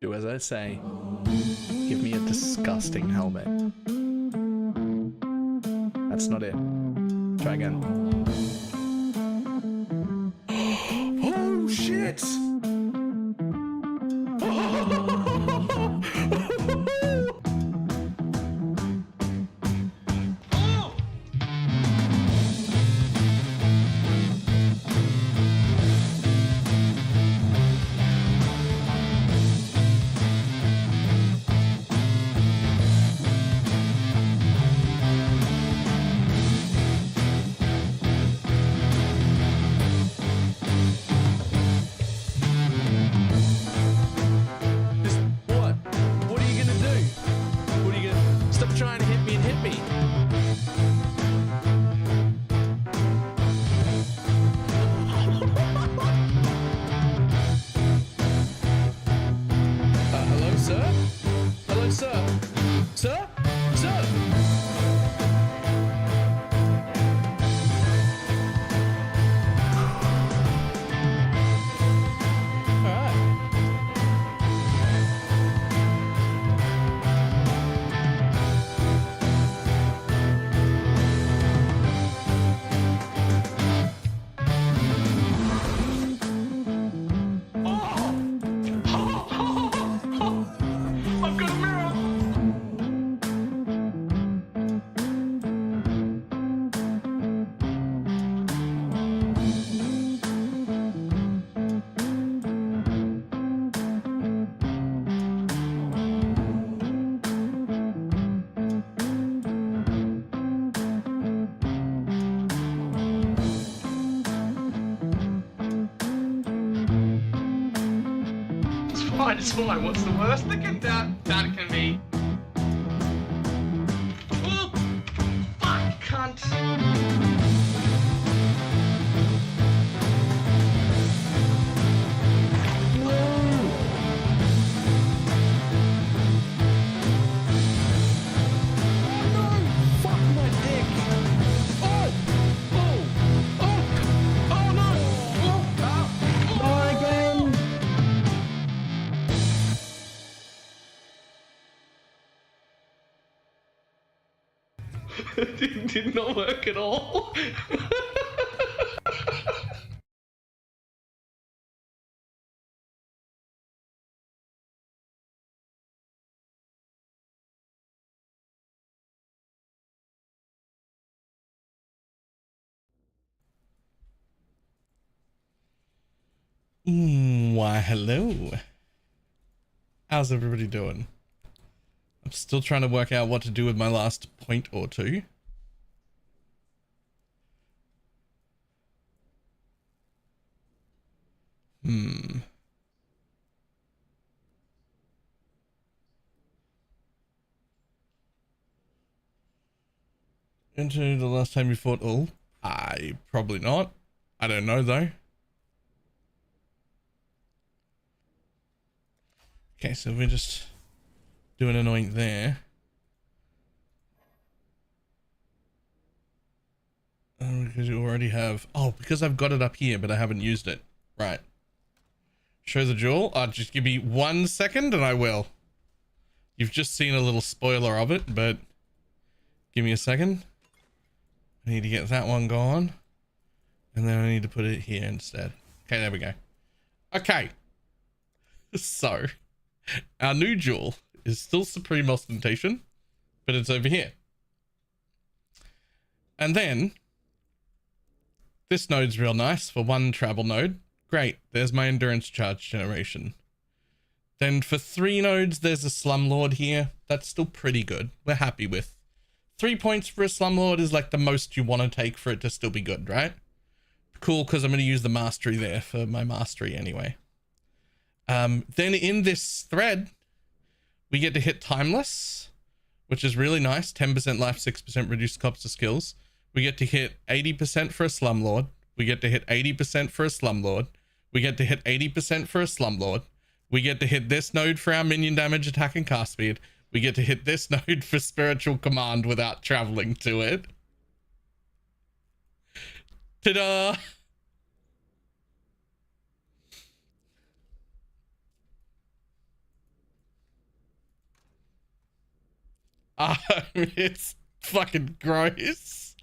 Do as I say. Give me a disgusting helmet. That's not it. Try again. Oh shit! Trying to hit me and hit me. Hello, sir? Hello, sir? Sir? Sir? It's fine. What's the worst that can be? Oh, fuck, cunt. It did not work at all. Why, hello. How's everybody doing? I'm still trying to work out what to do with my last point or two. Into the last time you fought all? Probably not. I don't know though. Okay, so we just do an anoint there. Because you already have... Oh, because I've got it up here, but I haven't used it. Right. Show the jewel. Just give me 1 second and I will. You've just seen a little spoiler of it, but give me a second. I need to get that one gone. And then I need to put it here instead. Okay, there we go. Okay. So, our new jewel is still Supreme Ostentation, but it's over here. And then, this node's real nice for one travel node. Great, there's my endurance charge generation. Then for 3 nodes, there's a slumlord here. That's still pretty good. We're happy with. 3 points for a slumlord is like the most you want to take for it to still be good, right? Cool, because I'm going to use the mastery there for my mastery anyway. Then in this thread, we get to hit Timeless, which is really nice. 10% life, 6% reduced cost to skills. We get to hit 80% for a slumlord. We get to hit 80% for a slumlord. We get to hit 80% for a slumlord. We get to hit this node for our minion damage, attack, and cast speed. We get to hit this node for spiritual command without traveling to it. Ta-da! It's fucking gross.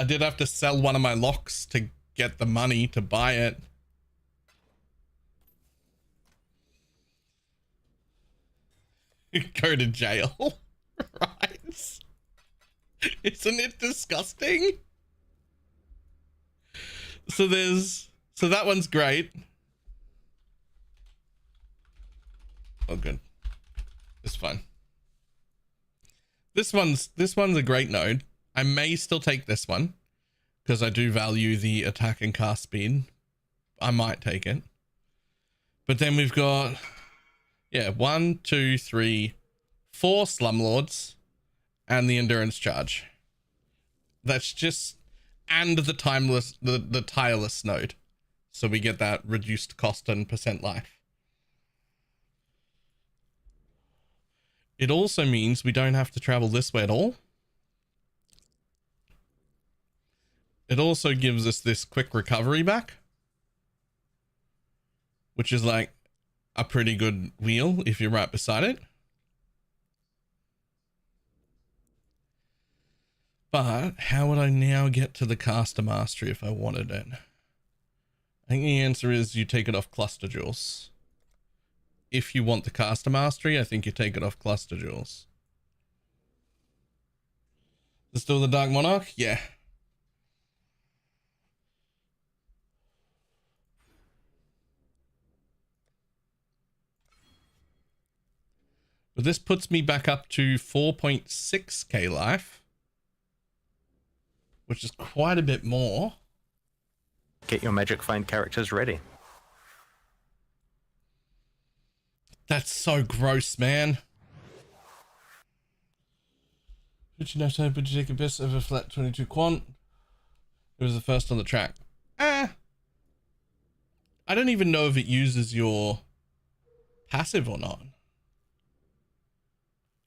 I did have to sell one of my locks to get the money to buy it. Go to jail. Right? Isn't it disgusting? So that one's great. Oh, good. It's fine. This one's a great node. I may still take this one because I do value the attack and cast speed. I might take it. But then we've got, yeah, 1, 2, 3, 4 slumlords and the endurance charge. That's just, and the the tireless node. So we get that reduced cost and percent life. It also means we don't have to travel this way at all. It also gives us this quick recovery back, which is like a pretty good wheel if you're right beside it. But how would I now get to the caster mastery if I wanted it? I think the answer is you take it off cluster jewels. If you want the caster mastery, I think you take it off cluster jewels. Is still the Dark Monarch? Yeah. But this puts me back up to 4.6k life, which is quite a bit more. Get your magic find characters ready. That's so gross, man. Did you know time to take Abyss over flat 22 quant? It was the first on the track. I don't even know if it uses your passive or not.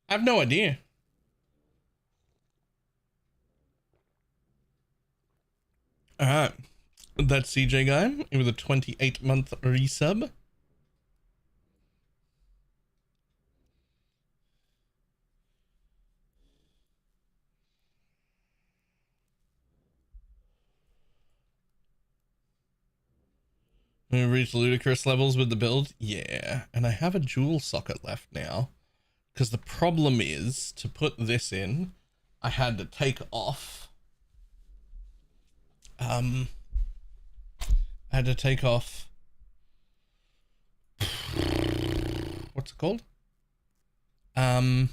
I have no idea. Alright. That's CJ Guy with a 28-month resub. We reached ludicrous levels with the build. Yeah, and I have a jewel socket left now. Because the problem is, to put this in, I had to take off. I had to take off. What's it called? I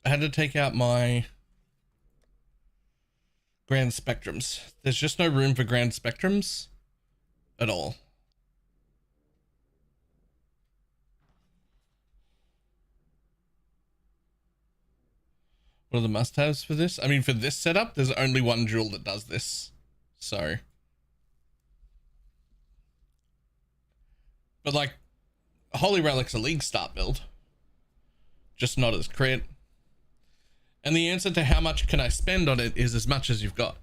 had to take out my grand spectrums. There's just no room for grand spectrums at all. What are the must-haves for this? I mean, for this setup, there's only one jewel that does this. So. But like, Holy Relic's a league start build. Just not as crit. And the answer to how much can I spend on it is as much as you've got.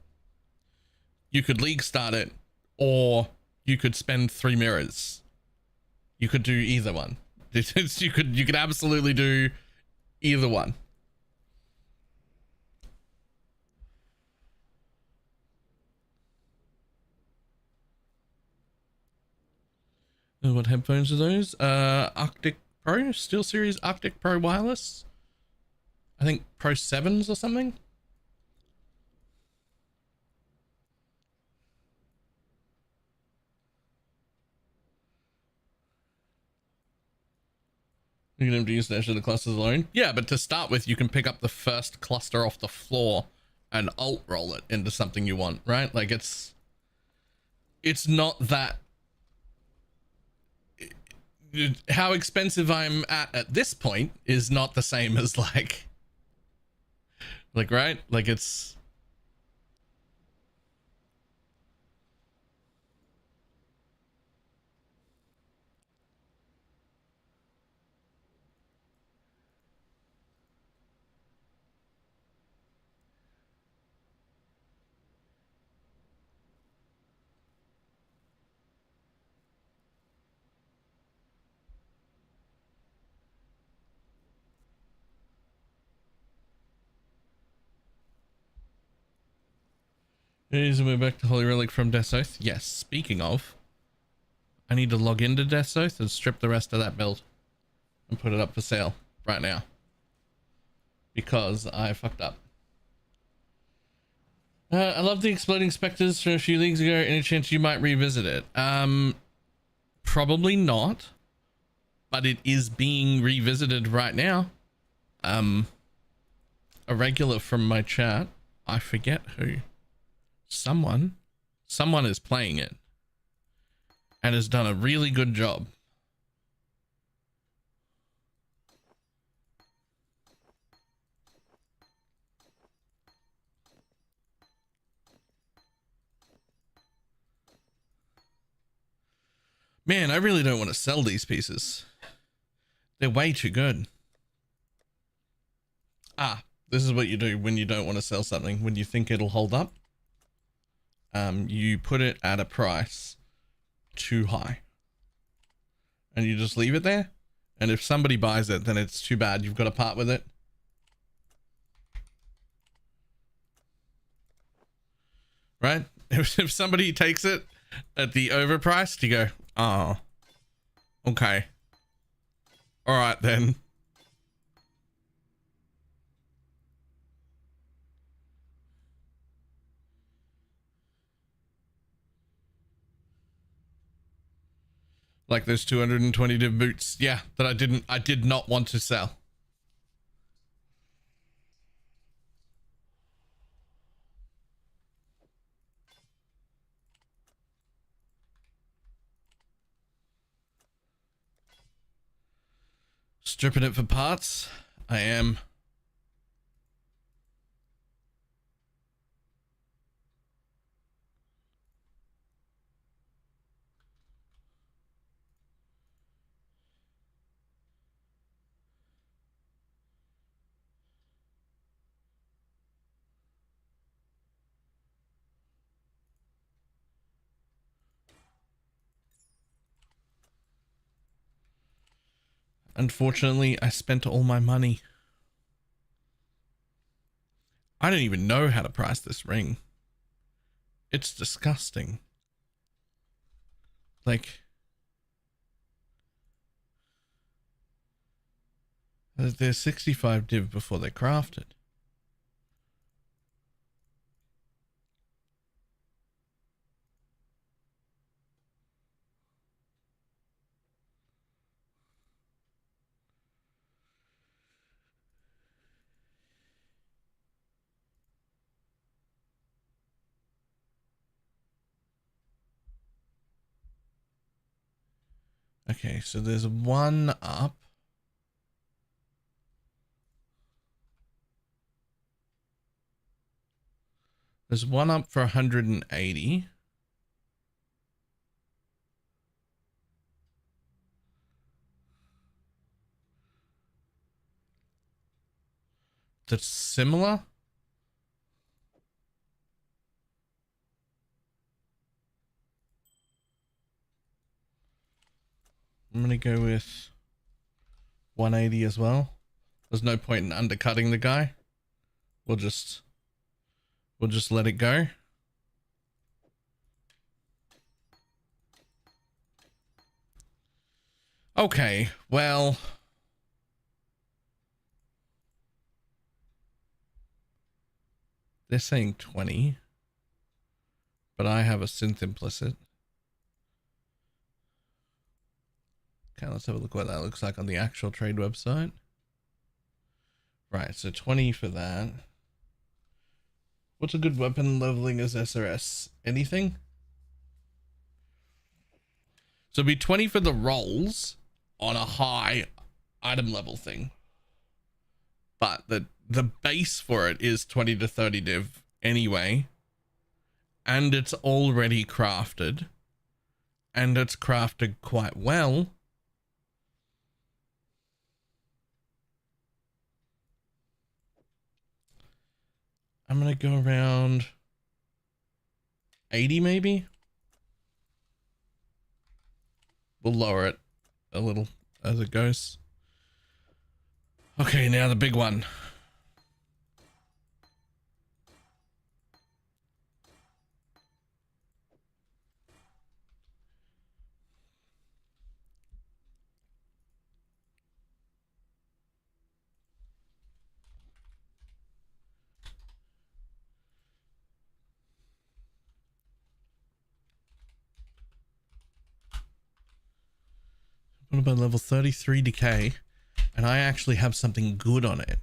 You could league start it, or you could spend 3 mirrors. You could do either one. You could absolutely do either one. What headphones are those? Arctic Pro, SteelSeries Arctic Pro wireless. I think Pro 7s or something. You can empty use the clusters alone. Yeah, but to start with, you can pick up the first cluster off the floor and alt roll it into something you want, right? Like it's not that. How expensive I'm at this point is not the same as like right? Like it's. Is we're back to Holy Relic from Death's Oath. Yes, speaking of, I need to log into Death's Oath and strip the rest of that build and put it up for sale right now because I fucked up. I love the Exploding Spectres from a few leagues ago. Any chance you might revisit it? Probably not, but it is being revisited right now. A regular from my chat, I forget who, someone is playing it and has done a really good job. Man, I really don't want to sell these pieces. They're way too good. Ah, this is what you do when you don't want to sell something, when you think it'll hold up. You put it at a price too high and you just leave it there. And if somebody buys it, then it's too bad. You've got to part with it. Right? If somebody takes it at the overpriced, you go, oh, okay. All right, then. Like those 220 div boots. Yeah, that I did not want to sell. Stripping it for parts. I am. Unfortunately, I spent all my money. I don't even know how to price this ring. It's disgusting. Like, they're 65 div before they're crafted. Okay, so there's one up. There's one up for 180. That's similar. I'm gonna go with 180 as well. There's no point in undercutting the guy. We'll just let it go. Okay, well, they're saying 20, but I have a synth implicit. Okay, let's have a look what that looks like on the actual trade website. Right, so 20 for that. What's a good weapon leveling as SRS? Anything? So it'd be 20 for the rolls on a high item level thing. But the base for it is 20 to 30 div anyway. And it's already crafted. And it's crafted quite well. I'm going to go around 80 maybe. We'll lower it a little as it goes. Okay, now the big one. What about level 33 decay? And I actually have something good on it.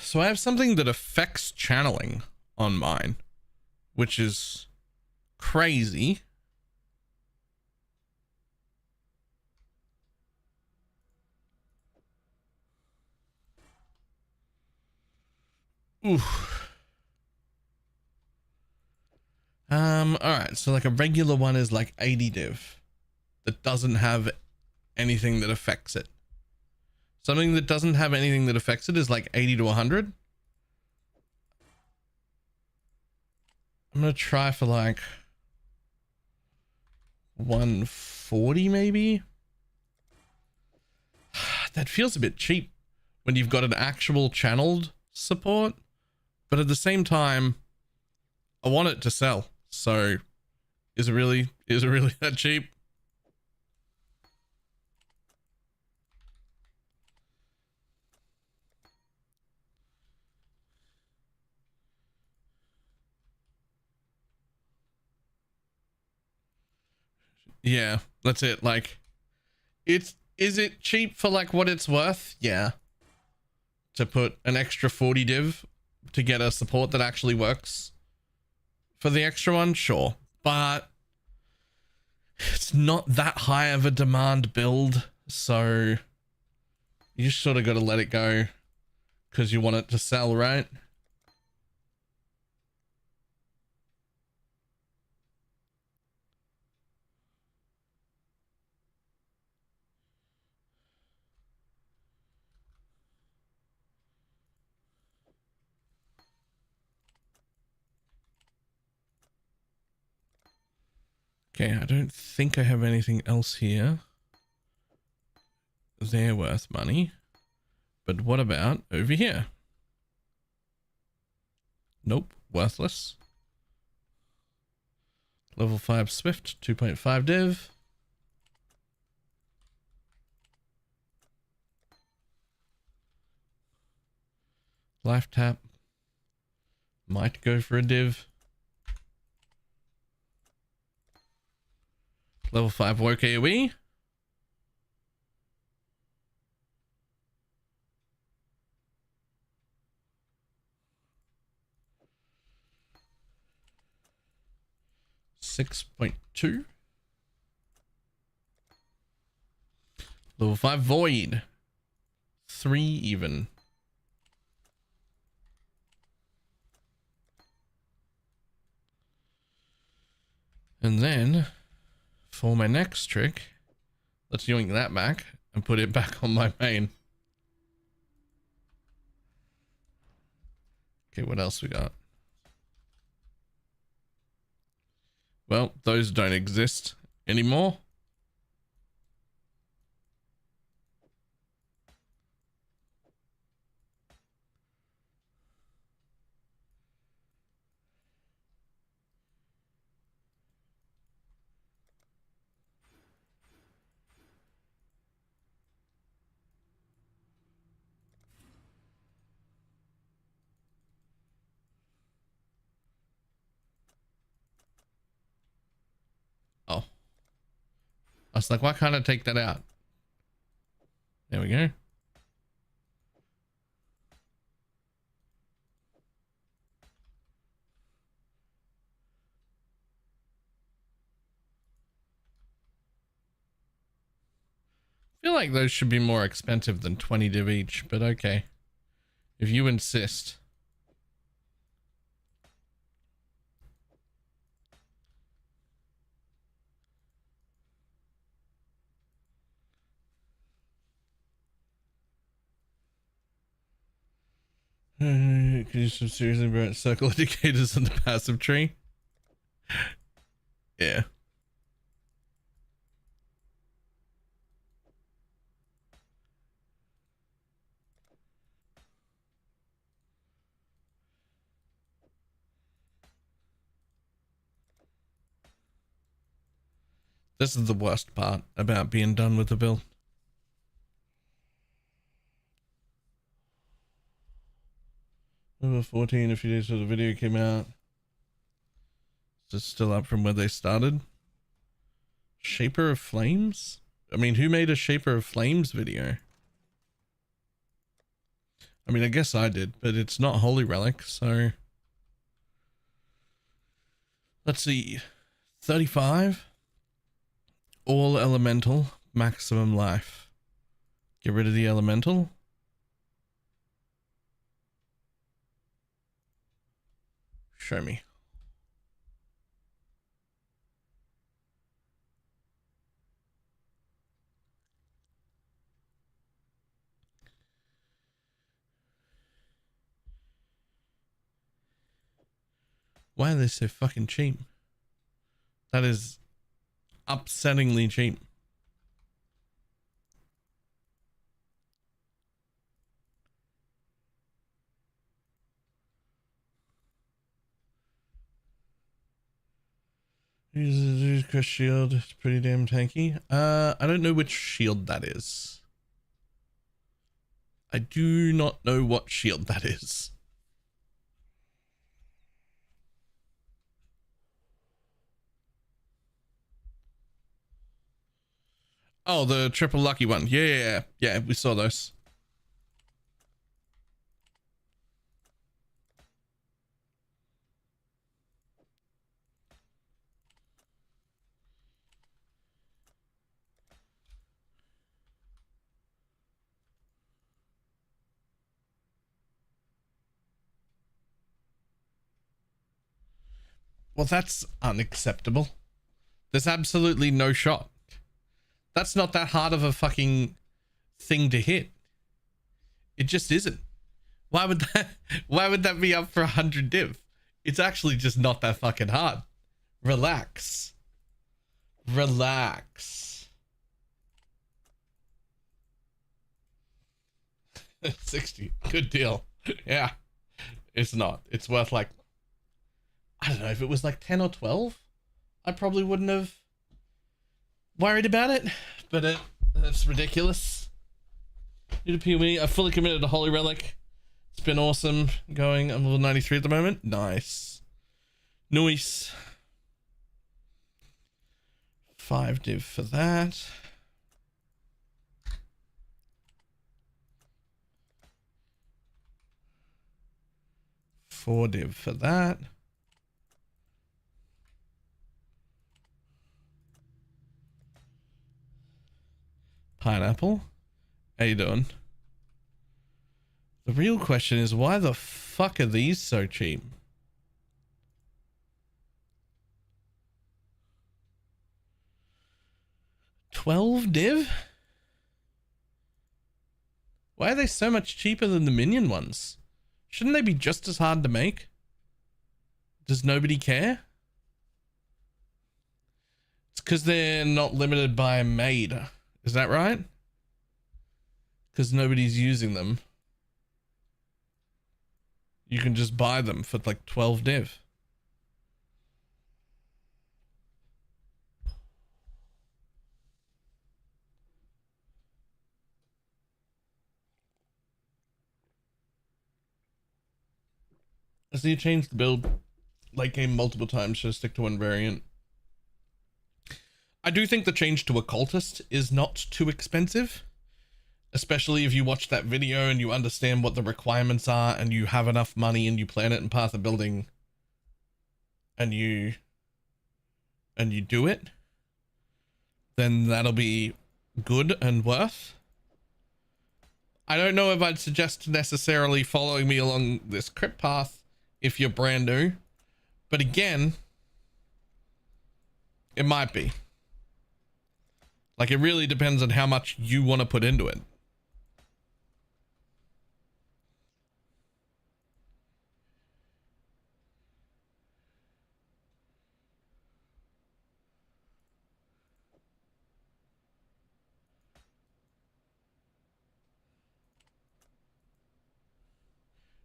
So I have something that affects channeling on mine, which is crazy. Ooh. All right. So like a regular one is like 80 div that doesn't have anything that affects it. Something that doesn't have anything that affects it is like 80 to 100. I'm going to try for like 140 maybe. That feels a bit cheap when you've got an actual channeled support, but at the same time, I want it to sell. So is it really that cheap? Yeah, that's it. Like, is it cheap for like what it's worth? Yeah. To put an extra 40 div to get a support that actually works for the extra one, sure. But it's not that high of a demand build, so you just sort of got to let it go because you want it to sell, right? Okay, I don't think I have anything else here. They're worth money. But what about over here? Nope, worthless. Level 5 Swift, 2.5 div. Life tap. Might go for a div. Level 5 woke AoE. $6.2. Level 5 void. 3 even. And then for my next trick, let's yoink that back and put it back on my main. Okay, what else we got? Well, those don't exist anymore. Oh. I was like, why can't I take that out? There we go. I feel like those should be more expensive than 20 div each, but okay. If you insist. Could you some seriously about circle indicators in the passive tree? Yeah. This is the worst part about being done with the build. Over 14 a few days after the video came out. Is it still up from where they started? Shaper of Flames? I mean, who made a Shaper of Flames video? I mean, I guess I did, but it's not Holy Relic, so... Let's see. 35? All elemental, maximum life. Get rid of the elemental. Show me. Why are they so fucking cheap? That is upsettingly cheap. Use Chris shield. It's pretty damn tanky. I don't know which shield that is. I do not know what shield that is. Oh, the triple lucky one. Yeah, we saw those. Well, that's unacceptable. There's absolutely no shot. That's not that hard of a fucking thing to hit. It just isn't. Why would that be up for 100 div? It's actually just not that fucking hard. Relax. Relax. 60. Good deal. Yeah. It's not. It's worth like, I don't know, if it was like 10 or 12, I probably wouldn't have worried about it, but that's ridiculous. Need a POE. I fully committed to Holy Relic. It's been awesome going. I'm level 93 at the moment. Nice. Nice. 5 div for that. Four div for that. Pineapple. How you doing? The real question is, why the fuck are these so cheap? $12 div? Why are they so much cheaper than the minion ones? Shouldn't they be just as hard to make? Does nobody care? It's because they're not limited by made. Is that right? Because nobody's using them. You can just buy them for like 12 div. I see you changed the build late game multiple times, so stick to one variant. I do think the change to occultist is not too expensive, especially if you watch that video and you understand what the requirements are and you have enough money and you plan it in Path of Building and you do it, then that'll be good and worth. I don't know if I'd suggest necessarily following me along this crypt path if you're brand new, but again, it might be. Like, it really depends on how much you want to put into it.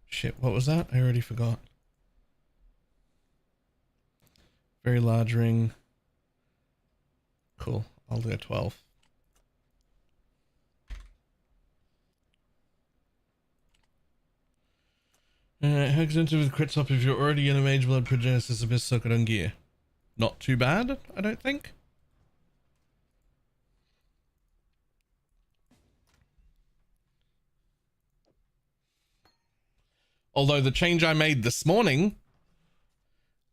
Shit, what was that? I already forgot. Very large ring. Cool. I'll do 12. How expensive is crit swap if you're already in a Mage Blood Progenesis Abyss Socket on gear? Not too bad, I don't think. Although the change I made this morning,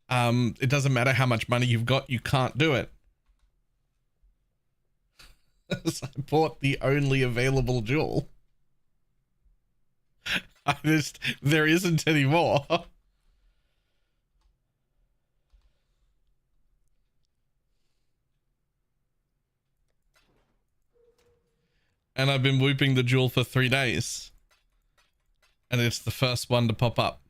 it doesn't matter how much money you've got, you can't do it. So I bought the only available jewel. There isn't any more. And I've been whooping the jewel for 3 days. And it's the first one to pop up.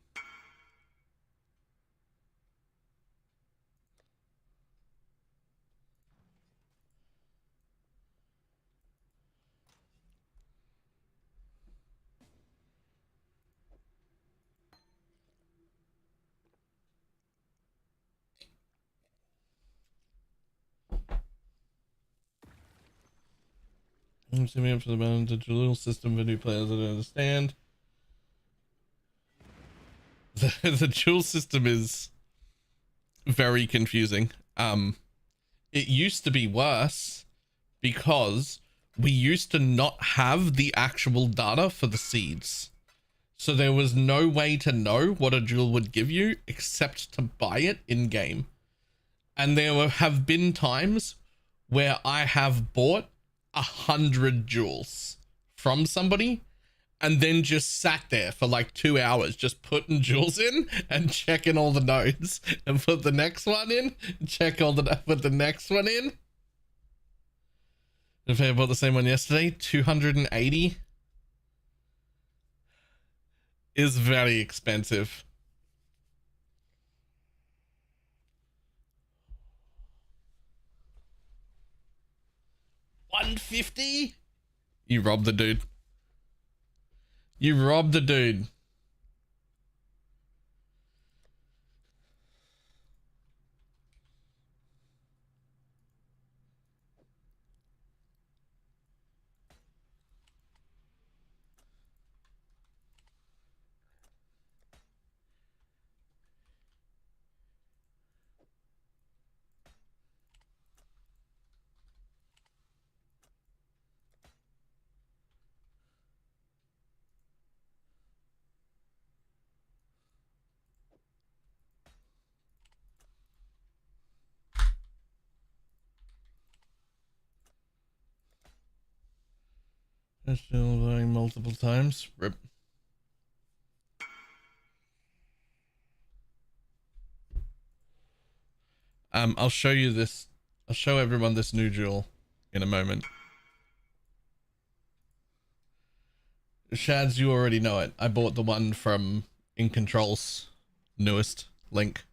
I'm assuming up for the balance of the jewel system for new players. I don't understand. The jewel system is very confusing. It used to be worse because we used to not have the actual data for the seeds. So there was no way to know what a jewel would give you except to buy it in game. And there have been times where I have bought 100 jewels from somebody and then just sat there for like 2 hours just putting jewels in and checking all the nodes and put the next one in, put the next one in. If I bought the same one yesterday, 280 is very expensive. $150? You robbed the dude. You robbed the dude. Still dying multiple times. Rip. I'll show you this. I'll show everyone this new jewel in a moment. Shads, you already know it. I bought the one from In Control's newest link.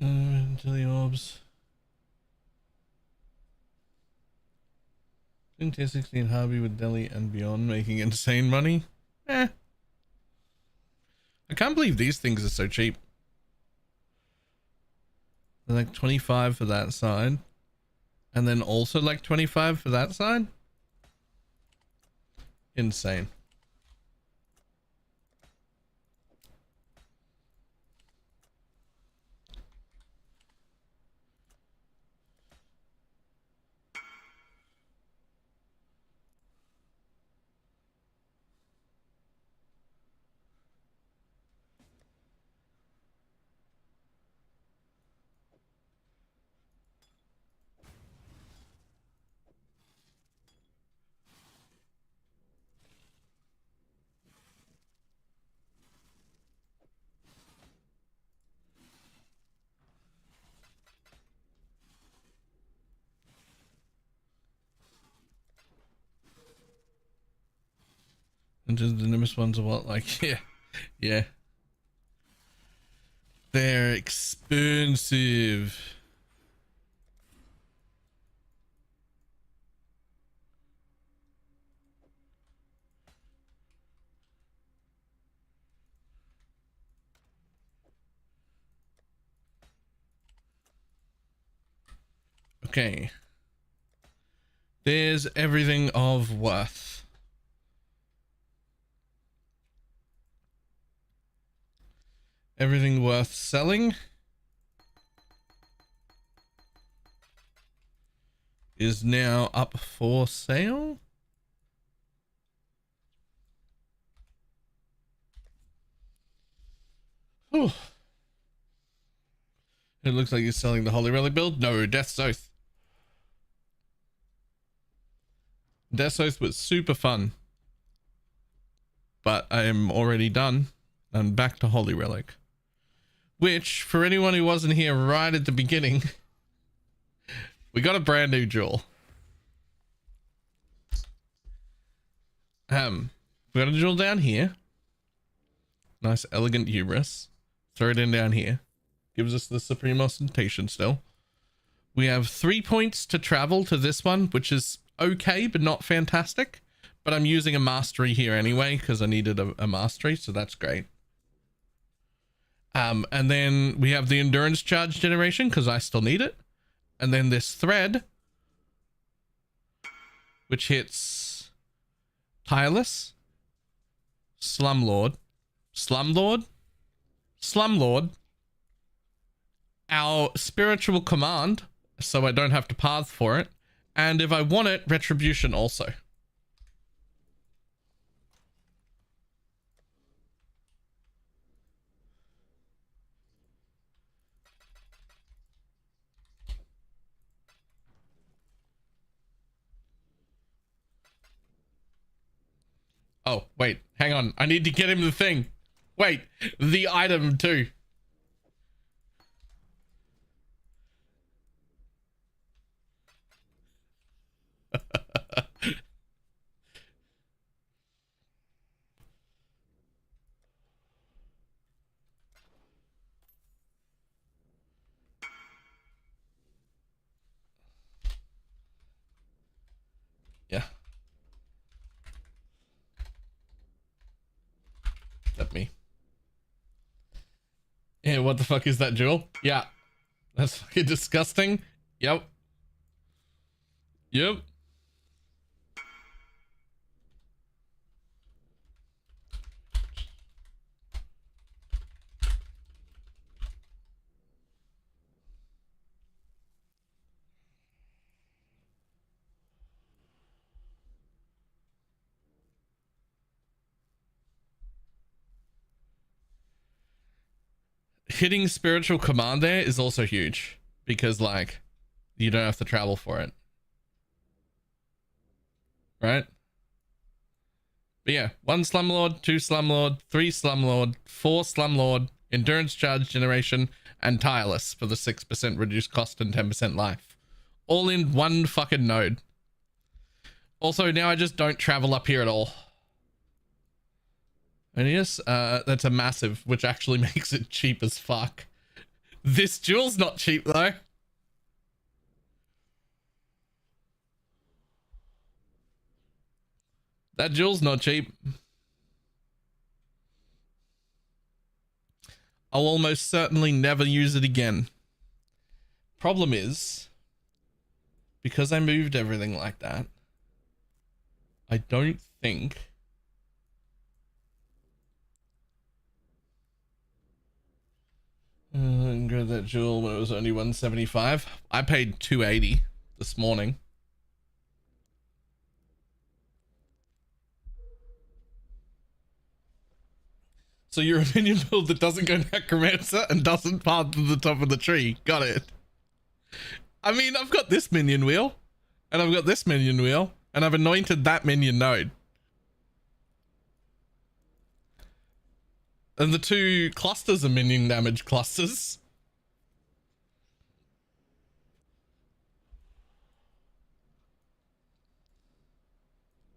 Into the orbs. In tier 16 Harvey with Delhi and beyond making insane money. I can't believe these things are so cheap. They're like 25 for that side. And then also like 25 for that side. Insane. And just the newest ones are what? Like, yeah. Yeah. They're expensive. Okay. There's everything of worth. Everything worth selling is now up for sale. Whew. It looks like you're selling the Holy Relic build. No, Death's Oath. Death's Oath was super fun. But I am already done. I'm back to Holy Relic. Which, for anyone who wasn't here right at the beginning, we got a brand new jewel. We got a jewel down here. Nice, elegant hubris. Throw it in down here. Gives us the supreme ostentation still. We have 3 points to travel to this one, which is okay, but not fantastic. But I'm using a mastery here anyway, because I needed a mastery, so that's great. And then we have the endurance charge generation, because I still need it. And then this thread, which hits Tireless, Slumlord, our spiritual command, so I don't have to path for it, and if I want it, retribution also. Oh, wait, hang on. I need to get him the thing. Wait, the item too. Yeah. Let me. Yeah, what the fuck is that, Jewel? Yeah. That's fucking disgusting. Yep. Yep. Hitting spiritual command there is also huge because like you don't have to travel for it, right? But yeah, 1 Slumlord, 2 Slumlord, 3 Slumlord, 4 Slumlord, endurance charge generation, and tireless for the 6% reduced cost and 10% life, all in one fucking node. Also, now I just don't travel up here at all. And yes, that's a massive, which actually makes it cheap as fuck. This jewel's not cheap though. That jewel's not cheap. I'll almost certainly never use it again. Problem is, because I moved everything like that, I don't think Had that jewel when it was only 175. I paid 280 this morning. So you're a minion build that doesn't go necromancer and doesn't path to the top of the tree. Got it. I mean, I've got this minion wheel, and I've got this minion wheel, and I've anointed that minion node. And the two clusters are minion damage clusters.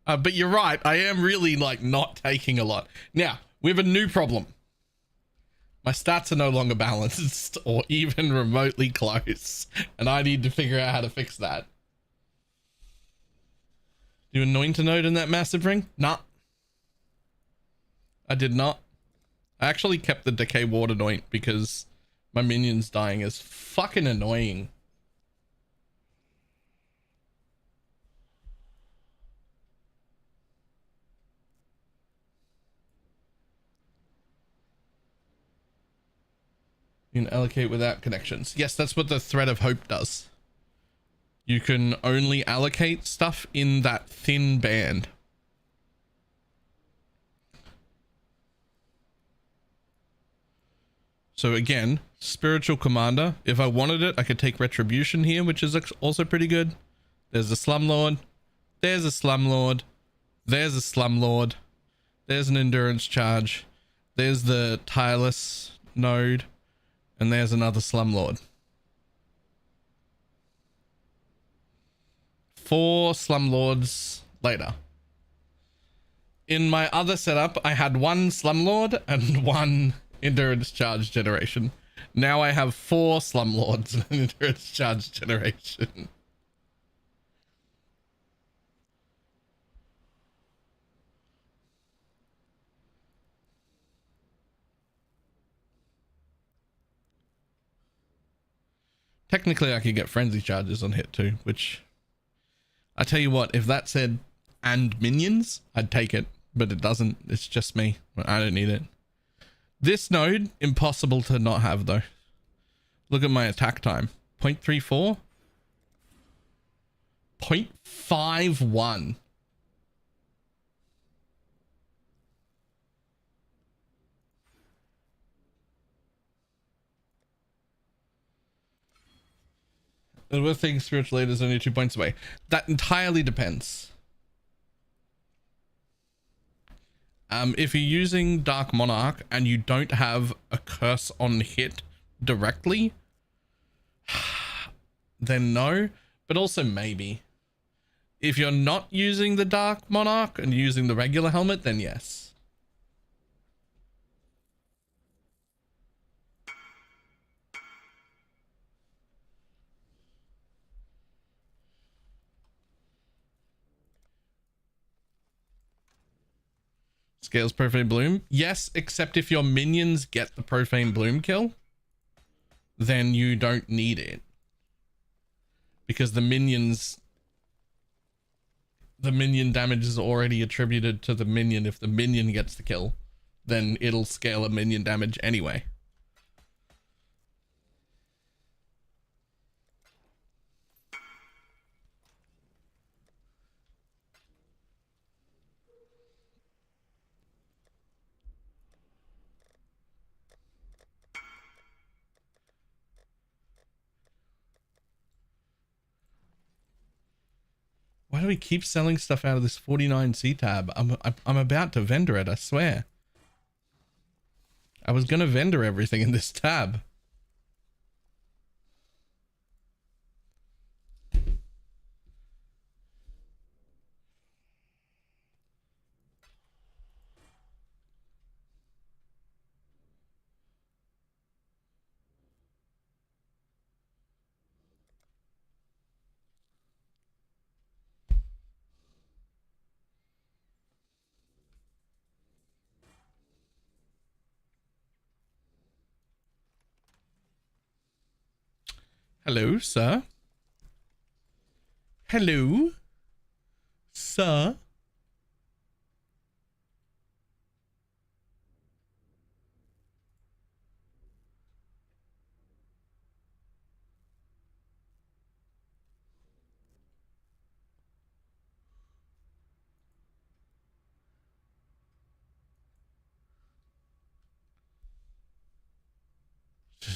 But you're right, I am really like not taking a lot. Now, we have a new problem. My stats are no longer balanced or even remotely close, and I need to figure out how to fix that. Do you anoint a node in that massive ring? Nah. I did not. I actually kept the decay ward anoint because my minions dying is fucking annoying. You can allocate without connections. Yes, that's what the Thread of Hope does. You can only allocate stuff in that thin band. So again, Spiritual Commander. If I wanted it, I could take Retribution here, which is also pretty good. There's a Slumlord. There's a Slumlord. There's a Slumlord. There's an Endurance Charge. There's the Tireless node. And there's another Slumlord. 4 Slumlords later. In my other setup, I had 1 Slumlord and 1 Endurance Charge generation. Now I have 4 Slumlords and an Endurance Charge generation. Technically, I could get frenzy charges on hit too, which I tell you what, if that said and minions, I'd take it, but it doesn't. It's just me. I don't need it. This node, impossible to not have though. Look at my attack time. 0.34? 0.51. And we're thinking spiritual aid is only 2 points away. That entirely depends. If you're using Dark Monarch and you don't have a curse on hit directly, then no, but also maybe. If you're not using the Dark Monarch and using the regular helmet, then yes. Scales Profane Bloom? Yes, except if your minions get the Profane Bloom kill, then you don't need it. Because the minion damage is already attributed to the minion. If the minion gets the kill, then it'll scale a minion damage anyway. Why do we keep selling stuff out of this 49C tab? I'm about to vendor it, I swear. I was gonna vendor everything in this tab. Hello, sir. Hello, sir.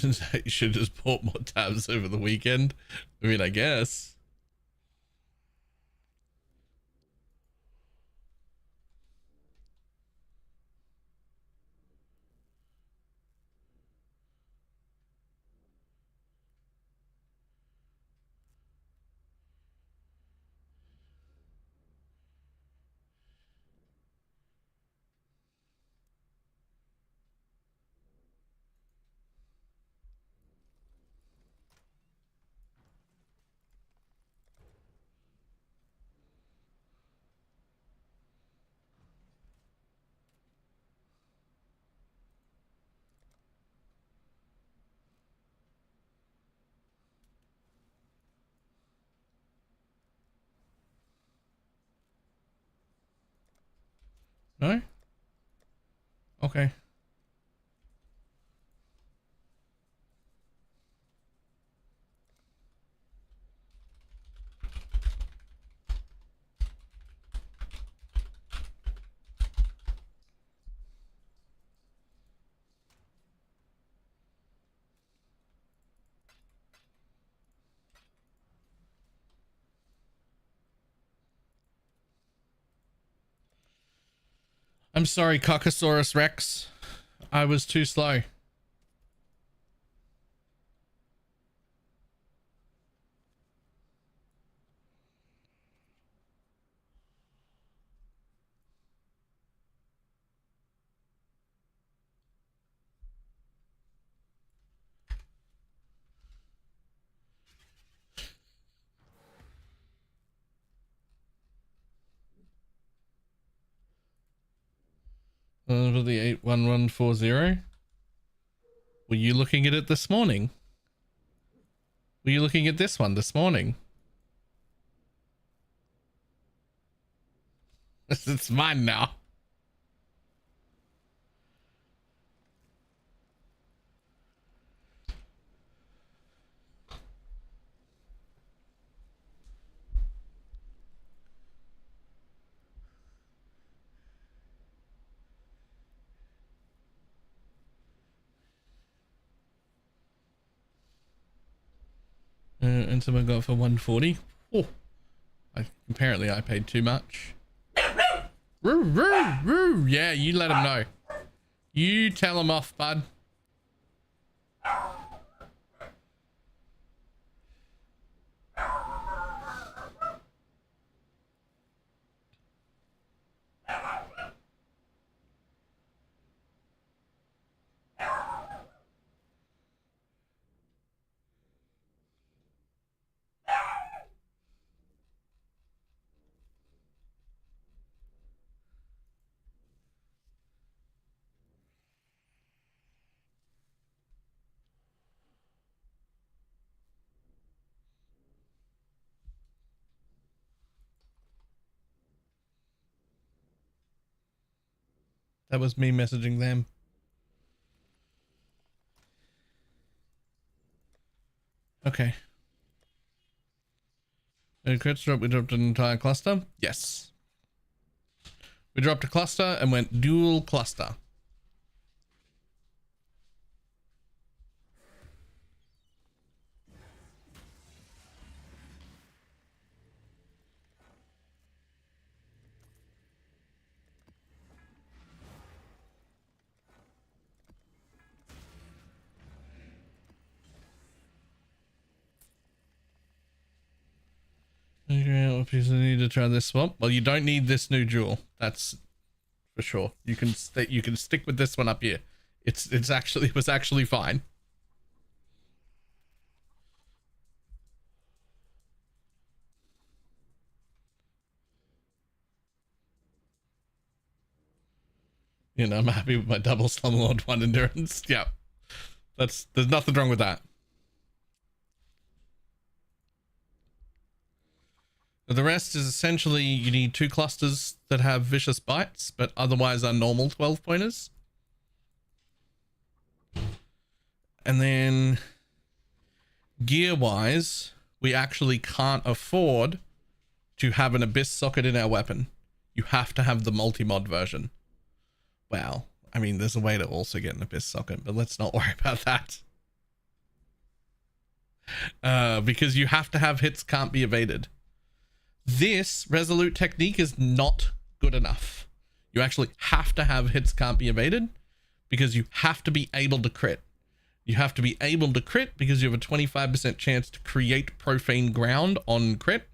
You should have just bought more tabs over the weekend. I mean, I guess. No? Okay. I'm sorry, Coccosaurus Rex. I was too slow. For the 81140. Were you looking at it this morning? Were you looking at this one this morning? It's mine now. And someone got it for 140. Oh, apparently I paid too much. Roo, roo, roo. Yeah, you let him know. You tell him off, bud. That was me messaging them. Okay. Crits drop, we dropped an entire cluster? Yes. We dropped a cluster and went dual cluster. Okay, what pieces need to try this swap? Well, you don't need this new jewel. That's for sure. You can stick with this one up here. It was actually fine. You know, I'm happy with my double Slumlord 1 endurance. Yeah. There's nothing wrong with that. The rest is essentially you need 2 clusters that have vicious bites, but otherwise are normal 12 pointers. And then gear wise, we actually can't afford to have an abyss socket in our weapon. You have to have the multi-mod version. Well, I mean, there's a way to also get an abyss socket, but let's not worry about that. because you have to have hits can't be evaded. This resolute technique is not good enough. You actually have to have hits can't be evaded because you have to be able to crit. You have to be able to crit because you have a 25% chance to create profane ground on crit.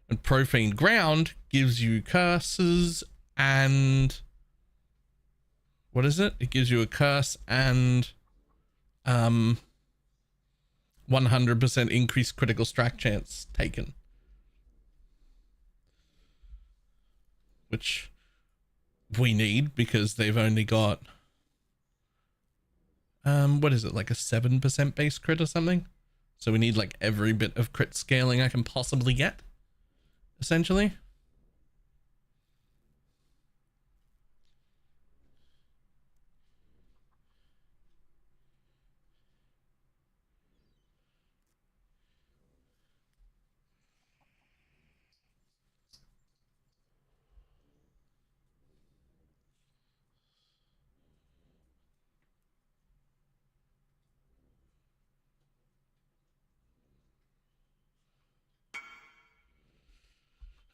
And profane ground gives you curses and... what is it? It gives you a curse and 100% increased critical strike chance taken. Which we need because they've only got... what is it, like a 7% base crit or something? So we need like every bit of crit scaling I can possibly get, essentially.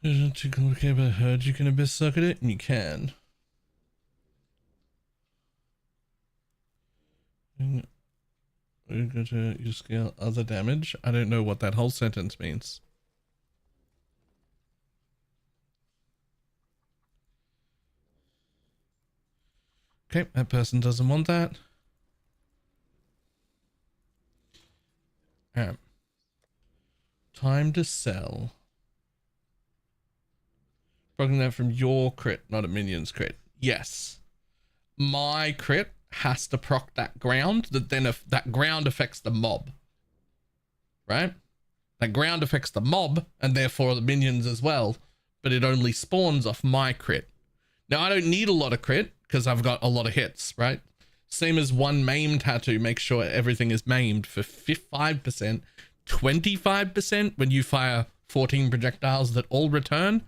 Isn't too complicated, but I heard you can abyss circuit it, and you can. We're going to you scale other damage. I don't know what that whole sentence means. Okay, that person doesn't want that. Time to sell. Proccing that from your crit, not a minion's crit. Yes. My crit has to proc that ground, that then if that ground affects the mob. Right? That ground affects the mob, and therefore the minions as well, but it only spawns off my crit. Now I don't need a lot of crit, because I've got a lot of hits, right? Same as one maim tattoo, make sure everything is maimed for 5%, 25% when you fire 14 projectiles that all return.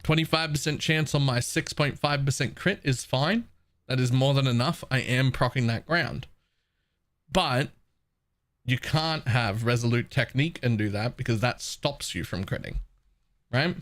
25% chance on my 6.5% crit is fine. That is more than enough. I am proccing that ground. But you can't have resolute technique and do that because that stops you from critting, right?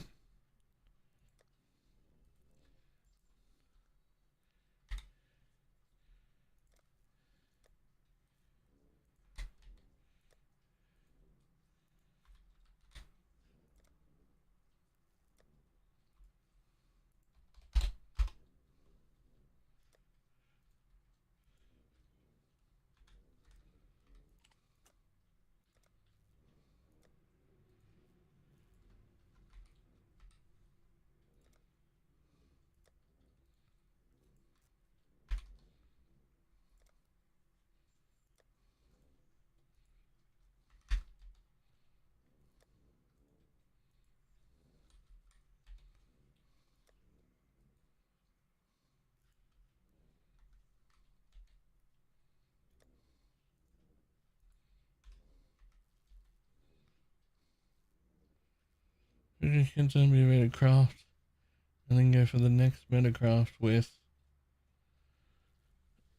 You can send me a metacraft and then go for the next metacraft with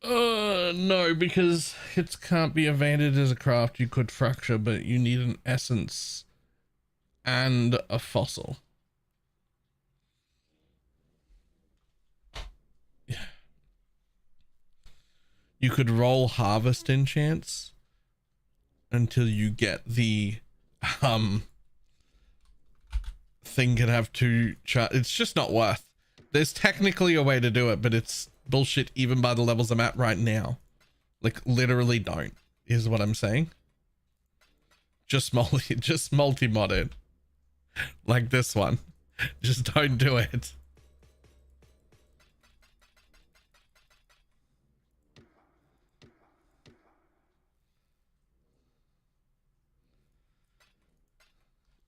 no, because hits can't be evaded as a craft. You could fracture, but you need an essence and a fossil. Yeah. You could roll harvest enchants until you get the thing can have two it's just not worth. There's technically a way to do it, but it's bullshit even by the levels I'm at right now. Like literally don't is what I'm saying. Just multi-mod it like this one. Just don't do it.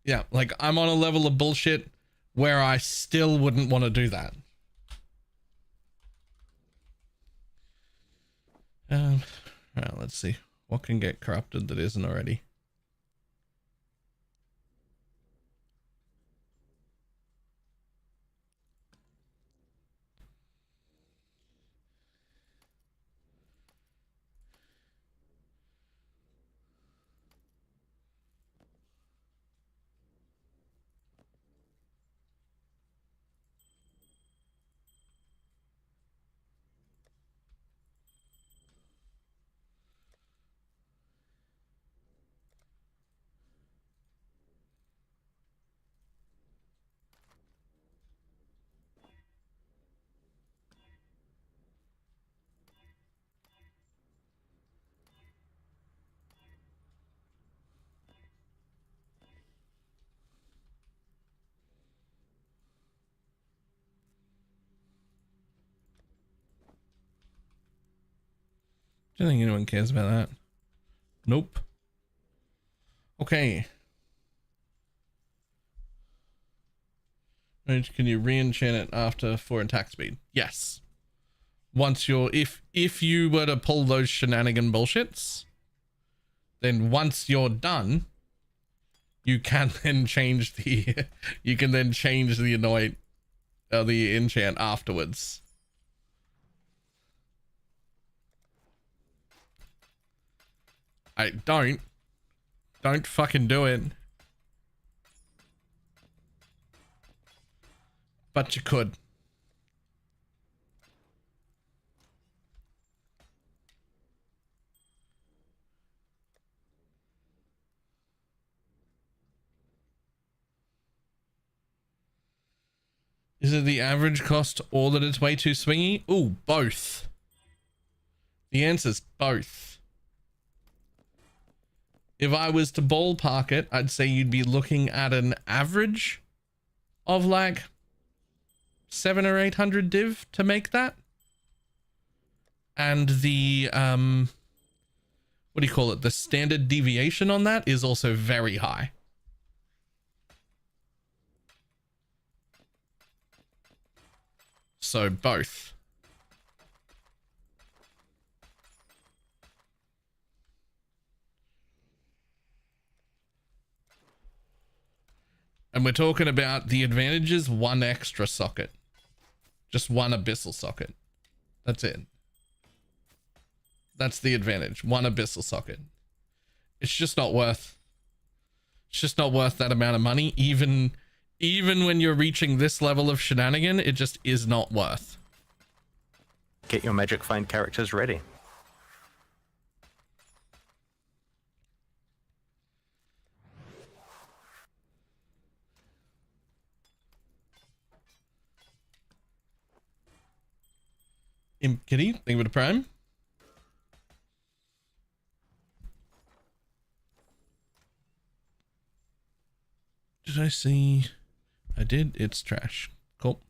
Yeah, like I'm on a level of bullshit where I still wouldn't want to do that. Alright, let's see. What can get corrupted that isn't already? Do you think anyone cares about that? Nope. Okay. Can you re-enchant it after 4 attack speed? Yes. Once you're, if you were to pull those shenanigan bullshits, then once you're done, you can then change the, you can then change the anoint, the enchant afterwards. Don't fucking do it. But you could. Is it the average cost or that it's way too swingy? Ooh, both. The answer's both. If I was to ballpark it, I'd say you'd be looking at an average of like 700 or 800 div to make that. And the, what do you call it? The standard deviation on that is also very high. So both. And we're talking about the advantages, 1 extra socket. Just 1 abyssal socket. That's it. That's the advantage. 1 abyssal socket. It's just not worth. It's just not worth that amount of money. Even when you're reaching this level of shenanigan, it just is not worth. Get your magic find characters ready. Imp Kitty, thank you for the prime. Did I see? I did. It's trash. Cool.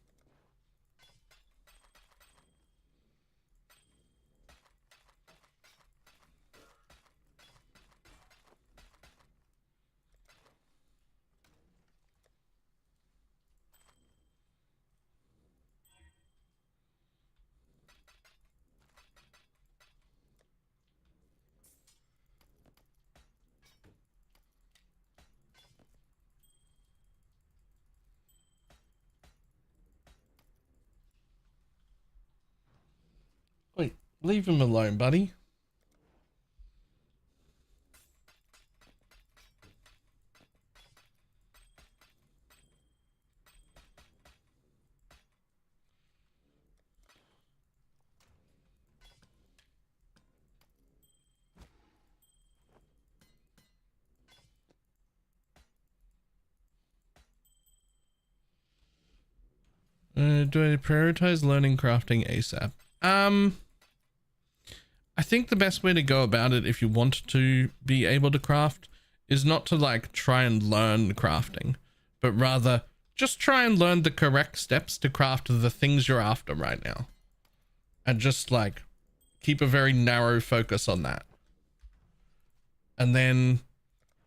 Wait, leave him alone, buddy. Do I prioritize learning crafting ASAP? I think the best way to go about it if you want to be able to craft is not to like try and learn crafting, but rather just try and learn the correct steps to craft the things you're after right now. And just like keep a very narrow focus on that. And then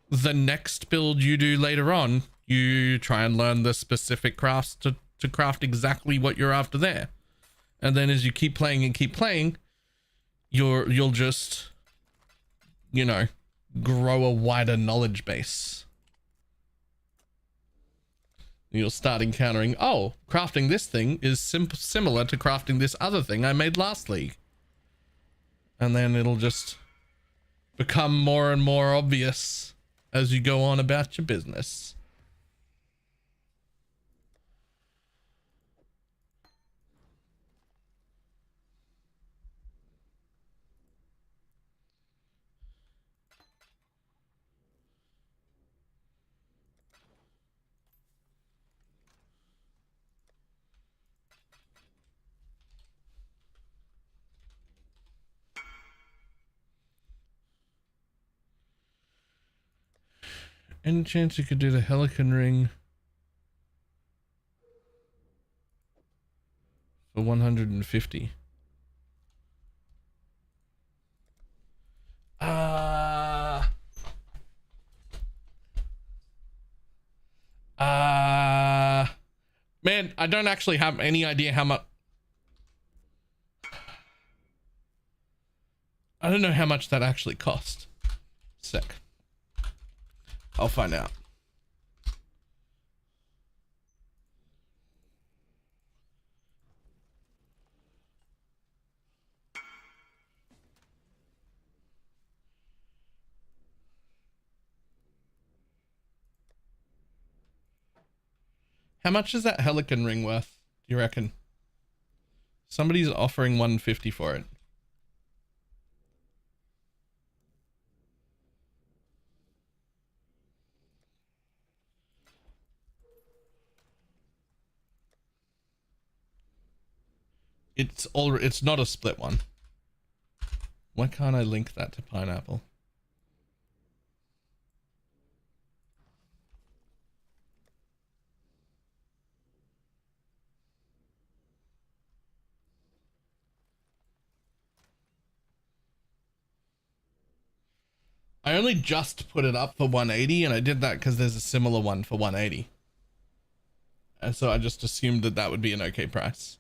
the next build you do later on, you try and learn the specific crafts to craft exactly what you're after there. And then as you keep playing and keep playing, you'll just, you know, grow a wider knowledge base. You'll start encountering, oh, crafting this thing is similar to crafting this other thing I made last league. And then it'll just become more and more obvious as you go on about your business. Any chance you could do the Helican ring for 150? Man, I don't actually have any idea how much. I don't know how much that actually cost. Sick. I'll find out. How much is that Helican ring worth, do you reckon? Somebody's offering 150 for it. It's not a split one. Why can't I link that to Pineapple? I only just put it up for 180, and I did that because there's a similar one for 180. And so I just assumed that that would be an okay price.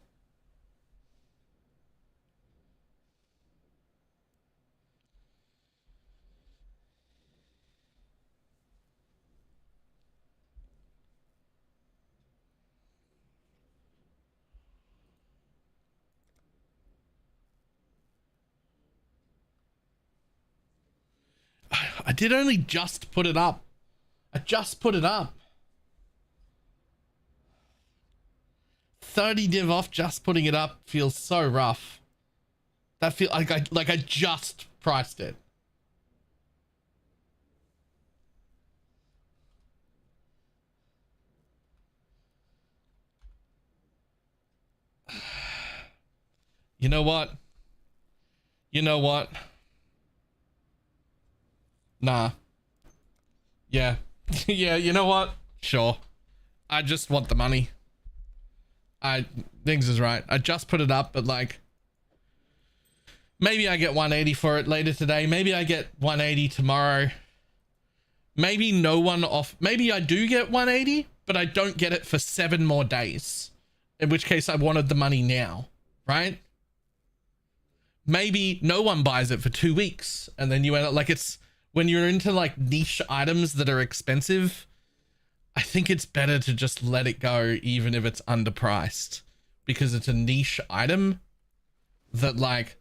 I did only just put it up. I just put it up. 30 div off just putting it up feels so rough. That feel like I just priced it. You know what? You know what? Nah. Yeah. Yeah, you know what? Sure. I just want the money. Things is right. I just put it up, but like, maybe I get 180 for it later today. Maybe I get 180 tomorrow. Maybe no one off. Maybe I do get 180, but I don't get it for 7 more days. In which case I wanted the money now, right? Maybe no one buys it for 2 weeks, and then you end up like, it's when you're into like niche items that are expensive, I think it's better to just let it go even if it's underpriced, because it's a niche item that like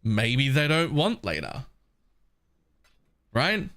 maybe they don't want later, right?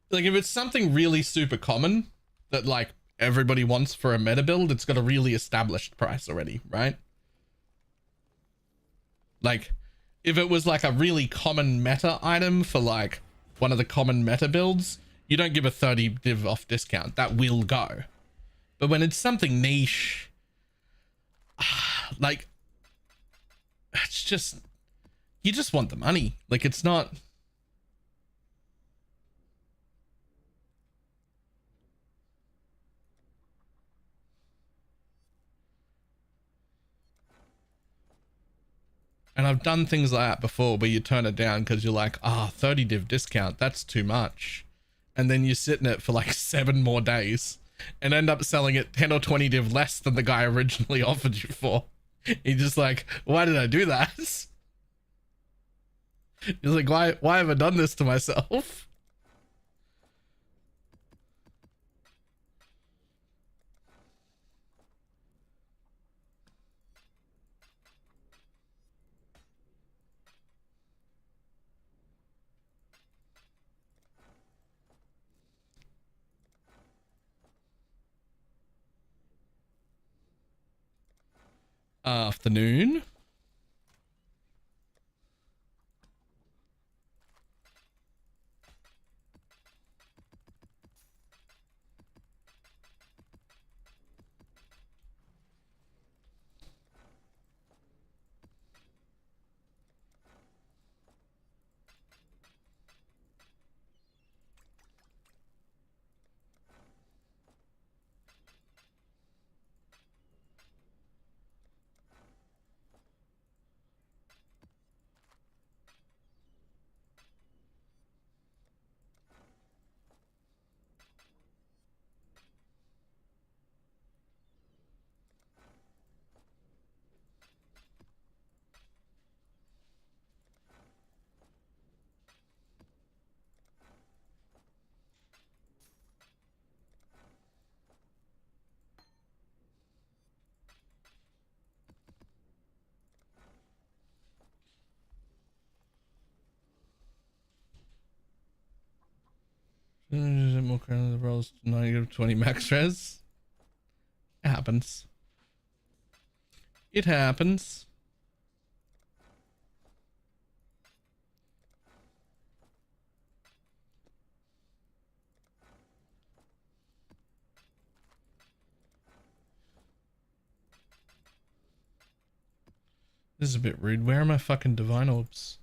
Like if it's something really super common that like everybody wants for a meta build, it's got a really established price already, right? Like if it was like a really common meta item for like one of the common meta builds, you don't give a 30 div off discount. That will go. But when it's something niche, like it's just, you just want the money. Like it's not. And I've done things like that before where you turn it down because you're like, 30 div discount, that's too much. And then you sit in it for like 7 more days and end up selling it 10 or 20 div less than the guy originally offered you for. You're just like, why did I do that? You're like, why have I done this to myself? Afternoon. More crown the rolls 20 max res. It happens. It happens. This is a bit rude. Where are my fucking divine orbs?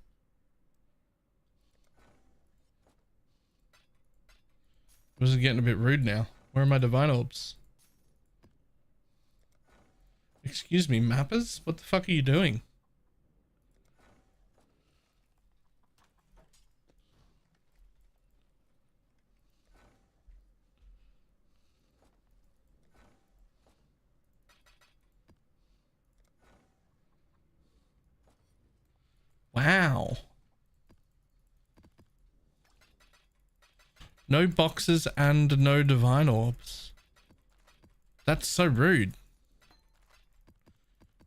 This is getting a bit rude now. Where are my divine orbs? Excuse me, mappers? What the fuck are you doing? Wow. No boxes and no divine orbs. That's so rude.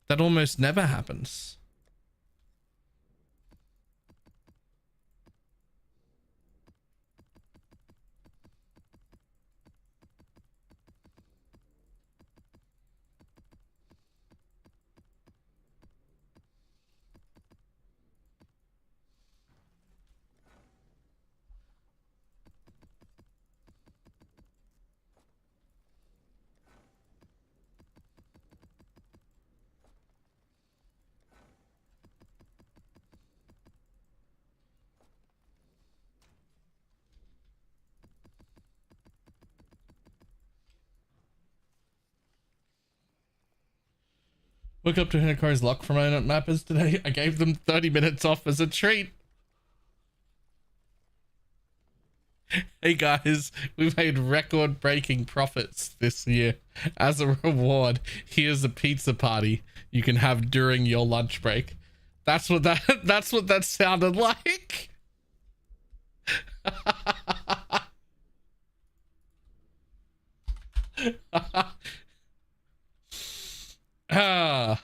That almost never happens. Woke up to Hinako's lock from my mappers today. I gave them 30 minutes off as a treat. Hey guys, we've made record-breaking profits this year. As a reward, here's a pizza party you can have during your lunch break. That's what that sounded like. Ah.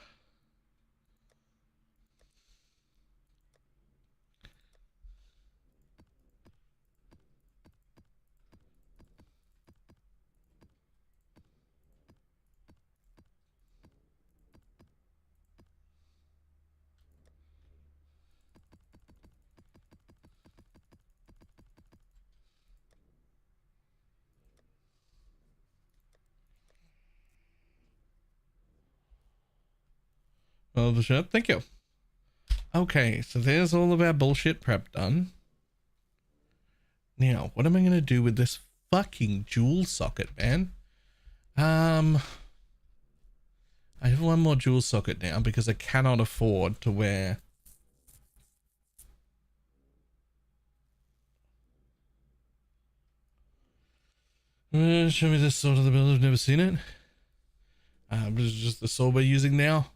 Well, the ship. Thank you. Okay, so there's all of our bullshit prep done. Now, what am I gonna do with this fucking jewel socket, man? I have one more jewel socket now because I cannot afford to wear. Show me this sword of the build. I've never seen it. This is just the sword we're using now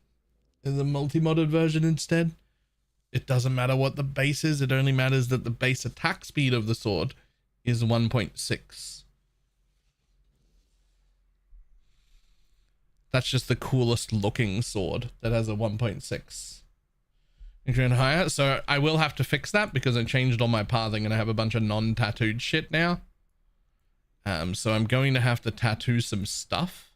in the multi-modded version instead. It doesn't matter what the base is. It only matters that the base attack speed of the sword is 1.6. That's just the coolest looking sword that has a 1.6. And higher. So I will have to fix that because I changed all my pathing and I have a bunch of non-tattooed shit now. So I'm going to have to tattoo some stuff.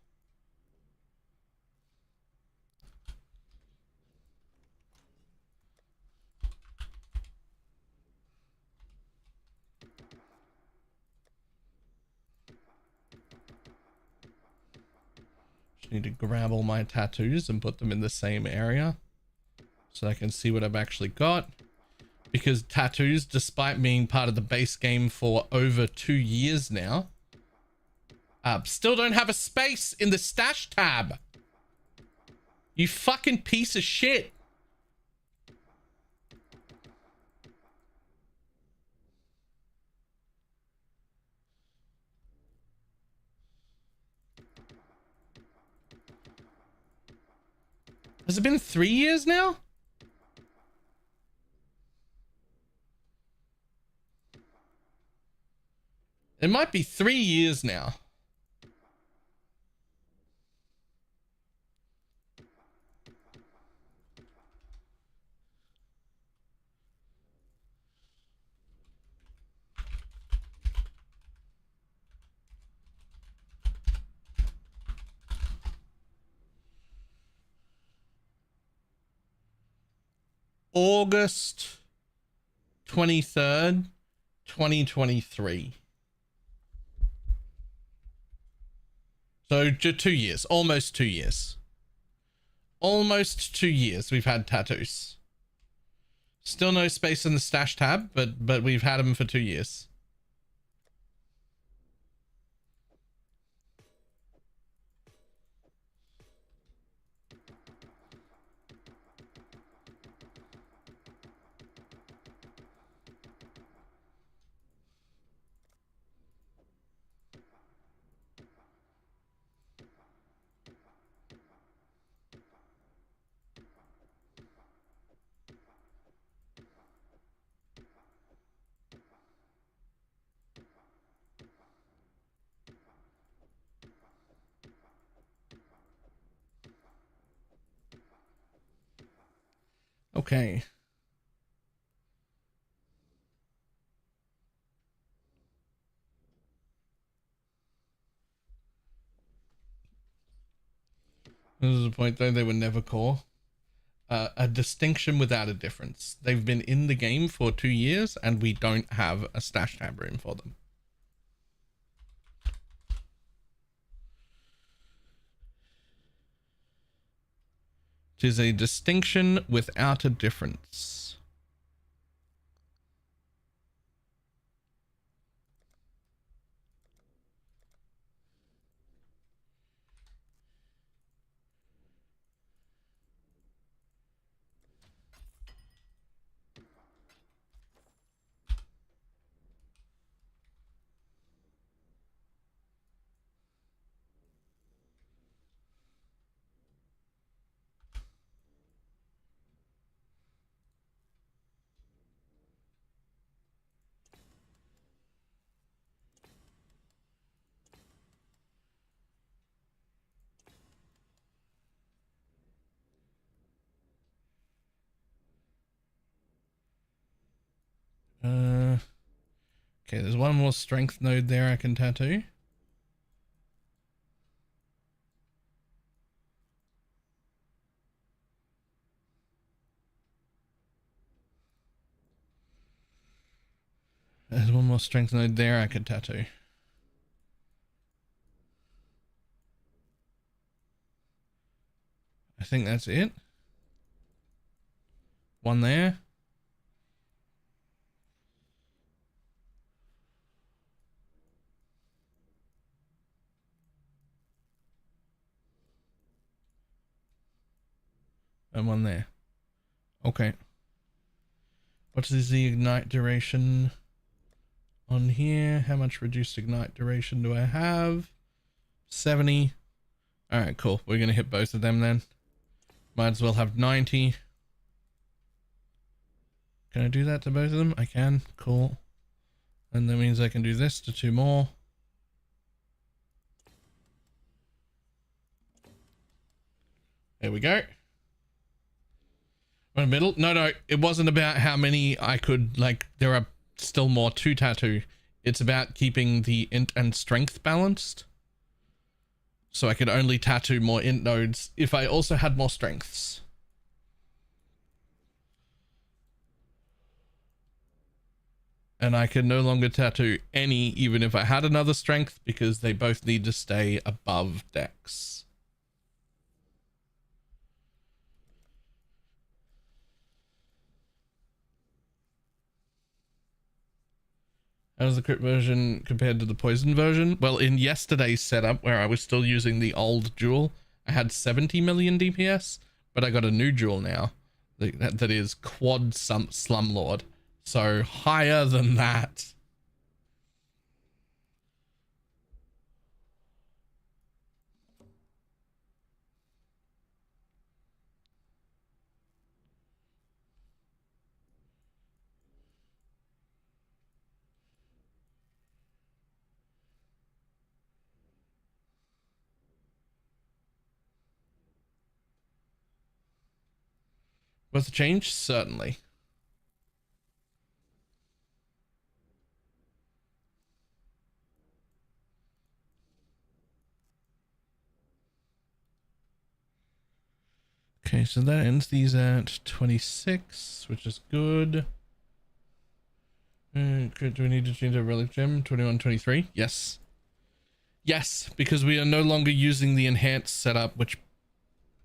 Just need to grab all my tattoos and put them in the same area so I can see what I've actually got. Because tattoos, despite being part of the base game for over 2 years now, still don't have a space in the stash tab. You fucking piece of shit. Has it been 3 years now? It might be 3 years now. August 23rd, 2023. So 2 years, almost 2 years. Almost 2 years we've had tattoos. Still no space in the stash tab, but we've had them for 2 years. Okay. This is a point though they were never core. A distinction without a difference. They've been in the game for 2 years and we don't have a stash tab room for them. It is a distinction without a difference. Okay, there's one more strength node there I can tattoo. There's one more strength node there I can tattoo. I think that's it. One there. And one there. Okay. What is the ignite duration on here? How much reduced ignite duration do I have? 70. Alright, cool. We're going to hit both of them then. Might as well have 90. Can I do that to both of them? I can. Cool. And that means I can do this to 2 more. There we go. Right in the middle. No, it wasn't about how many I could, like, there are still more to tattoo. It's about keeping the int and strength balanced. So I could only tattoo more int nodes if I also had more strengths. And I can no longer tattoo any, even if I had another strength, because they both need to stay above dex. How does the crit version compared to the poison version? Well, in yesterday's setup, where I was still using the old jewel, I had 70 million DPS, but I got a new jewel now that is quad slumlord, so higher than that. Was the change? Certainly. Okay, so that ends these at 26, which is good. Do we need to change our relic gem? 21, 23? Yes. Yes, because we are no longer using the enhanced setup, which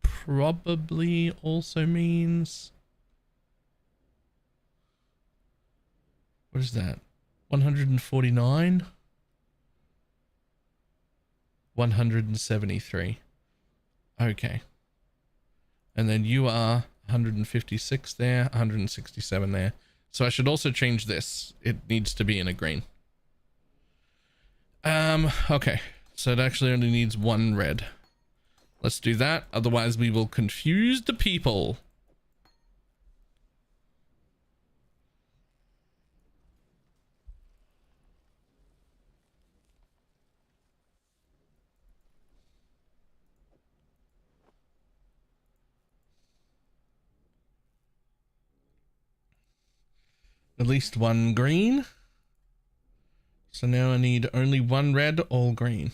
probably also means... What is that? 149? 173. Okay. And then you are 156 there, 167 there. So I should also change this. It needs to be in a green. Okay. So it actually only needs one red. Let's do that. Otherwise we will confuse the people. At least one green. So now I need only one red, all green.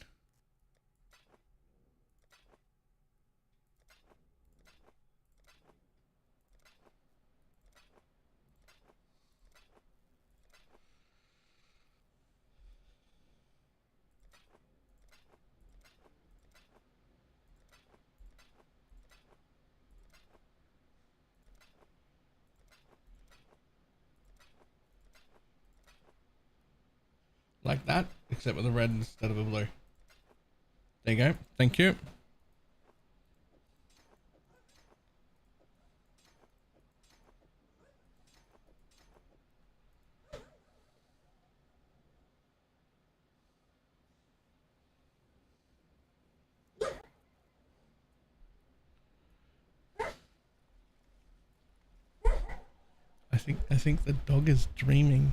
Like that, except with a red instead of a blue. There you go. Thank you. I think the dog is dreaming.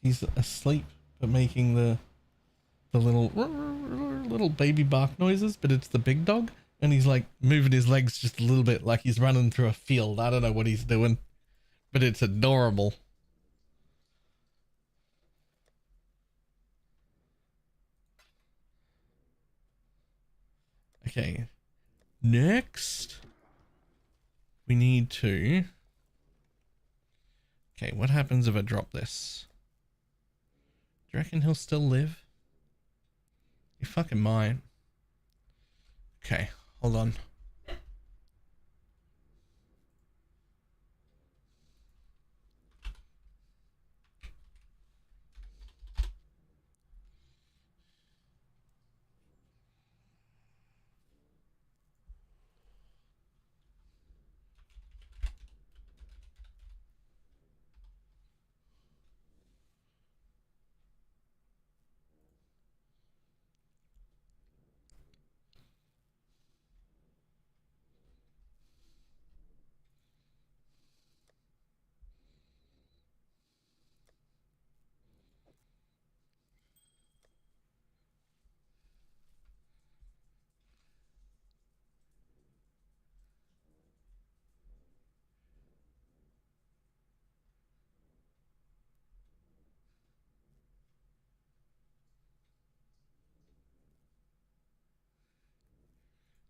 He's asleep, but making the little baby bark noises, but it's the big dog, and he's like moving his legs just a little bit like he's running through a field. I don't know what he's doing, but it's adorable. Okay, next we need to... Okay, what happens if I drop this? Do you reckon he'll still live? He fucking might. Okay, hold on.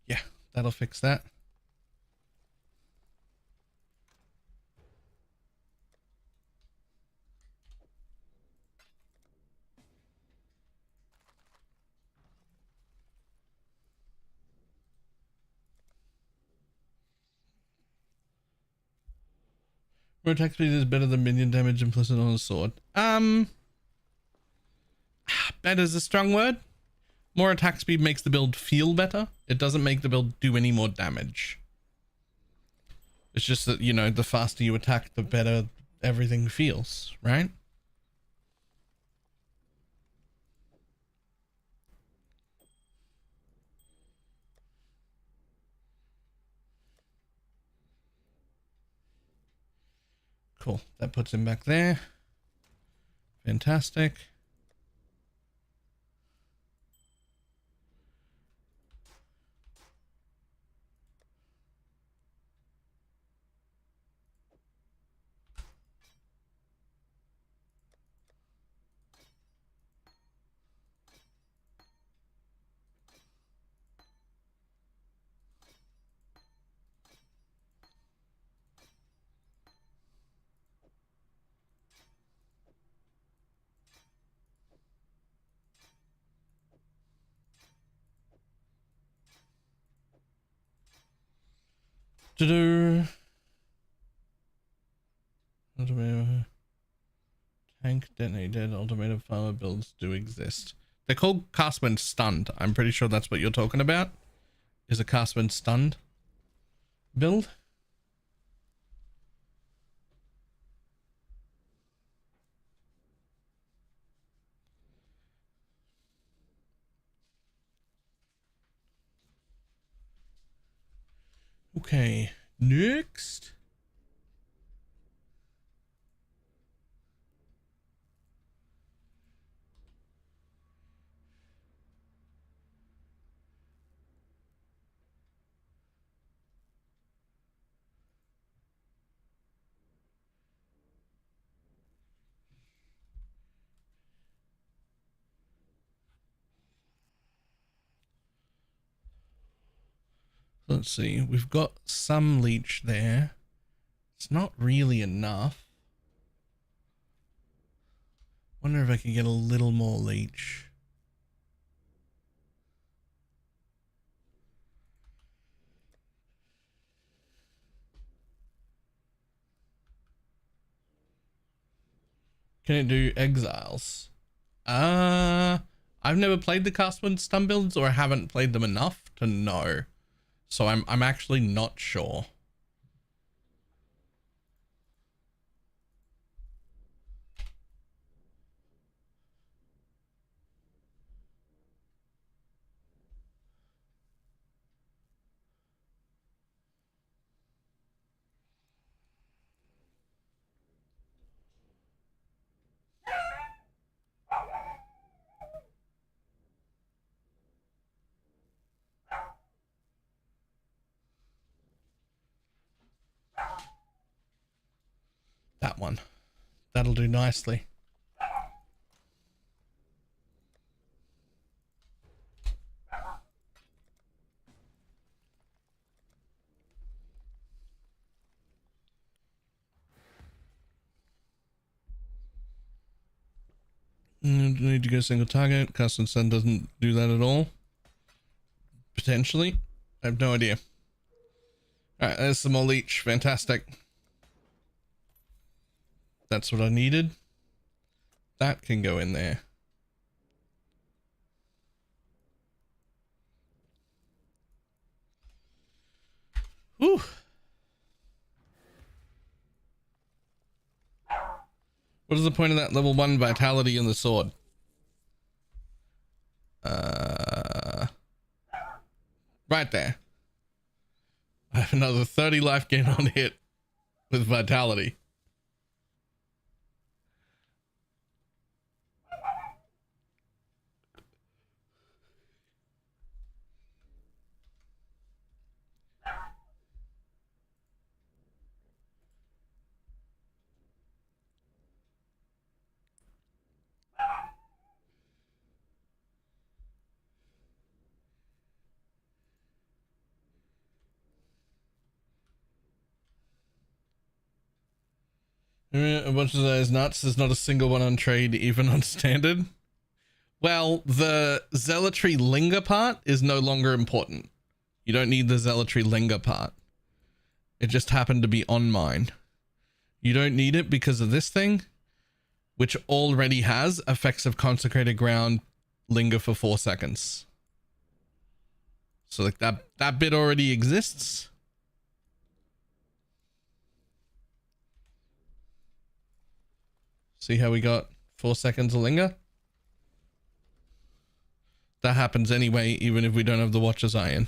Yeah, that'll fix that. More attack speed is better than minion damage implicit on a sword. Better is a strong word. More attack speed makes the build feel better. It doesn't make the build do any more damage. It's just that, you know, the faster you attack, the better everything feels, right? Cool. That puts him back there. Fantastic. Do-do. Ultimatum. Tank detonated. Ultimatum farmer builds do exist. They're called Castman Stunned. I'm pretty sure that's what you're talking about. Is a Castman Stunned build. Okay, next. Let's see, we've got some leech there. It's not really enough. Wonder if I can get a little more leech. Can it do exiles? I've never played the Castman stun builds, or I haven't played them enough to know. So I'm actually not sure. That one. That'll do nicely. Need to go single target. Custom Sun doesn't do that at all. Potentially. I have no idea. Alright, there's some more leech. Fantastic. That's what I needed. That can go in there. Whew. What is the point of that level 1 vitality in the sword? Right there. I have another 30 life gain on hit with vitality. A bunch of those nuts. There's not a single one on trade, even on standard. Well, the zealotry linger part is no longer important. You don't need the zealotry linger part. It just happened to be on mine. You don't need it because of this thing, which already has effects of consecrated ground linger for 4 seconds. So like that bit already exists. See how we got 4 seconds of linger? That happens anyway, even if we don't have the Watcher's Iron.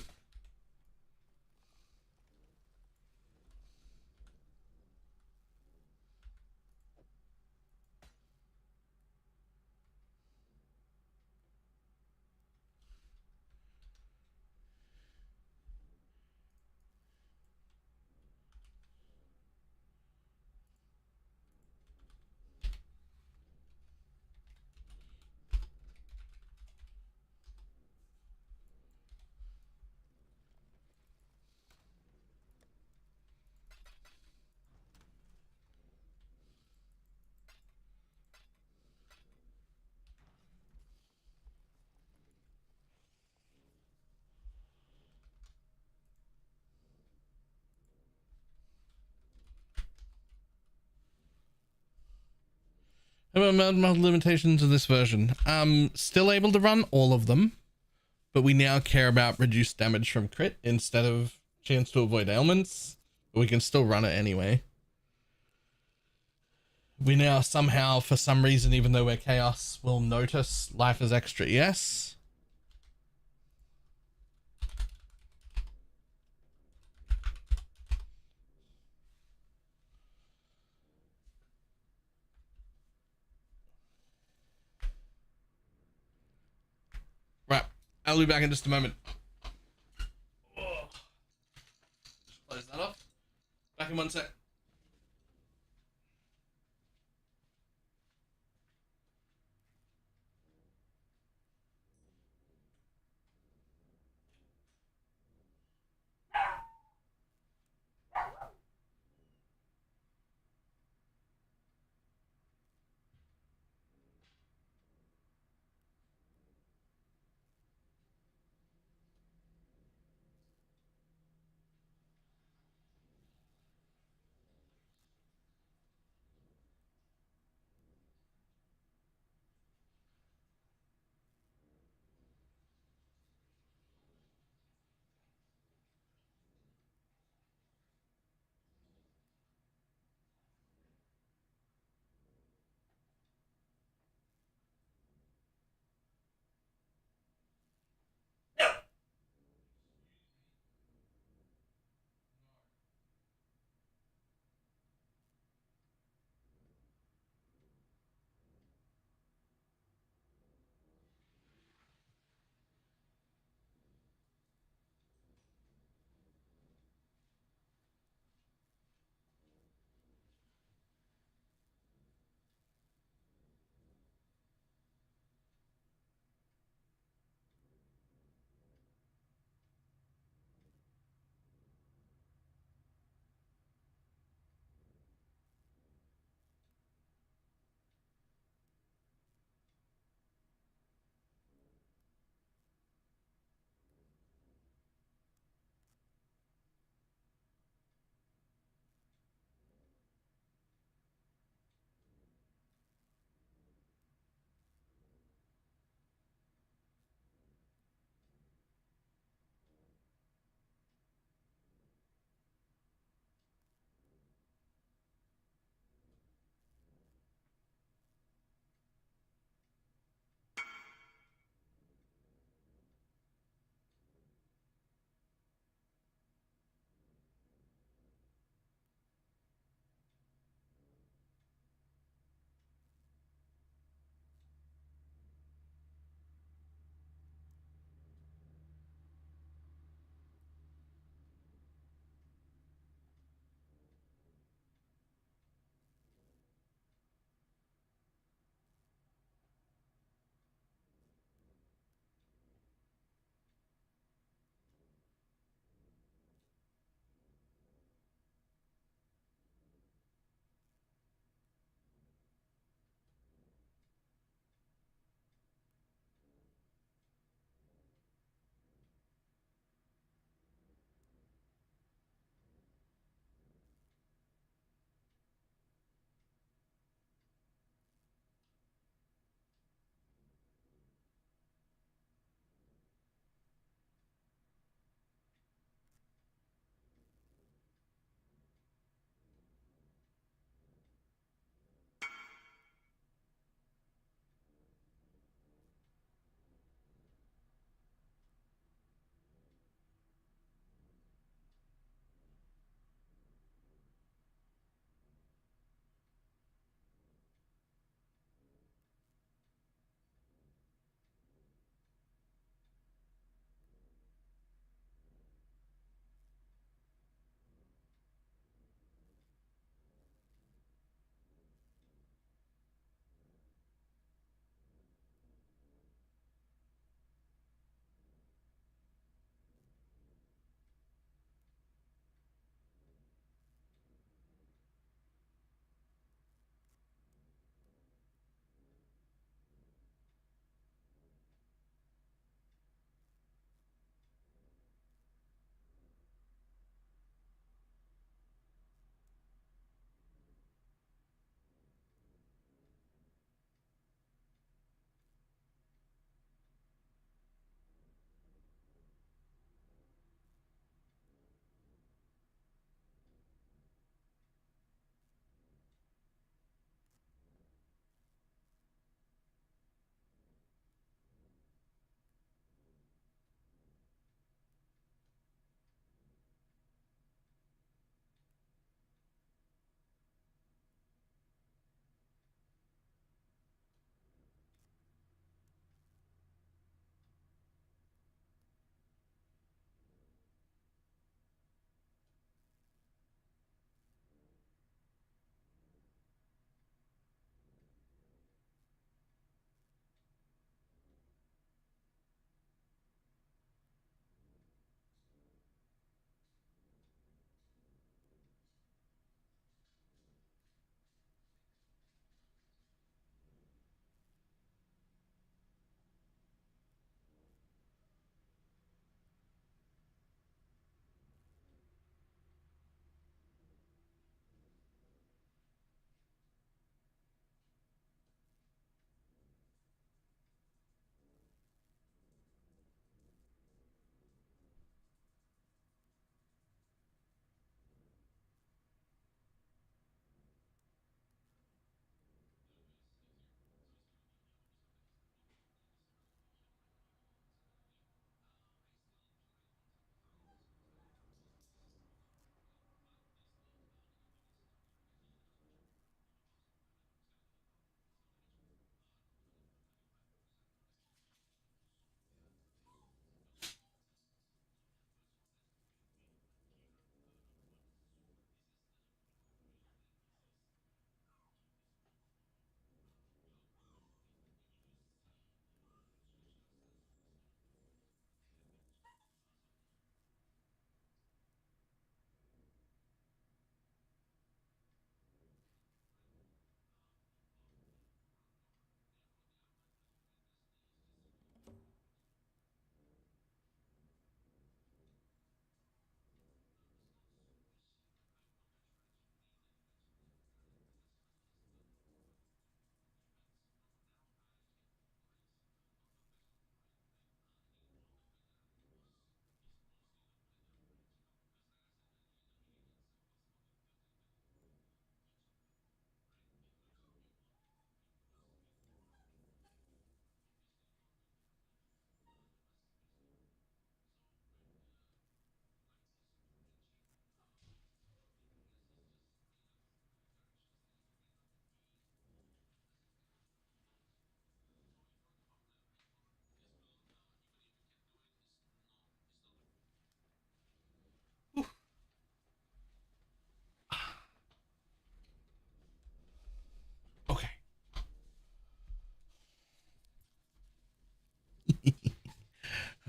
How about limitations of this version? Still able to run all of them, but we now care about reduced damage from crit instead of chance to avoid ailments. But we can still run it anyway. We now somehow, for some reason, even though we're chaos, will notice life is extra. Yes. Right. I'll be back in just a moment. Oh. Just close that off. Back in 1 sec.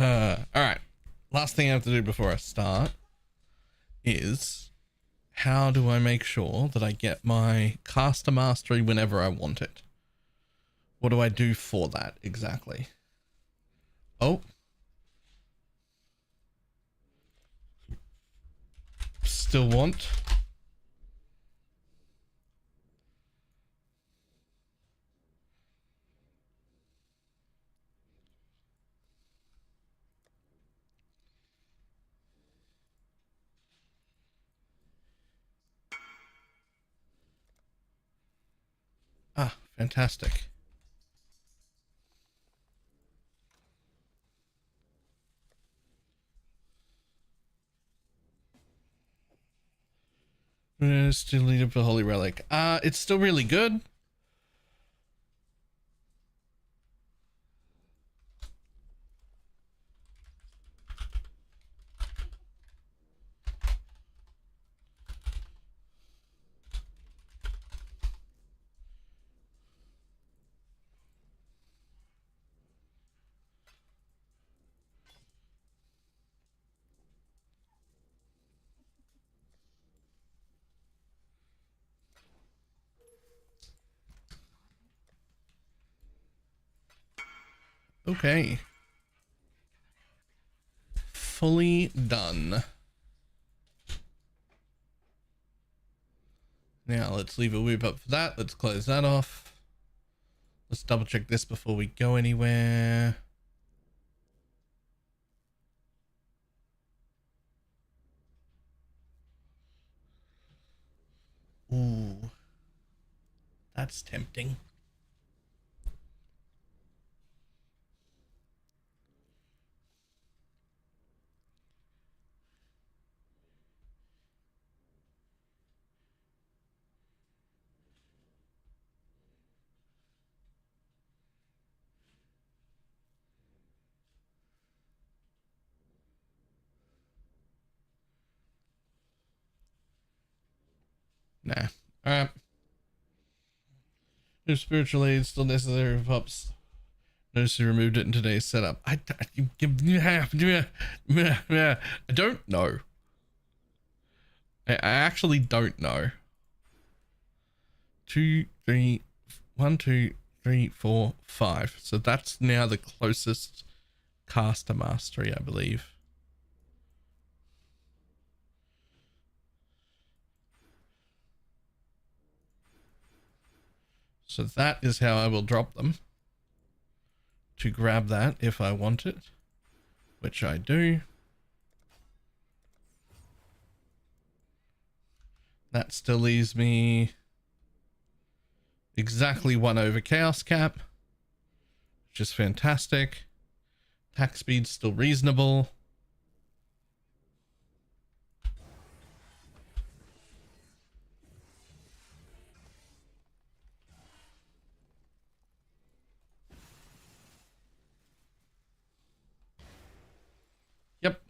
All right. Last thing I have to do before I start is how do I make sure that I get my caster mastery whenever I want it? What do I do for that exactly? Oh. Still want. Ah, fantastic. Still lead up for Holy Relic. It's still really good. Okay. Fully done. Now let's leave a loop up for that. Let's close that off. Let's double check this before we go anywhere. Ooh. That's tempting. Nah. Alright. If spiritual aid still necessary for pups. Notice who removed it in today's setup. I don't know. I actually don't know. 2, 3, 1, 2, 3, 4, 5. So that's now the closest caster mastery, I believe. So that is how I will drop them. To grab that if I want it, which I do. That still leaves me exactly 1 over chaos cap, which is fantastic. Attack speed's still reasonable. Yep.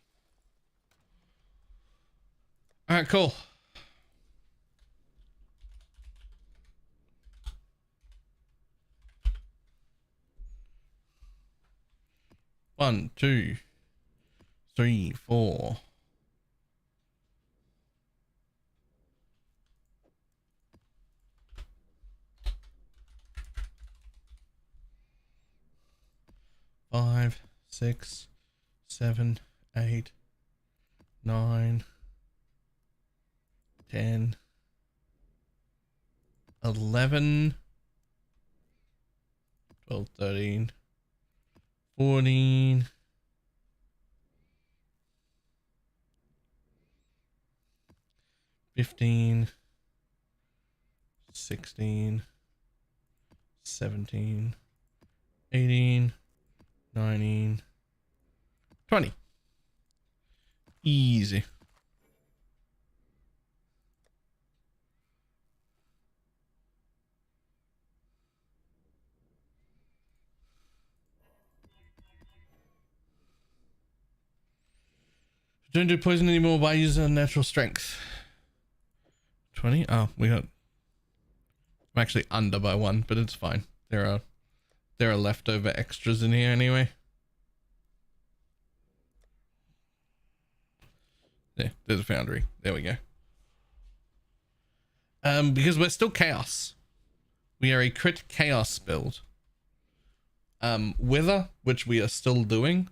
All right, cool. One, 2, 3, 4. Five, 6, 7, 8, 9, 10, 11, 12, 13, 14, 15, 16, 17, 18, 19, 20. Easy. Don't do poison anymore by using natural strength. 20? Oh, I'm actually under by 1, but it's fine. There are leftover extras in here anyway. There's a foundry. There we go. Because we're still chaos. We are a crit chaos build. Wither, which we are still doing,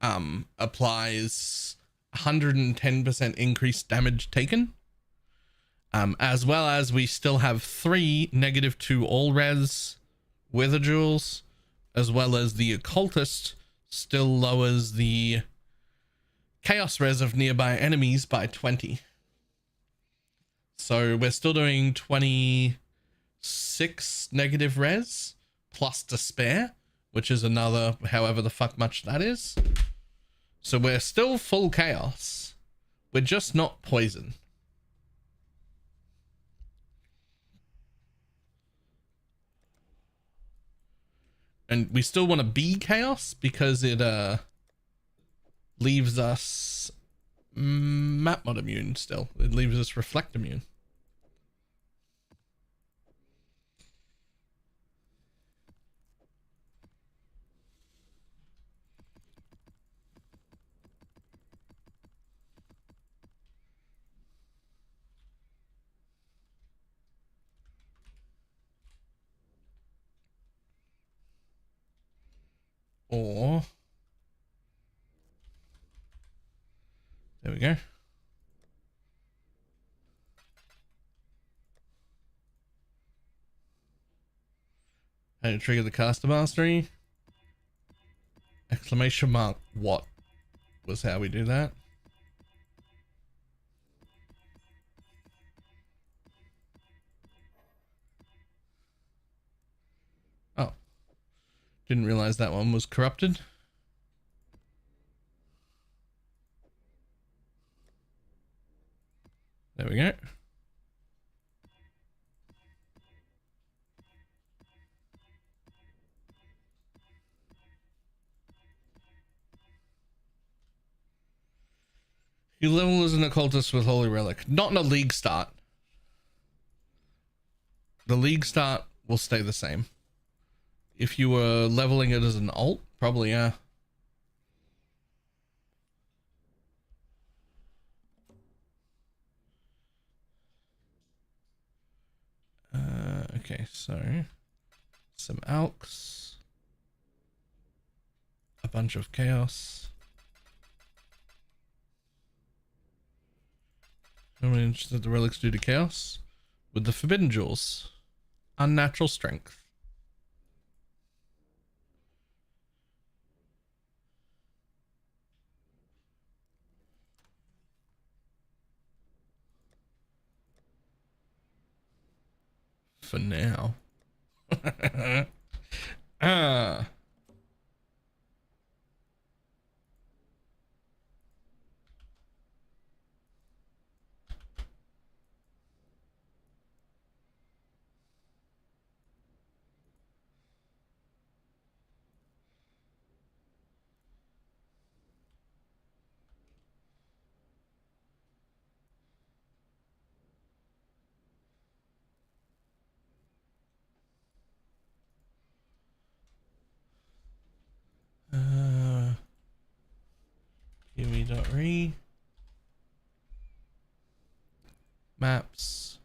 applies 110% increased damage taken. As well as we still have 3 -2 all res Wither jewels, as well as the occultist still lowers the chaos res of nearby enemies by 20. So we're still doing 26 negative res plus despair, which is another however the fuck much that is. So we're still full chaos. We're just not poison. And we still want to be chaos because it leaves us map mod immune still. It leaves us reflect immune. Or there we go. How to trigger the caster mastery. Exclamation mark what was how we do that. Oh, didn't realize that one was corrupted. There we go. You level as an occultist with Holy Relic. Not in a league start. The league start will stay the same. If you were leveling it as an alt, probably, yeah. Okay, so some alks, a bunch of chaos. How many did the relics do to chaos? With the forbidden jewels, unnatural strength. For now. Re maps.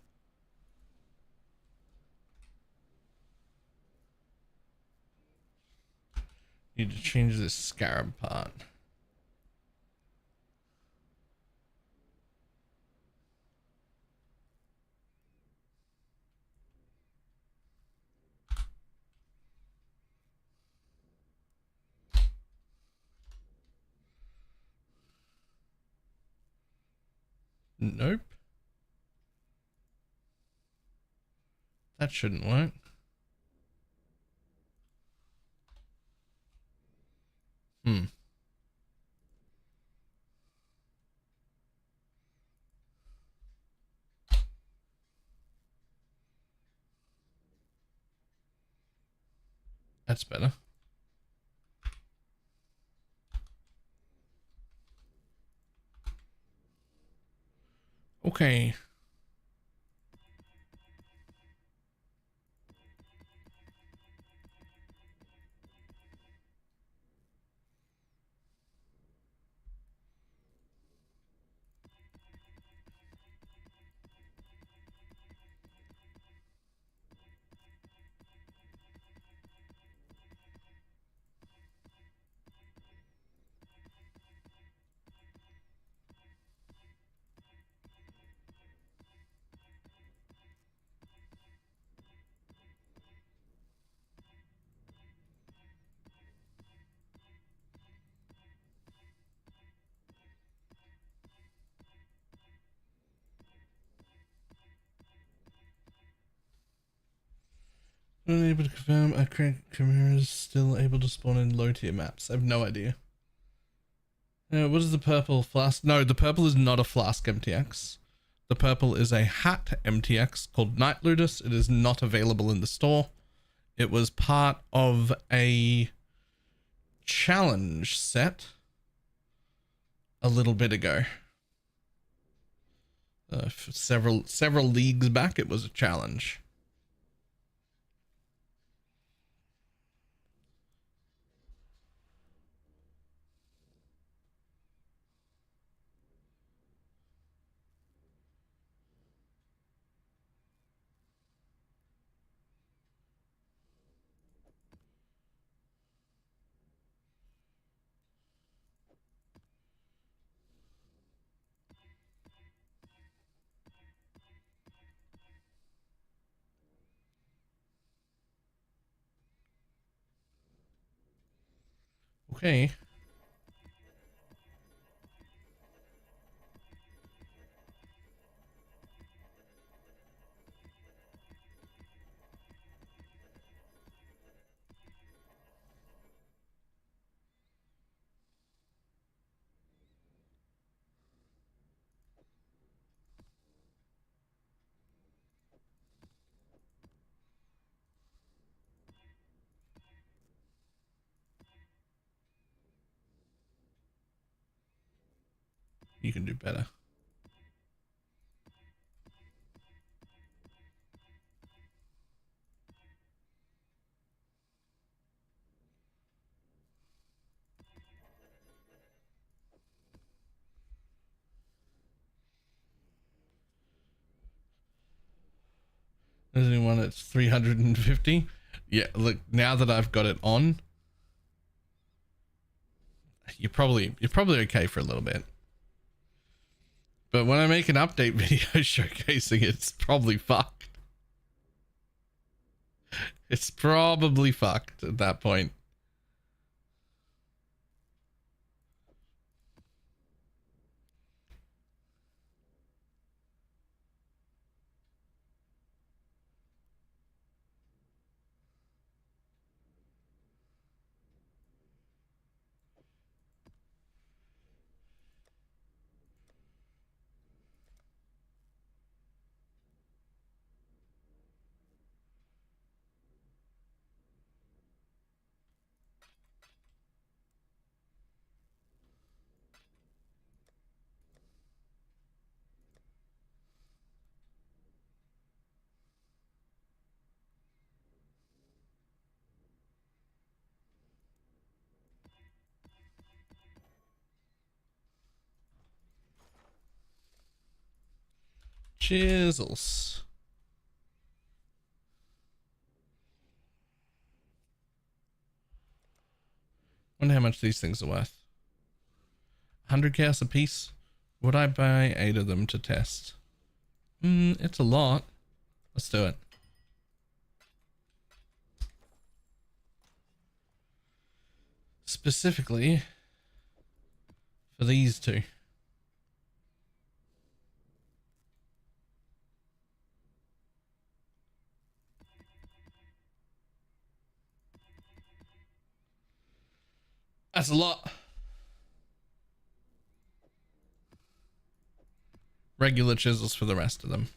Need to change this scarab part. Nope. That shouldn't work. That's better. Okay. Unable to confirm. Are chimeras still able to spawn in low tier maps? I have no idea. What is the purple flask? No, the purple is not a flask MTX. The purple is a hat MTX called Night Ludus. It is not available in the store. It was part of a challenge set a little bit ago. Several leagues back, it was a challenge. Okay. You can do better. There's anyone that's 350. Yeah, look, now that I've got it on, you're probably okay for a little bit. But when I make an update video showcasing it, it's probably fucked. It's probably fucked at that point. Chisels. Wonder how much these things are worth. 100 chaos a piece. Would I buy 8 of them to test? It's a lot. Let's do it. Specifically for these two. That's a lot. Regular chisels for the rest of them.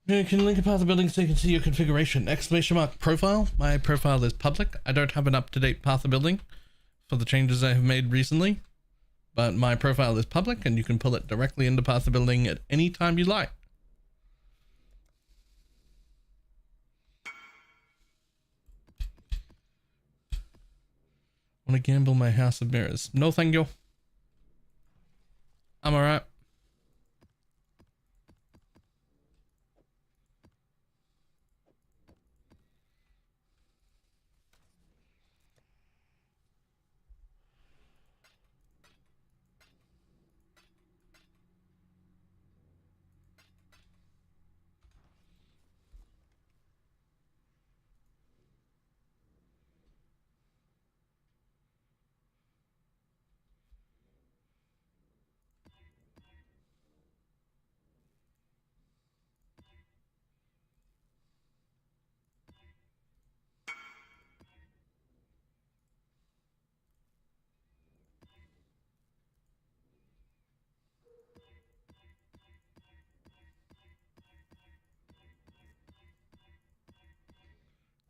You can link a path of building so you can see your configuration. Exclamation mark profile. My profile is public. I don't have an up-to-date path of building for the changes I have made recently. but my profile is public and you can pull it directly into Path of Building at any time you like. Want to gamble my House of Mirrors? No, thank you. I'm alright.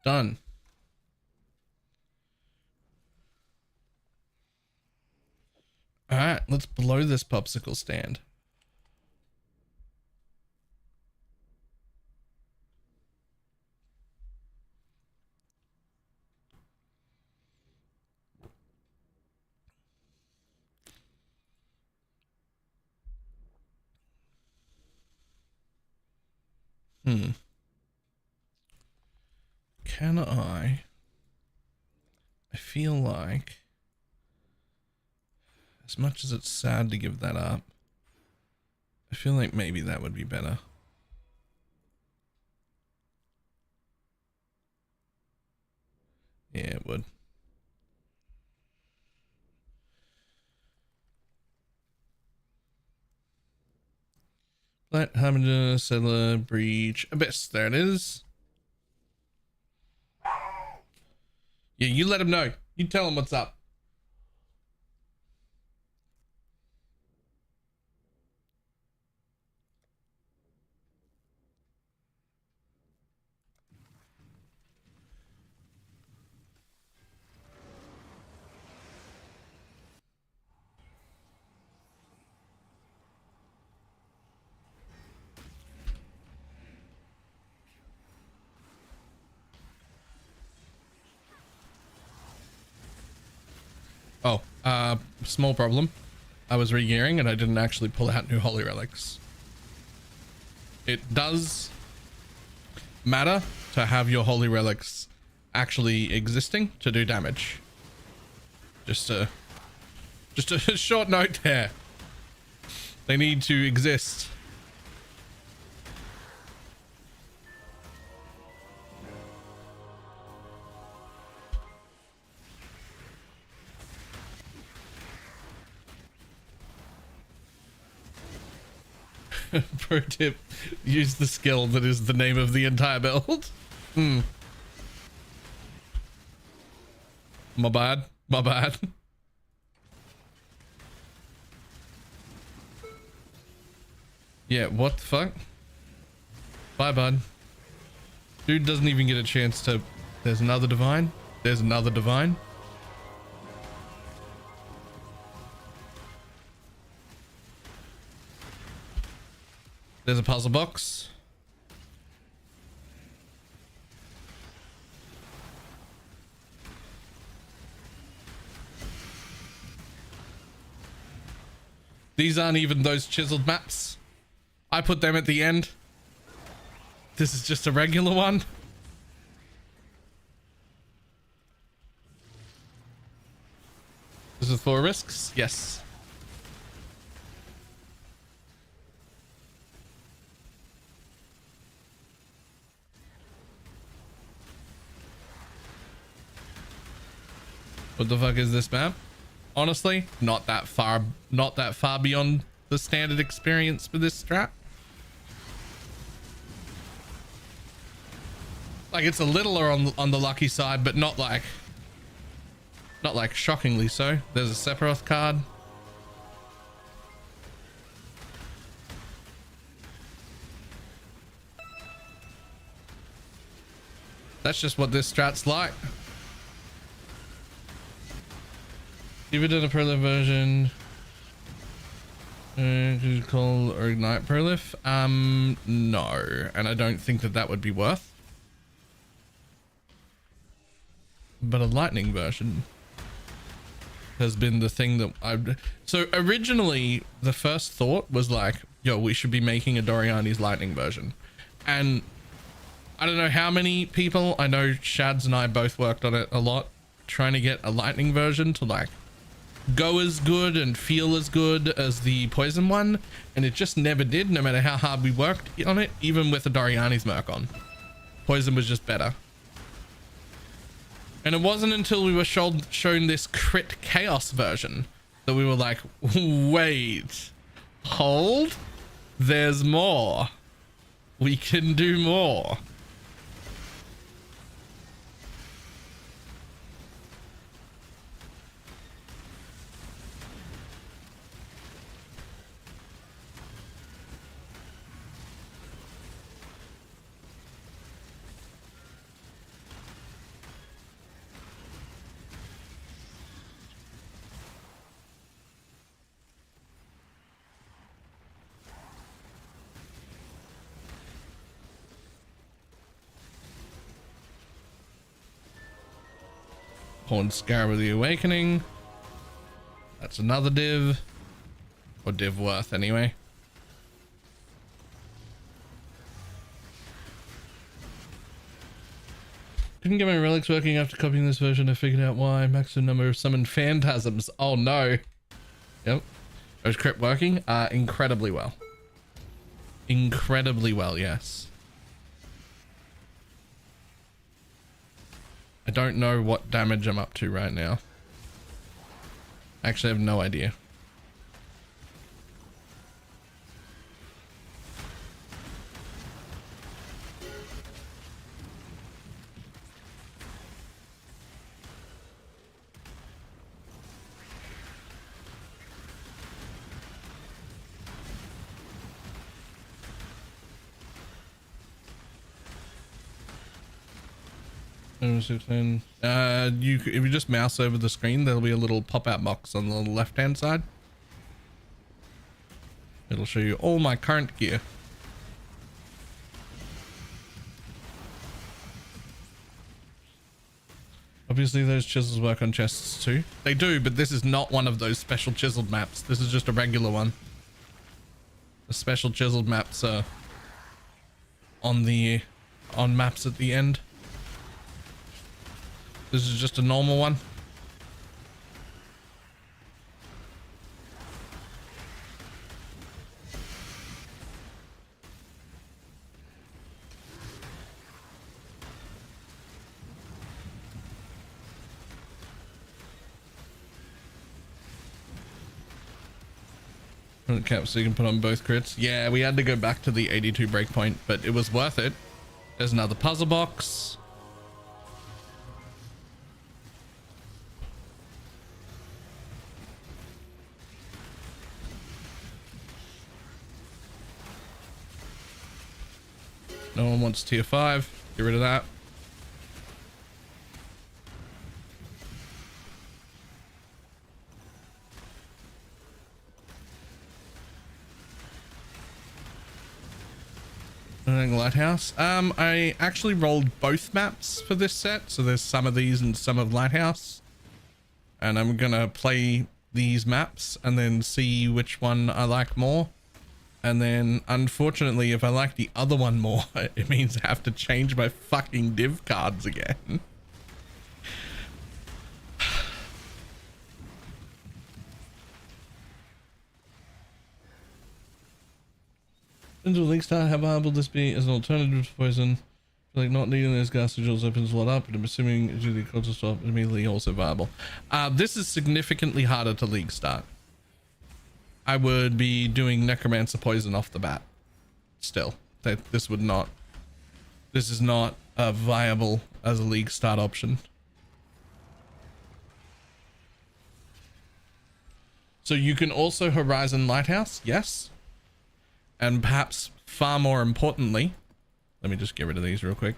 Done. All right, let's blow this popsicle stand. Can I feel like, as much as it's sad to give that up, I feel like maybe that would be better. Yeah, it would. Let Harbinger, Settler, Breach, Abyss. There it is. Yeah, you let him know. You tell him what's up. Oh, small problem. I was re-gearing and I didn't actually pull out new holy relics. It does matter to have your holy relics actually existing to do damage. Just a short note there. They need to exist. Pro tip, use the skill that is the name of the entire build. My bad. My bad. Yeah, what the fuck? Bye, bud. Dude doesn't even get a chance to... There's another divine. There's another divine. There's a puzzle box. These aren't even those chiseled maps. I put them at the end. This is just a regular one. This is for risks? Yes. What the fuck is this map? Honestly, not that far beyond the standard experience for this strat. Like, it's a little on the lucky side, but not like shockingly so. There's a Sephiroth card. That's just what this strat's like. Even in a prelim version, Could you call or ignite prolif? No, and I don't think that would be worth. But a lightning version has been the thing that I've... So originally, the first thought was like, yo, we should be making a Doriani's lightning version. And I don't know how many people, I know Shads and I both worked on it a lot, trying to get a lightning version to like go as good and feel as good as the poison one, and it just never did, no matter how hard we worked on it, even with the Doriani's merc on. Poison was just better. And it wasn't until we were shown this crit chaos version that we were like, wait, hold, there's more. We can do more. Horned Scarab of the Awakening. That's another div. Or div worth anyway. Couldn't get my relics working after copying this version. I figured out why. Maximum number of summoned phantasms. Oh no. Yep. Is crit working? Incredibly well. Incredibly well, yes. I don't know what damage I'm up to right now. Actually, I have no idea. If you just mouse over the screen, there'll be a little pop-out box on the left-hand side. It'll show you all my current gear. Obviously, those chisels work on chests too. They do, but this is not one of those special chiseled maps. This is just a regular one. The special chiseled maps are on maps at the end. This is just a normal one. Cap so you can put on both crits. Yeah, we had to go back to the 82 breakpoint, but it was worth it. There's another puzzle box. No one wants tier 5. Get rid of that. Lighthouse. I actually rolled both maps for this set, so there's some of these and some of Lighthouse, and I'm gonna play these maps and then see which one I like more. And then unfortunately, if I like the other one more, it means I have to change my fucking div cards again. Into League Star, how viable this be as an alternative to poison? Like not needing those gas sigils opens a lot up, but I'm assuming do the culture stop immediately also viable. This is significantly harder to League start. I would be doing Necromancer poison off the bat. Still, this is not viable as a League start option. So you can also Horizon Lighthouse, yes. And perhaps far more importantly, let me just get rid of these real quick.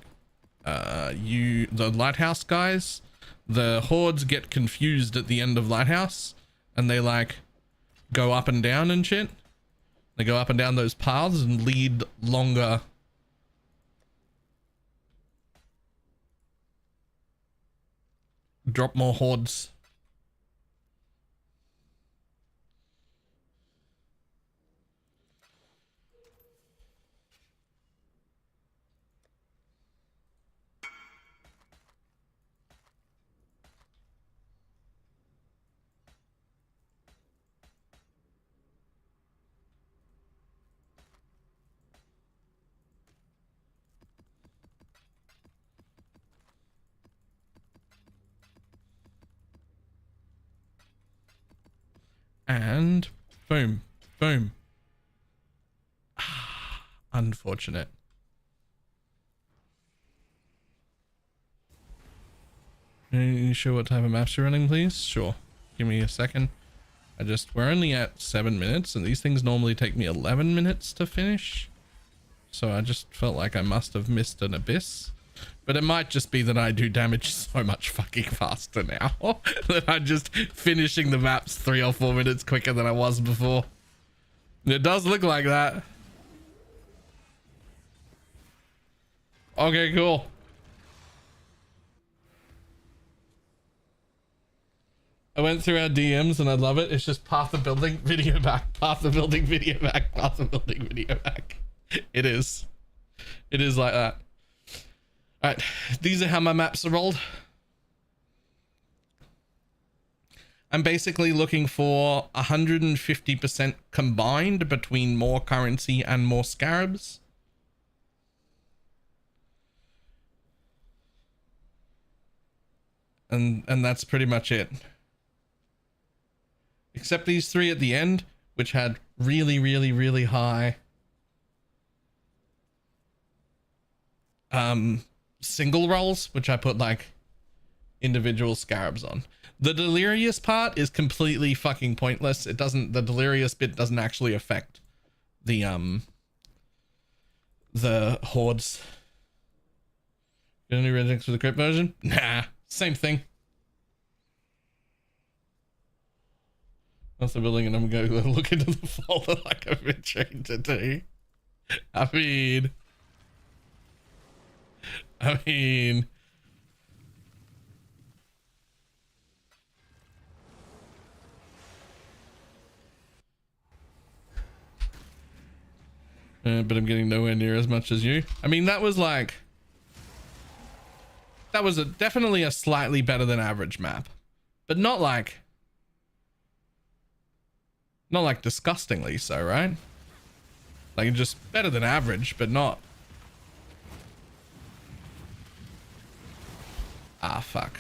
The Lighthouse guys, the hordes get confused at the end of Lighthouse and they like go up and down and shit. They go up and down those paths and lead longer. Drop more hordes. And boom, boom. Unfortunate. Are you sure what type of maps you're running, please? Sure. Give me a second. We're only at 7 minutes, and these things normally take me 11 minutes to finish. So I just felt like I must have missed an abyss. But it might just be that I do damage so much fucking faster now that I'm just finishing the maps 3 or 4 minutes quicker than I was before. It does look like that. Okay, cool. I went through our DMs and I love it. It's just path of building, video back, path of building, video back, path of building, video back. It is. It is like that. All right, these are how my maps are rolled. I'm basically looking for 150% combined between more currency and more scarabs. And that's pretty much it. Except these 3 at the end, which had really, really, really high single rolls, which I put like individual scarabs on. The delirious part is completely fucking pointless. It doesn't, the delirious bit doesn't actually affect the hordes. Got any rejects for the crypt version? Nah, same thing. That's the building, and I'm going to look into the folder like I've been trained to do. I mean, but I'm getting nowhere near as much as you. I mean, that was definitely a slightly better than average map, but not like disgustingly so, right? Like just better than average, but not. Ah, fuck.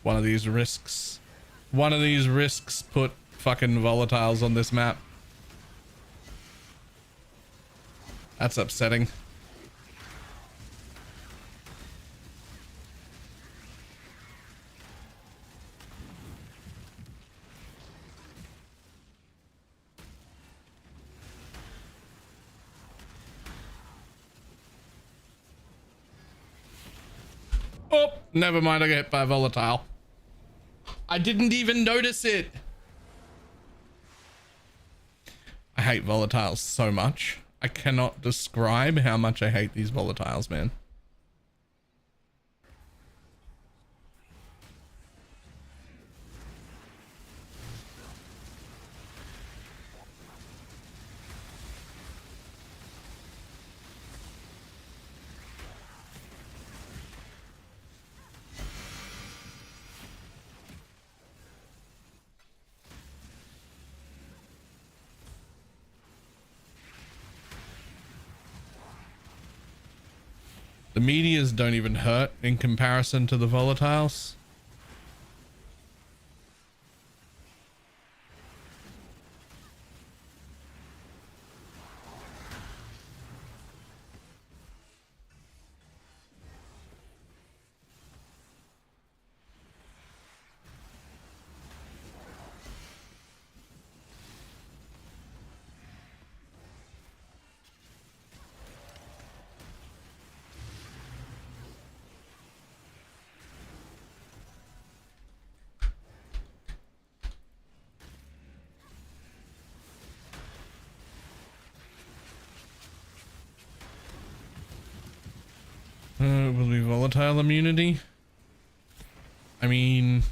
One of these risks put fucking volatiles on this map. That's upsetting. Oh, never mind, I get hit by a volatile. I didn't even notice it. I hate volatiles so much. I cannot describe how much I hate these volatiles, man. The meteors don't even hurt in comparison to the volatiles. volatile immunity. I mean,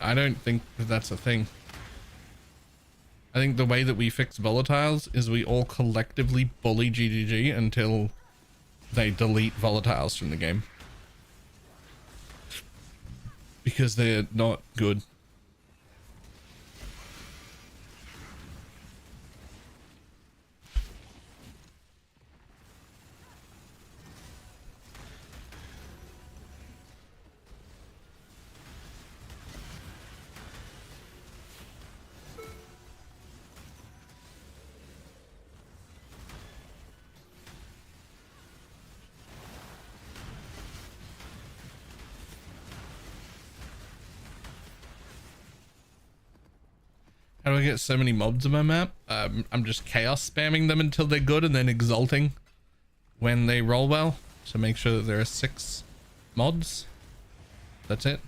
I don't think that that's a thing. I think the way that we fix volatiles is we all collectively bully GGG until they delete volatiles from the game. Because they're not good. How do I get so many mobs on my map? I'm just chaos spamming them until they're good and then exalting when they roll well. So make sure that there are 6 mods. That's it.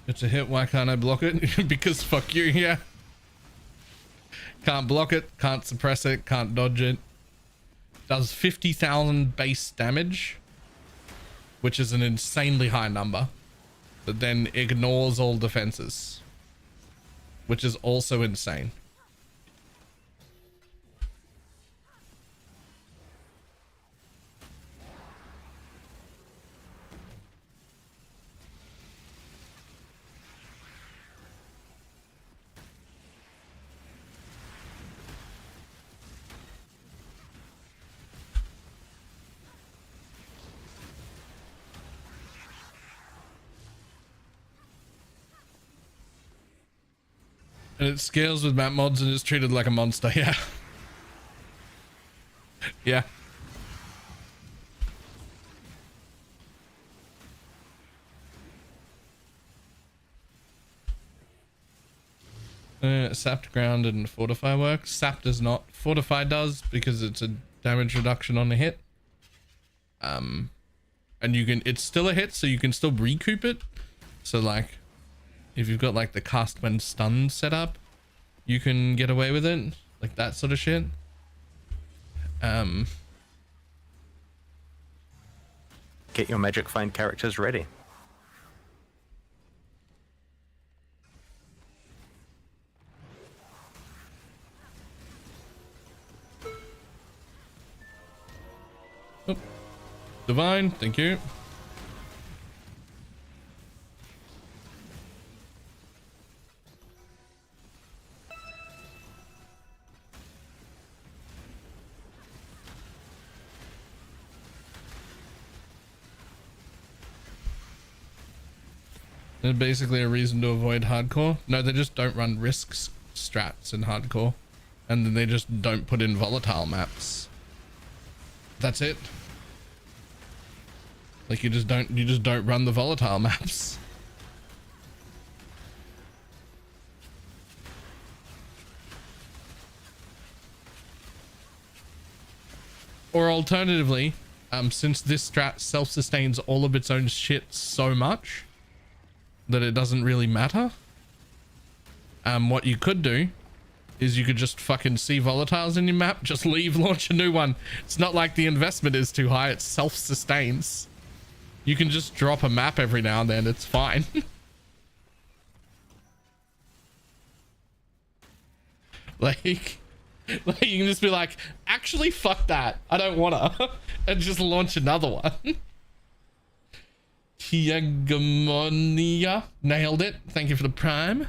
It's a hit, why can't I block it? Because fuck you, yeah. Can't block it, can't suppress it, can't dodge it. Does 50,000 base damage, which is an insanely high number, but then ignores all defenses, which is also insane. And it scales with map mods and is treated like a monster, yeah. Yeah. Sapped ground and fortify works. Sap does not. Fortify does because it's a damage reduction on a hit. And you can, it's still a hit, so you can still recoup it. So like, if you've got like the cast when stunned set up, you can get away with it, like that sort of shit. Get your magic find characters ready. Oh, divine, thank you. They're basically a reason to avoid hardcore. No, they just don't run risks strats in hardcore, and then they just don't put in volatile maps. That's it. Like you just don't run the volatile maps. Or alternatively, since this strat self-sustains all of its own shit so much that it doesn't really matter, what you could do is you could just fucking see volatiles in your map, just leave, launch a new one. It's not like the investment is too high, it self-sustains. You can just drop a map every now and then, it's fine. like you can just be like, actually fuck that, I don't wanna, and just launch another one. Hegemonia, nailed it, thank you for the prime.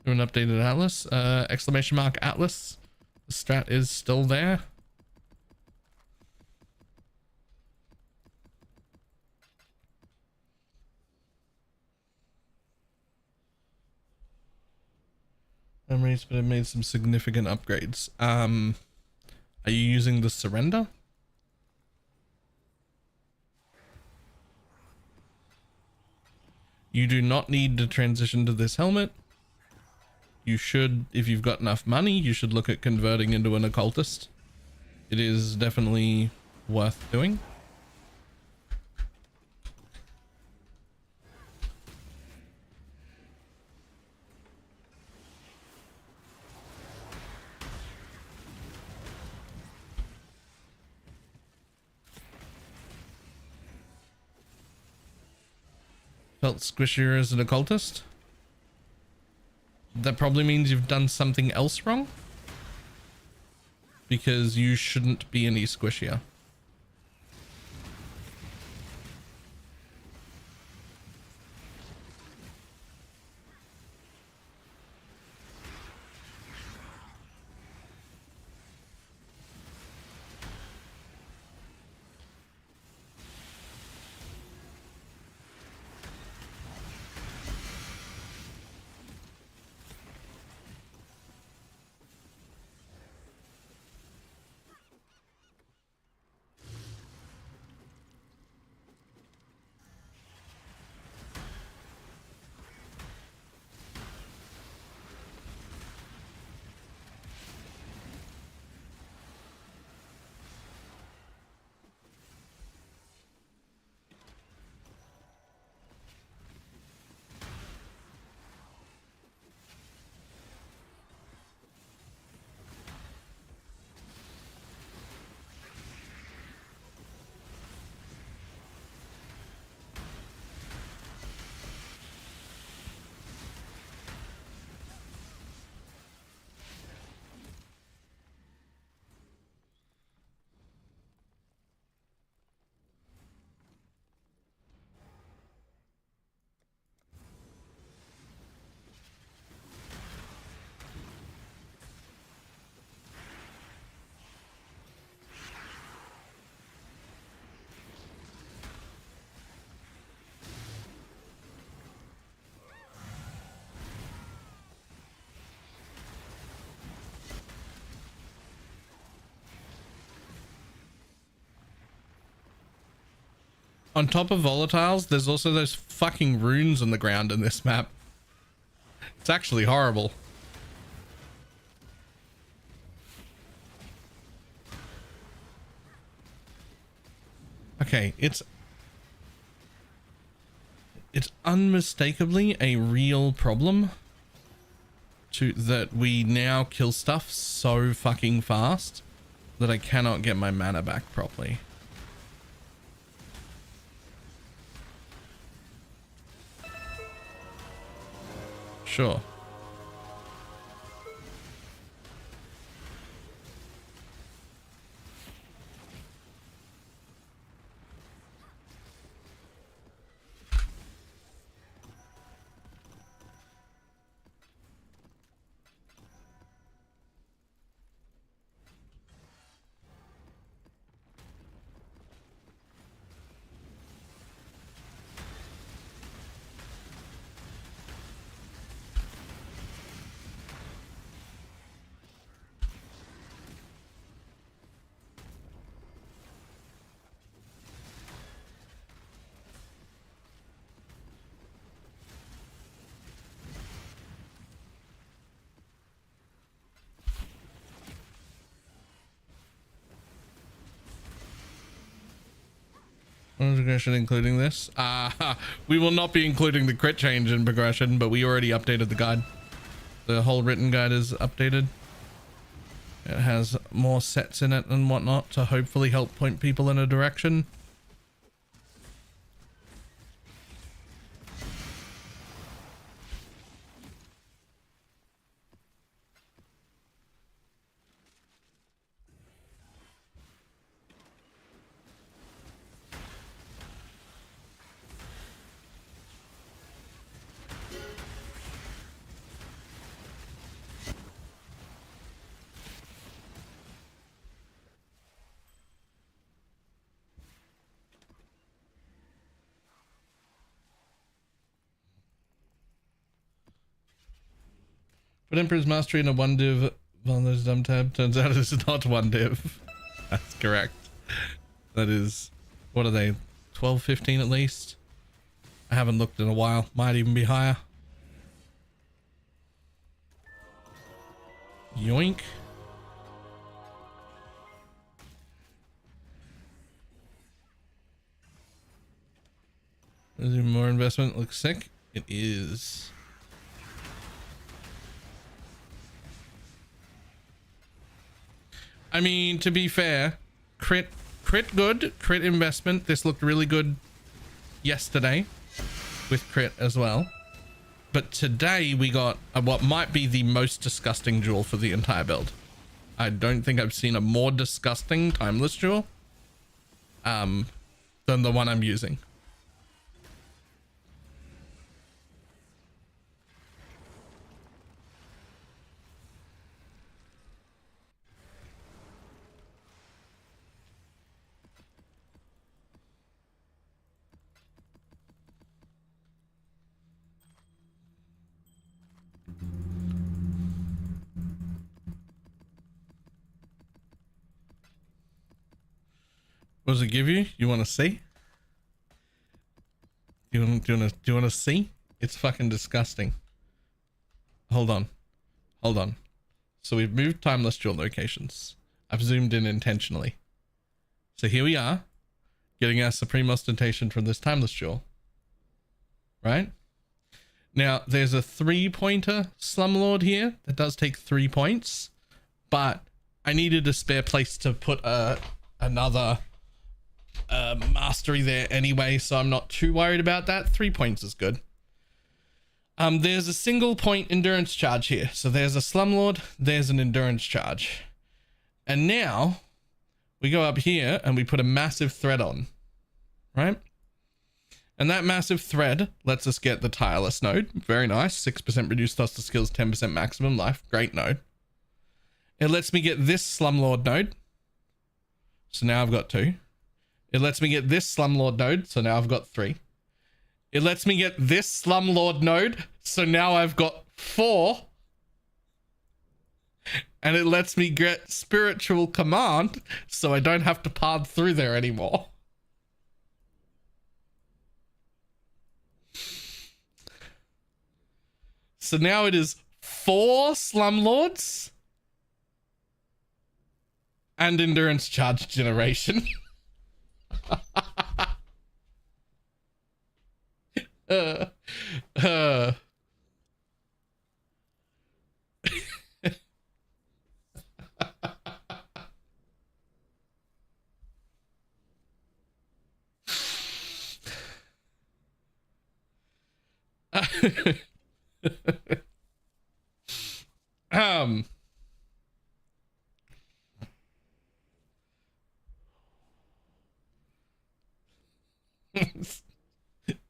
Do an updated Atlas. Exclamation mark Atlas. The strat is still there. Memories, but it made some significant upgrades. Are you using the surrender? You do not need to transition to this helmet. You should, if you've got enough money, you should look at converting into an occultist. It is definitely worth doing. Felt squishier as an occultist? That probably means you've done something else wrong. Because you shouldn't be any squishier. On top of volatiles, there's also those fucking runes on the ground in this map. It's actually horrible. Okay, it's unmistakably a real problem that we now kill stuff so fucking fast that I cannot get my mana back properly. Sure. Progression including this. We will not be including the crit change in progression, but we already updated the guide. The whole written guide is updated. It has more sets in it and whatnot to hopefully help point people in a direction. But Emperor's Mastery in a 1-div Vulner's dumb tab. Turns out it's not 1-div. That's correct. That is, what are they? 12, 15 at least? I haven't looked in a while. Might even be higher. Yoink. Is there more investment? Looks sick. It is. I mean, to be fair, crit good, crit investment. This looked really good yesterday with crit as well. But today we got what might be the most disgusting jewel for the entire build. I don't think I've seen a more disgusting timeless jewel than the one I'm using. What does it give you? You want to see? Do you want to see? It's fucking disgusting. Hold on. Hold on. So we've moved timeless jewel locations. I've zoomed in intentionally. So here we are, getting our supreme ostentation from this timeless jewel. Right? Now, there's a 3-pointer slumlord here that does take 3 points, but I needed a spare place to put another mastery there anyway, so I'm not too worried about that. 3 points is good. There's a single point endurance charge here. So there's a slumlord, there's an endurance charge. And now we go up here and we put a massive thread on, right? And that massive thread lets us get the tireless node. Very nice. 6% reduced loss to skills, 10% maximum life. Great node. It lets me get this slumlord node. So now I've got 2. It lets me get this slumlord node. So now I've got 3. It lets me get this slumlord node. So now I've got 4. And it lets me get spiritual command. So I don't have to path through there anymore. So now it is 4 slumlords and endurance charge generation.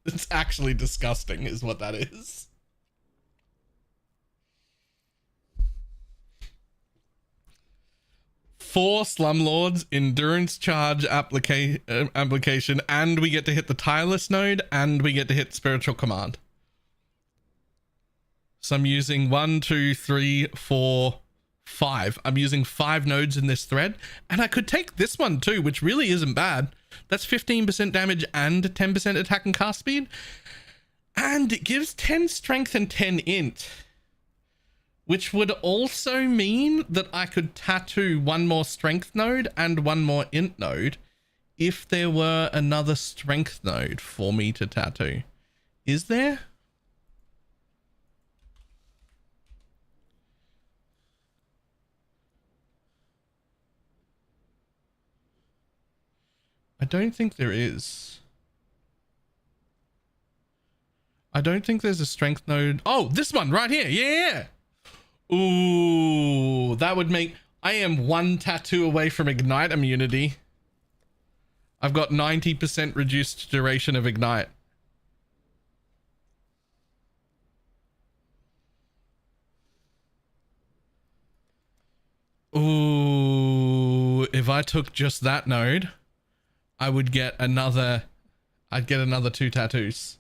It's actually disgusting is what that is. Four slumlords, endurance charge application, and we get to hit the tireless node, and we get to hit spiritual command. So I'm using 1, 2, 3, 4, 5. I'm using 5 nodes in this thread, and I could take this one too, which really isn't bad. That's 15% damage and 10% attack and cast speed, and it gives 10 strength and 10 int, which would also mean that I could tattoo 1 more strength node and 1 more int node if there were another strength node for me to tattoo. Is there? I don't think there is. I don't think there's a strength node. Oh, this one right here. Yeah. Ooh, that would make... I am 1 tattoo away from Ignite immunity. I've got 90% reduced duration of Ignite. Ooh, if I took just that node, I would get another... I'd get another 2 tattoos.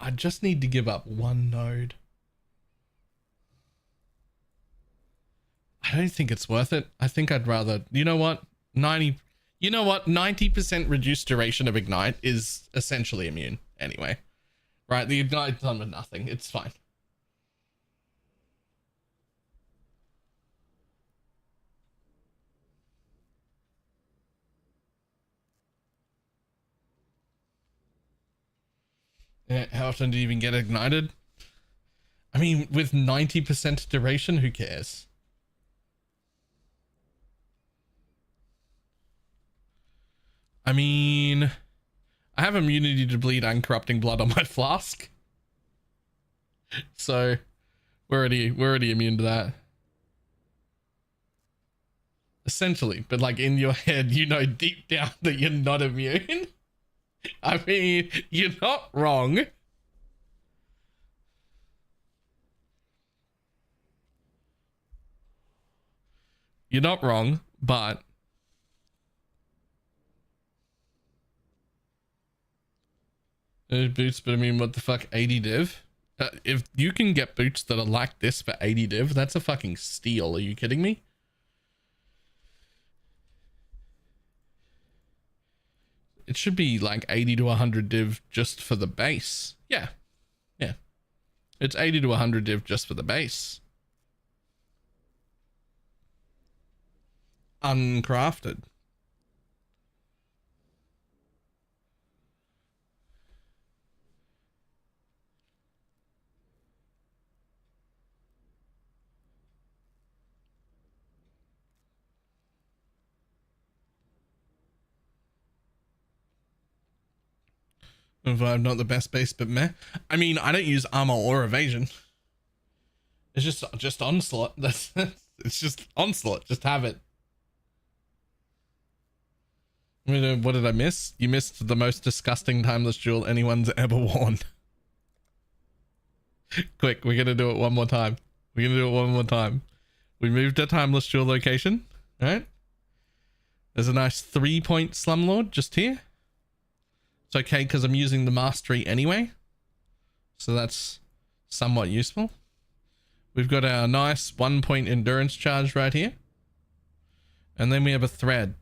I just need to give up one node. I don't think it's worth it. I think I'd rather, you know what? 90% reduced duration of ignite is essentially immune anyway. Right, the ignite's done with nothing. It's fine. Yeah, how often do you even get ignited? I mean, with 90% duration, who cares? I mean, I have immunity to bleed and corrupting blood on my flask. So we're already immune to that. Essentially, but like in your head, you know deep down that you're not immune. I mean, you're not wrong. You're not wrong, but boots, but I mean, what the fuck, 80 div? If you can get boots that are like this for 80 div, that's a fucking steal. Are you kidding me? It should be like 80 to 100 div just for the base. Yeah. Yeah. It's 80 to 100 div just for the base. Uncrafted. Vibe not the best base, but meh. I mean, I don't use armor or evasion. It's just onslaught. That's it's just onslaught. Just have it. I mean, what did I miss? You missed the most disgusting timeless jewel anyone's ever worn. Quick, we're gonna do it one more time. We're gonna do it one more time. We moved a timeless jewel location, right? There's a nice 3-point slumlord just here. It's okay because I'm using the mastery anyway, so that's somewhat useful. We've got our nice 1-point endurance charge right here, and then we have a thread.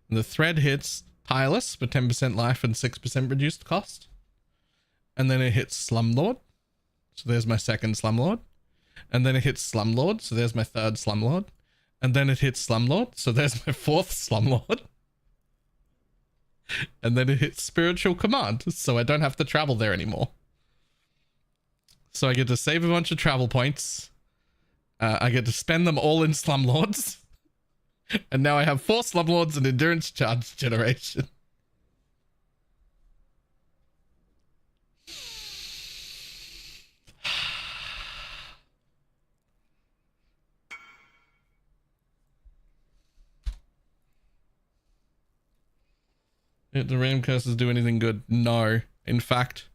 And the thread hits tireless for 10% life and 6% reduced cost, and then it hits slumlord, so there's my second slumlord, and then it hits slumlord, so there's my third slumlord, and then it hits slumlord, so there's my fourth slumlord. And then it hits spiritual command, so I don't have to travel there anymore. So I get to save a bunch of travel points. I get to spend them all in slumlords. And now I have 4 slumlords and endurance charge generation. Did the ram curses do anything good? No. In fact,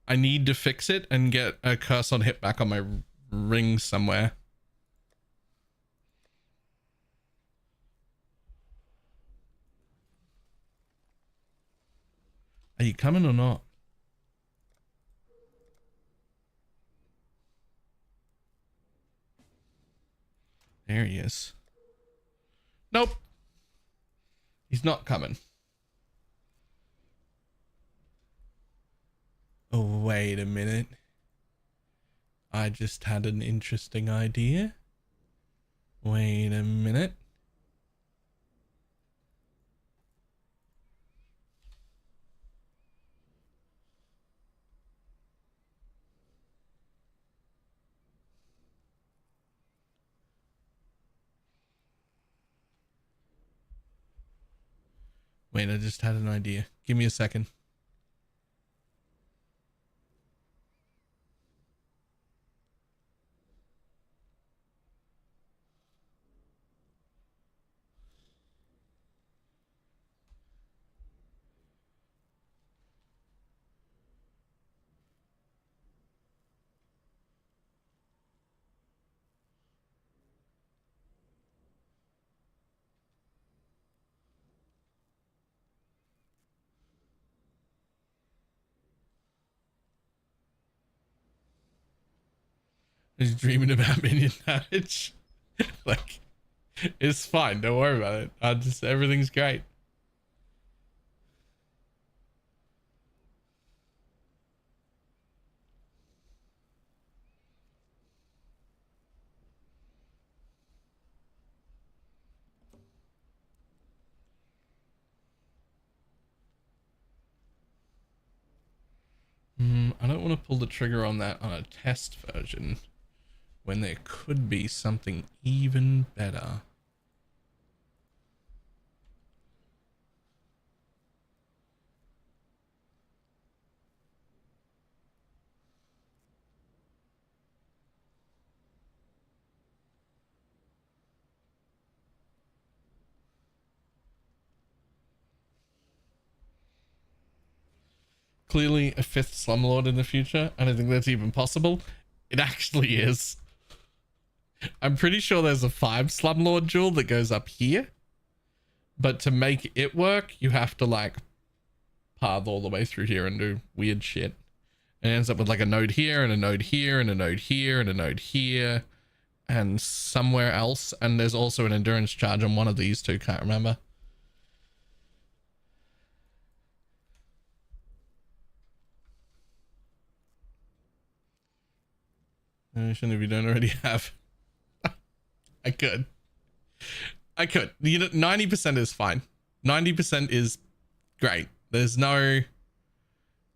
I need to fix it and get a curse on hit back on my ring somewhere. Are you coming or not? There he is. Nope. He's not coming. Oh, wait a minute. I just had an interesting idea. Wait a minute. Wait, I just had an idea. Give me a second. He's dreaming about minion damage. Like, it's fine. Don't worry about it. Everything's great. I don't want to pull the trigger on that on a test version when there could be something even better. Clearly a 5th Slumlord in the future. I don't think that's even possible. It actually is. I'm pretty sure there's a 5 Slumlord jewel that goes up here. But to make it work, you have to like path all the way through here and do weird shit. And it ends up with like a node here and a node here and a node here and a node here and somewhere else. And there's also an endurance charge on one of these two, can't remember. If you don't already have. I could. You know, 90% is fine. 90% is great. There's no,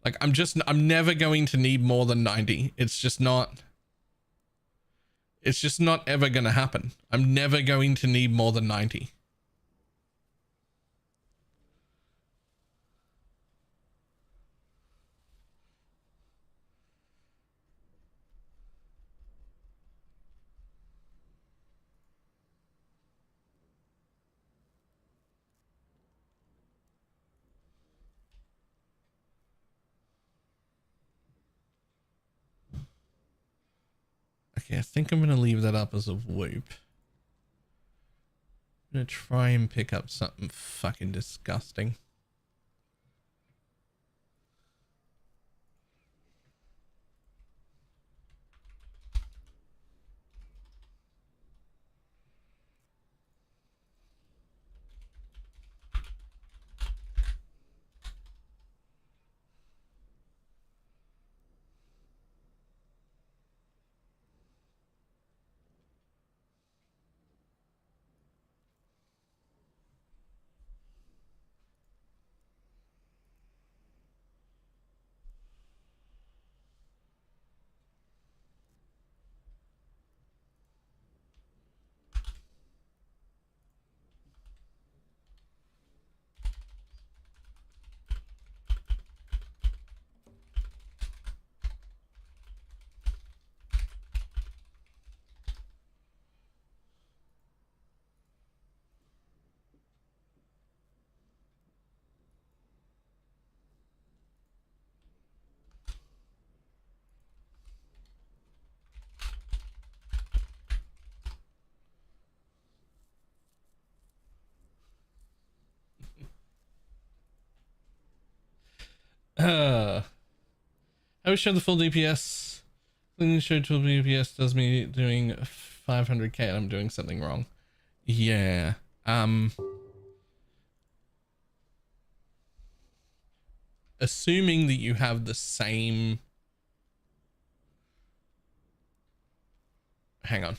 like, I'm never going to need more than 90. It's just not ever going to happen. I'm never going to need more than 90. Okay, I think I'm going to leave that up as a loop. I'm going to try and pick up something fucking disgusting. I was shown the full DPS. Cleaning show 12 DPS does me doing 500k and I'm doing something wrong. Yeah. Assuming that you have the same. Hang on.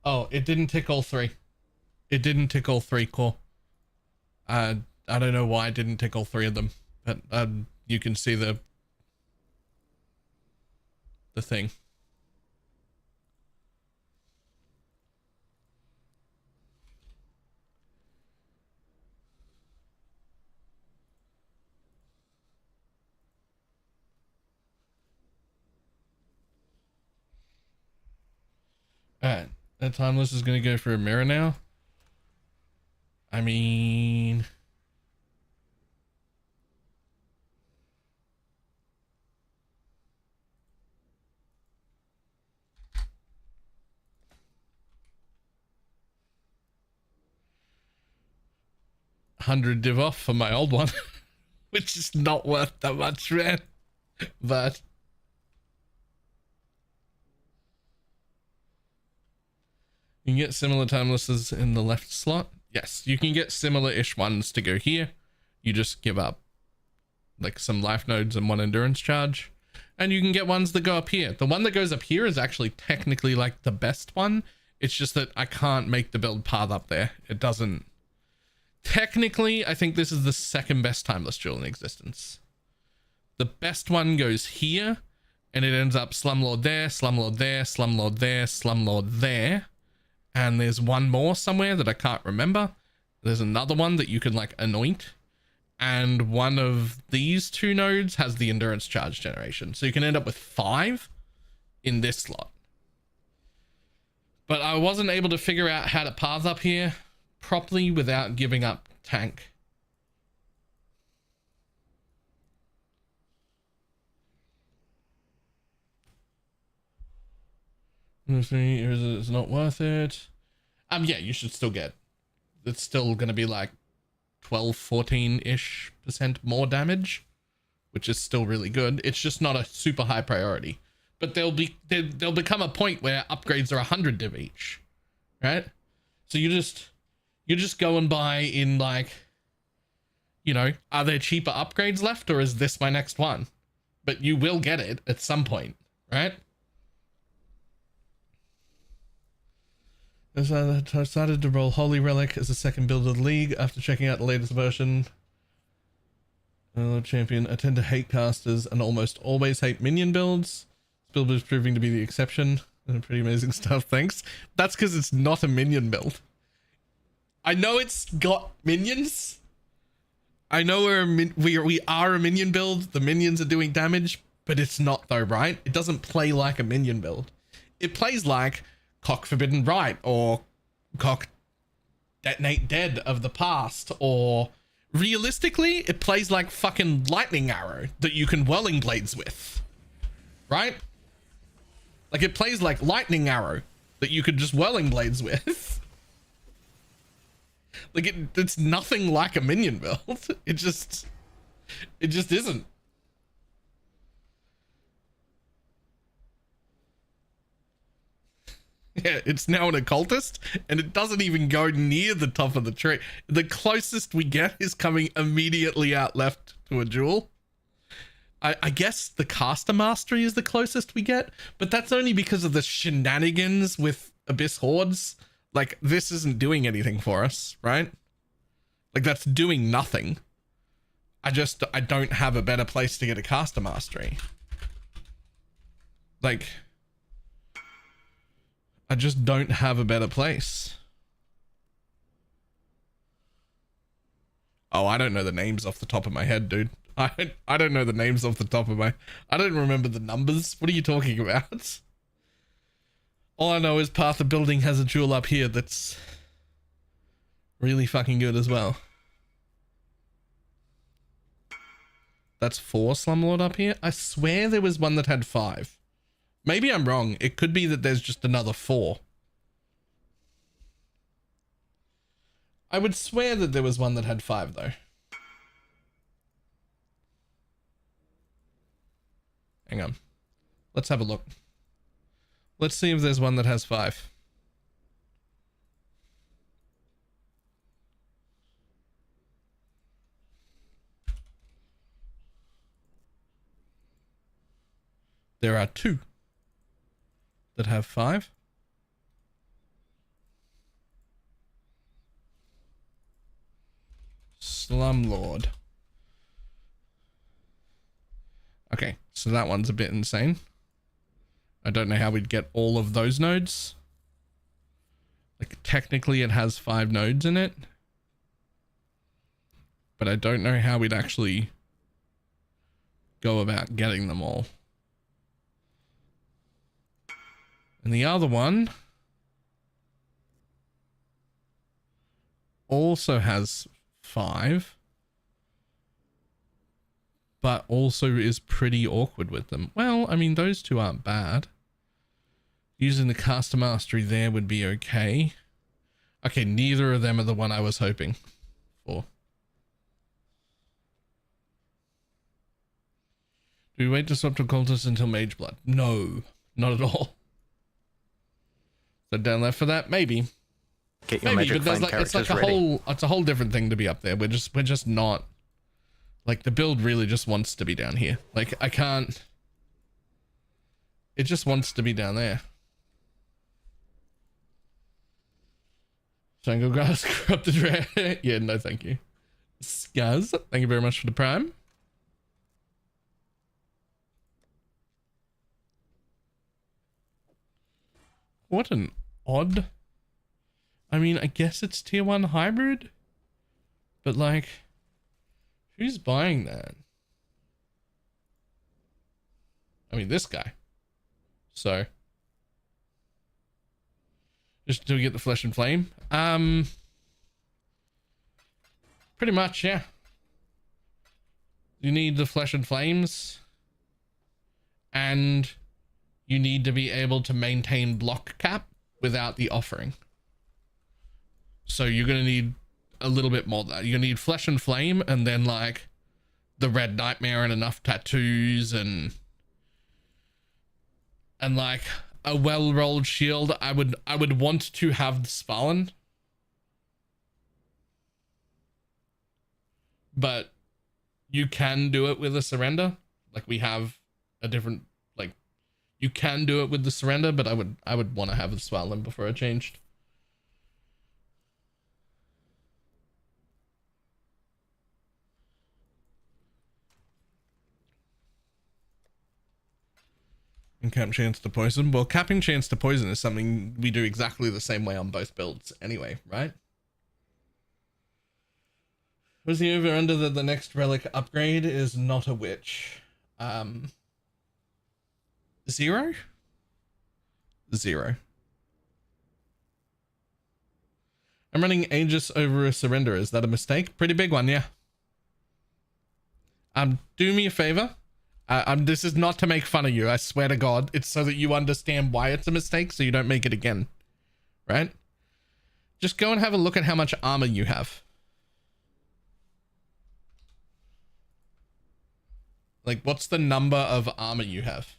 Oh, it didn't tick all three. It didn't tick all three, core. I don't know why it didn't tick all three of them, but you can see the thing. Alright, that timeless is going to go for a mirror now. I mean... $100 off for my old one, which is not worth that much, man. But you can get similar timelesses in the left slot. Yes, you can get similar-ish ones to go here. You just give up like some life nodes and 1 endurance charge. And you can get ones that go up here. The one that goes up here is actually technically like the best one. It's just that I can't make the build path up there. It doesn't. Technically, I think this is the second best timeless jewel in existence. The best one goes here, and it ends up Slumlord there, Slumlord there, Slumlord there, Slumlord there. And there's one more somewhere that I can't remember. There's another one that you can like anoint. And one of these 2 nodes has the endurance charge generation. So you can end up with 5 in this slot. But I wasn't able to figure out how to path up here properly without giving up tank. It's not worth it. Yeah, you should still get. It's still going to be like 12-14% more damage, which is still really good. It's just not a super high priority. But there'll become a point where upgrades are 100 div each, right? So you just go and buy in like, you know, are there cheaper upgrades left, or is this my next one? But you will get it at some point, right? I decided to roll Holy Relic as the second build of the league after checking out the latest version. Champion, I tend to hate casters and almost always hate minion builds. This build is proving to be the exception. Pretty amazing stuff, thanks. That's because it's not a minion build. I know it's got minions. I know we are a minion build. The minions are doing damage, but it's not though, right? It doesn't play like a minion build. It plays like Cock Forbidden Right or Cock Detonate Dead of the past, or realistically, it plays like fucking Lightning Arrow that you can Whirling Blades with, right? Like it plays like Lightning Arrow that you could just Whirling Blades with. Like it's nothing like a minion build. It just isn't. Yeah, it's now an occultist, and it doesn't even go near the top of the tree. The closest we get is coming immediately out left to a jewel. I guess the caster mastery is the closest we get, but that's only because of the shenanigans with Abyss Hordes. Like, this isn't doing anything for us, right? Like, that's doing nothing. I don't have a better place to get a caster mastery. Like, I just don't have a better place. Oh, I don't know the names off the top of my head, dude. I don't know the names off the top of my... I don't remember the numbers. What are you talking about? All I know is Path of Building has a jewel up here that's really fucking good as well. That's 4 Slumlord up here. I swear there was one that had 5. Maybe I'm wrong. It could be that there's just another 4. I would swear that there was one that had 5 though. Hang on. Let's have a look. Let's see if there's one that has 5. There are 2 that have 5. Slumlord. Okay, so that one's a bit insane. I don't know how we'd get all of those nodes. Like, technically it has 5 nodes in it. But I don't know how we'd actually go about getting them all. And the other one also has 5, but also is pretty awkward with them. Well, I mean, those two aren't bad. Using the caster mastery there would be okay. Okay, neither of them are the one I was hoping for. Do we wait to swap to cultist until mage blood? No, not at all. So down left for that, maybe. Get your Maybe, magic but there's find like it's characters like a ready. it's a whole different thing to be up there. We're just not, like, the build really just wants to be down here. Like, I can't, it just wants to be down there. Jungle grass, corrupted rare. Yeah, no thank you. Scuzz, thank you very much for the prime. What an odd, I mean, I guess it's tier 1 hybrid, but like, who's buying that? I mean, this guy. So, just do we get the flesh and flame? Pretty much, yeah. You need the flesh and flames, and you need to be able to maintain block cap without the offering. So you're going to need a little bit more than that. You're going to need flesh and flame, and then like the red nightmare and enough tattoos and like a well-rolled shield. I would want to have the Spalin, but you can do it with a surrender. Like, we have a different, like, you can do it with the surrender, but I would want to have the Spalin before I changed. And cap chance to poison. Well, capping chance to poison is something we do exactly the same way on both builds anyway, right? Was the over under that the next relic upgrade is not a witch? 0? 0. I'm running Aegis over a surrender. Is that a mistake? Pretty big one, yeah. Do me a favor. This is not to make fun of you. I swear to God. It's so that you understand why it's a mistake, so you don't make it again. Right? Just go and have a look at how much armor you have. Like, what's the number of armor you have?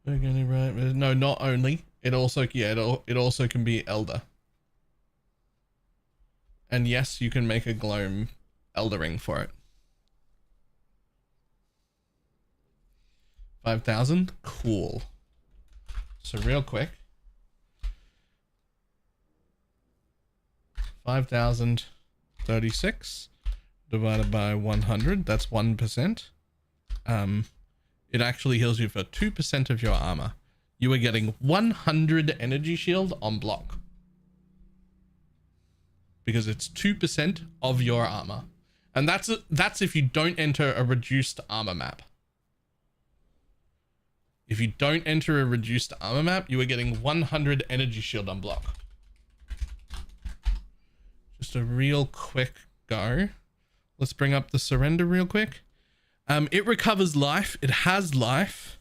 No, not only. It also, yeah, it also can be Elder. And yes, you can make a Gloam Elder Ring for it. 5,000? Cool. So real quick. 5,036 divided by 100. That's 1%. It actually heals you for 2% of your armor. You are getting 100 energy shield on block. Because it's 2% of your armor. And that's if you don't enter a reduced armor map. If you don't enter a reduced armor map, you are getting 100 energy shield on block. Just a real quick go. Let's bring up the surrender real quick. It recovers life. It has life.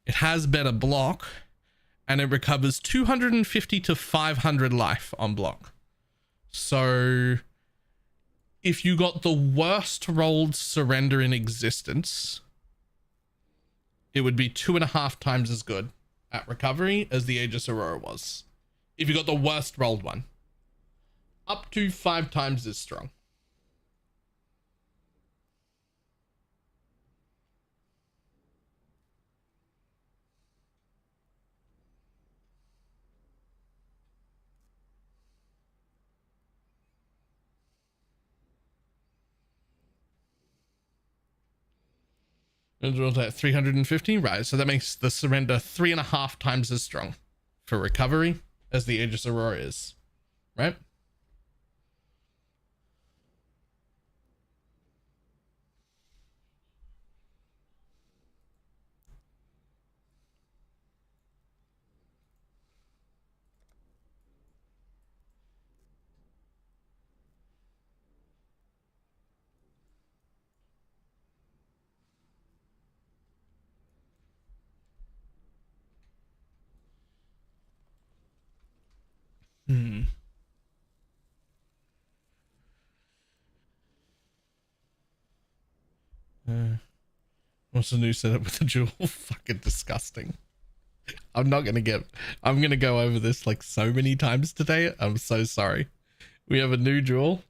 It has better block. And it recovers 250 to 500 life on block. So if you got the worst rolled surrender in existence, it would be 2.5 times as good at recovery as the Aegis Aurora was. If you got the worst rolled one. Up to 5 times as strong. And rolled at 350, right? So that makes the surrender 3.5 times as strong for recovery as the Aegis Aurora is, right? Hmm. What's the new setup with the jewel? Fucking disgusting. I'm gonna go over this like so many times today. I'm so sorry. We have a new jewel.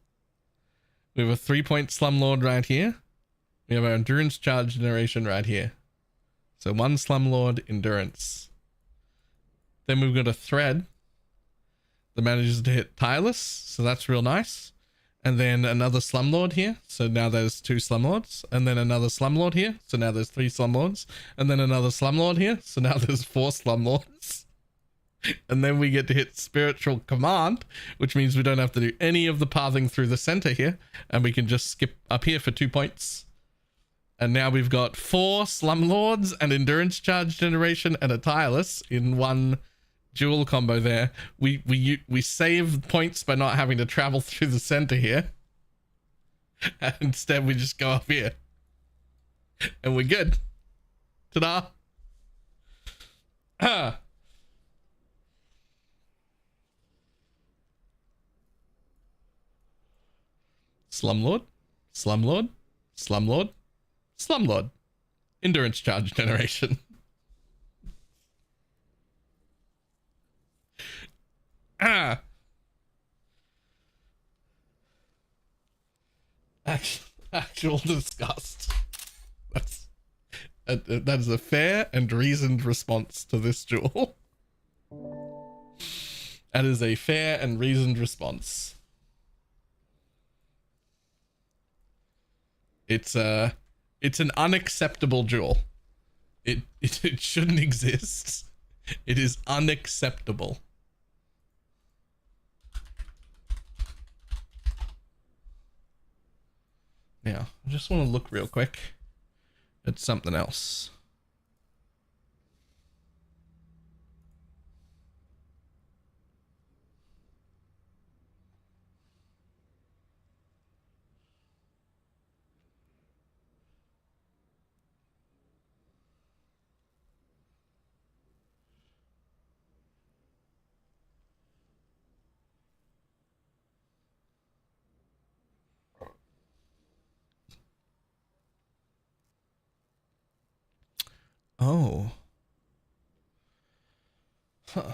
We have a 3-point slumlord right here. We have our endurance charge generation right here. So 1 slumlord endurance. Then we've got a thread that manages to hit tireless, so that's real nice. And then another slumlord here, so now there's 2 slumlords. And then another slumlord here, so now there's 3 slumlords. And then another slumlord here, so now there's 4 slumlords. And then we get to hit spiritual command, which means we don't have to do any of the pathing through the center here, and we can just skip up here for 2 points. And now we've got 4 slumlords and endurance charge generation and a tireless in one dual combo there. We save points by not having to travel through the center here. And instead we just go up here. And we're good. Ta-da. Slumlord, slumlord, slumlord, slumlord. Endurance charge generation. Actual disgust. That is a fair and reasoned response to this duel. That is a fair and reasoned response. It's an unacceptable duel. It shouldn't exist. It is unacceptable. Now, I just want to look real quick at something else. Oh. Huh.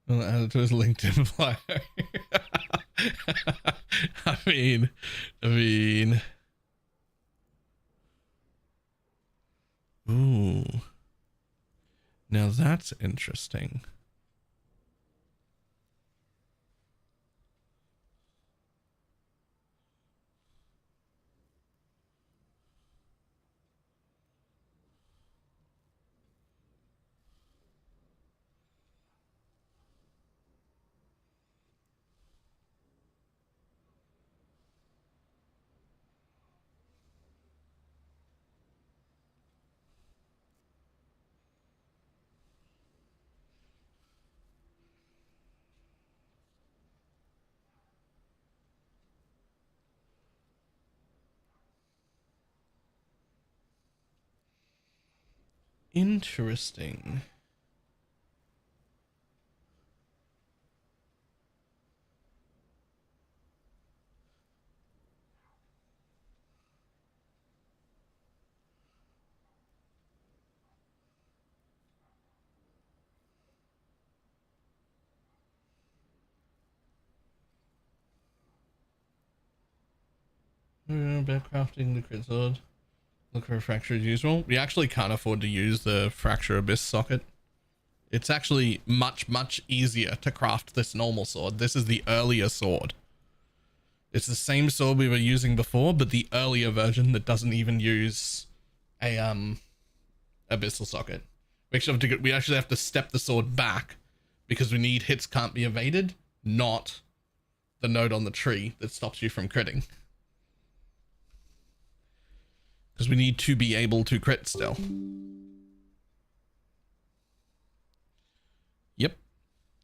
Well, add it to his LinkedIn bio. I mean. Ooh. Now that's interesting. Interesting. About crafting the crit sword. Look for a fracture as usual. We actually can't afford to use the fracture abyss socket. It's actually much easier to craft this normal sword. This is the earlier sword. It's the same sword we were using before, but the earlier version that doesn't even use a abyssal socket. We actually have to step the sword back because we need hits can't be evaded, not the node on the tree that stops you from critting. Because we need to be able to crit still. Yep.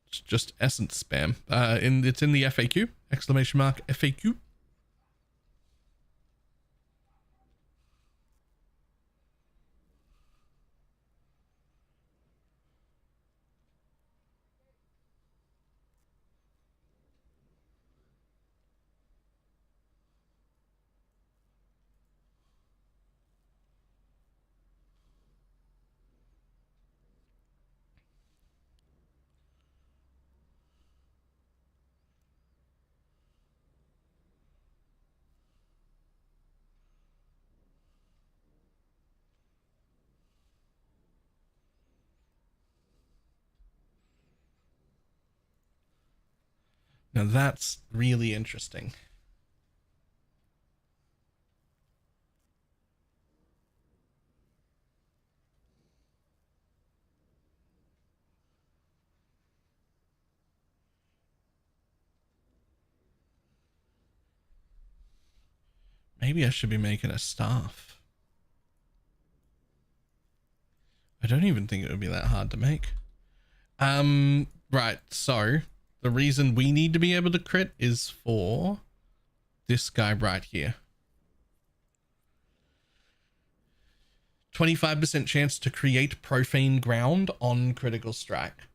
It's just essence spam. It's in the FAQ. Exclamation mark FAQ. Now that's really interesting. Maybe I should be making a staff. I don't even think it would be that hard to make. Right, so the reason we need to be able to crit is for this guy right here. 25% chance to create profane ground on critical strike.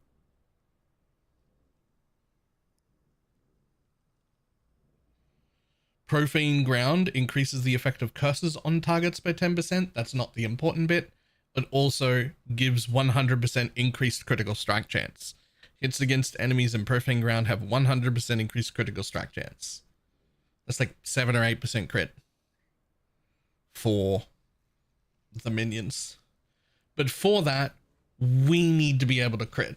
Profane ground increases the effect of curses on targets by 10%. That's not the important bit. It also gives 100% increased critical strike chance. Hits against enemies in profane ground have 100% increased critical strike chance. That's like 7 or 8% crit for the minions. But for that, we need to be able to crit,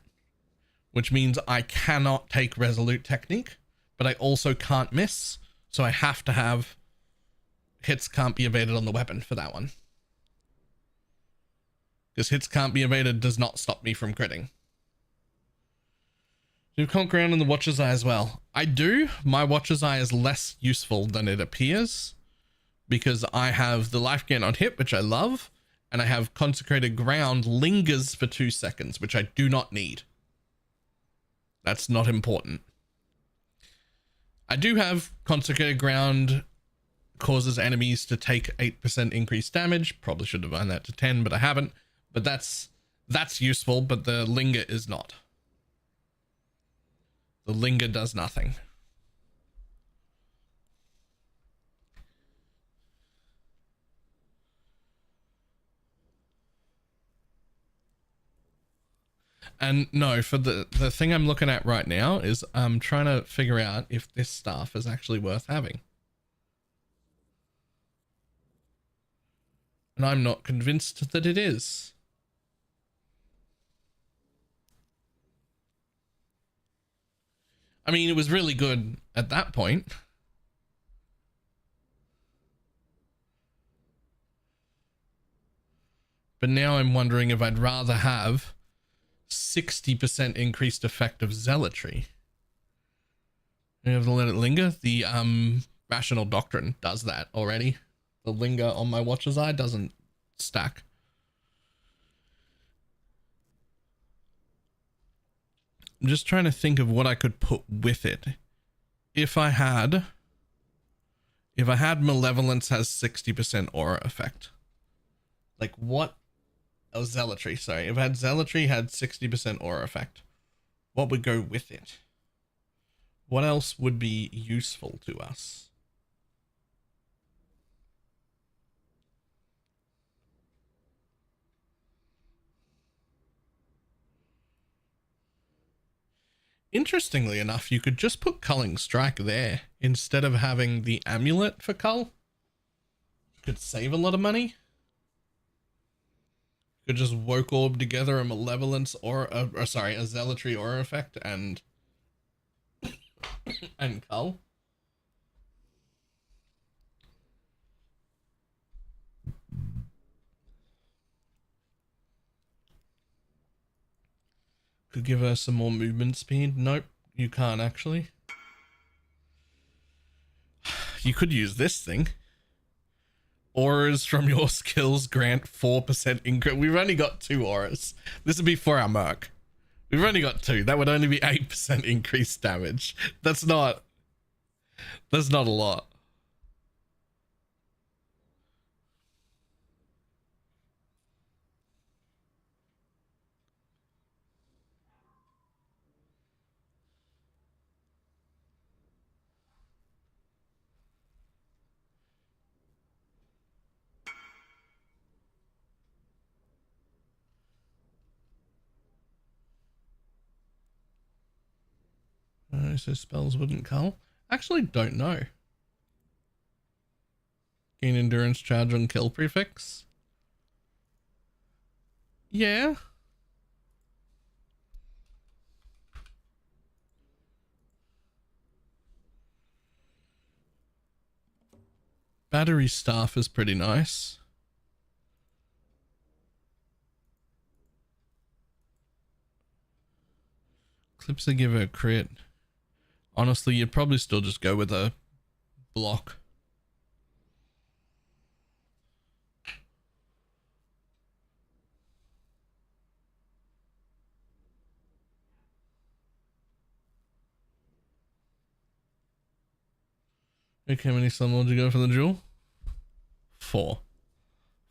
which means I cannot take resolute technique, but I also can't miss. So I have to have hits can't be evaded on the weapon for that one. Because hits can't be evaded does not stop me from critting. Do you conk around in the Watcher's Eye as well? I do. My Watcher's Eye is less useful than it appears because I have the life gain on hit, which I love, and I have Consecrated Ground lingers for 2 seconds, which I do not need. That's not important. I do have Consecrated Ground causes enemies to take 8% increased damage. Probably should have done that to 10, but I haven't. But that's useful, but the linger is not. The linger does nothing. And no, for the thing I'm looking at right now is I'm trying to figure out if this staff is actually worth having. And I'm not convinced that it is. I mean, it was really good at that point. But now I'm wondering if I'd rather have 60% increased effect of zealotry. You have to let it linger. The rational doctrine does that already. The linger on my Watcher's Eye doesn't stack. I'm just trying to think of what I could put with it. If I had Malevolence has 60% aura effect. Like what? Oh, Zealotry, sorry. If I had Zealotry had 60% aura effect, what would go with it? What else would be useful to us? Interestingly enough, you could just put Culling Strike there instead of having the amulet for Cull. You could save a lot of money. Could just woke orb together a malevolence or a zealotry aura effect and cull. Could give her some more movement speed. Nope, you can't actually. You could use this thing. Auras from your skills grant 4% increase. We've only got 2 auras. This would be for our merc. We've only got 2. That would only be 8% increased damage. That's not a lot. So spells wouldn't cull. Actually, don't know. Gain endurance charge on kill prefix. Yeah. Battery staff is pretty nice. Clips give her a crit. Honestly, you'd probably still just go with a block. Okay, how many slumlords you go for the duel? 4.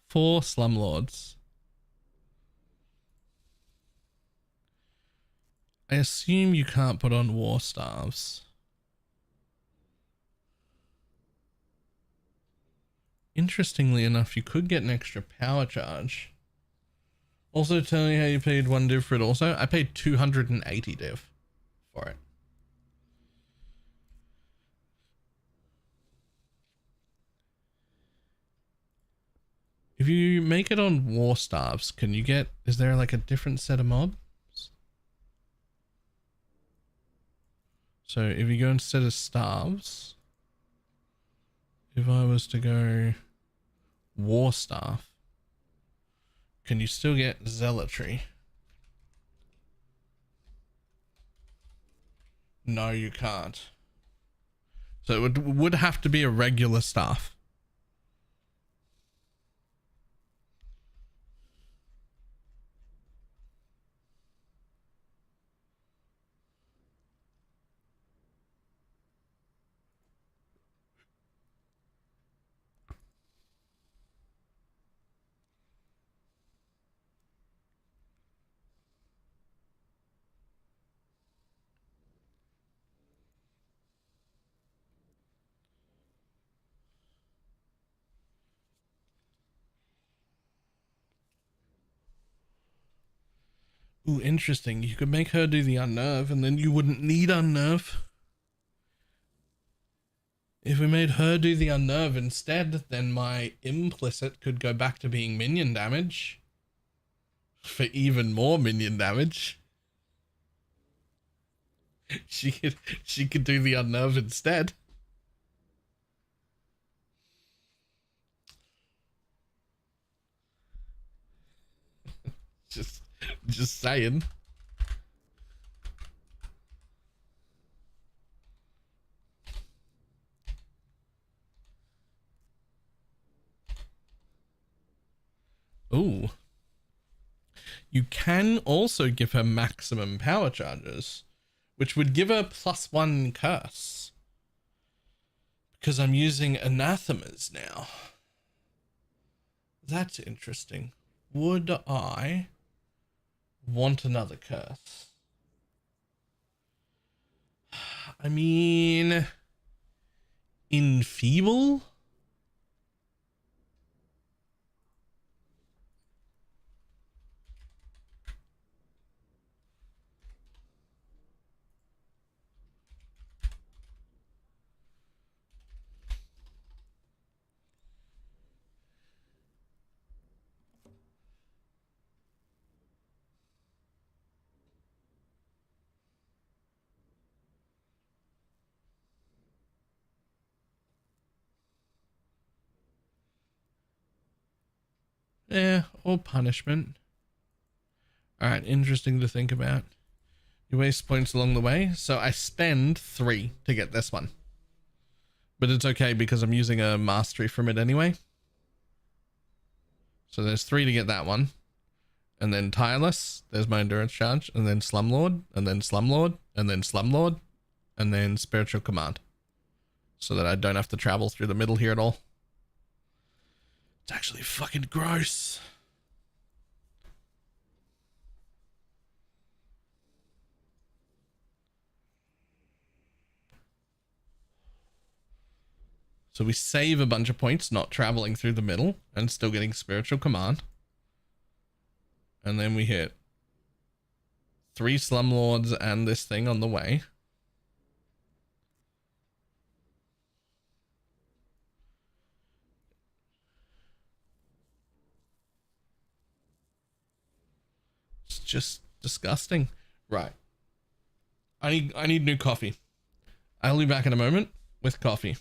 4 slumlords. I assume you can't put on war staves. Interestingly enough, you could get an extra power charge. Also, tell me how you paid 1 div for it also. I paid 280 div for it. If you make it on war staves, can you get, is there like a different set of mobs? So if you go instead of staves, if I was to go war staff, can you still get zealotry? No, you can't. So it would have to be a regular staff. Ooh, interesting. You could make her do the unnerve and then you wouldn't need unnerve. If we made her do the unnerve instead, then my implicit could go back to being minion damage. For even more minion damage. She could do the unnerve instead. Just saying. Ooh. You can also give her maximum power charges, which would give her +1 curse. Because I'm using anathemas now. That's interesting. Would I want another curse? I mean, enfeeble? or punishment. Alright, interesting to think about. You waste points along the way. So I spend 3 to get this one. But it's okay because I'm using a mastery from it anyway. So there's 3 to get that one. And then Tireless, there's my endurance charge. And then Slumlord, and then Slumlord, and then Slumlord, and then Spiritual Command. So that I don't have to travel through the middle here at all. It's actually fucking gross. So we save a bunch of points not traveling through the middle and still getting Spiritual Command. And then we hit 3 Slumlords and this thing on the way. It's just disgusting. Right. I need new coffee. I'll be back in a moment with coffee.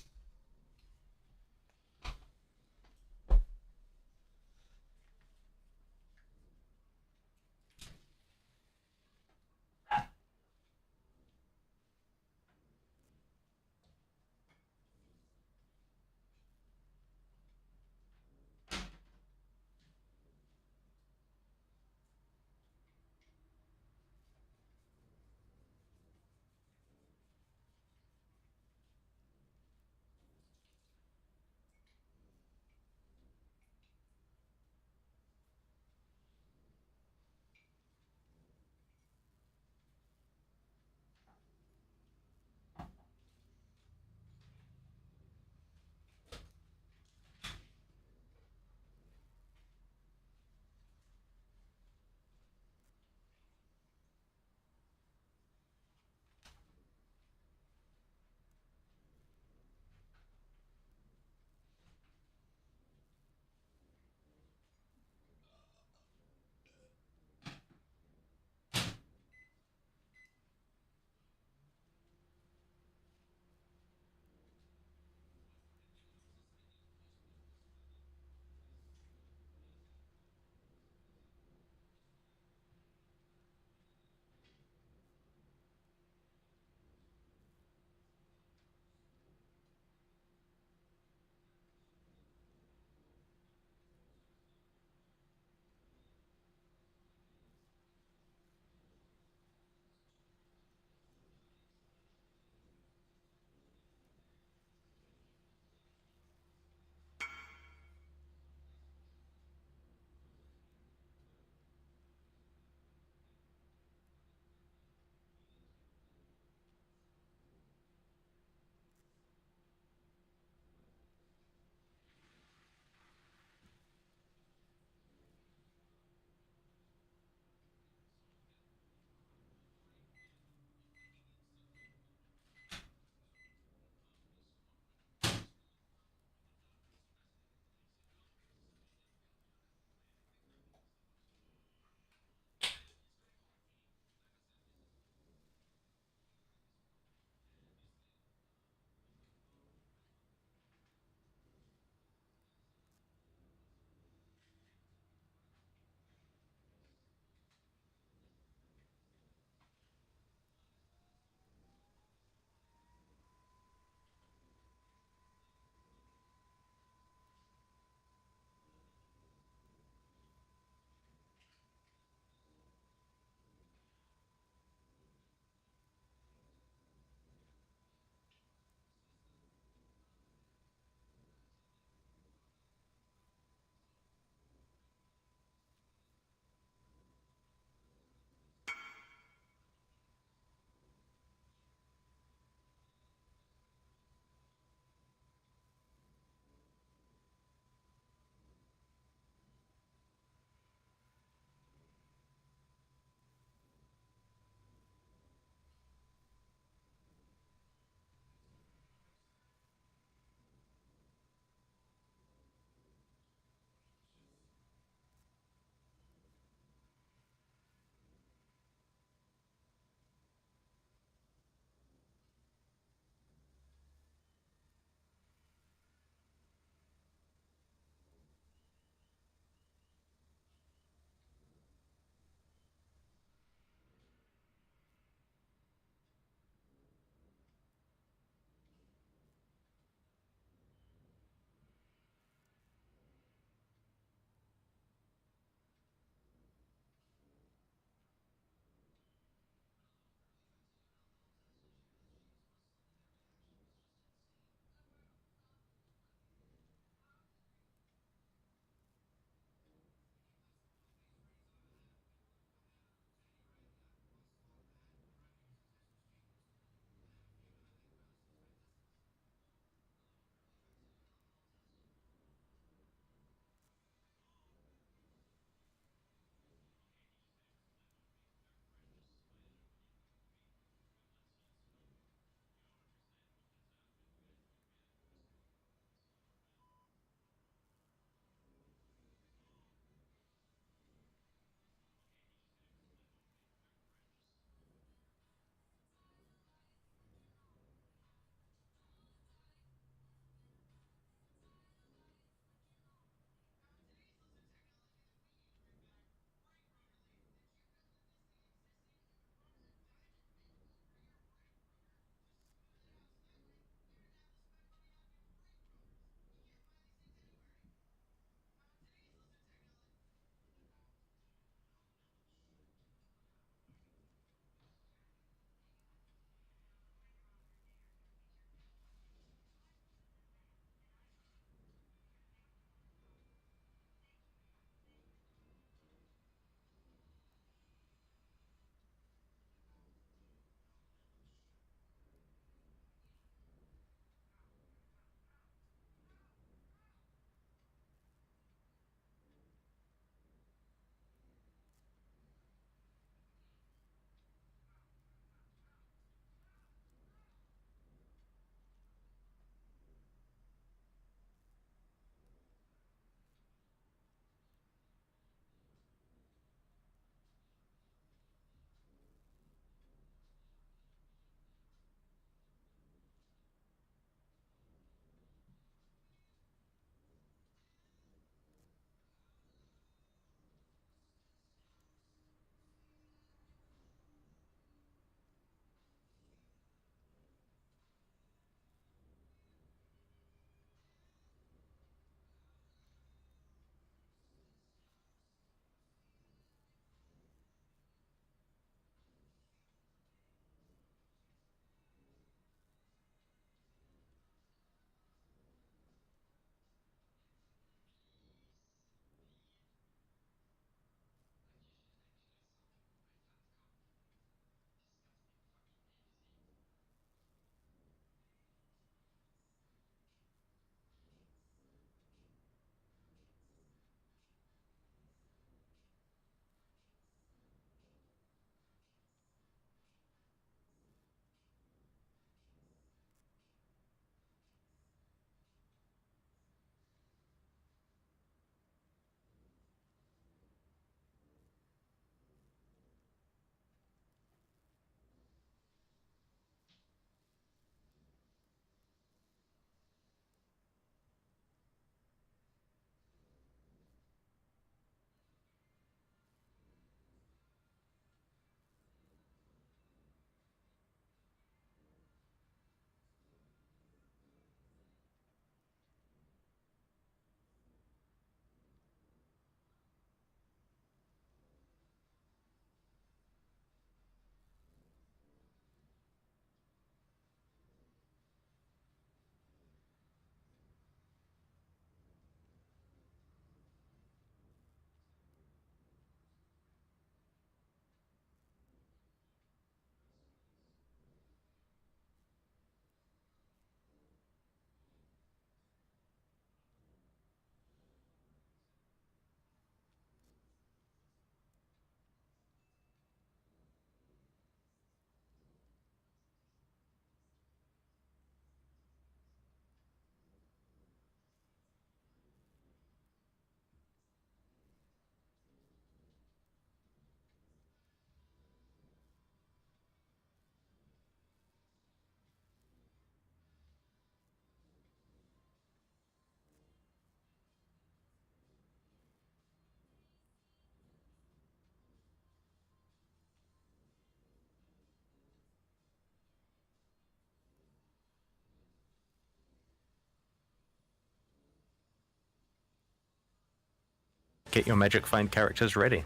Get your Magic Find characters ready.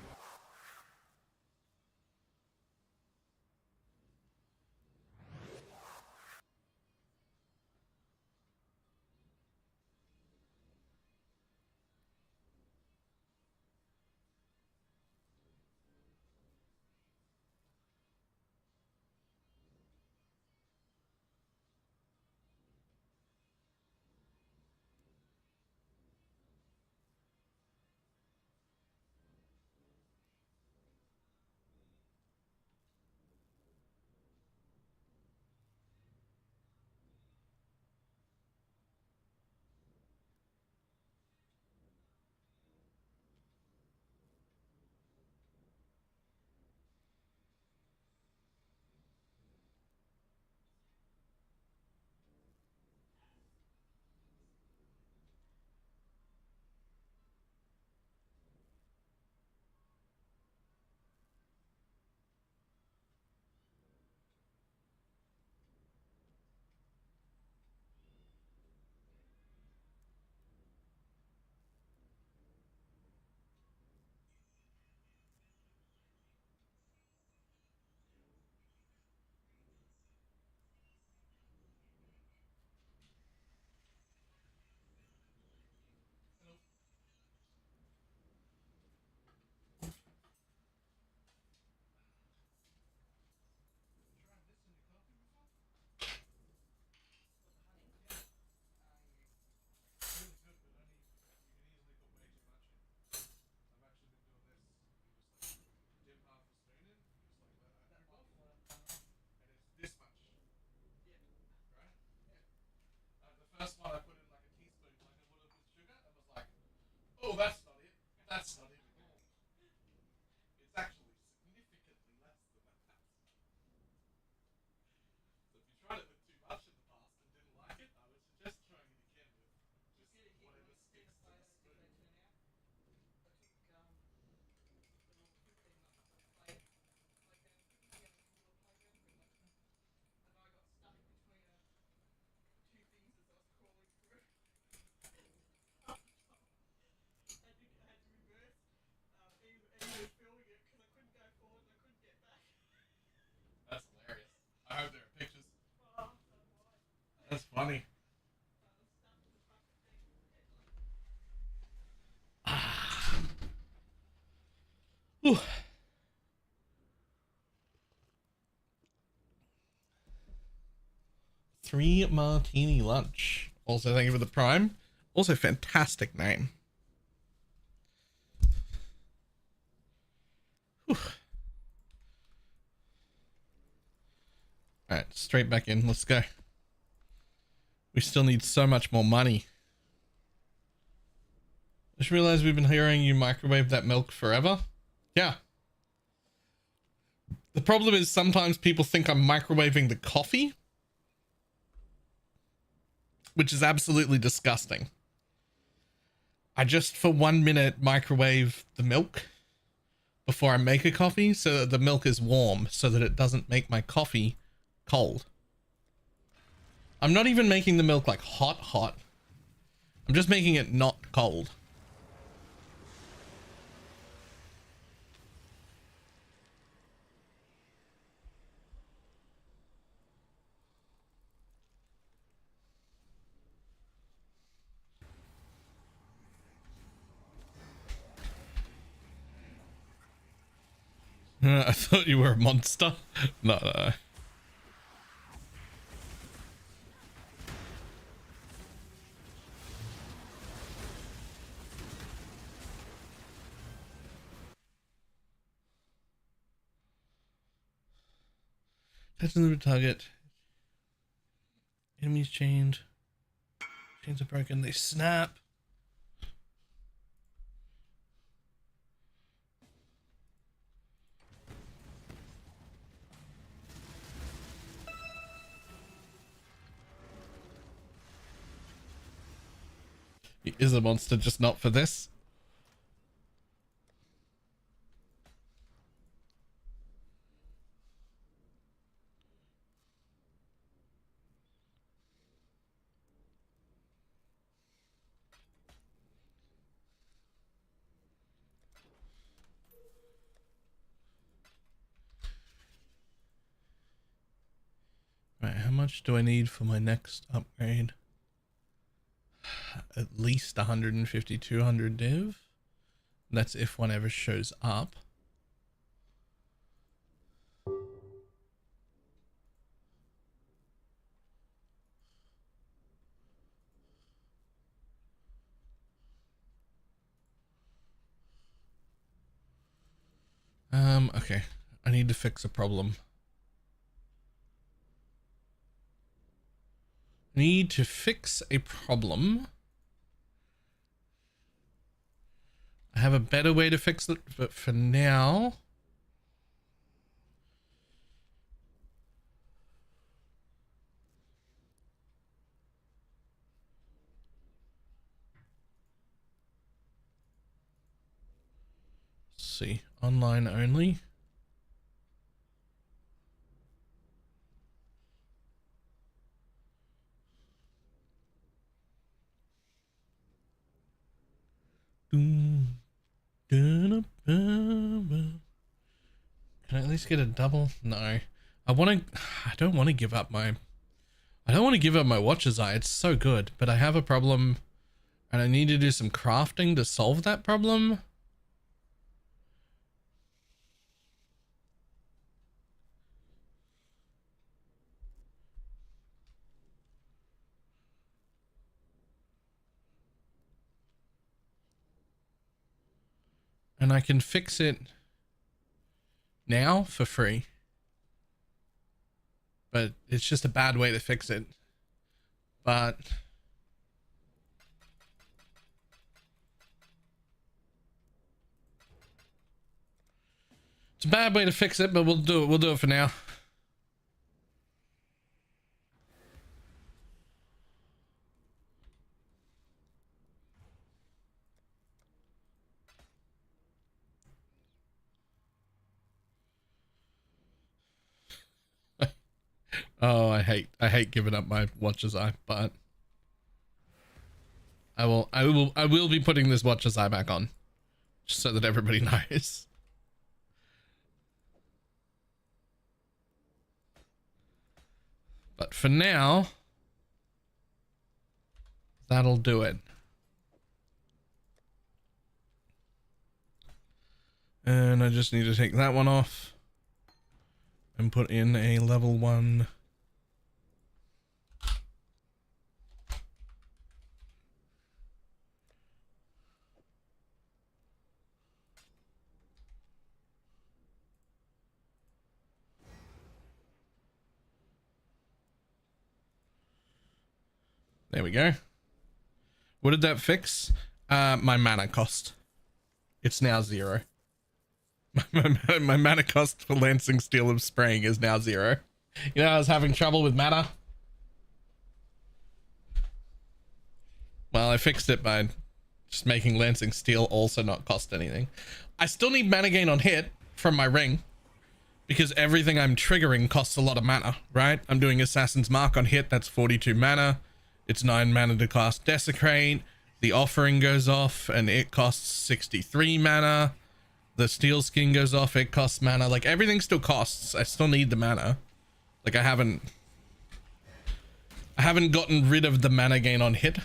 First one I put in like a teaspoon, like a little bit of sugar, and was like, oh, that's not it. That's not it at all. It's actually significantly less than that. So if you tried it with too much in the past and didn't like it, I would suggest trying it again with just whatever sticks to the spoon. That's hilarious. I hope there are pictures. That's funny. Whew. 3 martini lunch. Also, thank you for the prime. Also, fantastic name. Whew. Alright, straight back in. Let's go. We still need so much more money. I just realized we've been hearing you microwave that milk forever. Yeah. The problem is sometimes people think I'm microwaving the coffee, which is absolutely disgusting. I just for 1 minute microwave the milk before I make a coffee so that the milk is warm so that it doesn't make my coffee cold. I'm not even making the milk like hot. I'm just making it not cold. I thought you were a monster. No. That's another target. Enemies chained. Chains are broken. They snap. He is a monster, just not for this. how much do I need for my next upgrade? At least 150, 200 div. That's if one ever shows up. Okay. I need to fix a problem. Need to fix a problem. I have a better way to fix it, but for now... Let's see. Online only. Can I at least get a double? No. I don't want to give up my Watcher's Eye. It's so good, but I have a problem and I need to do some crafting to solve that problem. And I can fix it now for free. But it's just a bad way to fix it. But it's a bad way to fix it, but we'll do it. We'll do it for now. Oh, I hate giving up my Watcher's Eye, but I will be putting this Watcher's Eye back on, just so that everybody knows. But for now, that'll do it. And I just need to take that one off and put in a level 1. There we go. What did that fix? My mana cost. It's now 0. My mana cost for Lancing Steel of Spraying is now 0. You know, I was having trouble with mana. Well, I fixed it by just making Lancing Steel also not cost anything. I still need mana gain on hit from my ring, because everything I'm triggering costs a lot of mana, right? I'm doing Assassin's Mark on hit, that's 42 mana. It's 9 mana to cast Desecrate. The Offering goes off and it costs 63 mana. The Steel Skin goes off, it costs mana. Like, everything still costs. I still need the mana. Like, I haven't gotten rid of the mana gain on hit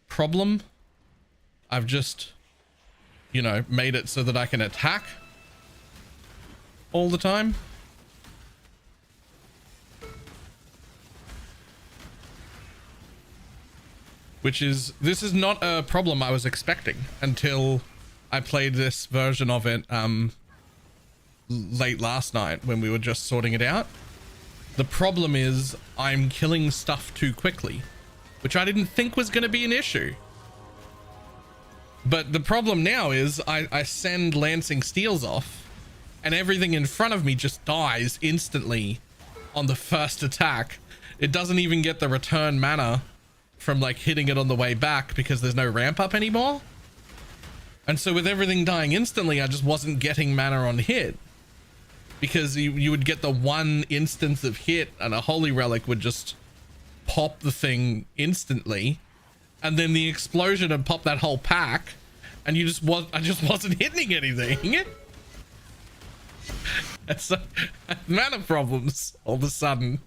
problem. I've just, you know, made it so that I can attack all the time. Which is, this is not a problem I was expecting until I played this version of it late last night when we were just sorting it out. The problem is I'm killing stuff too quickly, which I didn't think was going to be an issue. But the problem now is I send Lancing Steels off and everything in front of me just dies instantly on the first attack. It doesn't even get the return mana from like hitting it on the way back because there's no ramp up anymore. And so with everything dying instantly, I just wasn't getting mana on hit, because you would get the one instance of hit and a Holy Relic would just pop the thing instantly, and then the explosion would pop that whole pack, and I just wasn't hitting anything. And so mana problems all of a sudden.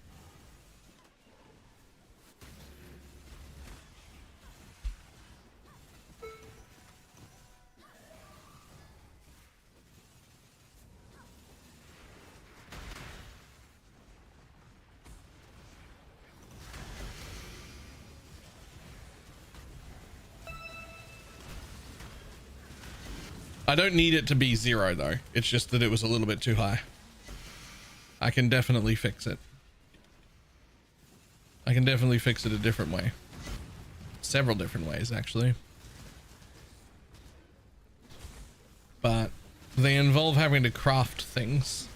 I don't need it to be 0 though. It's just that it was a little bit too high. I can definitely fix it. I can definitely fix it a different way. Several different ways, actually. But they involve having to craft things.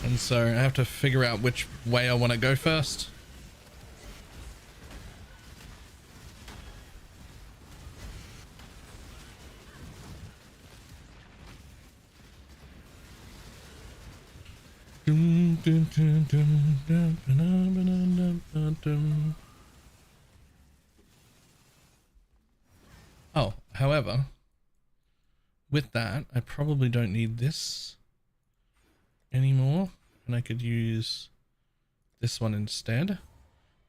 And so I have to figure out which way I want to go first. Oh, however, with that, I probably don't need this anymore, and I could use this one instead,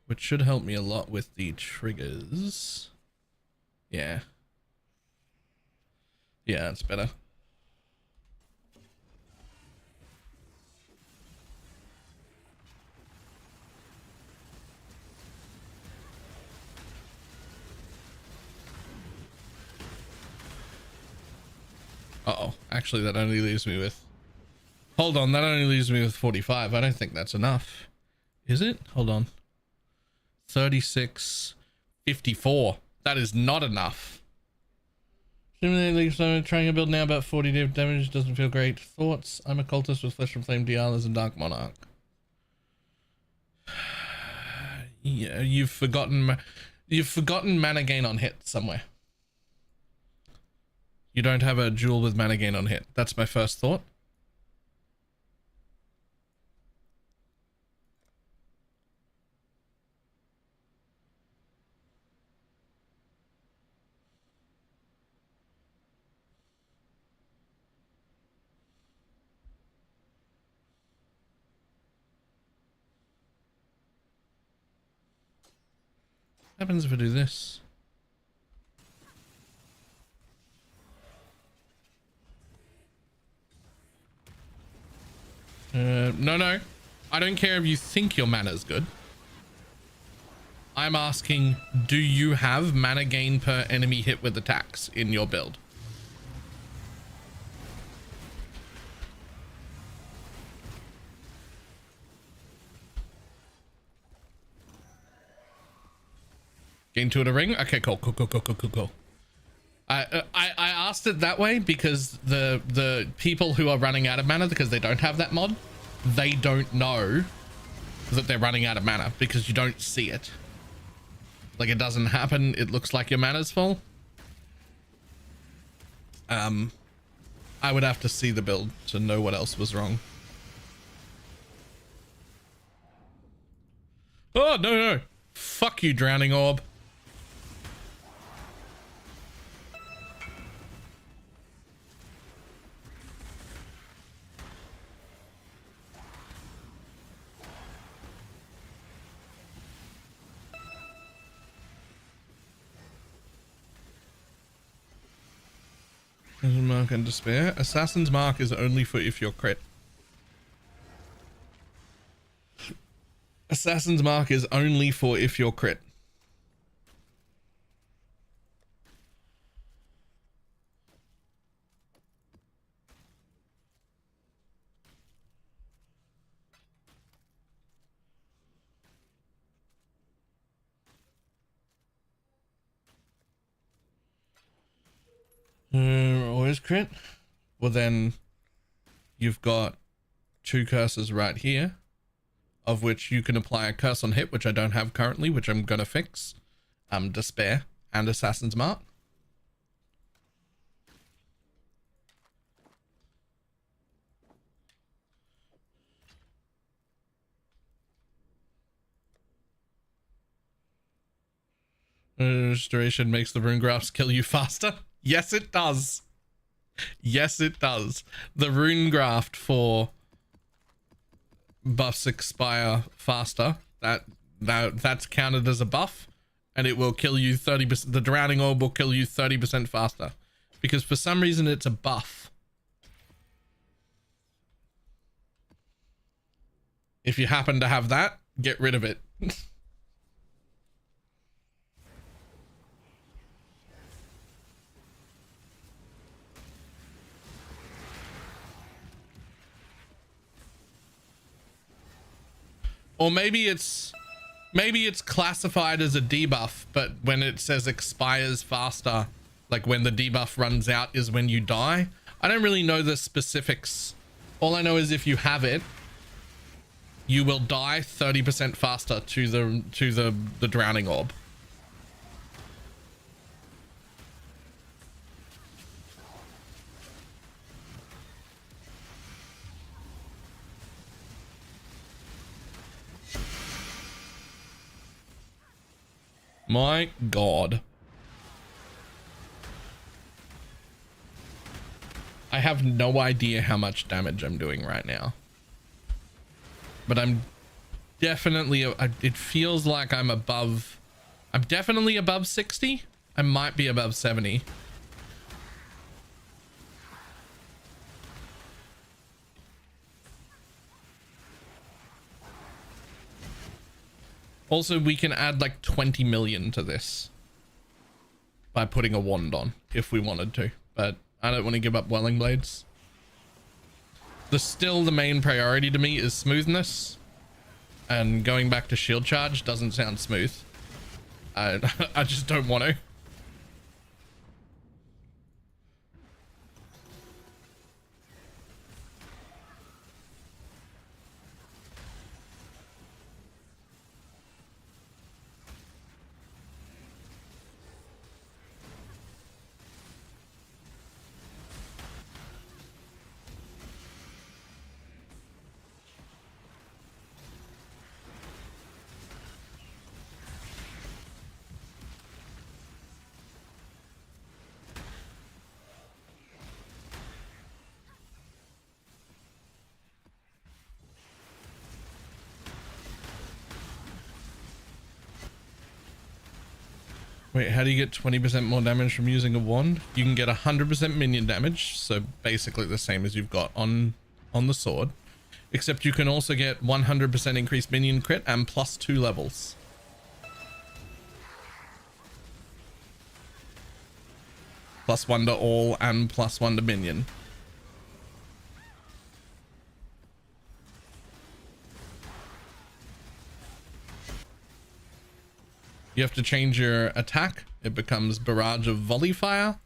which should help me a lot with the triggers. Yeah. Yeah, that's better. Uh-oh, actually that only leaves me with... Hold on, that only leaves me with 45. I don't think that's enough. Is it? Hold on. 36, 54. That is not enough. Similarly, so trying to build now about 40 damage doesn't feel great. Thoughts? I'm a cultist with Flesh and Flame, Dialas, and Dark Monarch. Yeah, you've forgotten mana gain on hit somewhere. You don't have a jewel with mana gain on hit. That's my first thought. What happens if I do this? No. I don't care if you think your mana's good. I'm asking, do you have mana gain per enemy hit with attacks in your build? Gain 2 at a ring? Okay, cool. I asked it that way because the people who are running out of mana because they don't have that mod, they don't know that they're running out of mana because you don't see it. Like, it doesn't happen. It looks like your mana's full. I would have to see the build to know what else was wrong. Oh, no. Fuck you, Drowning Orb. Mark and Despair. Assassin's Mark is only for if you're crit. Assassin's Mark is only for if you're crit. Always crit. Well, then you've got 2 curses right here, of which you can apply a curse on hit, which I don't have currently, which I'm gonna fix. Despair and Assassin's Mark. Restoration makes the rune grafts kill you faster. Yes, it does. Yes, it does. The rune graft for buffs expire faster. That's counted as a buff, and it will kill you 30%. The Drowning Orb will kill you 30% faster because for some reason it's a buff. If you happen to have that, get rid of it. Or maybe it's classified as a debuff, but when it says expires faster, like when the debuff runs out is when you die. I don't really know the specifics. All I know is if you have it, you will die 30% faster to the drowning orb. My God. I have no idea how much damage I'm doing right now. But I'm definitely, it feels like I'm definitely above 60. I might be above 70. Also, we can add like 20 million to this by putting a wand on if we wanted to, but I don't want to give up Welling Blades. Still the main priority to me is smoothness, and going back to shield charge doesn't sound smooth. I just don't want to. Wait, how do you get 20% more damage from using a wand? You can get 100% minion damage, so basically the same as you've got on the sword, except you can also get 100% increased minion crit and +2 levels. +1 to all and +1 to minion. You have to change your attack. It becomes Barrage of Volley Fire.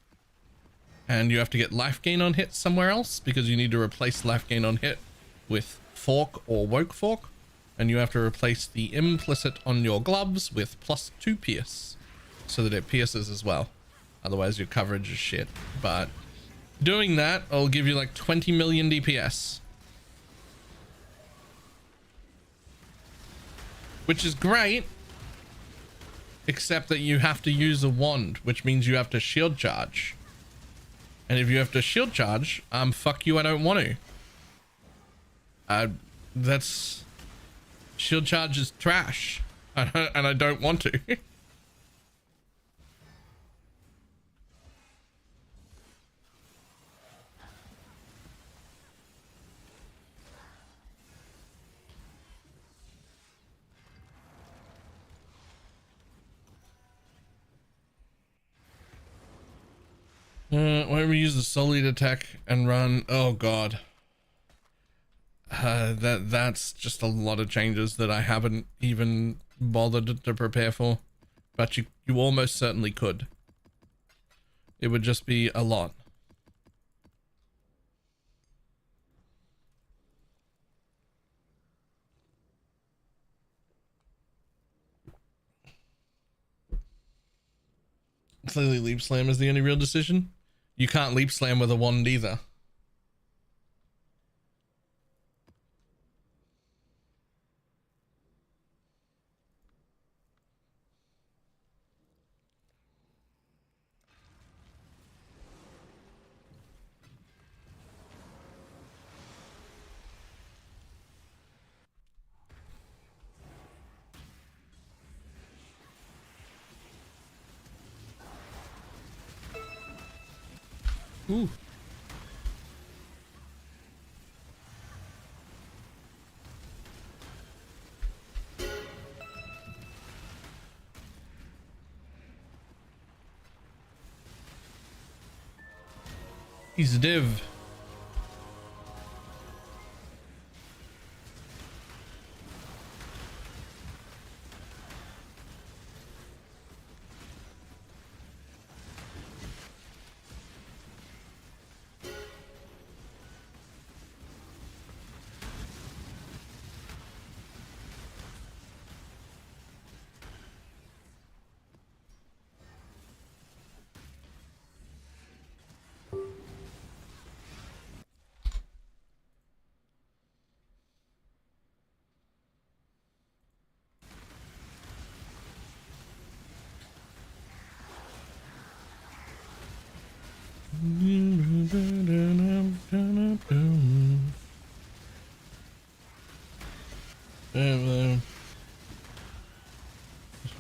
And you have to get life gain on hit somewhere else because you need to replace life gain on hit with Fork or Woke Fork. And you have to replace the implicit on your gloves with +2 pierce so that it pierces as well. Otherwise your coverage is shit. But doing that, I'll give you like 20 million DPS. Which is great. Except that you have to use a wand, which means you have to shield charge. And if you have to shield charge, fuck you, I don't want to. That's... Shield charge is trash. And I don't want to. Why don't we use the soul lead attack and run? Oh God. That's just a lot of changes that I haven't even bothered to prepare for. But you almost certainly could. It would just be a lot. Clearly leap slam is the only real decision. You can't leap slam with a wand either. Ooh. He's a div.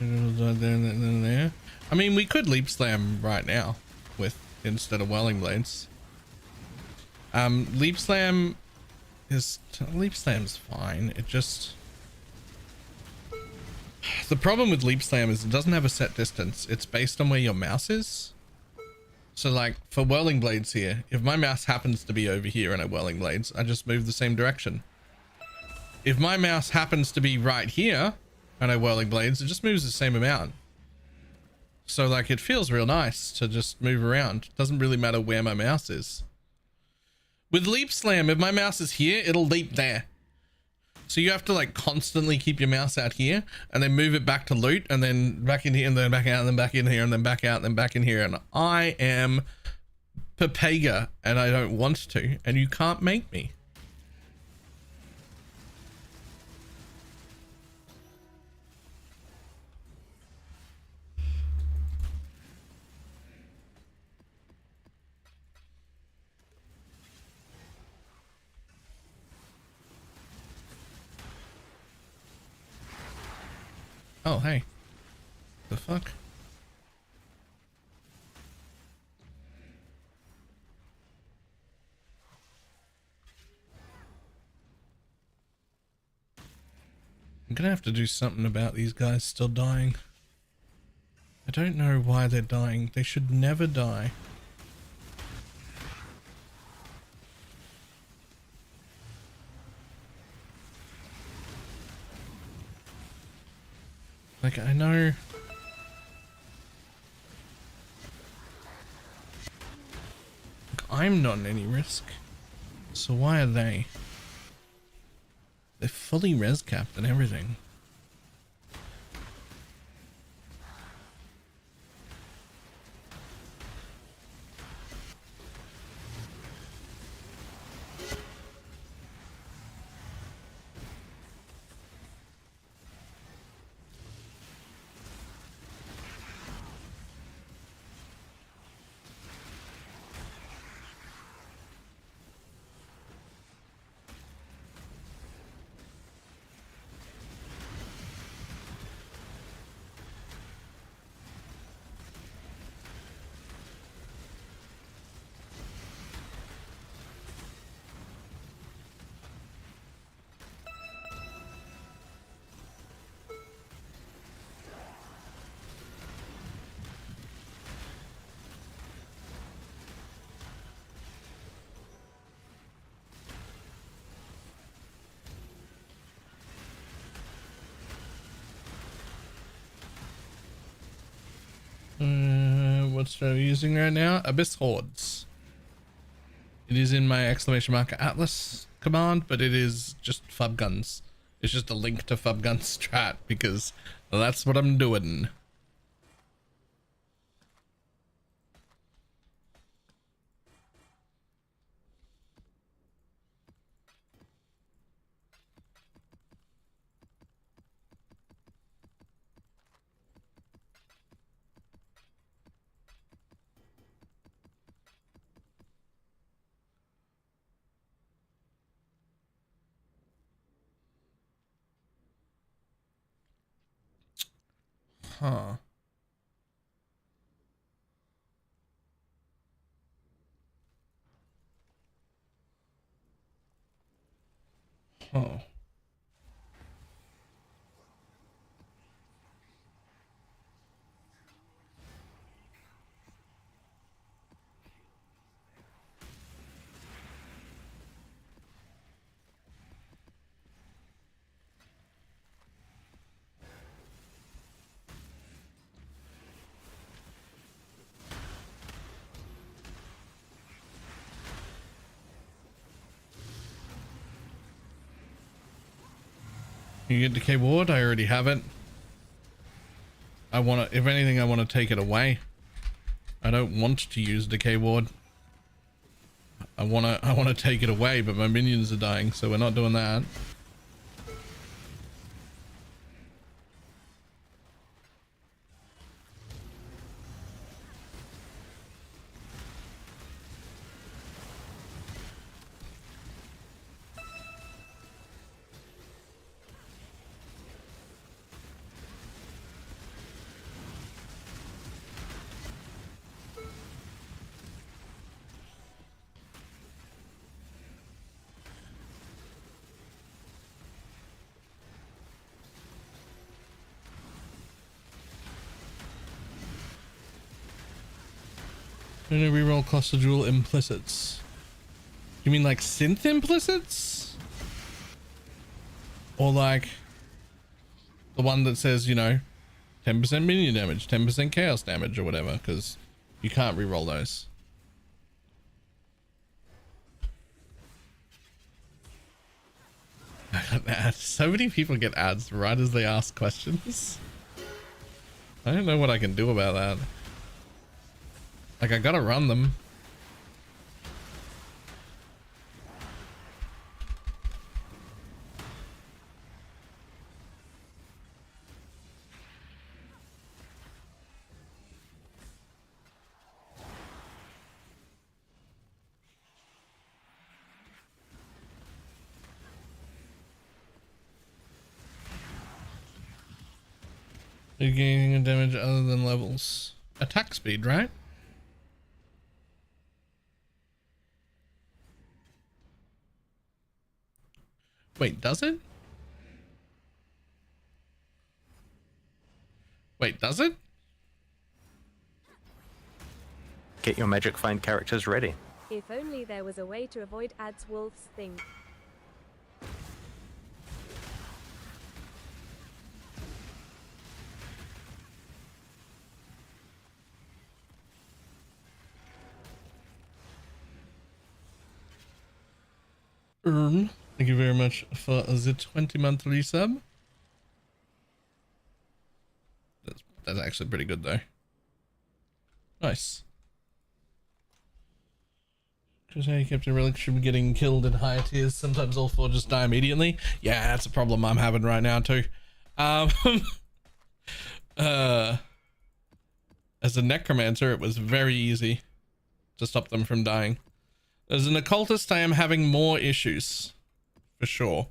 There. I mean, we could leap slam right now with instead of whirling blades. Leap slam's fine. It just, the problem with leap slam is it doesn't have a set distance. It's based on where your mouse is. So like for whirling blades here, if my mouse happens to be over here and I whirling blades, I just move the same direction. If my mouse happens to be right here and I whirling blades, it just moves the same amount. So like it feels real nice to just move around. It doesn't really matter where my mouse is. With leap slam, if my mouse is here, it'll leap there. So you have to like constantly keep your mouse out here and then move it back to loot and then back in here and then back out and then back in here and then back out and then back in here. And I am Pepega and I don't want to, and you can't make me. Oh, hey. The fuck? I'm gonna have to do something about these guys still dying. I don't know why they're dying. They should never die. Like, I know... Like, I'm not in any risk. So why are they? They're fully res capped and everything. What's I'm using right now? Abyss Hordes. It is in my exclamation mark Atlas command, but it is just fub guns. It's just a link to fub gun strat because that's what I'm doing. Huh. Huh. You get Decay Ward? I already have it. I want to, if anything, I want to take it away. I don't want to use Decay Ward. I want to take it away, but my minions are dying, so we're not doing that. Only reroll cost of dual implicits. You mean like synth implicits? Or like the one that says, you know, 10% minion damage, 10% chaos damage or whatever, because you can't reroll those. I got ads. So many people get ads right as they ask questions. I don't know what I can do about that. Like, I gotta run them. You're gaining damage other than levels. Attack speed, right? Wait, does it? Wait, does it? Get your magic find characters ready. If only there was a way to avoid ads wolf's thing. Thank you very much for the 20 monthly sub. That's actually pretty good though. Nice. Because how you kept a relic from getting killed in higher tiers. Sometimes all four just die immediately. Yeah, that's a problem I'm having right now too. As a necromancer, it was very easy to stop them from dying. As an occultist, I am having more issues, for sure.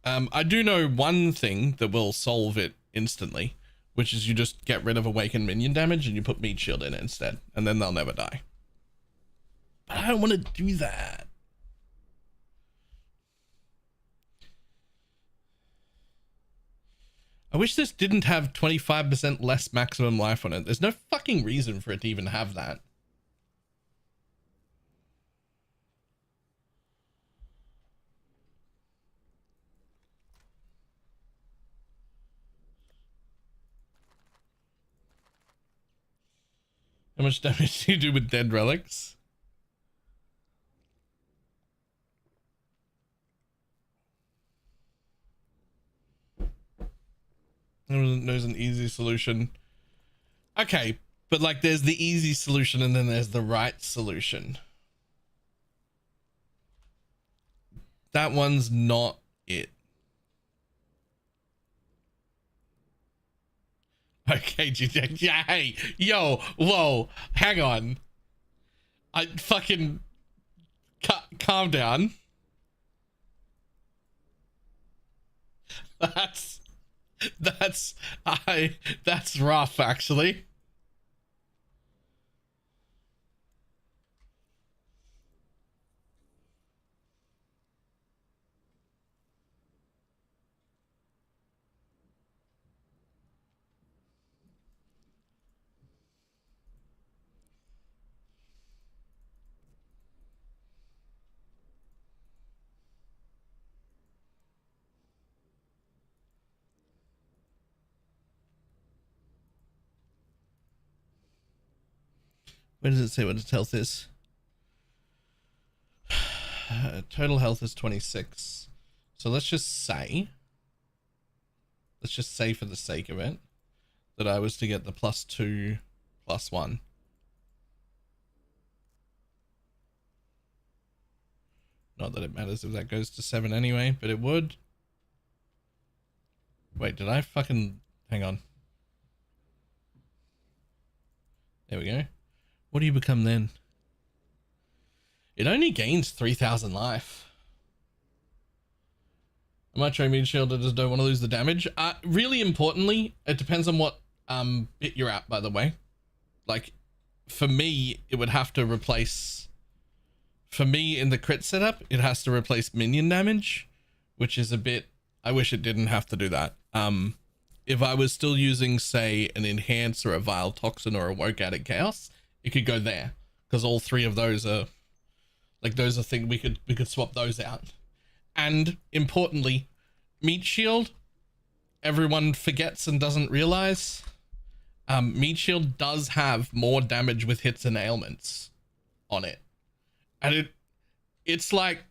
I do know one thing that will solve it instantly, which is you just get rid of awakened minion damage and you put meat shield in it instead, and then they'll never die. But I don't want to do that. I wish this didn't have 25% less maximum life on it. There's no fucking reason for it to even have that. How much damage do you do with dead relics? There's an easy solution. Okay, but like there's the easy solution and then there's the right solution. That one's not it. Okay, GJ. Yeah, hey, yo, whoa, hang on. I fucking calm down. That's rough, actually. Where does it say what its health is? Total health is 26. So let's just say for the sake of it, that I was to get the +2, +1. Not that it matters if that goes to 7 anyway, but it would. Wait, did I fucking... Hang on. There we go. What do you become then? It only gains 3,000 life. I might try mean shield, I just don't want to lose the damage. Really importantly, it depends on what bit you're at, by the way. Like, for me, it would have to replace... For me, in the crit setup, it has to replace minion damage, which is a bit... I wish it didn't have to do that. if I was still using, say, an Enhance or a Vile Toxin or a Woke Addict Chaos, it could go there. Because all three of those are, like, those are things we could swap those out. And, importantly, Meat Shield, everyone forgets and doesn't realize. Meat Shield does have more damage with hits and ailments on it. And it's like,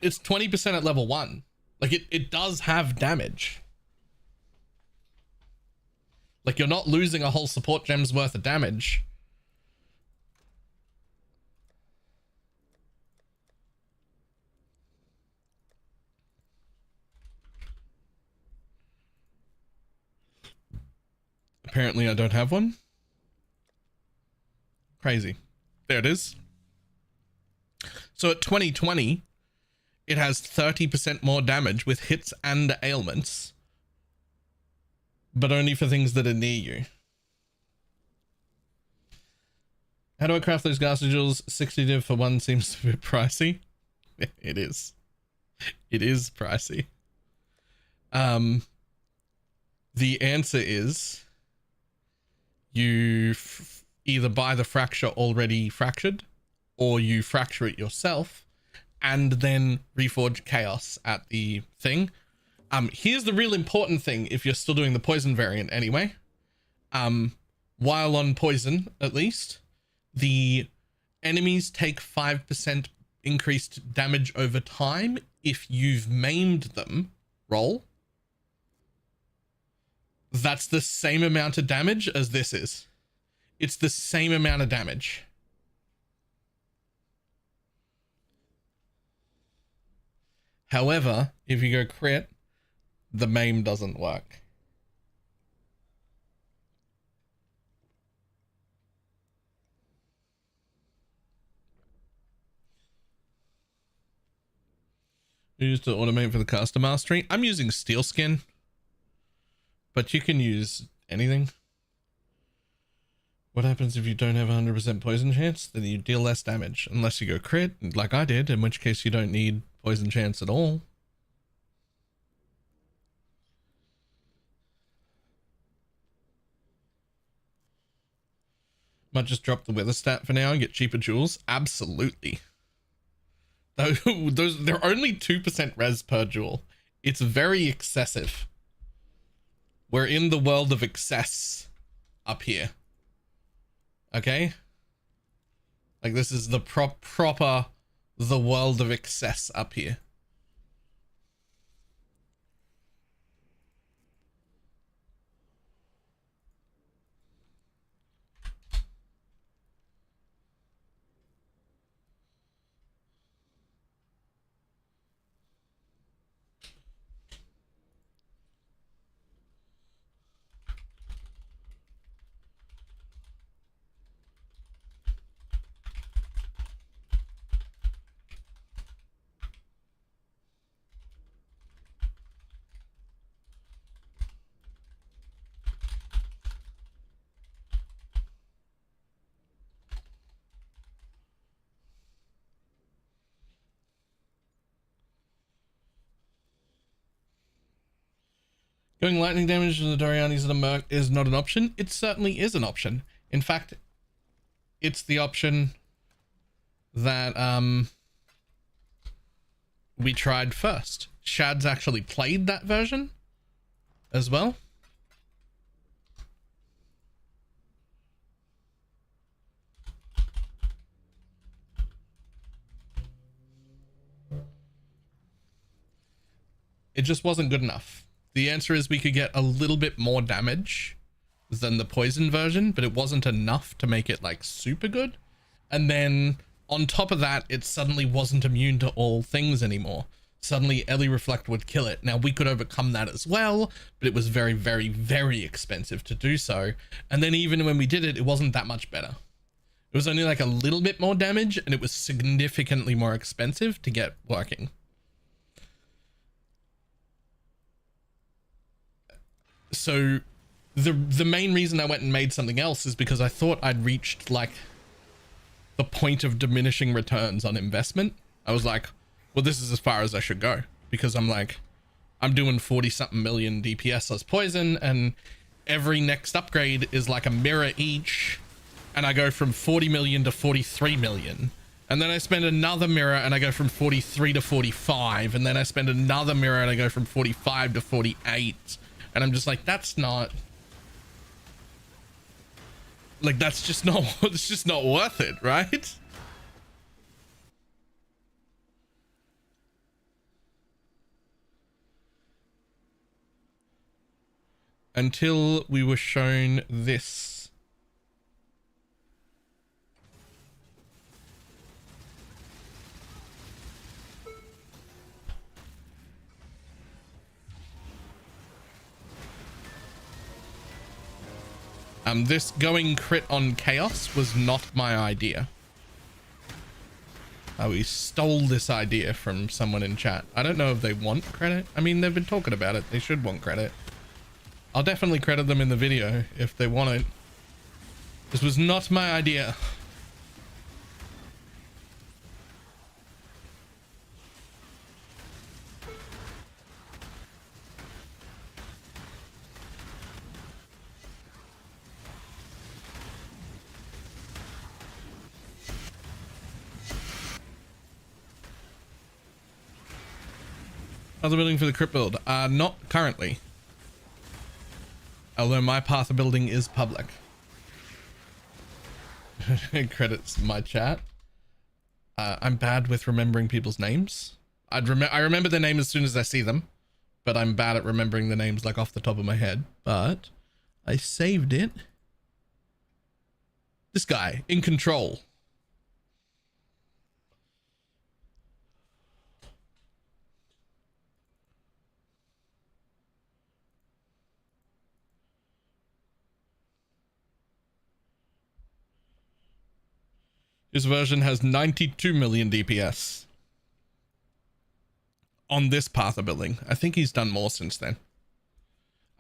it's 20% at level 1. Like, it does have damage. Like, you're not losing a whole support gem's worth of damage. Apparently I don't have one. Crazy. There it is. So at 2020, it has 30% more damage with hits and ailments, but only for things that are near you. How do I craft those Ghastly Jewels? 60 div for one seems a bit pricey. It is. It is pricey. The answer is you either buy the fracture already fractured, or you fracture it yourself and then reforge chaos at the thing. Here's the real important thing if you're still doing the poison variant anyway. While on poison, at least, the enemies take 5% increased damage over time if you've maimed them. Roll. That's the same amount of damage as this is. It's the same amount of damage. However, if you go crit, the maim doesn't work. Used to automate for the caster mastery. I'm using Steel Skin, but you can use anything. What happens if you don't have 100% poison chance? Then you deal less damage, unless you go crit, like I did, in which case you don't need poison chance at all. Might just drop the weather stat for now and get cheaper jewels. Absolutely. Those they're only 2% res per jewel. It's very excessive. We're in the world of excess up here. Okay? Like, this is the proper the world of excess up here. Going lightning damage to the Dorianis and the Merc is not an option. It certainly is an option. In fact, it's the option that we tried first. Shad's actually played that version as well. It just wasn't good enough. The answer is we could get a little bit more damage than the poison version, but it wasn't enough to make it like super good. And then on top of that, it suddenly wasn't immune to all things anymore. Suddenly Ellie Reflect would kill it. Now we could overcome that as well, but it was very, very, very expensive to do so. And then even when we did it, it wasn't that much better. It was only like a little bit more damage, and it was significantly more expensive to get working. So the main reason I went and made something else is because I thought I'd reached like the point of diminishing returns on investment. I was like, well, this is as far as I should go, because I'm like, I'm doing 40 something million DPS as poison, and every next upgrade is like a mirror each, and I go from 40 million to 43 million. And then I spend another mirror and I go from 43 to 45, and then I spend another mirror and I go from 45 to 48. And I'm just like, that's not like, that's just not, it's just not worth it, right? Until we were shown this. This going crit on Chaos was not my idea. We stole this idea from someone in chat. I don't know if they want credit. I mean, they've been talking about it. They should want credit. I'll definitely credit them in the video if they want it. This was not my idea. How's the building for the crypt build? Not currently. Although my path of building is public. Credits my chat. I'm bad with remembering people's names. I remember their name as soon as I see them, but I'm bad at remembering the names like off the top of my head. But I saved it. This guy in control. This version has 92 million DPS on this path of building. I think he's done more since then.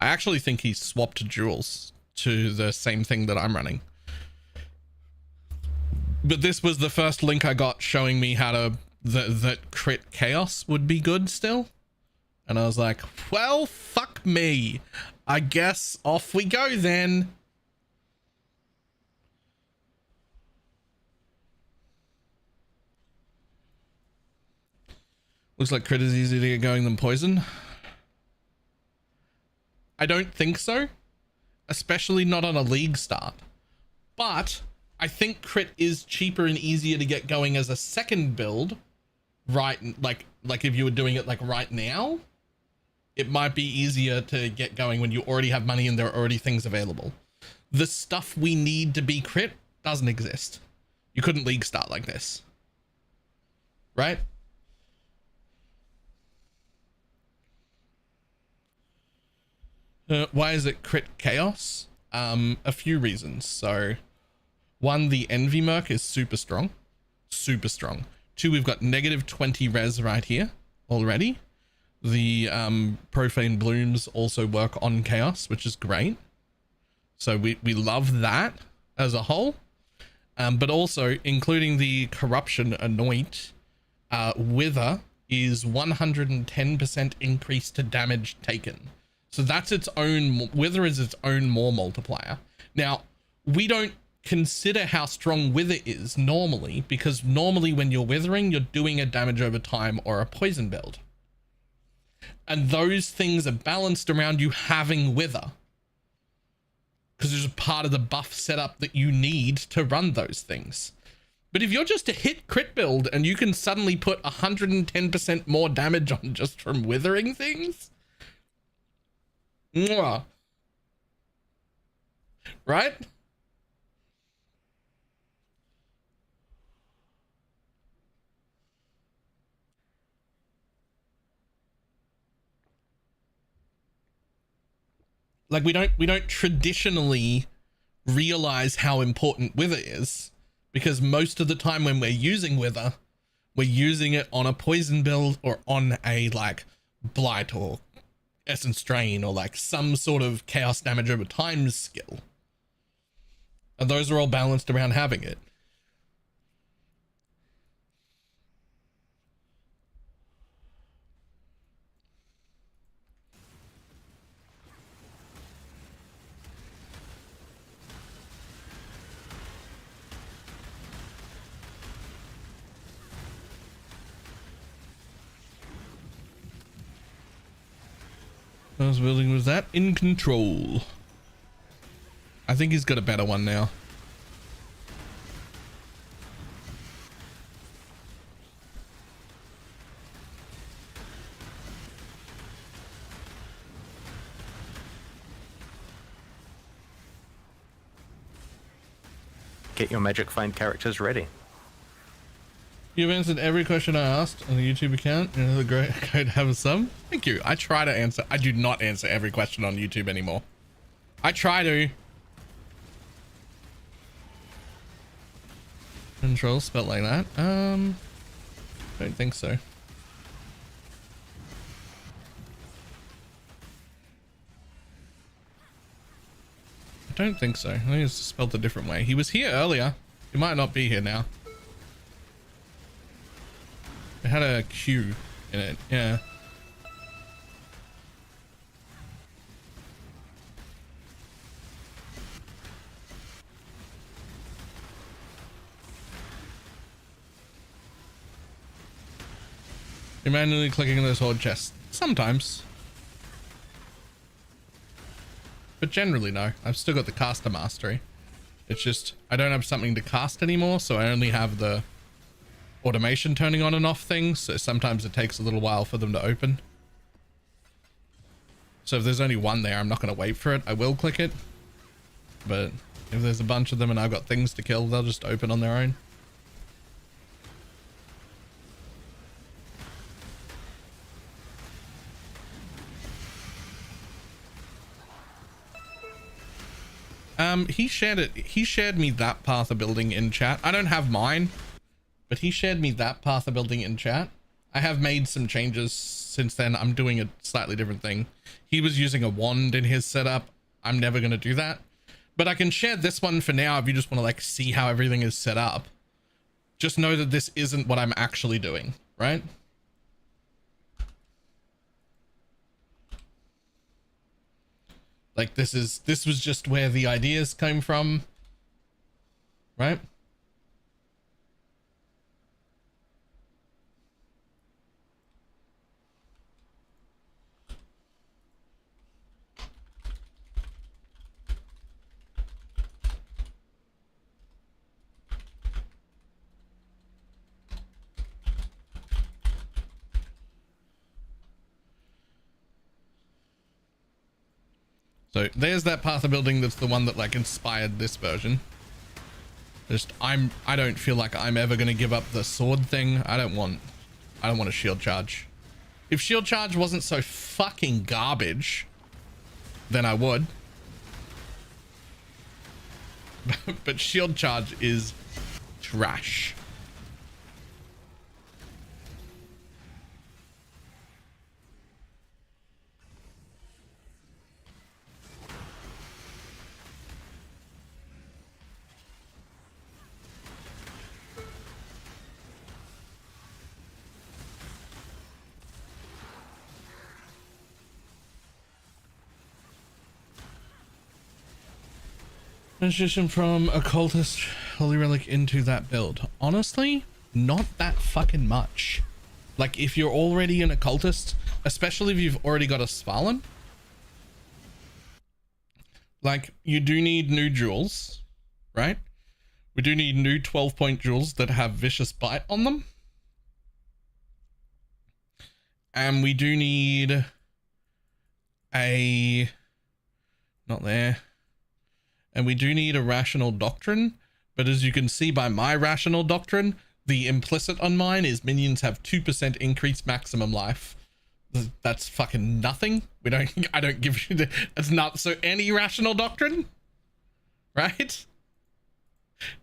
I actually think he's swapped jewels to the same thing that I'm running. But this was the first link I got showing me how to, that crit chaos would be good still. And I was like, well, fuck me. I guess off we go then. Looks like crit is easier to get going than poison. I don't think so, especially not on a league start. But I think crit is cheaper and easier to get going as a second build, right? Like if you were doing it like right now, it might be easier to get going when you already have money and there are already things available. The stuff we need to be crit doesn't exist. You couldn't league start like this, right? Why is it crit chaos? A few reasons. So, one, the envy merc is super strong. Super strong. Two, we've got negative 20 res right here already. The profane blooms also work on chaos, which is great. So we love that as a whole. But also, including the corruption anoint, wither is 110% increase to damage taken. So that's its own, wither is its own more multiplier. Now, we don't consider how strong wither is normally, because normally when you're withering, you're doing a damage over time or a poison build. And those things are balanced around you having wither, because there's a part of the buff setup that you need to run those things. But if you're just a hit crit build and you can suddenly put 110% more damage on just from withering things, mwah. Right? Like we don't traditionally realize how important wither is, because most of the time when we're using wither, we're using it on a poison build or on a like blight or essence drain or like some sort of chaos damage over time skill. And those are all balanced around having it. I was building was that in control. I think he's got a better one now. Get your Magic Find characters ready. You've answered every question I asked on the YouTube account. Another great to have a sub. Thank you. I try to answer. I do not answer every question on YouTube anymore. I try to. Control spelled like that. Don't think so. I don't think so. I think it's spelled a different way. He was here earlier. He might not be here now. It had a Q in it. Yeah. You're manually clicking those horde chests. Sometimes. But generally, no. I've still got the caster mastery. It's just, I don't have something to cast anymore, so I only have the automation turning on and off things. So sometimes it takes a little while for them to open. So if there's only one there, I'm not going to wait for it. I will click it. But if there's a bunch of them and I've got things to kill, they'll just open on their own. He shared it. He shared me that path of building in chat. I don't have mine, but he shared me that path of building in chat. I have made some changes since then. I'm doing a slightly different thing. He was using a wand in his setup. I'm never going to do that, but I can share this one for now. If you just want to like see how everything is set up, just know that this isn't what I'm actually doing, right? Like this was just where the ideas came from, right? So there's that path of building. That's the one that like inspired this version. Just I don't feel like I'm ever going to give up the sword thing. I don't want a shield charge. If shield charge wasn't so fucking garbage, then I would. But shield charge is trash. Transition from occultist holy relic into that build. Honestly, not that fucking much. Like if you're already an occultist, especially if you've already got a Svalin, like you do need new jewels, right? We do need new 12-point jewels that have vicious bite on them. And we do need a, not there. And we do need a rational doctrine, but as you can see by my rational doctrine, the implicit on mine is minions have 2% increased maximum life. That's fucking nothing. I don't give you it's not, so any rational doctrine, right?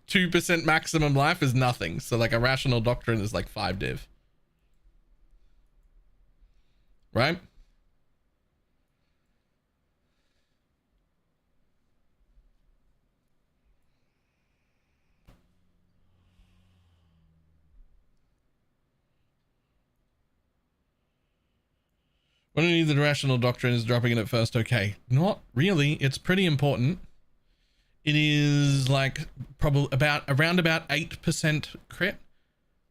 2% maximum life is nothing. So like a rational doctrine is like 5 div. Right? When I need the rational doctrine is dropping it at first. Okay, not really. It's pretty important. It is like probably around about 8% crit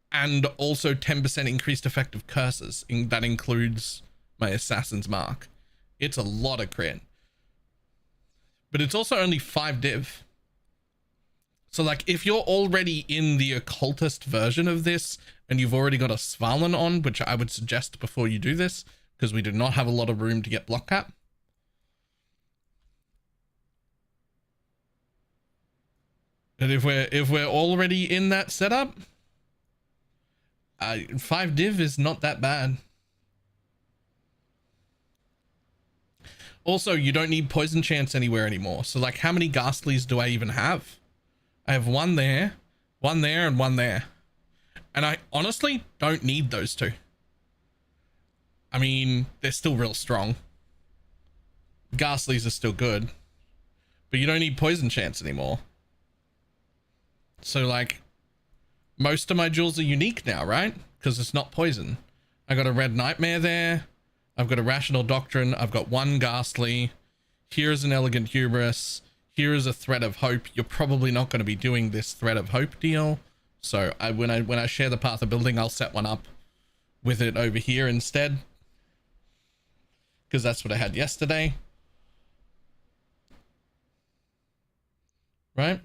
and also 10% increased effective curses. That includes my assassin's mark. It's a lot of crit. But it's also only 5 div. So like if you're already in the occultist version of this and you've already got a Svalin on, which I would suggest before you do this, because we do not have a lot of room to get block cap. And if we're already in that setup, 5 div is not that bad. Also, you don't need poison chance anywhere anymore. So like how many ghastlies do I even have? I have one there, and one there. And I honestly don't need those two. I mean, they're still real strong. Ghastlies are still good, but you don't need poison chance anymore. So like most of my jewels are unique now, right? Because it's not poison. I got a red nightmare there. I've got a rational doctrine. I've got one ghastly. Here's an elegant hubris. Here is a thread of hope. You're probably not going to be doing this thread of hope deal. So when I share the path of building, I'll set one up with it over here instead. Because that's what I had yesterday. Right?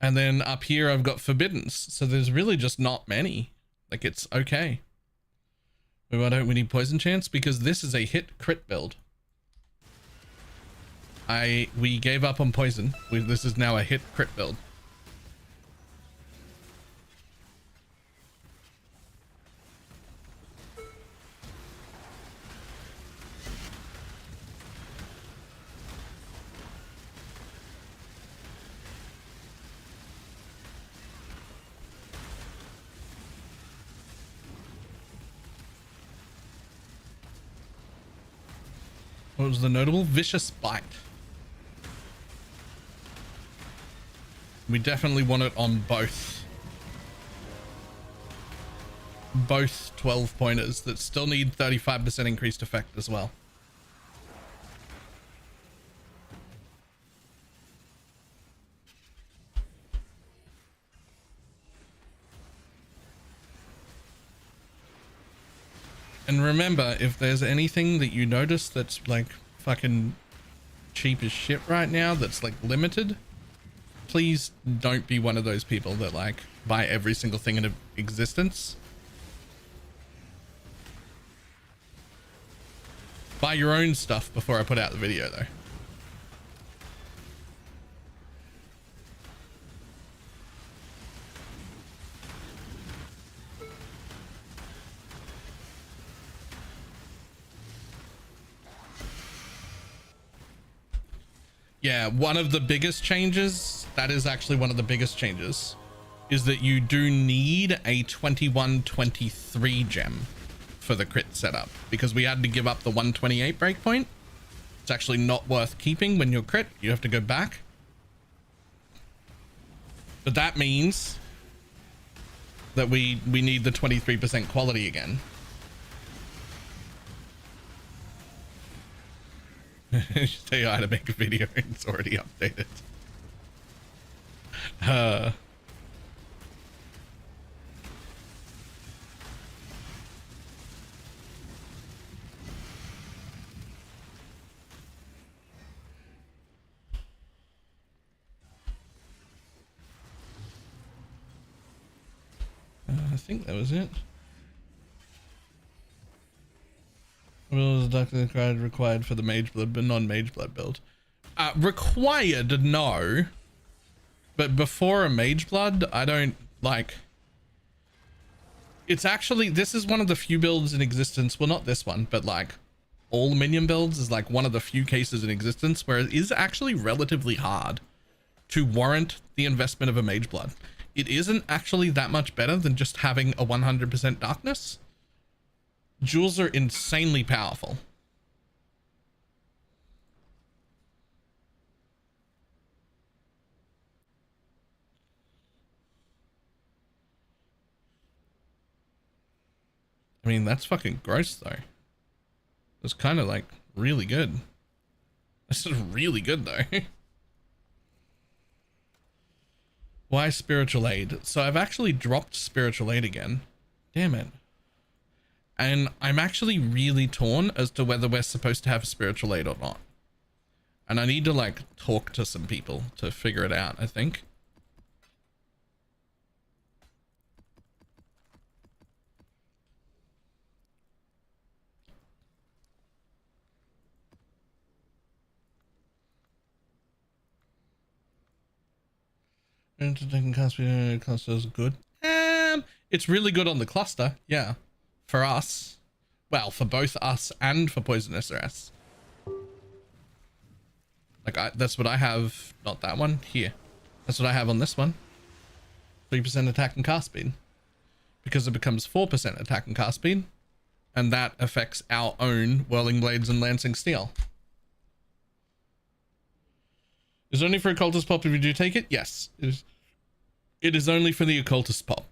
And then up here, I've got forbiddens. So there's really just not many. Like it's okay. But why don't we need poison chance? Because this is a hit crit build. We gave up on poison. This is now a hit crit build. What was the notable? Vicious Bite. We definitely want it on both 12 pointers that still need 35% increased effect as well. And remember, if there's anything that you notice that's like fucking cheap as shit right now, that's like limited, please don't be one of those people that like buy every single thing in existence. Buy your own stuff before I put out the video though. Yeah, one of the biggest changes, that is actually one of the biggest changes, is that you do need a 21-23 gem for the crit setup, because we had to give up the 128 breakpoint. It's actually not worth keeping when you're crit. You have to go back. But that means that we need the 23% quality again. Say hi to make a video and it's already updated. I think that was it. Will the doctor required for the mage blood but non-mage blood build? Required, no. But before a mage blood, I don't like. It's actually, this is one of the few builds in existence. Well, not this one, but like all minion builds is like one of the few cases in existence where it is actually relatively hard to warrant the investment of a mage blood. It isn't actually that much better than just having a 100% darkness. Jewels are insanely powerful. I mean, that's fucking gross though. It's kind of like really good. This is really good though. Why spiritual aid? So I've actually dropped spiritual aid again. Damn it. And I'm actually really torn as to whether we're supposed to have spiritual aid or not. And I need to like talk to some people to figure it out, I think. Entertaining cluster is good. It's really good on the cluster, yeah. For us. Well, for both us and for Poisonous SRS. Like, that's what I have, not that one, here. That's what I have on this one. 3% attack and cast speed. Because it becomes 4% attack and cast speed. And that affects our own Whirling Blades and Lancing Steel. Is it only for Occultist Pop if you do take it? Yes. It is only for the Occultist Pop.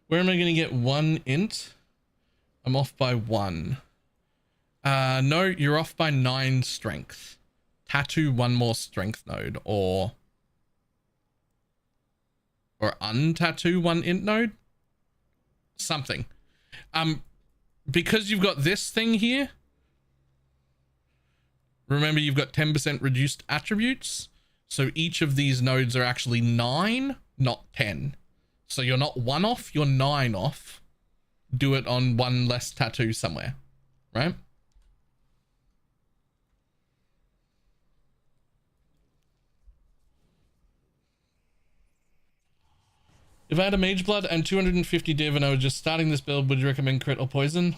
Where am I going to get 1 int? I'm off by 1. No, you're off by 9 strength. Tattoo 1 more strength node, or untattoo 1 int node? Something. Because you've got this thing here, remember you've got 10% reduced attributes, so each of these nodes are actually 9, not 10. So you're not 1 off, you're 9 off. Do it on 1 less tattoo somewhere, right? If I had a Mage Blood and 250 div and I was just starting this build, would you recommend crit or poison?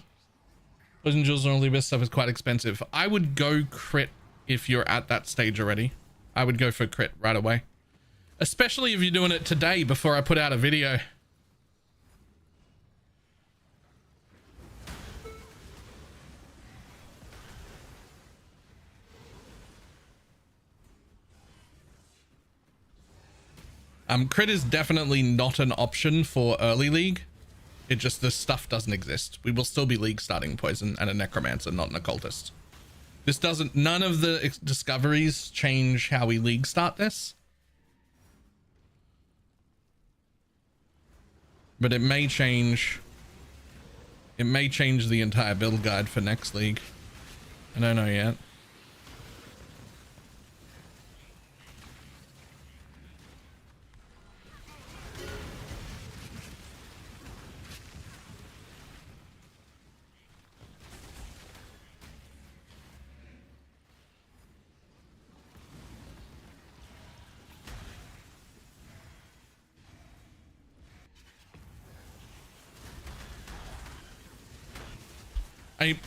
Poison jewels and all the best stuff is quite expensive. I would go crit if you're at that stage already. I would go for crit right away. Especially if you're doing it today before I put out a video. Crit is definitely not an option for early league. It just, the stuff doesn't exist. We will still be league starting poison and a necromancer, not an occultist. This doesn't, none of the discoveries change how we league start this. But it may change the entire build guide for next league. I don't know yet.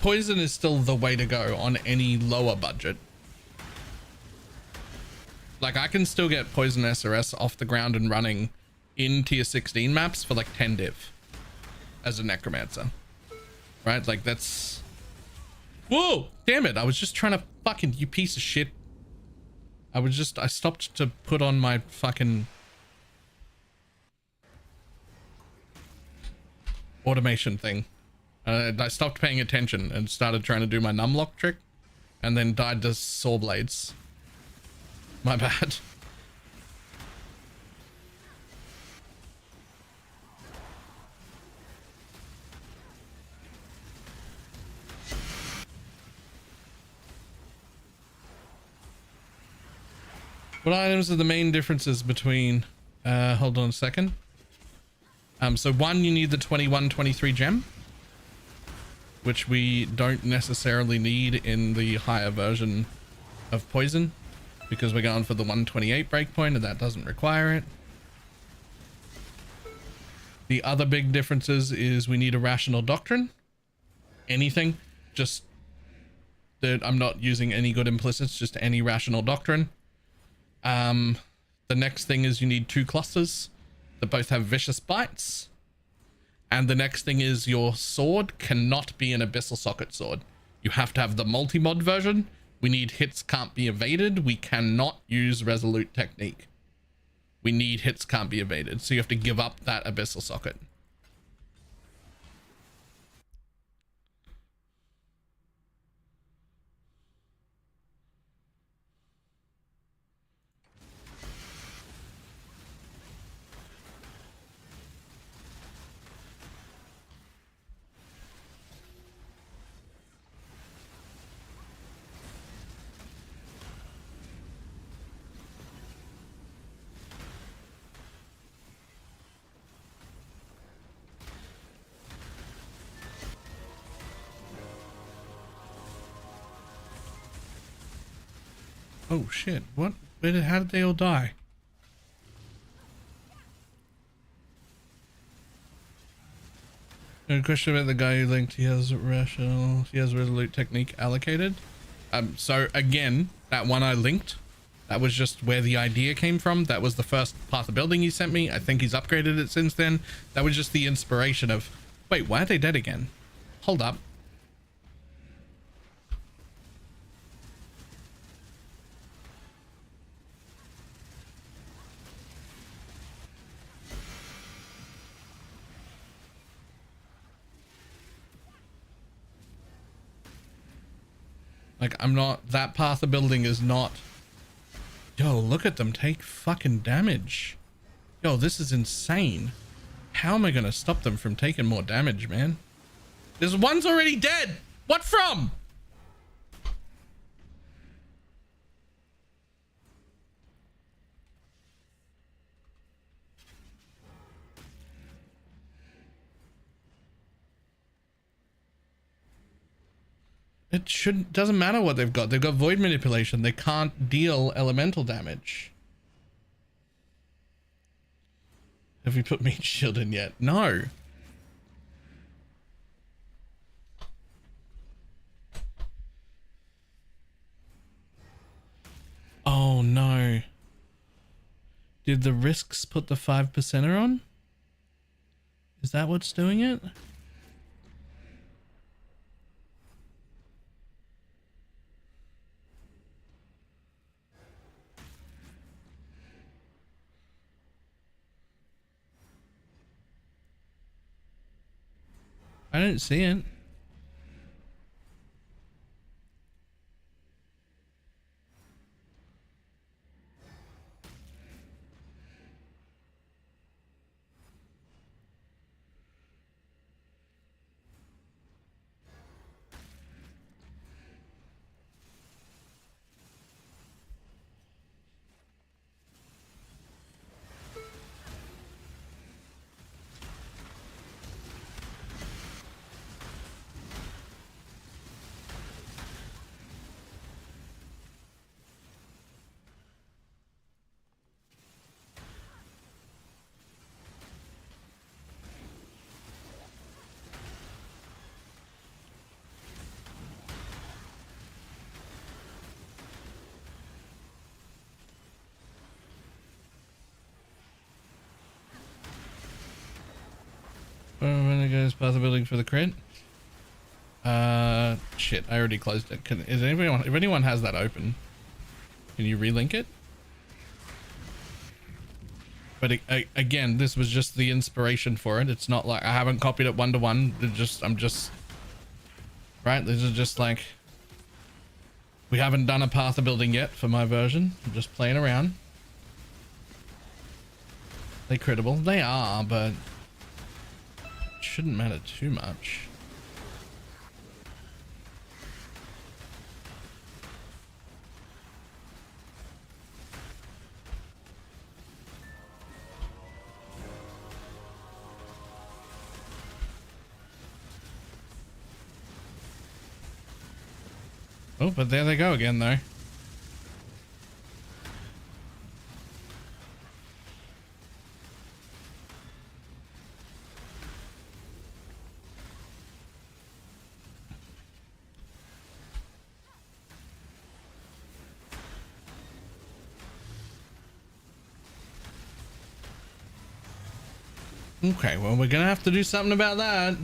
Poison is still the way to go on any lower budget. Like, I can still get Poison SRS off the ground and running in tier 16 maps for like 10 div as a necromancer, right? Like, that's, whoa, damn it, I was just trying to fucking, you piece of shit. I stopped to put on my fucking automation thing. I stopped paying attention and started trying to do my numlock trick and then died to saw blades. My bad. What items are the main differences between, hold on a second. So 1, you need the 21-23 gem, which we don't necessarily need in the higher version of poison because we're going for the 128 breakpoint and that doesn't require it. The other big differences is we need a rational doctrine. Anything, just that I'm not using any good implicits, just any rational doctrine. The next thing is you need 2 clusters that both have vicious bites. And the next thing is your sword cannot be an abyssal socket sword. You have to have the multi-mod version. We need hits can't be evaded. We cannot use resolute technique. We need hits can't be evaded. So you have to give up that abyssal socket. Oh shit, what? How did they all die? No question about the guy who linked. He has resolute technique allocated. So again, that one I linked, that was just where the idea came from. That was the first path of building he sent me. I think he's upgraded it since then. That was just the inspiration of, wait, why are they dead again? Hold up. Like, I'm not, that path of building is not, yo, look at them take fucking damage. Yo, this is insane. How am I gonna stop them from taking more damage, man? This one's already dead. What from? It shouldn't, doesn't matter what they've got. They've got void manipulation. They can't deal elemental damage. Have you put meat shield in yet? No. Oh no. Did the risks put the 5%er on? Is that what's doing it? I don't see it. When it goes path of building for the crit. Shit, I already closed it. Is anyone, if anyone has that open, can you relink it? But again, this was just the inspiration for it. It's not like I haven't copied it one-to-one. I'm just right. This is just like, we haven't done a path of building yet for my version. I'm just playing around. They critable. They are, but it shouldn't matter too much. Oh, but there they go again, though. Okay, well, we're gonna have to do something about that.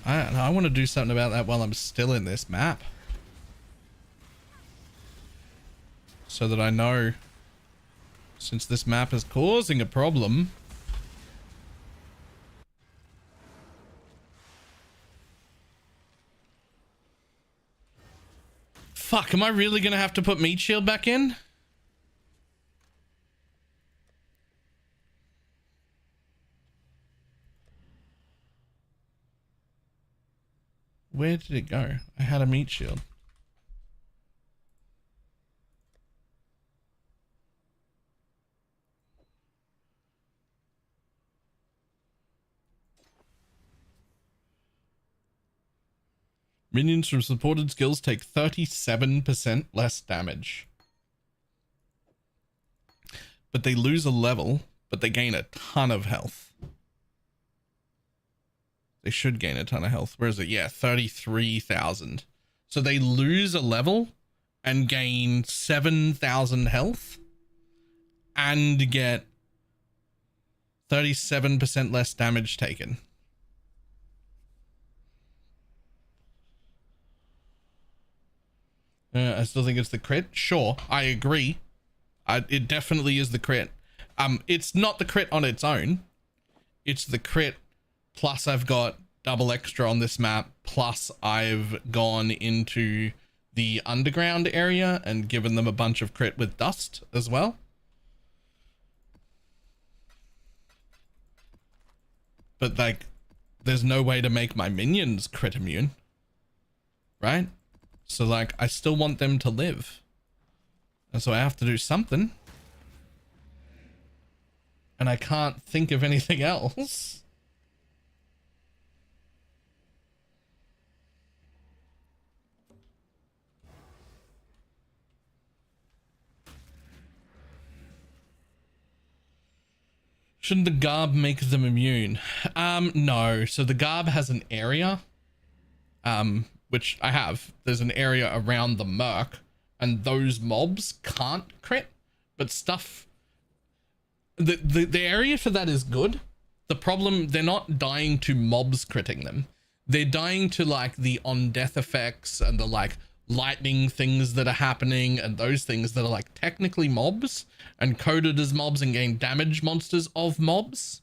I want to do something about that while I'm still in this map, so that I know, since this map is causing a problem. Fuck, am I really gonna have to put meat shield back in? Where did it go? I had a meat shield. Minions from supported skills take 37% less damage. But they lose a level, but they gain a ton of health. They should gain a ton of health. Where is it? Yeah, 33,000. So they lose a level and gain 7,000 health and get 37% less damage taken. I still think it's the crit. Sure, I agree. It definitely is the crit. It's not the crit on its own. It's the crit plus I've got double extra on this map, plus I've gone into the underground area and given them a bunch of crit with dust as well. But like, there's no way to make my minions crit immune, right? So like, I still want them to live. And so I have to do something. And I can't think of anything else. Shouldn't the garb make them immune? No. So the garb has an area, which I have. There's an area around the merc, and those mobs can't crit, but stuff. The area for that is good. The problem, they're not dying to mobs critting them. They're dying to like the on death effects and the like lightning things that are happening and those things that are like technically mobs and coded as mobs and gain damage monsters of mobs,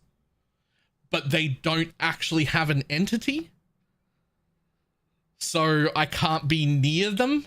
but they don't actually have an entity. So I can't be near them.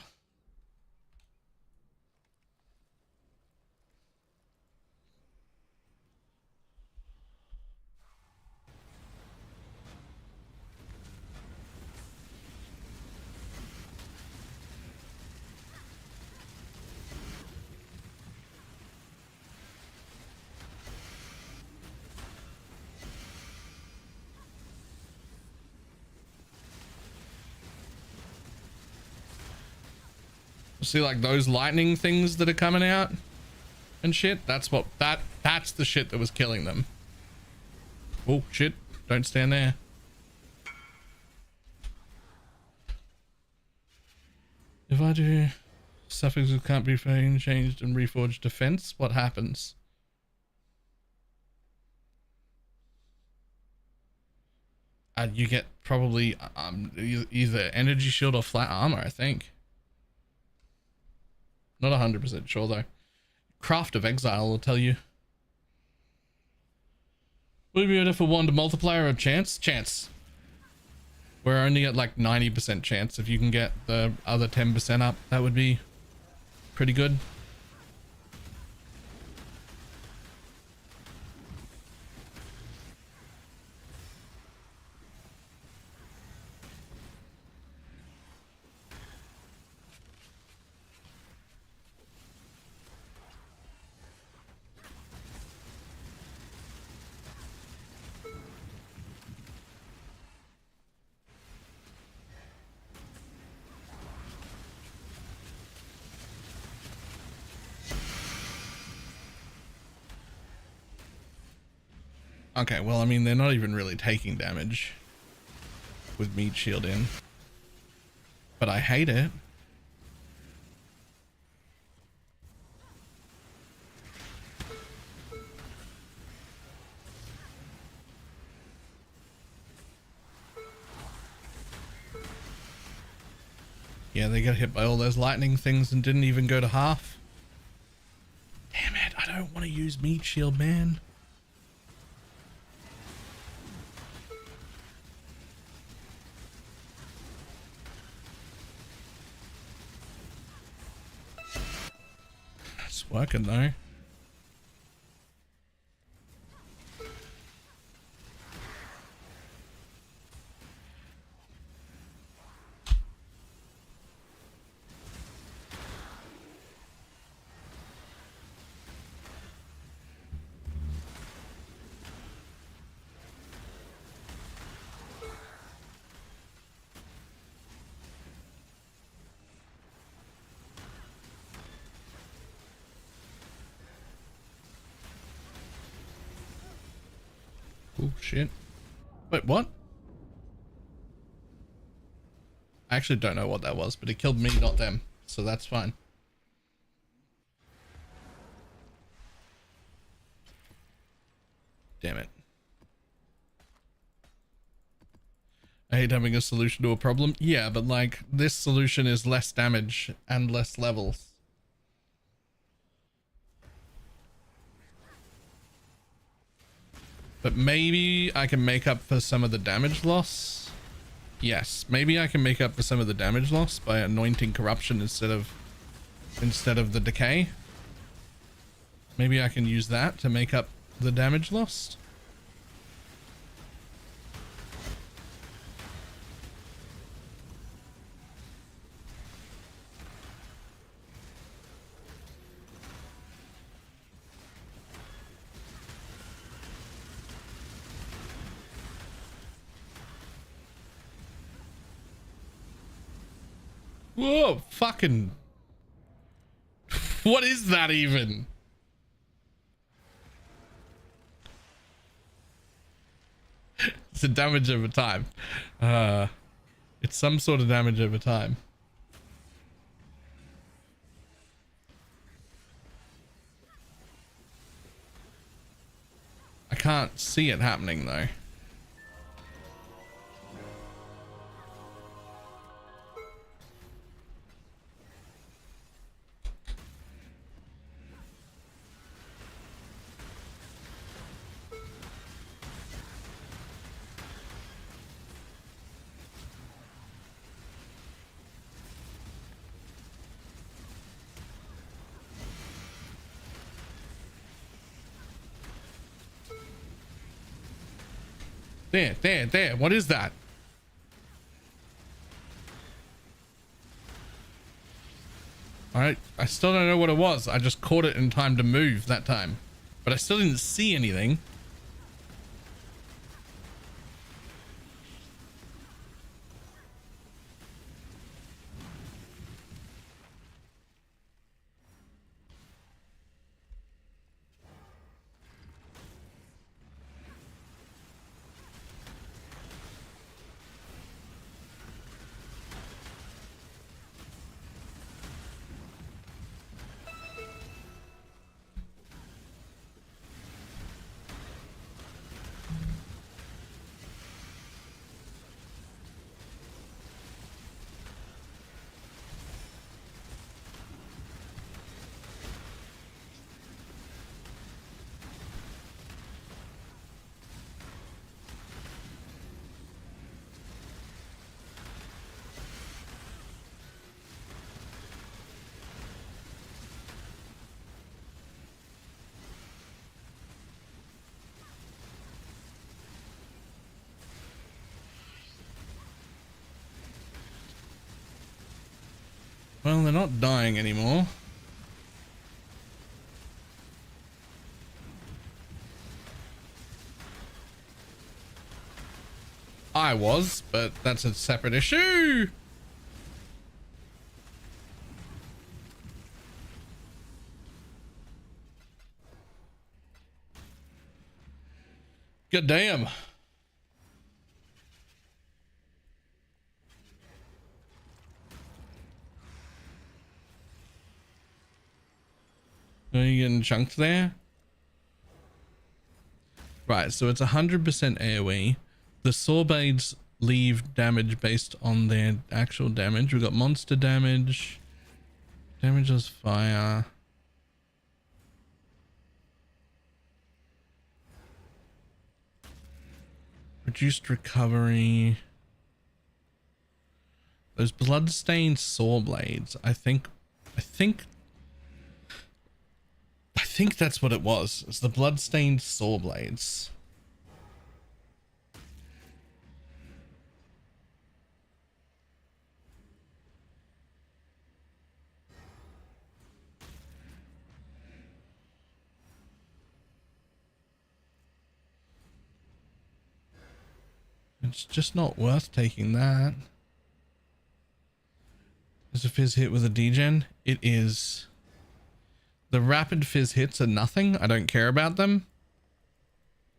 See, like those lightning things that are coming out and shit. That's the shit that was killing them. Oh shit! Don't stand there. If I do suffixes can't be changed and reforged defense, what happens? You get probably either energy shield or flat armor, I think. Not 100% sure though. Craft of Exile will tell you. Would it be better for wand multiplier or chance? Chance. We're only at like 90% chance. If you can get the other 10% up, that would be pretty good. Okay, well, I mean, they're not even really taking damage with meat shield in, but I hate it. Yeah, they got hit by all those lightning things and didn't even go to half. Damn it, I don't want to use meat shield, man. It's working though. Oh shit. Wait, what? I actually don't know what that was, but it killed me, not them. So that's fine. Damn it. I hate having a solution to a problem. Yeah, but like this solution is less damage and less levels. But maybe I can make up for some of the damage loss. Yes, maybe I can make up for some of the damage loss by anointing corruption instead of the decay. Maybe I can use that to make up the damage lost. Whoa, fucking... What is that even? It's a damage over time. It's some sort of damage over time. I can't see it happening though. There. What is that? Alright, I still don't know what it was. I just caught it in time to move that time. But I still didn't see anything. Well, they're not dying anymore. I was, but that's a separate issue. God damn. Are you getting chunked there? Right, so it's 100% AoE. The saw blades leave damage based on their actual damage. We've got monster damage. Damages fire. Reduced recovery. Those bloodstained saw blades. I think that's what it was. It's the bloodstained saw blades. It's just not worth taking that. Is a fizz hit with a degen? It is. The rapid fizz hits are nothing. I don't care about them.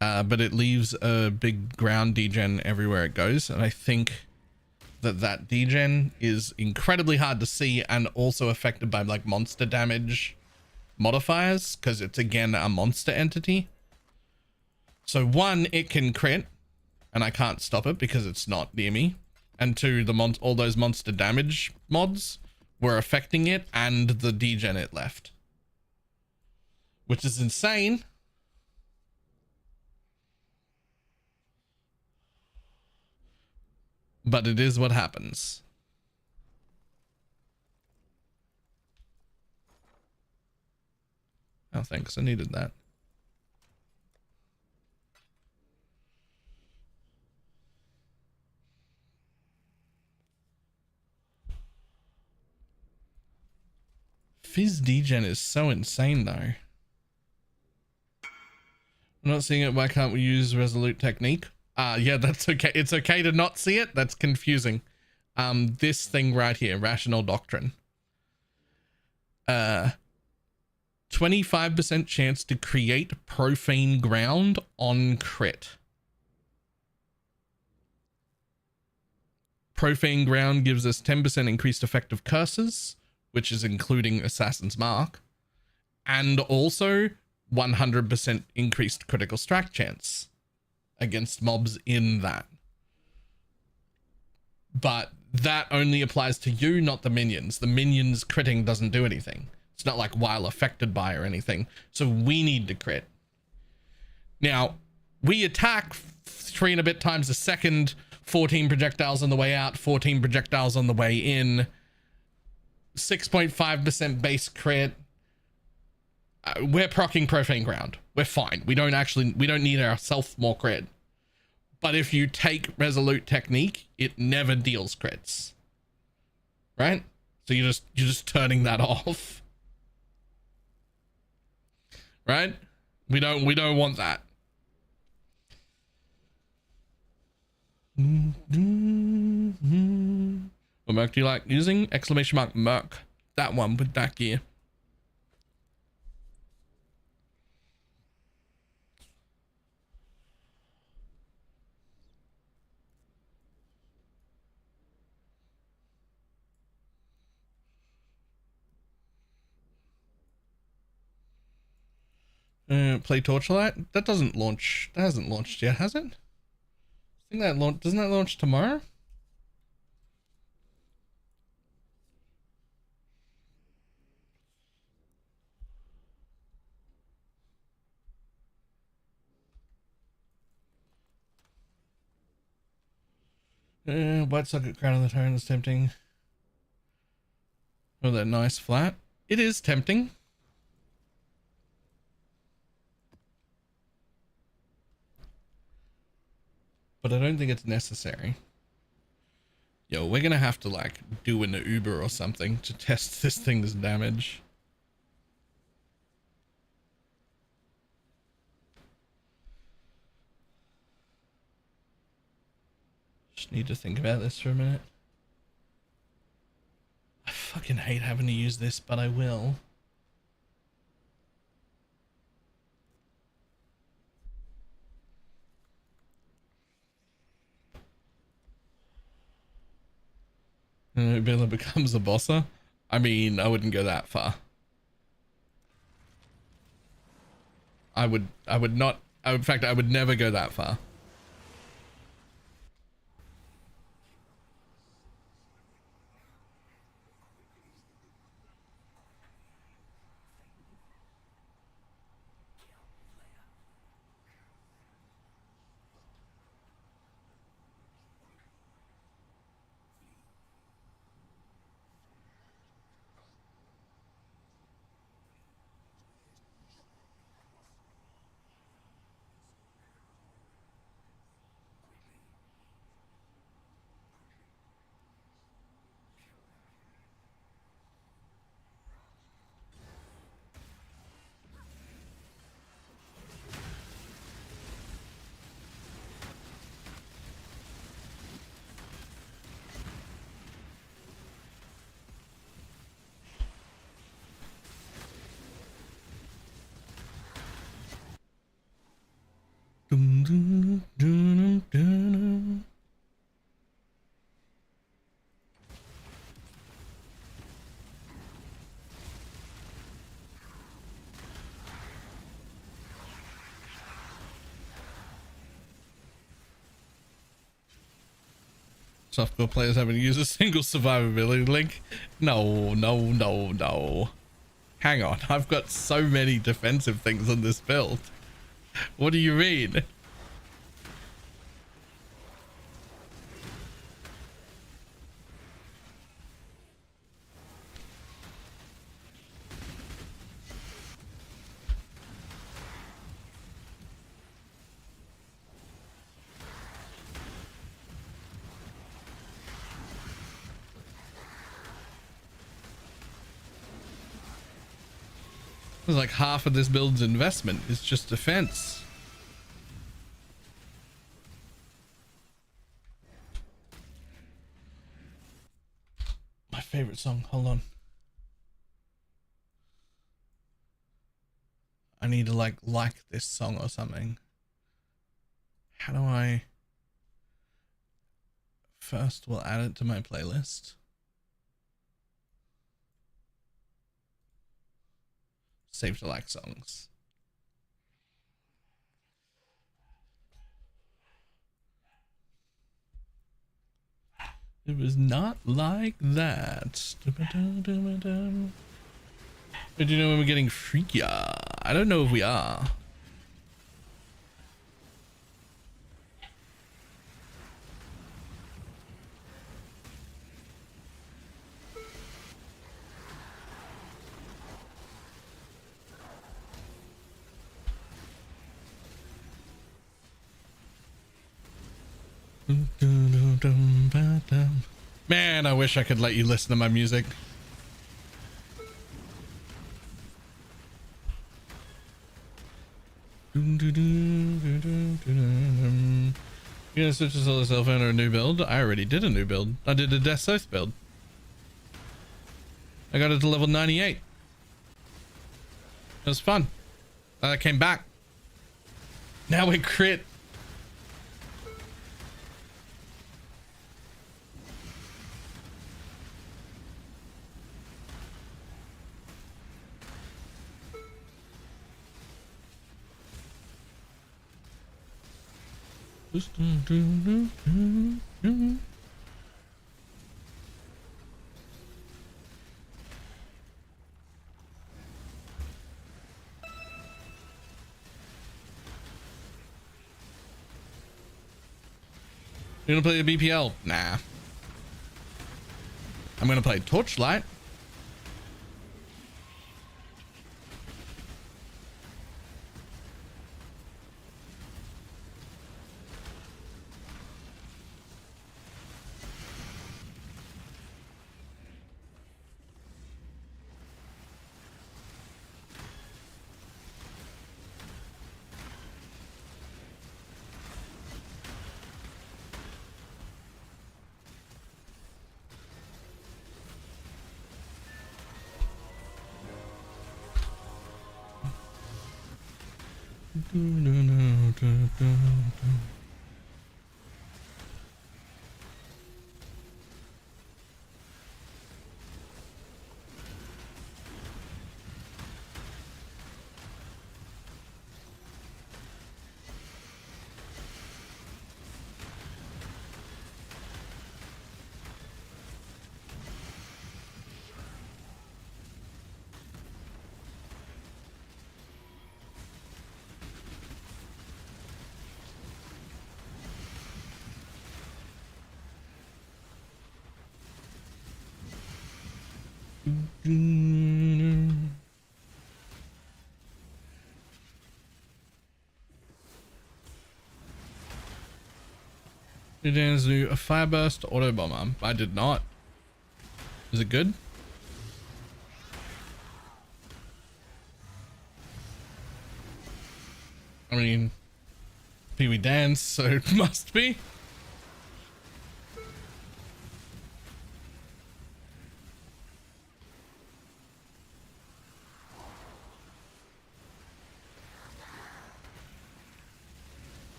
but it leaves a big ground degen everywhere it goes, and I think that degen is incredibly hard to see and also affected by like monster damage modifiers because it's again a monster entity. So one, it can crit and I can't stop it because it's not near me, and two, all those monster damage mods were affecting it and the degen it left, which is insane. But it is what happens. Oh, thanks. I needed that. Fizz degen is so insane, though. I'm not seeing it. Why can't we use Resolute Technique? Yeah, that's okay. It's okay to not see it. That's confusing. This thing right here, Rational Doctrine. 25% chance to create profane ground on crit. Profane ground gives us 10% increased effective curses, which is including Assassin's Mark, and also 100% increased critical strike chance against mobs in that. But that only applies to you, not the minions. The minions critting doesn't do anything. It's not like while affected by or anything. So we need to crit. Now, we attack 3 and a bit times a second, 14 projectiles on the way out, 14 projectiles on the way in, 6.5% base crit. We're proccing profane ground. We're fine. We don't need ourselves more crit. But if you take Resolute Technique, it never deals crits. Right? So you're just turning that off. Right? We don't want that. What Merc do you like using? Exclamation mark Merc. That one with that gear. Play Torchlight. That doesn't launch. That hasn't launched yet, has it? I think that doesn't that launch tomorrow? White socket crown on the turn is tempting. Oh, that nice flat. It is tempting. But I don't think it's necessary. Yo, we're gonna have to like do an Uber or something to test this thing's damage. Just need to think about this for a minute. I fucking hate having to use this, but I will. Bella becomes a bosser. I mean, I wouldn't go that far. I would not. In fact, I would never go that far. Dum, dum, dum, dum, dum. Softcore players haven't used a single survivability link. No, no, no, no. Hang on, I've got so many defensive things on this build. What do you mean? It's like half of this build's investment is just defense. My favorite song, hold on. I need to like this song or something. How do I? First, we'll add it to my playlist. Save to like songs. It was not like that. But do you know when we're getting freakier? I don't know if we are. Man, I wish I could let you listen to my music. You gonna switch to solo cell phone or a new build? I already did a new build. I did a Death South build. I got it to level 98. It was fun. I came back. Now we crit. You gonna play the BPL? Nah. I'm gonna play Torchlight. You didn't do a fireburst auto bomber. I did not. Is it good? I mean, Pee-wee dance, so it must be.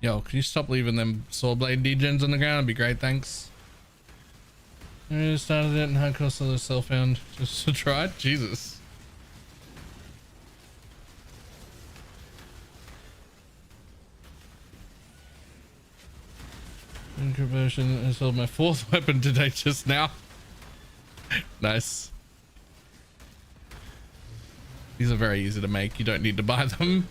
Yo, can you stop leaving them sword blade degens on the ground? It'd be great, thanks. I started it and hardcore solo self-found just to try it. Jesus. In conversion, I sold my 4th weapon today just now. Nice. These are very easy to make. You don't need to buy them.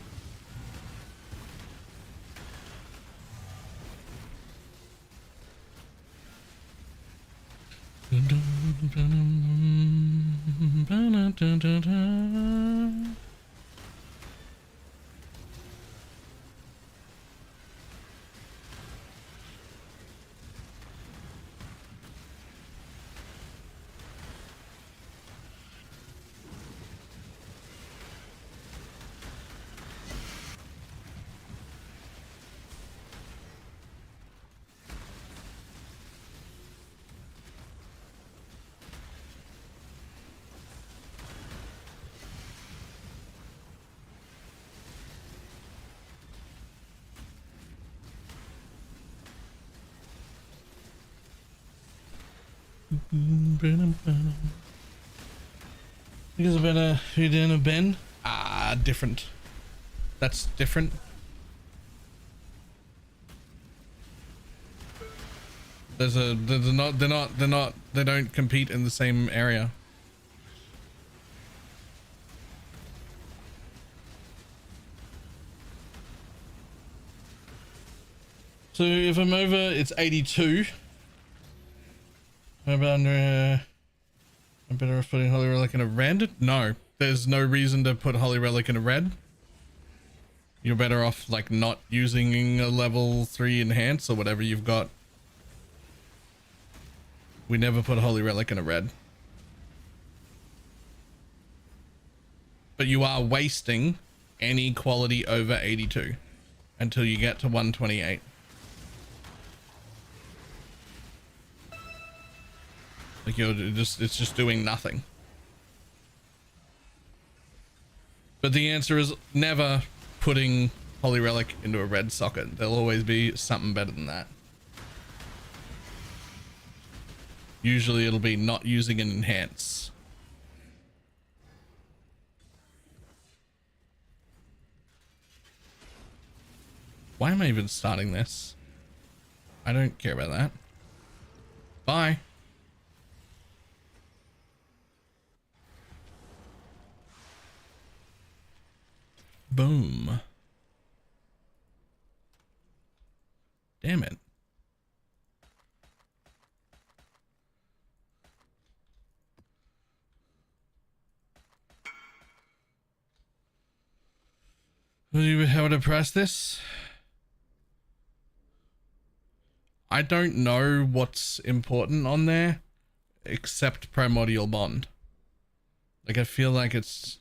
Because I've been a Ben. Ah, different. That's different. There's not, they don't compete in the same area. So if I'm over, it's 82. How about under, I'm better off putting Holy Relic in a red? No, there's no reason to put Holy Relic in a red. You're better off like not using a level 3 enhance or whatever you've got. We never put Holy Relic in a red. But you are wasting any quality over 82 until you get to 128. Like it's just doing nothing. But the answer is never putting Holy Relic into a red socket. There'll always be something better than that. Usually it'll be not using an enhance. Why am I even starting this? I don't care about that. Bye. Boom. Damn it. How to press this? I don't know what's important on there except primordial bond. Like I feel like it's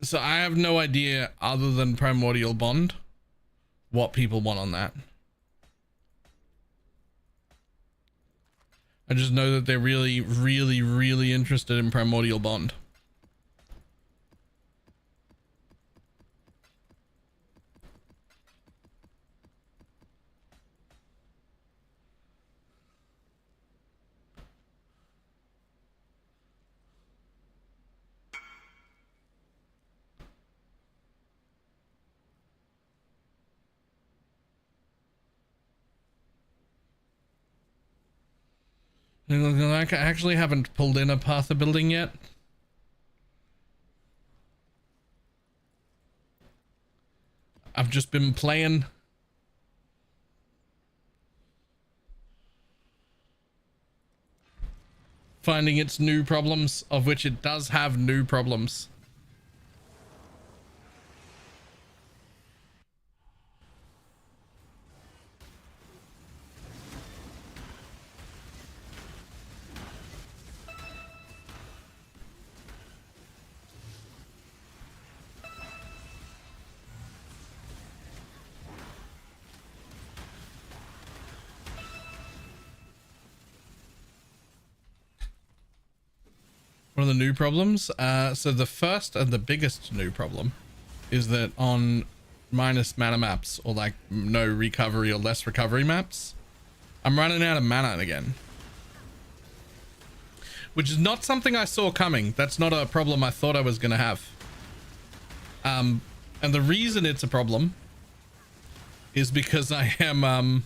so I have no idea other than primordial bond what people want on that. I just know that they're really, really, really interested in primordial bond. I actually haven't pulled in a path of building yet. I've just been playing. Finding its new problems, of which it does have new problems. One of the new problems. So the first and the biggest new problem is that on minus mana maps, or like no recovery or less recovery maps, I'm running out of mana again. Which is not something I saw coming. That's not a problem I thought I was going to have. And the reason it's a problem is because I am,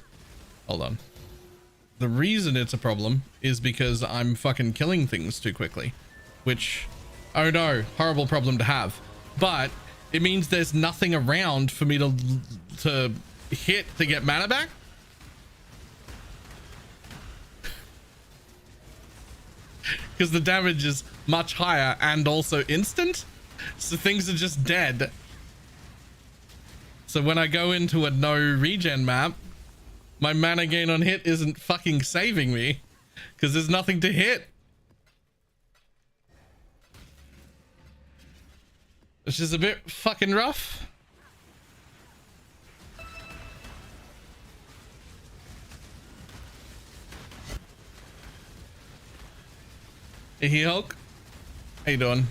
hold on. The reason it's a problem is because I'm fucking killing things too quickly, which, oh no, horrible problem to have. But it means there's nothing around for me to hit to get mana back. Because the damage is much higher and also instant, so things are just dead. So when I go into a no regen map, my mana gain on hit isn't fucking saving me because there's nothing to hit. Which is a bit fucking rough. Hey Hulk, how you doing?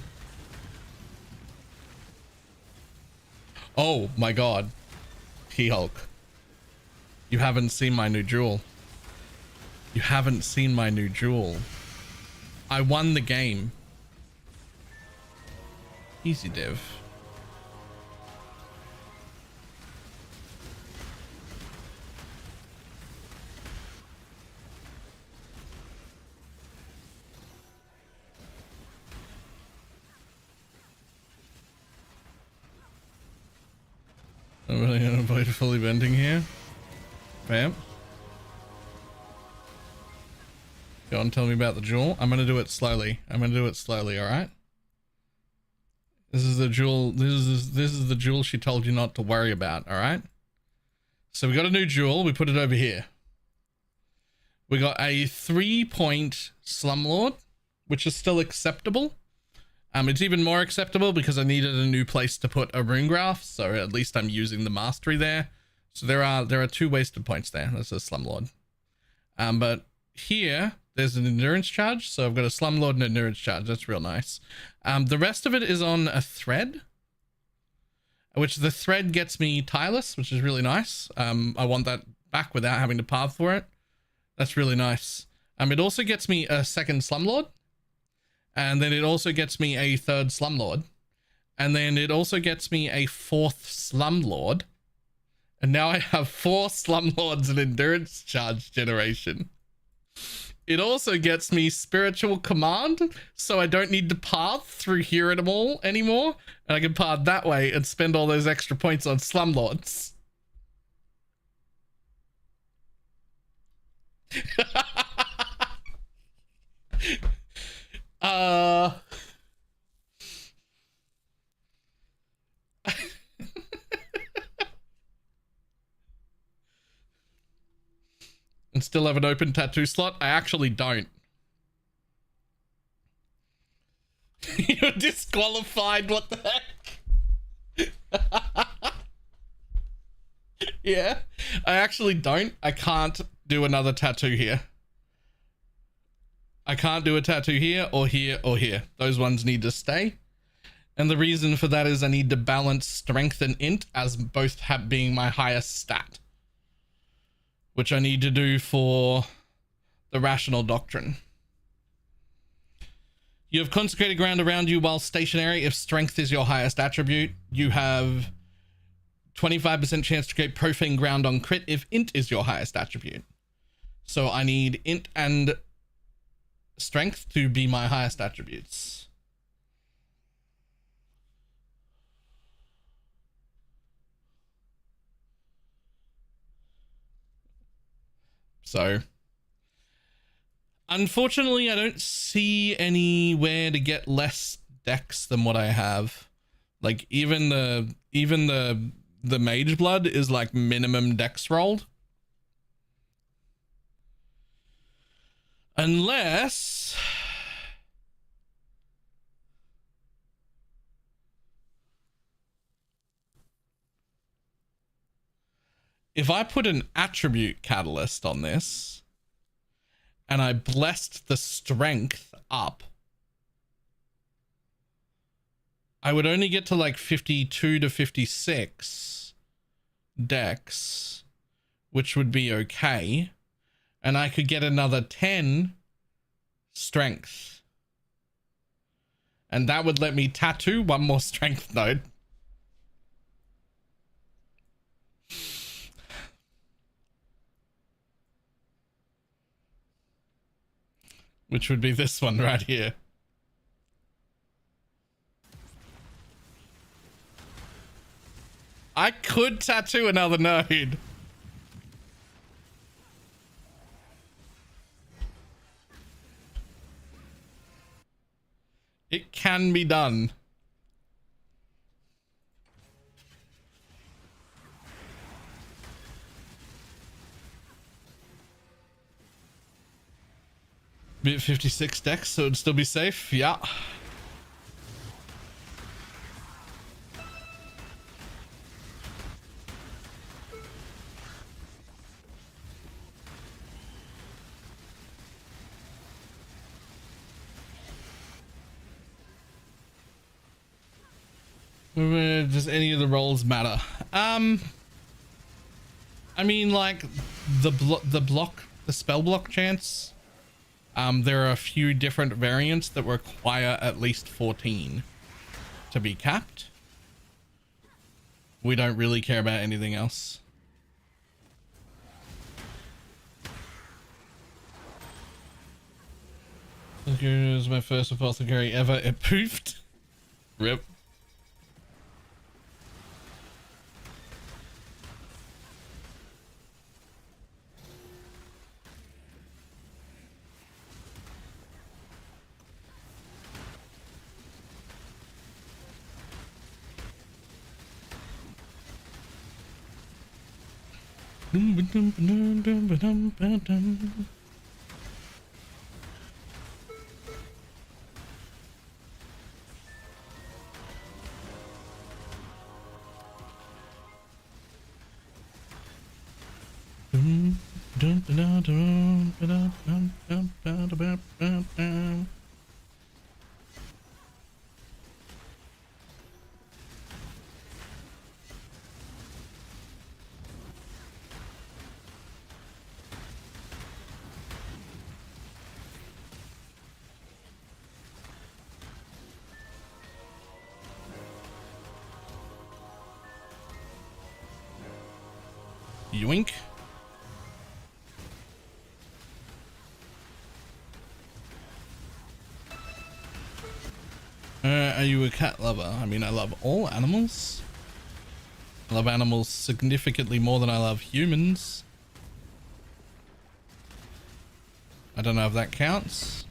Oh my god, He Hulk, you haven't seen my new jewel. You haven't seen my new jewel. I won the game. Easy, Dev. I'm really gonna avoid fully bending here. Bam. Go on, tell me about the jewel. I'm gonna do it slowly. Alright? This is the jewel. This is the jewel she told you not to worry about, alright? So we got a new jewel, we put it over here. We got a 3-point slumlord, which is still acceptable. It's even more acceptable because I needed a new place to put a rune graph, so at least I'm using the mastery there. So there are 2 wasted points there. That's a slumlord. But here there's an endurance charge, so I've got a slumlord and endurance charge. That's real nice. The rest of it is on a thread, which the thread gets me tireless, which is really nice. I want that back without having to path for it. That's really nice. It also gets me a second slumlord. And then it also gets me a 3rd slumlord. And then it also gets me a 4th slumlord. And now I have 4 slumlords and endurance charge generation. It also gets me spiritual command, so I don't need to path through here anymore. And I can path that way and spend all those extra points on slumlords. And still have an open tattoo slot? I actually don't. You're disqualified, what the heck? Yeah, I actually don't. I can't do another tattoo here. I can't do a tattoo here or here or here. Those ones need to stay. And the reason for that is I need to balance strength and int as both being my highest stat, which I need to do for the rational doctrine. You have consecrated ground around you while stationary. If strength is your highest attribute, you have 25% chance to create profane ground on crit if int is your highest attribute. So I need int and strength to be my highest attributes. So unfortunately I don't see anywhere to get less dex than what I have. Like even the mage blood is like minimum dex rolled. Unless if I put an attribute catalyst on this and I blessed the strength up, I would only get to like 52 to 56 dex, which would be okay. And I could get another 10 strength. And that would let me tattoo one more strength node. Which would be this one right here. I could tattoo another node. It can be done. Be at 56 decks, so it'd still be safe. Yeah. Does any of the rolls matter? I mean, like the spell block chance. There are a few different variants that require at least 14 to be capped. We don't really care about anything else. Apothecary was my first apothecary ever. It poofed. Rip. Yoink. Are you a cat lover? I mean, I love all animals. I love animals significantly more than I love humans. I don't know if that counts.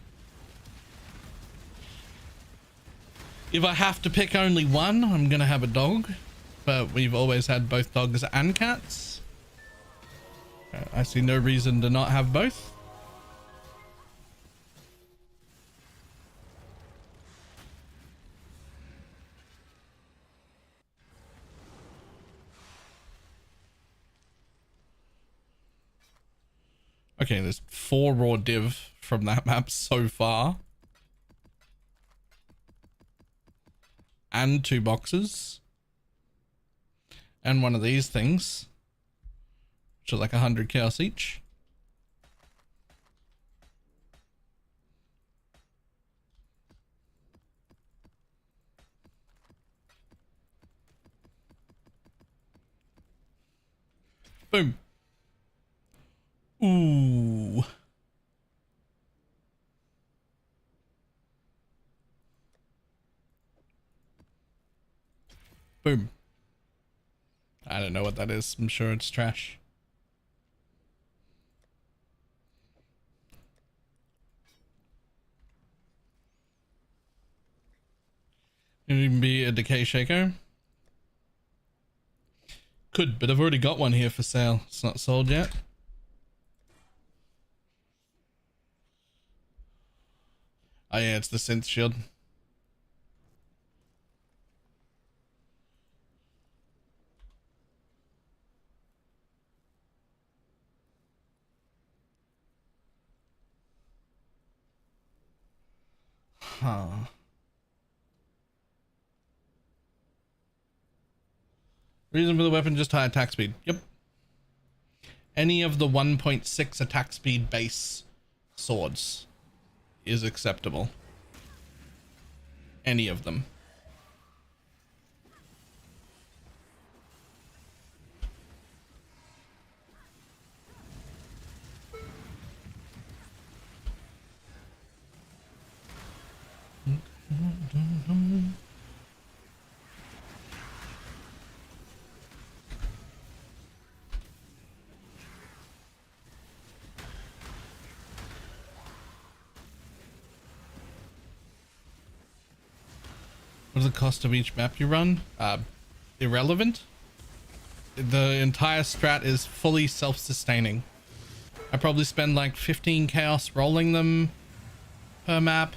If I have to pick only one, I'm gonna have a dog. But we've always had both dogs and cats. I see no reason to not have both. Okay, there's 4 raw div from that map so far. And 2 boxes. And one of these things. Which are like 100 chaos each. Boom. Ooh. Boom. I don't know what that is. I'm sure it's trash. Could even be a decay shaker. Could, but I've already got one here for sale. It's not sold yet. Oh yeah, it's the synth shield. Huh. Reason for the weapon, just high attack speed. Yep. Any of the 1.6 attack speed base swords is acceptable. Any of them. What's the cost of each map you run? Irrelevant. The entire strat is fully self-sustaining. I probably spend like 15 chaos rolling them per map.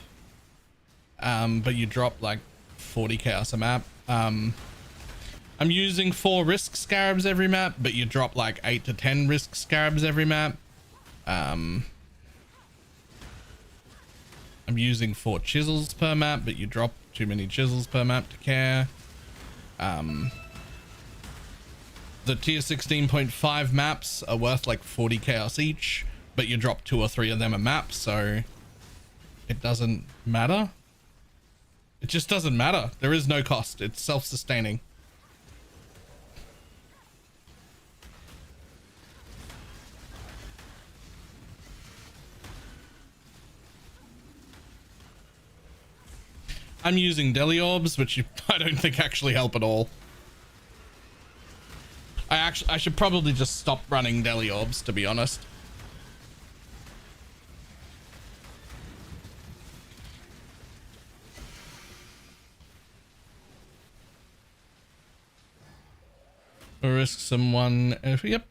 But you drop like 40 chaos a map. I'm using 4 risk scarabs every map, but you drop like 8 to 10 risk scarabs every map. I'm using 4 chisels per map, but you drop too many chisels per map to care. The tier 16.5 maps are worth like 40 chaos each, but you drop 2 or 3 of them a map, so it doesn't matter. It just doesn't matter. There is no cost. It's self-sustaining. I'm using deli orbs, which I don't think actually help at all. I should probably just stop running deli orbs, to be honest. Risk someone. Yep.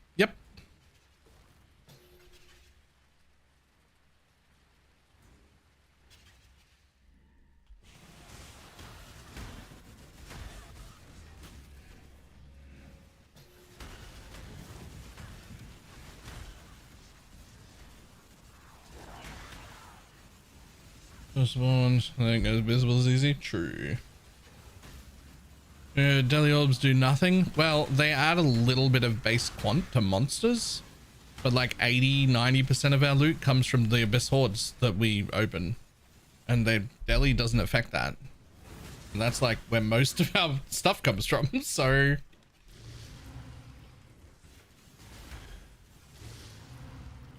First one, I think as visible as easy. True. Deli orbs do nothing. Well, they add a little bit of base quant to monsters, but like 80-90% of our loot comes from the abyss hordes that we open, and the deli doesn't affect that. And that's like where most of our stuff comes from. So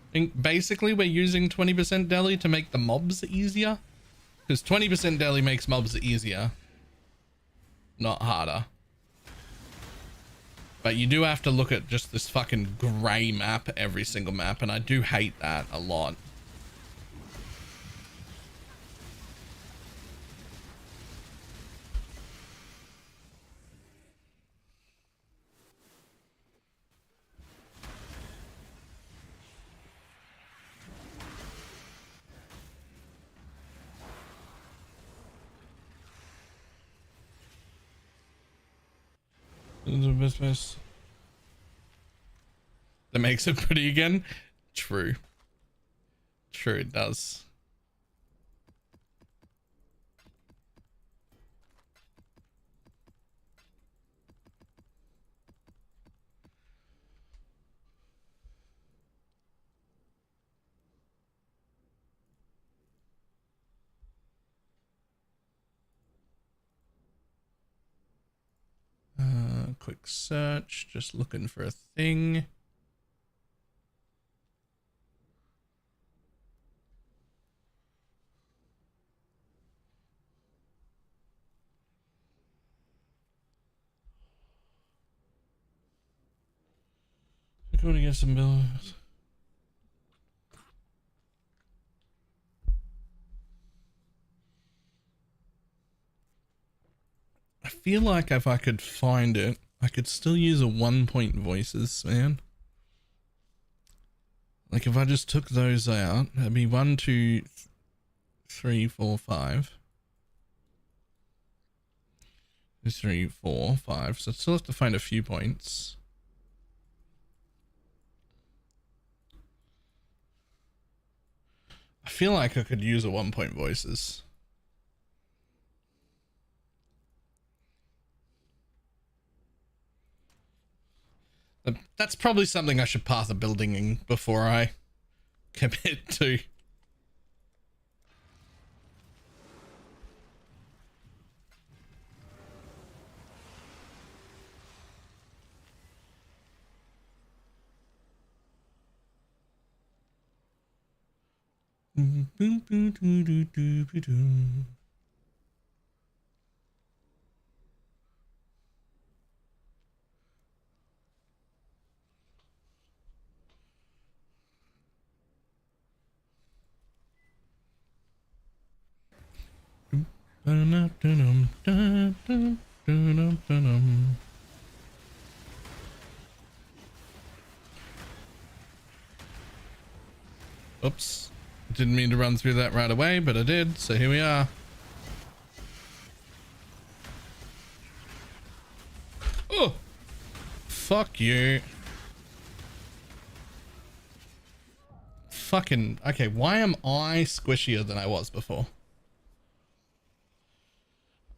I think basically we're using 20% deli to make the mobs easier, because 20% deli makes mobs easier, not harder. But you do have to look at just this fucking gray map every single map, and I do hate that a lot. Business that makes it pretty again. True, it does. Quick search, just looking for a thing. Going to get some bills. I feel like if I could find it, I could still use a 1-point voices, man. Like if I just took those out, that'd be 1, 2, 3, 4, 5. 3, 4, 5. So I still have to find a few points. I feel like I could use a 1-point voices. That's probably something I should path a building in before I commit to. Oops. Didn't mean to run through that right away, but I did, so here we are. Oh! Fuck you. Fucking... Okay, why am I squishier than I was before?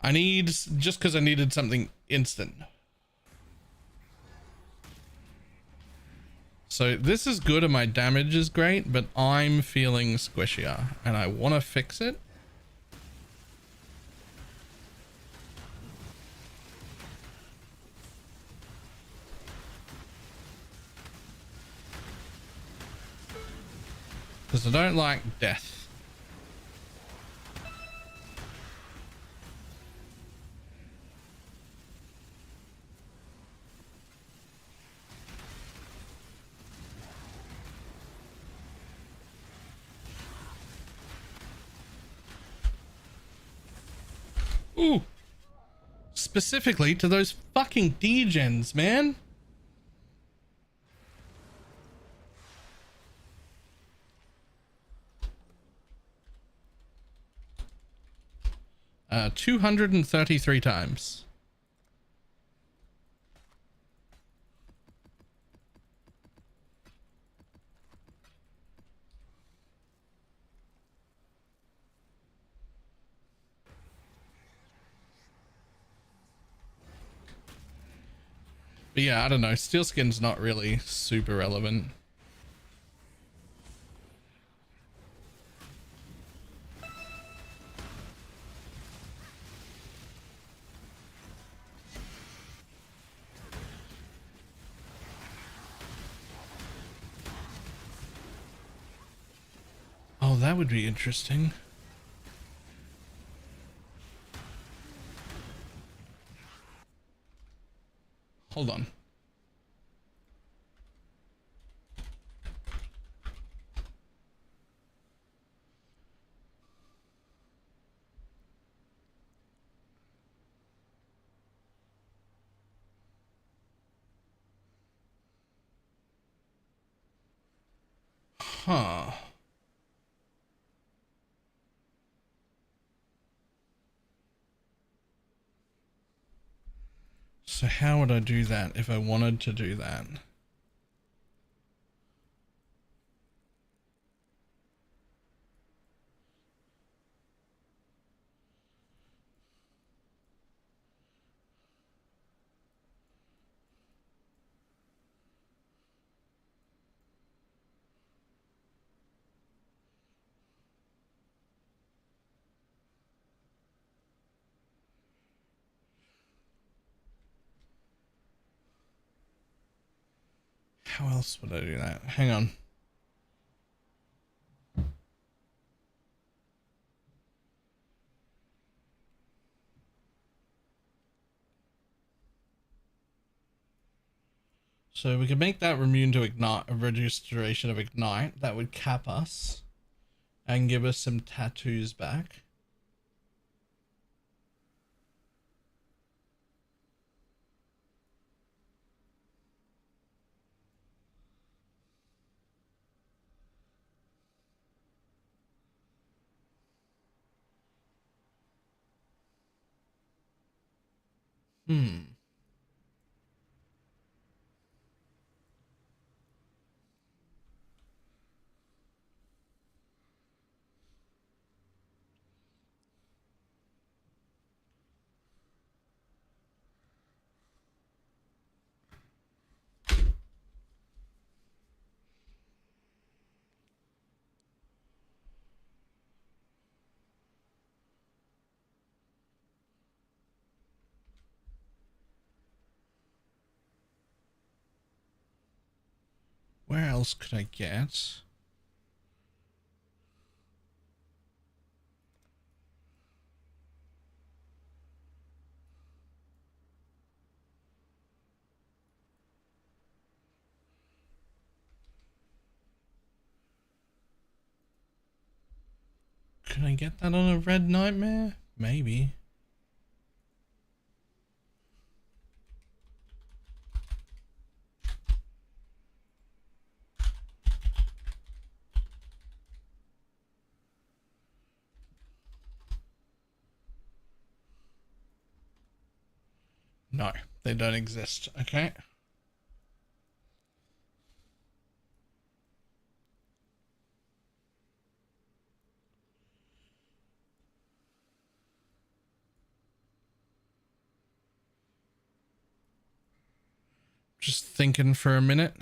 I need... Just because I needed something instant. So this is good and my damage is great, but I'm feeling squishier and I want to fix it. Because I don't like death. Ooh. Specifically to those fucking degens, man. 233 times. But yeah, I don't know. Steel skin's not really super relevant. Oh, that would be interesting. Hold on. Huh. So how would I do that if I wanted to do that? How else would I do that? Hang on. So we could make that immune to ignite, a reduced duration of ignite. That would cap us and give us some tattoos back. Hmm. Where else could I get? Can I get that on a red nightmare? Maybe. No, they don't exist. Okay. Just thinking for a minute.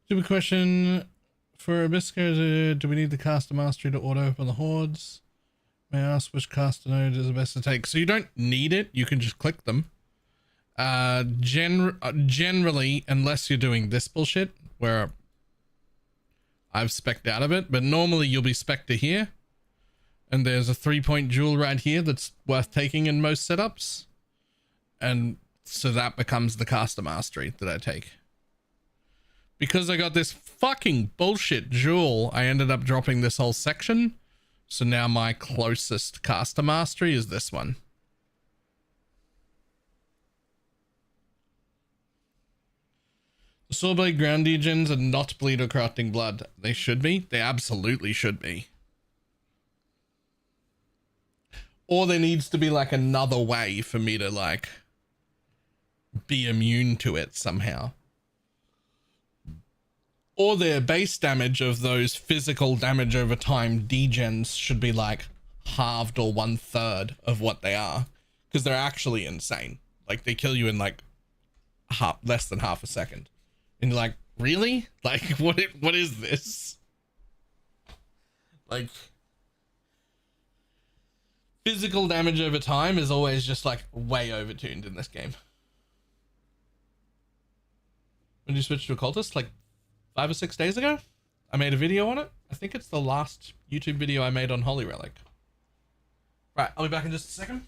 Stupid question for Abisco. Do we need the caster mastery to auto open the hordes? May I ask which caster node is the best to take? So you don't need it. You can just click them. Generally, unless you're doing this bullshit where I've spec'd out of it, but normally you'll be spec'd to here. And there's a 3-point jewel right here that's worth taking in most setups. And so that becomes the caster mastery that I take. Because I got this fucking bullshit jewel, I ended up dropping this whole section. So now my closest caster mastery is this one. The Swordblade ground degens are not bleed or corrupting blood. They should be. They absolutely should be. Or there needs to be like another way for me to like be immune to it somehow. Or their base damage of those physical damage over time degens should be like halved or 1/3 of what they are. Because they're actually insane. Like they kill you in like less than half a second. And you're like, really? Like what is this? Like physical damage over time is always just like way overtuned in this game. When you switch to occultist, like 5 or 6 days ago, I made a video on it. I think it's the last YouTube video I made on Holy Relic. Right, I'll be back in just a second.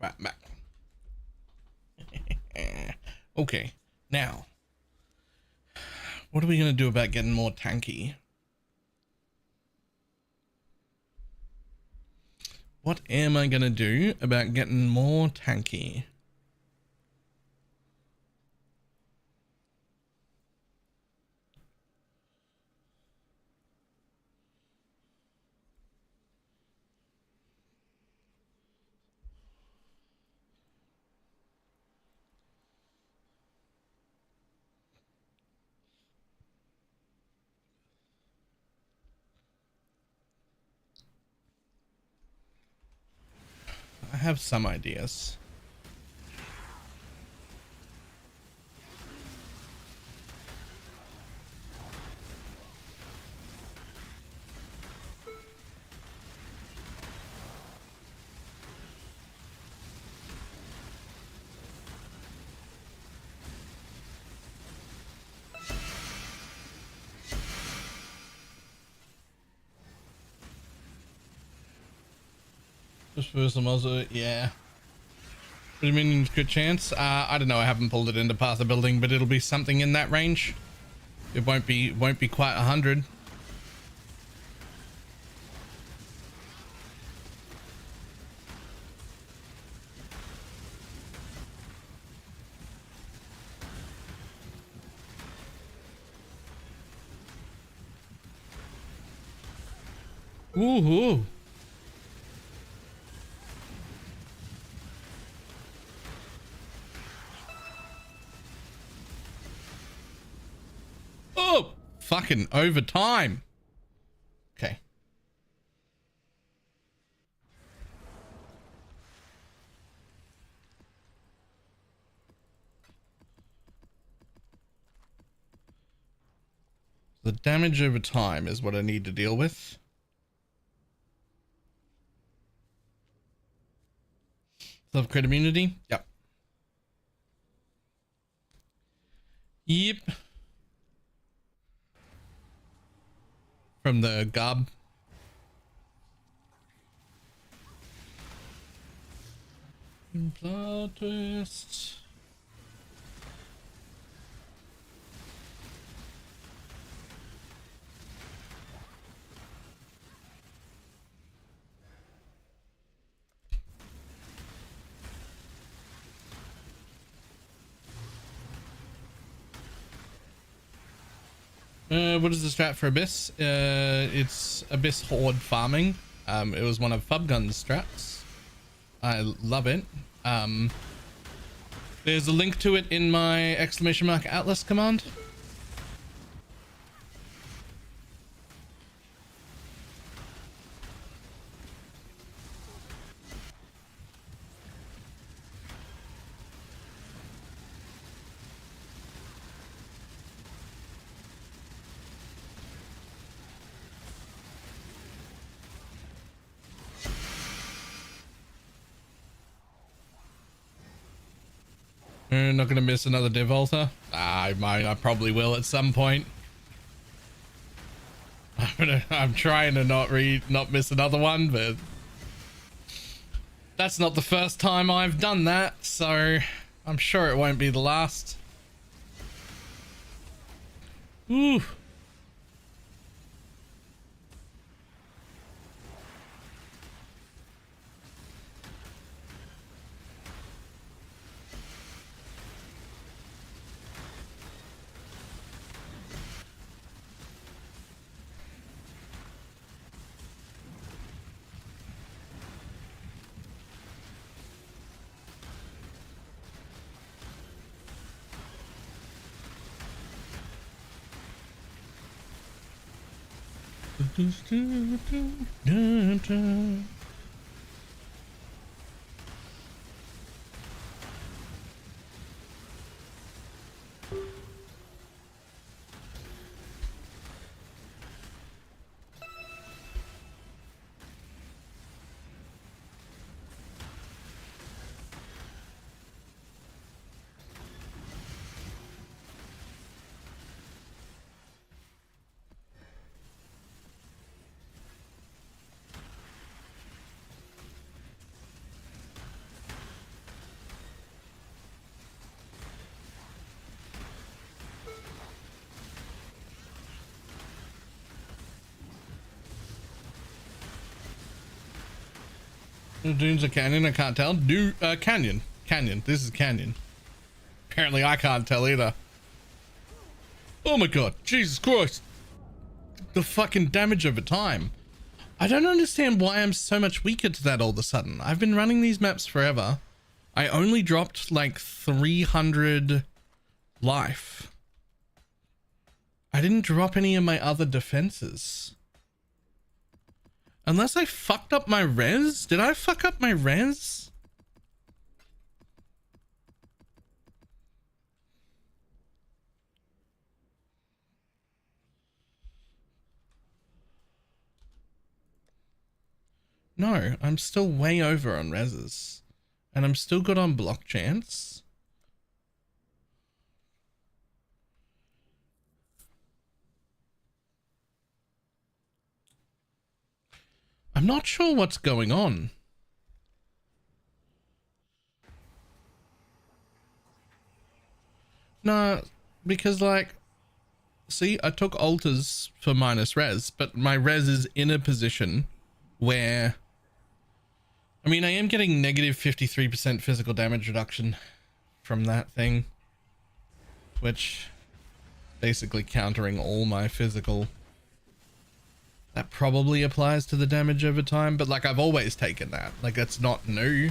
Right back. Okay, now what are we gonna do about getting more tanky? What am I gonna do about getting more tanky? I have some ideas. Just for some other, yeah. What do you mean, good chance? I don't know. I haven't pulled it into past the building, but it'll be something in that range. It won't be quite 100. Woohoo! Oh, fucking overtime. Okay. The damage over time is what I need to deal with. Self-crit immunity? Yep. Yep. From the gob. Plot twist. What is the strat for Abyss? It's Abyss Horde farming. It was one of Fubgun's strats. I love it. There's a link to it in my ! Atlas command. Not gonna miss another Devolter. I might. I probably will at some point. I'm trying to not miss another one, but that's not the first time I've done that, so I'm sure it won't be the last. Ooh. Dunes or canyon? I can't tell. Canyon. Canyon. This is canyon. Apparently I can't tell either. Oh my god. Jesus Christ. The fucking damage over time. I don't understand why I'm so much weaker to that all of a sudden. I've been running these maps forever. I only dropped like 300 life. I didn't drop any of my other defenses. Unless I fucked up my res? Did I fuck up my res? No, I'm still way over on reses. And I'm still good on block chance. I'm not sure what's going on. No, because like, see, I took alters for minus res, but my res is in a position where, I mean, I am getting negative 53% physical damage reduction from that thing, which basically countering all my physical. That probably applies to the damage over time, but like I've always taken that. Like that's not new.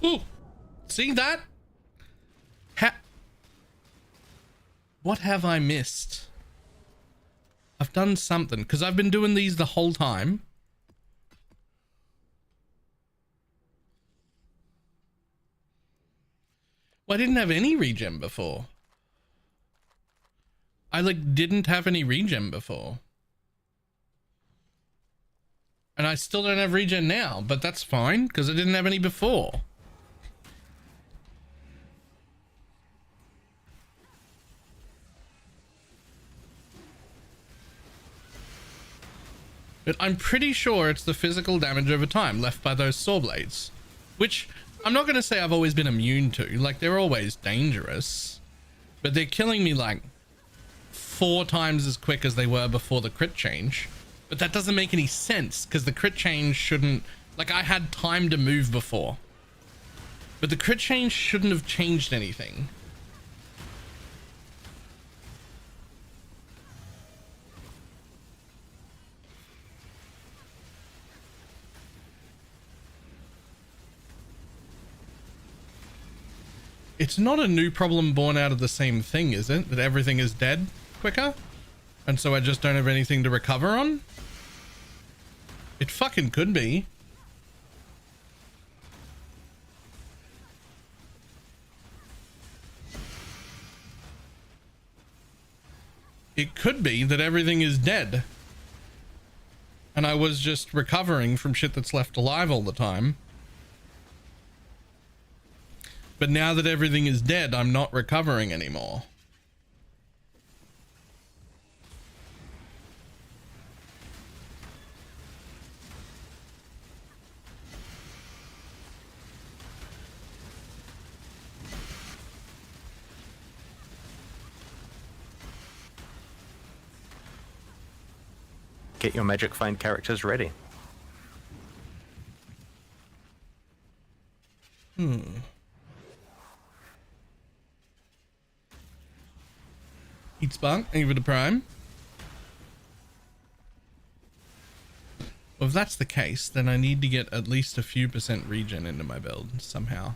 Ooh, see that? What have I missed? I've done something because I've been doing these the whole time. Well, I didn't have any regen before. I like didn't have any regen before. And I still don't have regen now, but that's fine because I didn't have any before. But I'm pretty sure it's the physical damage over time left by those saw blades, which I'm not going to say I've always been immune to. Like, they're always dangerous, but they're killing me like 4 times as quick as they were before the crit change. But that doesn't make any sense because the crit change shouldn't, like, I had time to move before, but the crit change shouldn't have changed anything. It's not a new problem born out of the same thing, is it? That everything is dead quicker? And so I just don't have anything to recover on? It fucking could be. It could be that everything is dead. And I was just recovering from shit that's left alive all the time. But now that everything is dead, I'm not recovering anymore. Get your magic find characters ready. Eat Spark, thank you for the prime. Well, if that's the case, then I need to get at least a few % regen into my build somehow.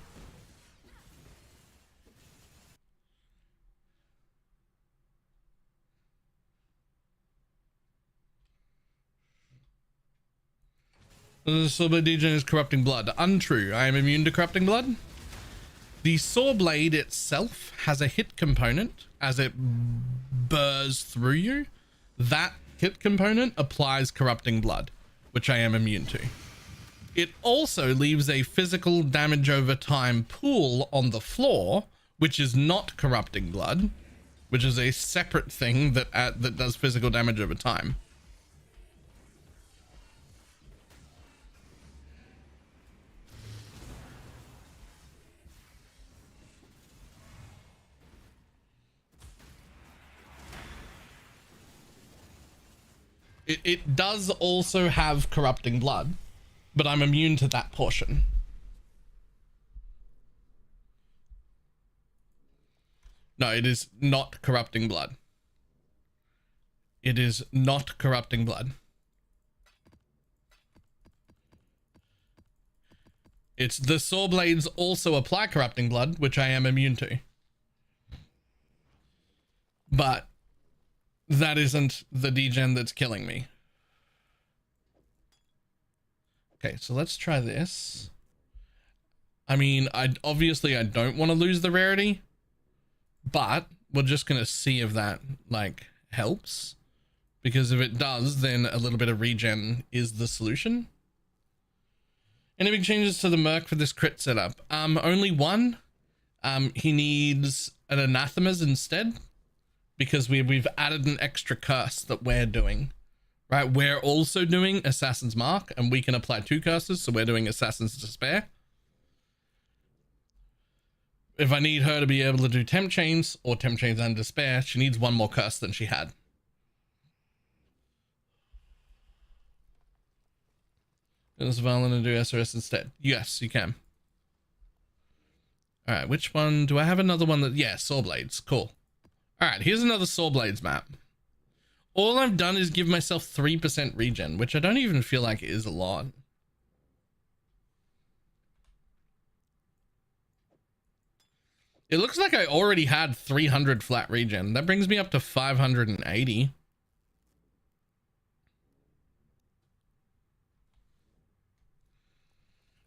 The Sawblade degen is corrupting blood. Untrue. I am immune to corrupting blood. The Sawblade itself has a hit component as it burrs through you. That hit component applies corrupting blood, which I am immune to. It also leaves a physical damage over time pool on the floor, which is not corrupting blood, which is a separate thing that that does physical damage over time. It does also have corrupting blood, but I'm immune to that portion. No, it is not corrupting blood. It is not corrupting blood. It's the saw blades also apply corrupting blood, which I am immune to. But that isn't the degen that's killing me. Okay, so let's try this. I mean, I don't want to lose the rarity, but we're just going to see if that like helps, because if it does, then a little bit of regen is the solution. Any big changes to the Merc for this crit setup? Only one. He needs an anathemas instead, because we've added an extra curse that we're doing, right? We're also doing Assassin's Mark, and we can apply 2 curses, so we're doing Assassin's Despair. If I need her to be able to do Temp Chains or Temp Chains and Despair, she needs 1 more curse than she had. Is Valen to do SRS instead? Yes, you can. All right, which one? Do I have another one that... Yeah, Saw Blades. Cool. All right, here's another Saw Blades map. All I've done is give myself 3% regen, which I don't even feel like is a lot. It looks like I already had 300 flat regen. That brings me up to 580.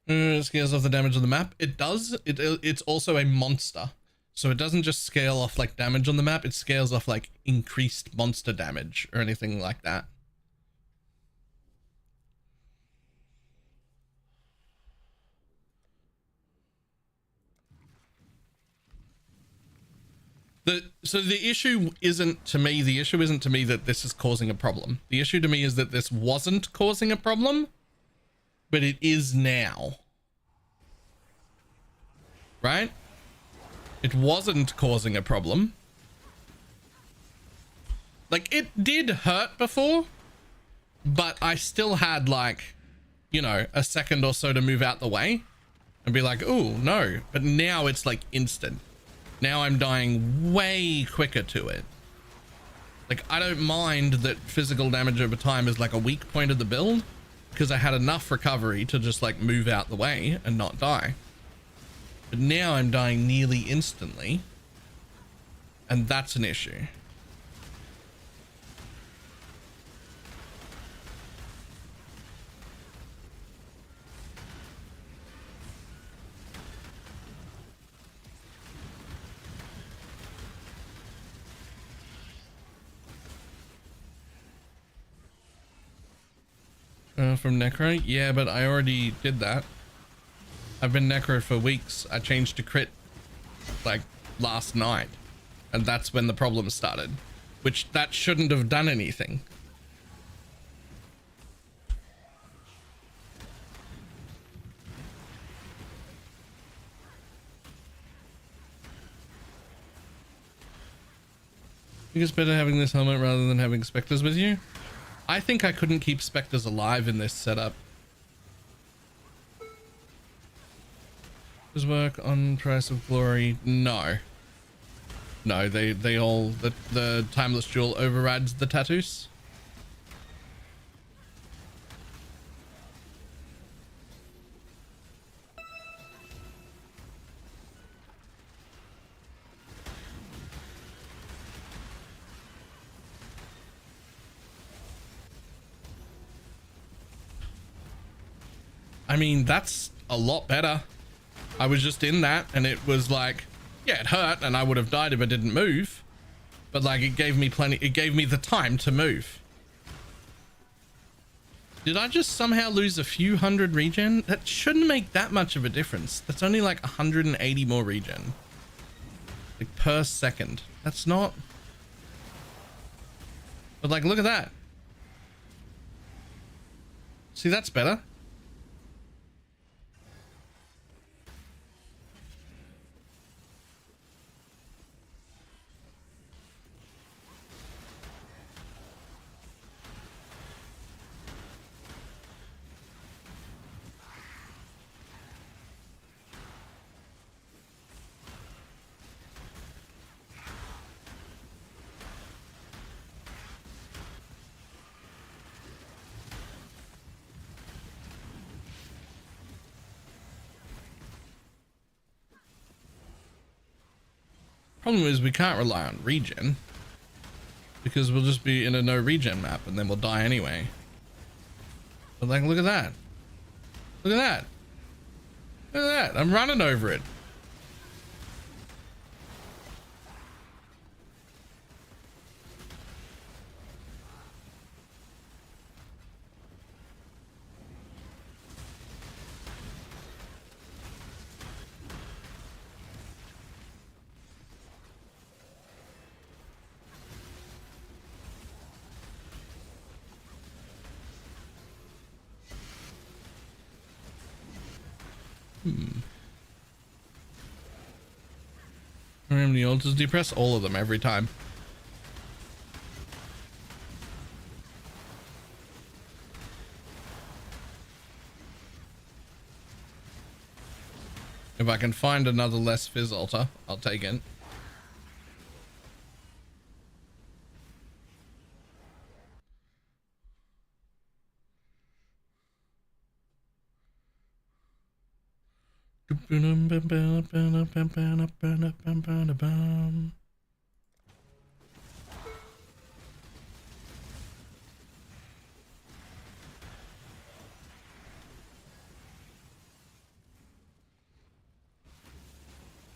It scales off the damage on the map. It does. It's also a monster. So it doesn't just scale off like damage on the map, it scales off like increased monster damage or anything like that. So the issue isn't to me that this is causing a problem. The issue to me is that this wasn't causing a problem, but it is now. Right? It wasn't causing a problem. Like, it did hurt before, but I still had like, you know, a second or so to move out the way and be like, oh no. But now it's like instant. Now I'm dying way quicker to it. Like, I don't mind that physical damage over time is like a weak point of the build, because I had enough recovery to just like move out the way and not die. But now I'm dying nearly instantly, and that's an issue. From Necro? Yeah, but I already did that. I've been Necro for weeks. I changed to crit like last night, and that's when the problem started, which that shouldn't have done anything. I think it's better having this helmet rather than having specters with you. I think I couldn't keep specters alive in this setup. Does work on Price of Glory? No. No, they all, the Timeless Jewel overrides the tattoos. I mean, that's a lot better. I was just in that and it was like, yeah, it hurt and I would have died if I didn't move, but like it gave me the time to move. Did I just somehow lose a few hundred regen? That shouldn't make that much of a difference. That's only like 180 more regen. Like per second. That's not... But like, look at that. See, that's better. Problem is we can't rely on regen because we'll just be in a no regen map and then we'll die anyway. But like, look at that. Look at that. Look at that. I'm running over it. How many altars do you press? All of them every time. If I can find another less fizz altar, I'll take it.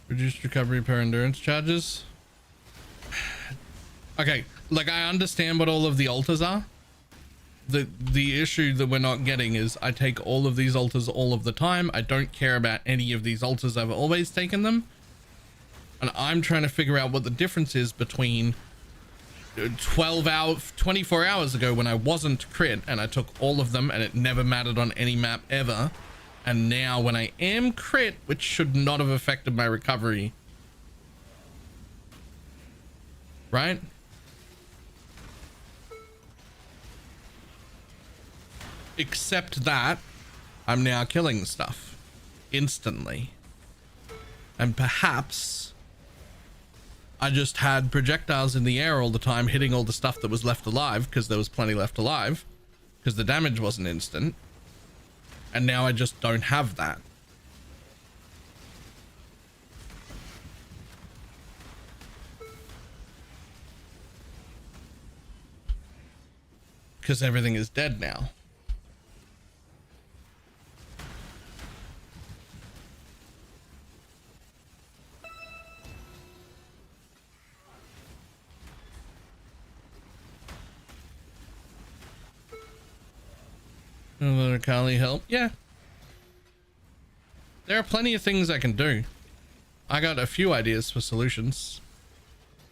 Reduced recovery per endurance charges. Okay, like I understand what all of the altars are. The issue that we're not getting is I take all of these altars all of the time. I don't care about any of these altars. I've always taken them. And I'm trying to figure out what the difference is between 24 hours ago when I wasn't crit and I took all of them and it never mattered on any map ever. And now when I am crit, which should not have affected my recovery. Right? Except that I'm now killing stuff instantly. And perhaps I just had projectiles in the air all the time hitting all the stuff that was left alive because there was plenty left alive because the damage wasn't instant. And now I just don't have that. Because everything is dead now. Another Kali help? Yeah. There are plenty of things I can do. I got a few ideas for solutions.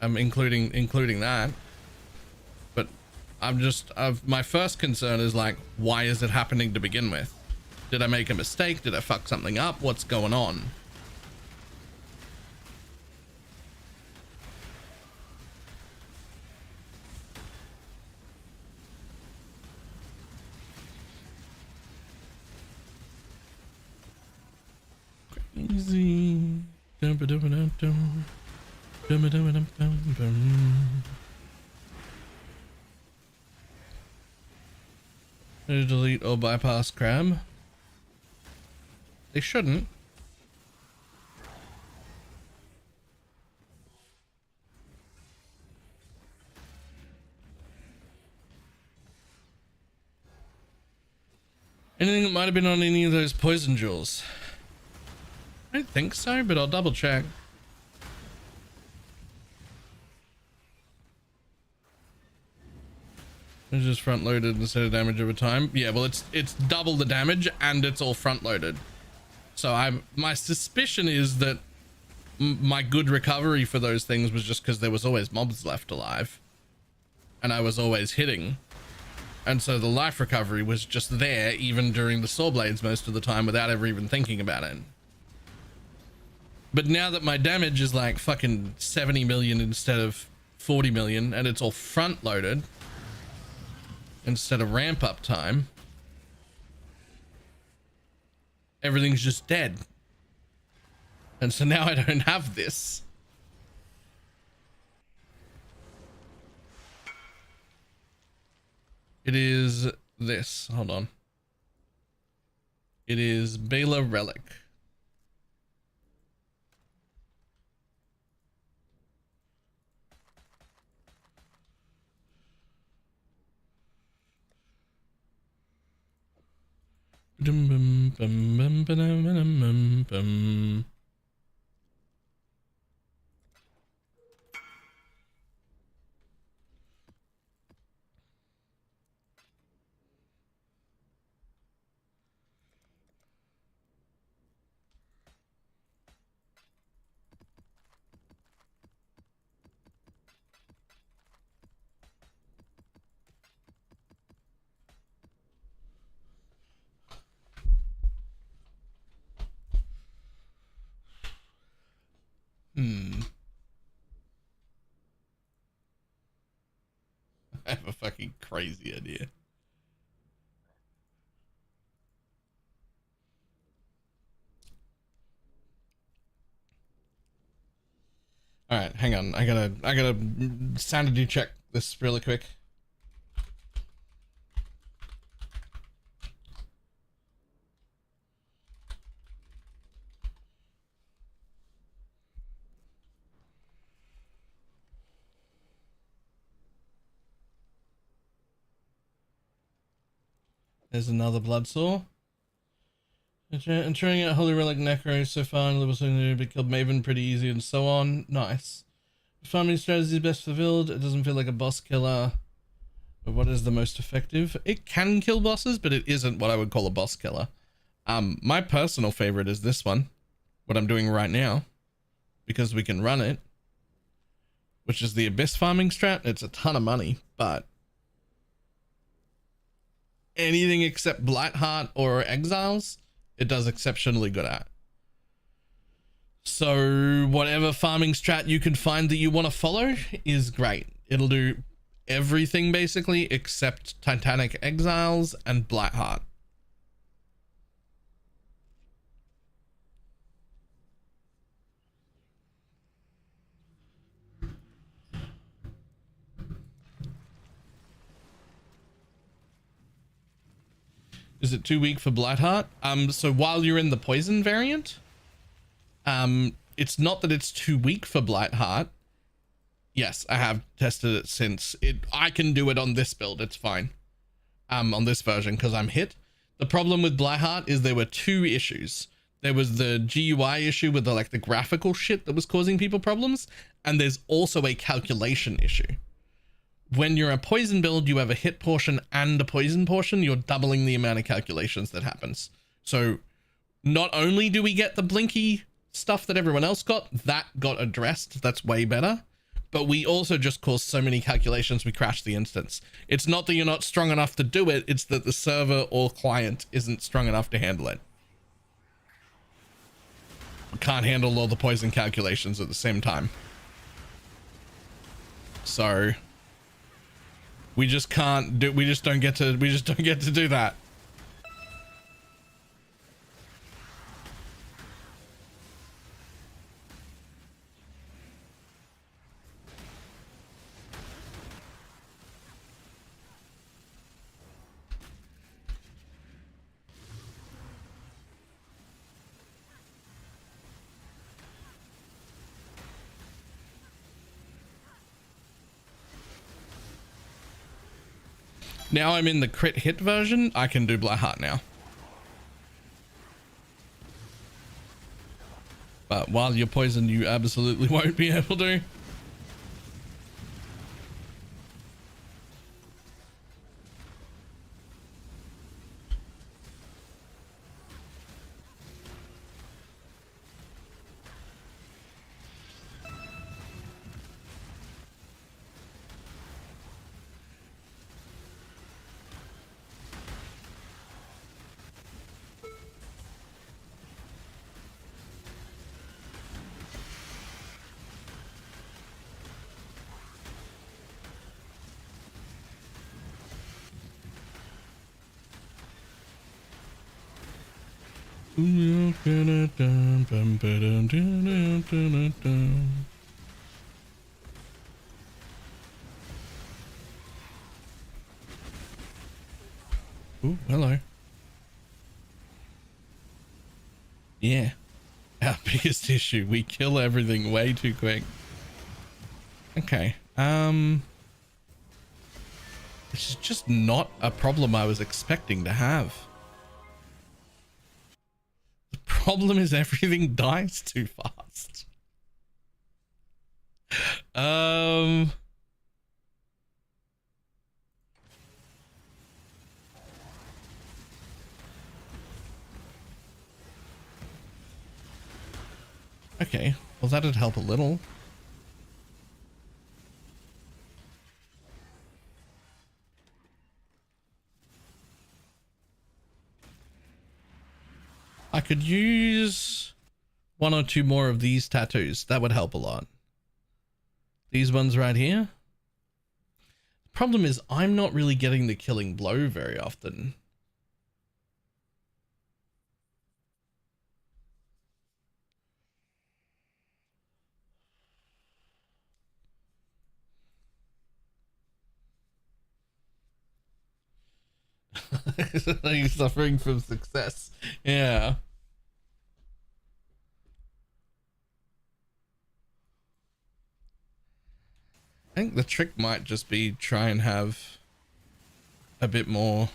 Including that. But my first concern is like, why is it happening to begin with? Did I make a mistake? Did I fuck something up? What's going on? Easy. Did they delete or bypass crab? They shouldn't. Anything that might have been on any of those poison jewels? I don't think so, but I'll double check. It's just front loaded instead of damage over time. Yeah, well it's double the damage and it's all front loaded. So my suspicion is that my good recovery for those things was just because there was always mobs left alive and I was always hitting. And so the life recovery was just there even during the saw blades most of the time without ever even thinking about it. But now that my damage is like fucking 70 million instead of 40 million and it's all front loaded instead of ramp up time, everything's just dead. And so now I don't have this. It is this. Hold on. It is Relic. Bum, bum, bum, bum, ba-dum, ba-dum, bum, bum. I have a fucking crazy idea. All right, hang on. I gotta sanity check this really quick. There's another blood sore. Ensuring at Holy Relic Necro so far and level 7 but killed Maven pretty easy and so on. Nice. Farming strategy is best fulfilled. It doesn't feel like a boss killer. But what is the most effective? It can kill bosses, but it isn't what I would call a boss killer. My personal favorite is this one. What I'm doing right now. Because we can run it. Which is the Abyss farming strat. It's a ton of money, but anything except Blightheart or Exiles, it does exceptionally good at. So whatever farming strat you can find that you want to follow is great. It'll do everything basically except Titanic Exiles and Blightheart. Is it too weak for Blightheart? So while you're in the poison variant, it's not that it's too weak for Blightheart. Yes, I have tested it since. I can do it on this build, it's fine. On this version, because I'm hit. The problem with Blightheart is there were two issues. There was the GUI issue with the graphical shit that was causing people problems, and there's also a calculation issue. When you're a poison build, you have a hit portion and a poison portion. You're doubling the amount of calculations that happens. So not only do we get the blinky stuff that everyone else got, that got addressed. That's way better. But we also just cause so many calculations, we crash the instance. It's not that you're not strong enough to do it. It's that the server or client isn't strong enough to handle it. We can't handle all the poison calculations at the same time. So we just can't do, we just don't get to do that. Now I'm in the crit hit version. I can do Blightheart now. But while you're poisoned, you absolutely won't be able to. Ooh, hello. Yeah. Our biggest issue. We kill everything way too quick. Okay. This is just not a problem I was expecting to have. The problem is everything dies too fast. Okay, well that'd help a little. I could use one or two more of these tattoos. That would help a lot. These ones right here. The problem is I'm not really getting the killing blow very often. Are you suffering from success? Yeah. I think the trick might just be try and have a bit more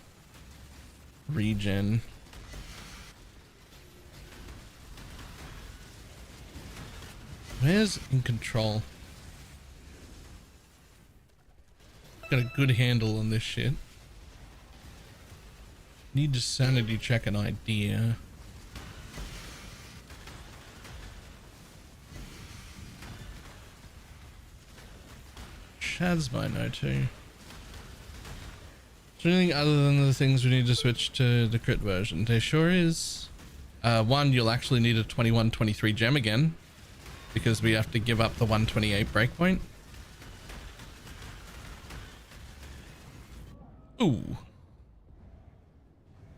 regen. Where's in control? Got a good handle on this shit. Need to sanity check an idea. Shad's might know too. Is there anything other than the things we need to switch to the crit version? There sure is. One, you'll actually need a 21-23 gem again, because we have to give up the 128 breakpoint. Ooh.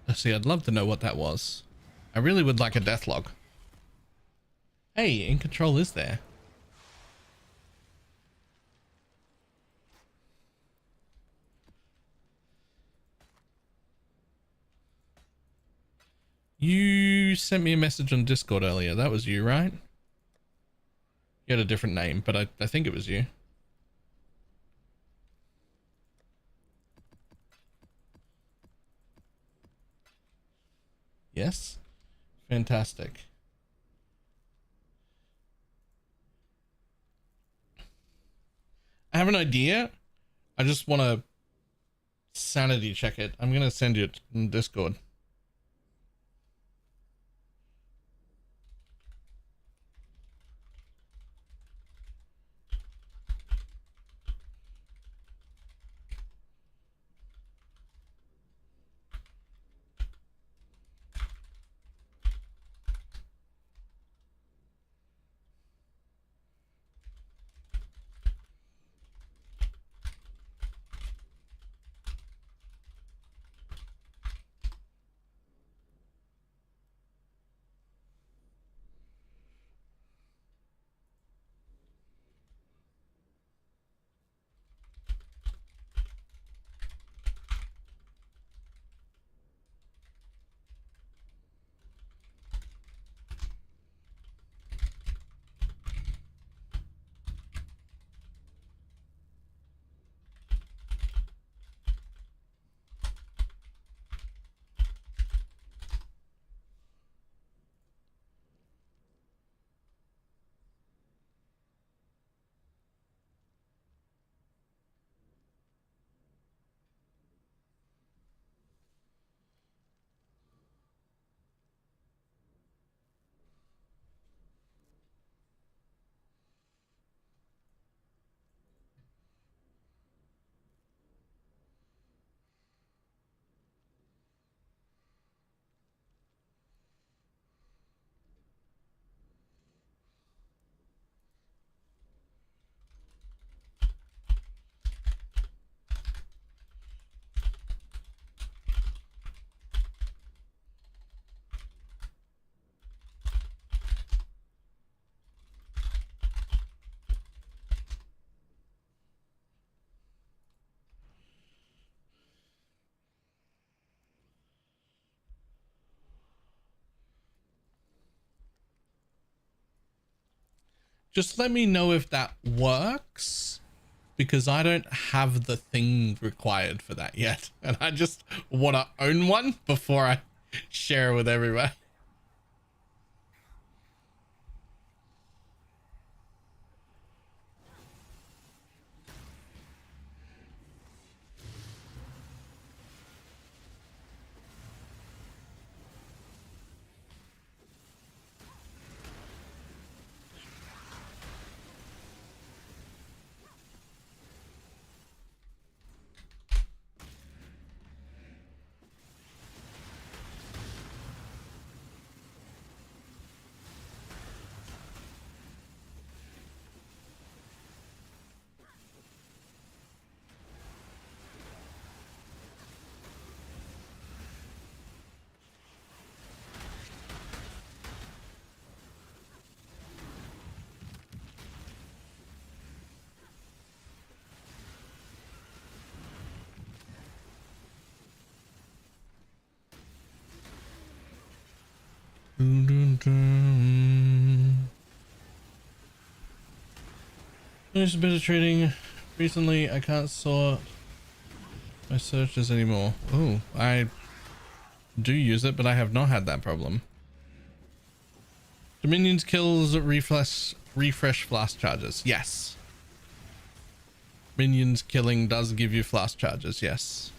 Let's see, I'd love to know what that was. I really would like a death log. Hey, in control is there. You sent me a message on Discord earlier. That was you, right? You had a different name, but I think it was you. Yes? Fantastic. I have an idea. I just want to sanity check it. I'm going to send you it in Discord. Just let me know if that works, because I don't have the thing required for that yet. And I just want to own one before I share with everybody. There's a bit of trading recently. I can't sort my searches anymore. Oh, I do use it, but I have not had that problem. Dominions kills refresh flask charges. Yes. Minions killing does give you flask charges. Yes.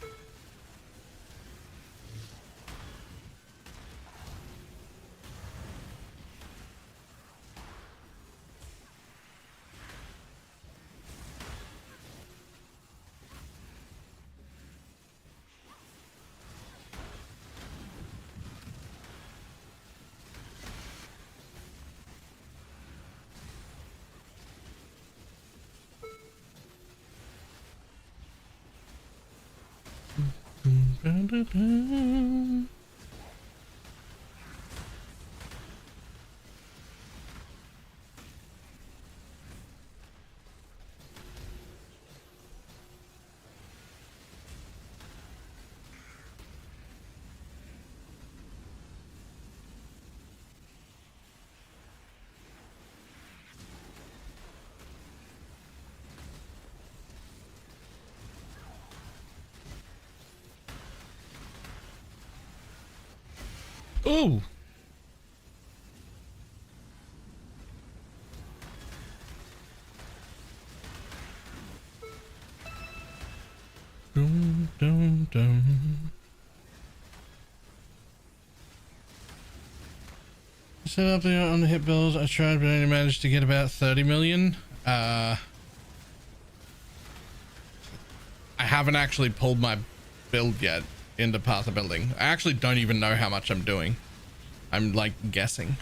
Ooh. Dum, dum, dum. Set up there on the hit bills. I tried, but I only managed to get about 30 million. I haven't actually pulled my build yet into Path of Building. I actually don't even know how much I'm doing. I'm like guessing.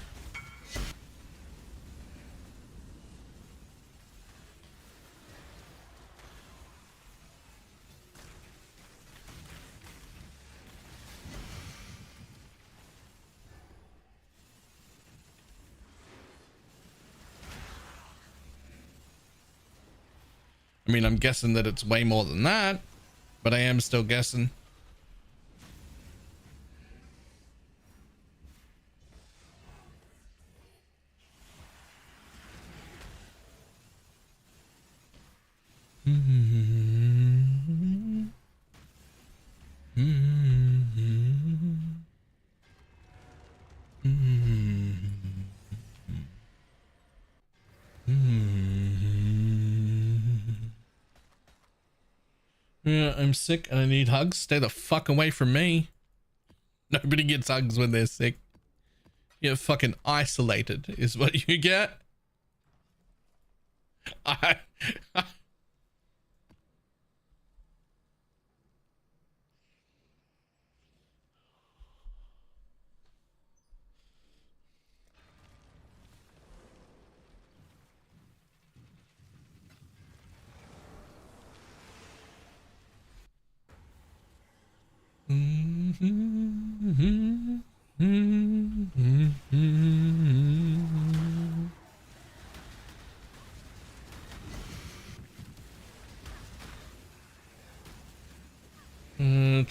I mean, I'm guessing that it's way more than that, but I am still guessing. Yeah, I'm sick and I need hugs. Stay the fuck away from me. Nobody gets hugs when they're sick. You're fucking isolated is what you get. I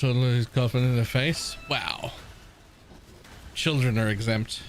Totally coughing in the face. Wow. Children are exempt.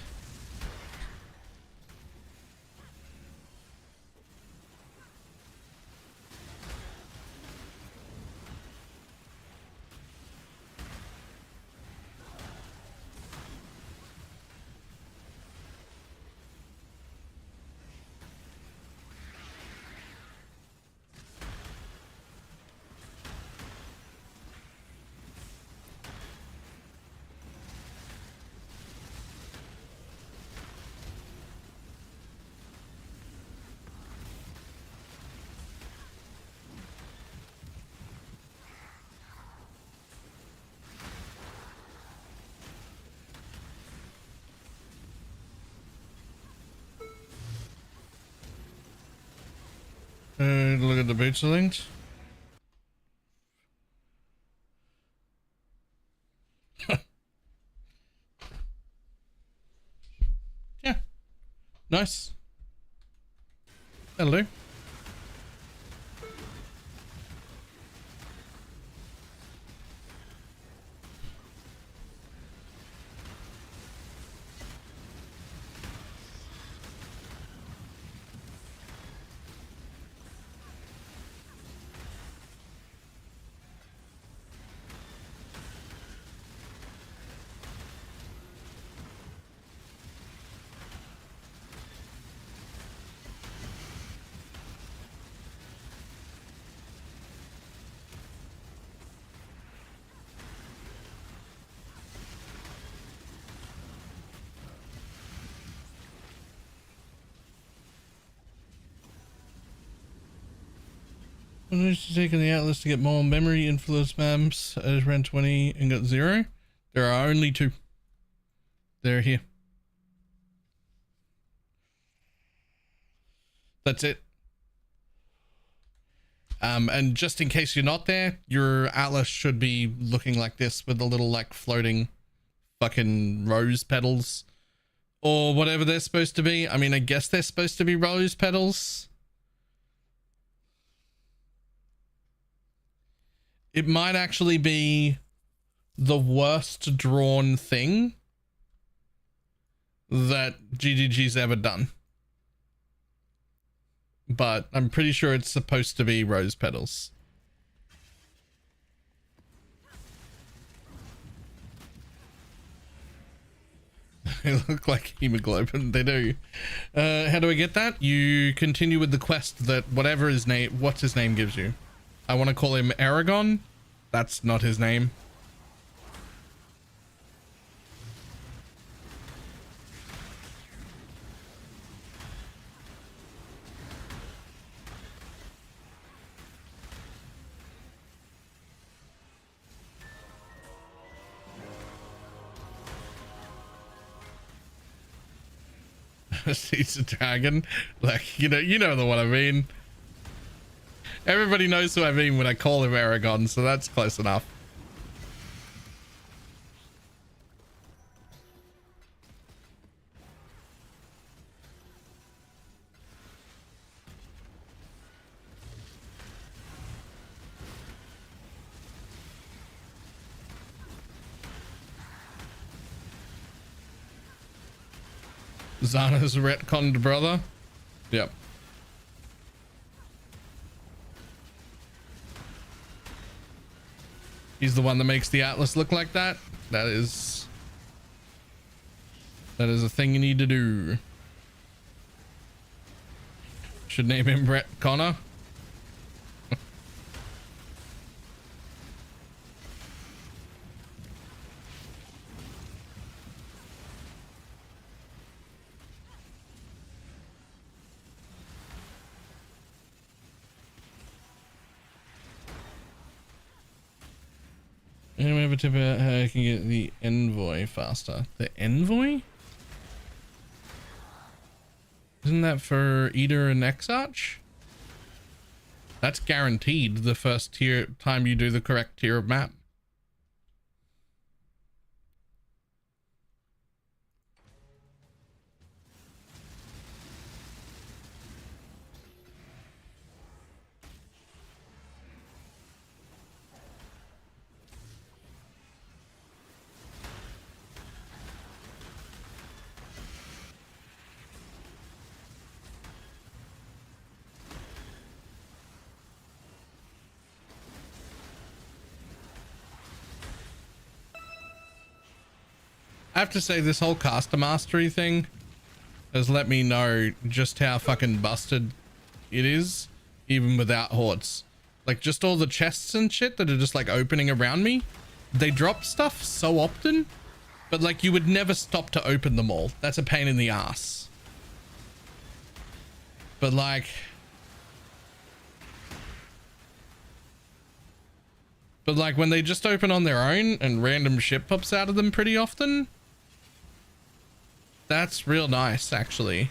Look at the boots linked. Yeah, nice. Hello. I managed to take in the Atlas to get more memory influence maps. I just ran 20 and got 0. There are only 2. They're here. That's it. And just in case you're not there, your Atlas should be looking like this with the little like floating fucking rose petals or whatever they're supposed to be. I mean, I guess they're supposed to be rose petals. It might actually be the worst drawn thing that GGG's ever done. But I'm pretty sure it's supposed to be rose petals. They look like hemoglobin. They do. How do I get that? You continue with the quest that whatever his name, what's his name gives you. I want to call him Aragon. That's not his name. He's a dragon. Like, you know the one I mean. Everybody knows who I mean when I call him Aragon, so that's close enough. Zana's retconned brother. Yep. He's the one that makes the Atlas look like that. That is a thing you need to do. Should name him Brett Connor. Anyone have a tip about how I can get the envoy faster? The envoy? Isn't that for Eater and Exarch? That's guaranteed the first time you do the correct tier of map. I have to say, this whole caster mastery thing has let me know just how fucking busted it is, even without hordes. Like, just all the chests and shit that are just like opening around me, they drop stuff so often, but like you would never stop to open them all. That's a pain in the ass. But like, when they just open on their own and random shit pops out of them pretty often, that's real nice, actually.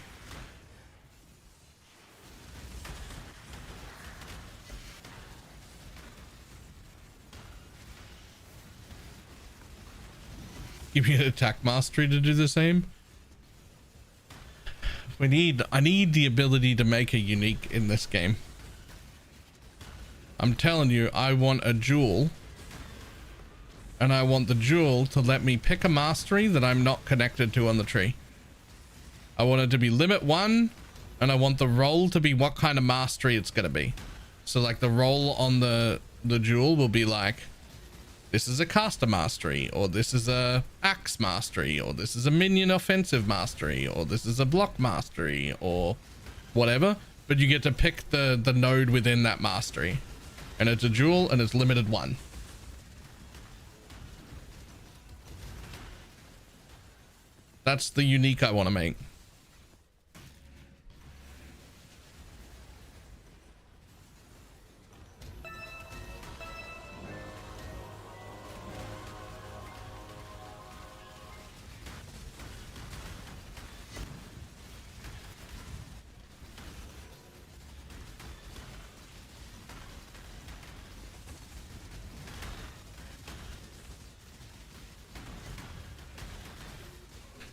Give me an attack mastery to do the same. I need the ability to make a unique in this game. I'm telling you, I want a jewel. And I want the jewel to let me pick a mastery that I'm not connected to on the tree. I want it to be limit 1, and I want the roll to be what kind of mastery it's going to be. So like the roll on the jewel will be like, this is a caster mastery, or this is a axe mastery, or this is a minion offensive mastery, or this is a block mastery, or whatever. But you get to pick the node within that mastery. And it's a jewel, and it's limited 1. That's the unique I want to make.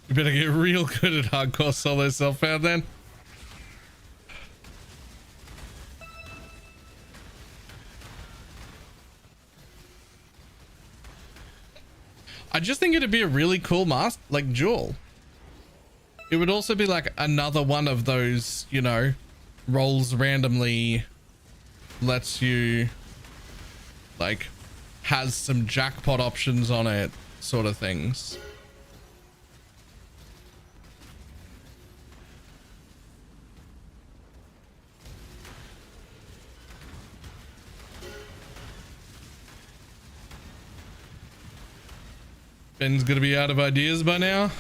You better get real good at hardcore solo self-found then. I just think it'd be a really cool mask, like jewel. It would also be like another one of those, you know, rolls randomly, lets you, like, has some jackpot options on it, sort of things. Ben's gonna be out of ideas by now.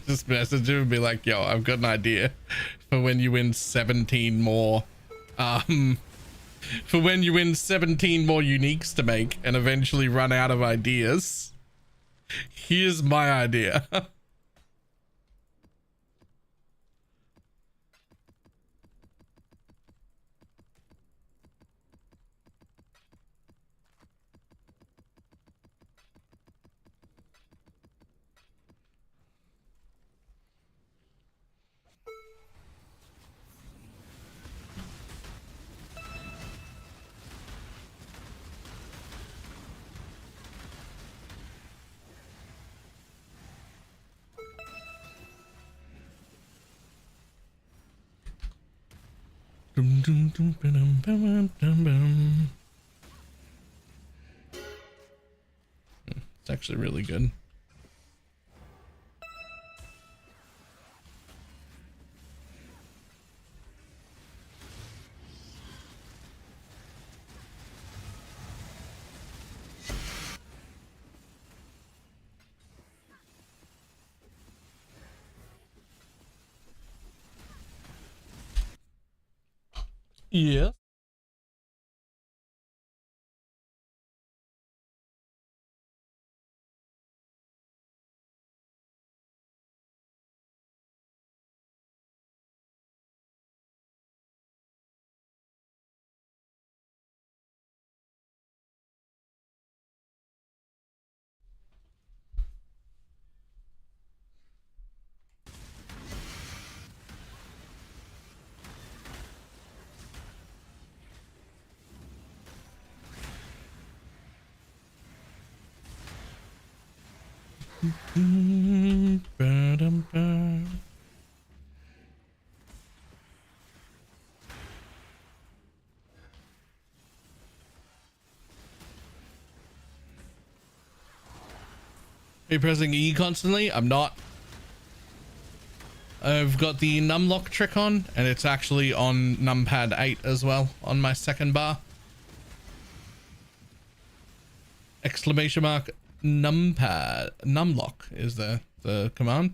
Just message him and be like, yo, I've got an idea for when you win 17 more for when you win 17 more uniques to make and eventually run out of ideas. Here's my idea. It's actually really good. Yeah. Are you pressing E constantly? I'm not. I've got the numlock trick on, and it's actually on numpad 8 as well on my second bar. Exclamation mark numpad numlock is the command.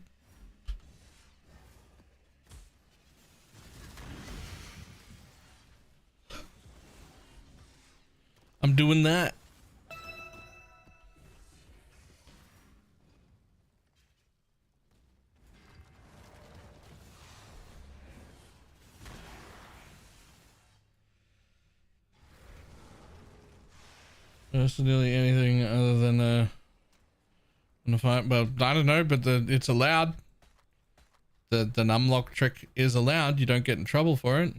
I'm doing that. That's nearly anything other than And if well, I don't know, but it's allowed. The numlock trick is allowed. You don't get in trouble for it.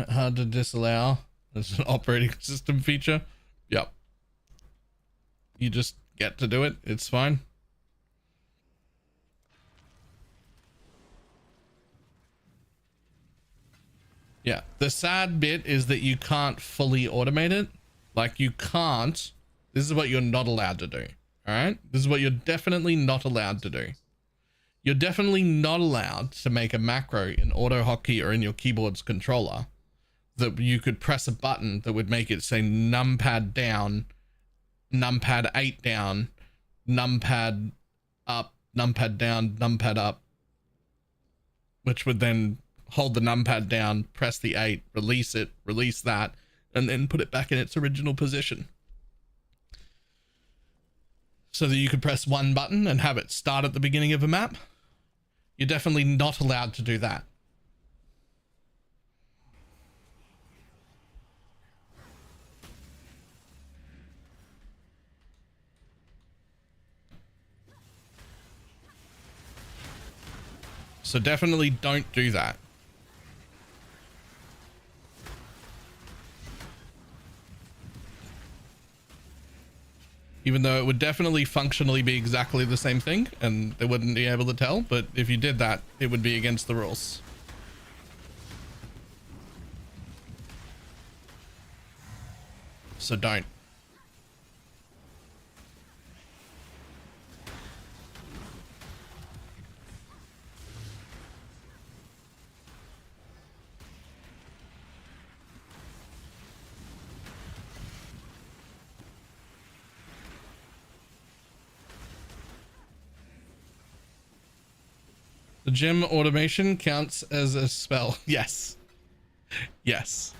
Hard to disallow. It's an operating system feature. Yep. You just get to do it. It's fine. Yeah. The sad bit is that you can't fully automate it. Like you can't. This is what you're not allowed to do. All right. This is what you're definitely not allowed to do. You're definitely not allowed to make a macro in AutoHotkey or in your keyboard's controller that you could press a button that would make it say numpad down, numpad 8 down, numpad up, numpad down, numpad up, which would then hold the numpad down, press the 8, release it, release that, and then put it back in its original position. So that you could press one button and have it start at the beginning of a map. You're definitely not allowed to do that. So definitely don't do that. Even though it would definitely functionally be exactly the same thing and they wouldn't be able to tell, but if you did that, it would be against the rules. So don't. The gem automation counts as a spell. Yes. Yes.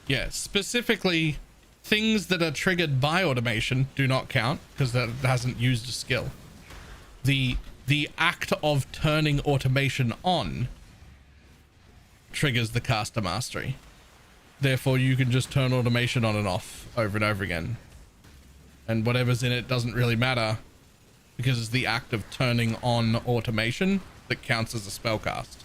Yeah, specifically things that are triggered by automation do not count because that hasn't used a skill. The act of turning automation on triggers the caster mastery. Therefore, you can just turn automation on and off over and over again. And whatever's in it doesn't really matter because it's the act of turning on automation that counts as a spell cast.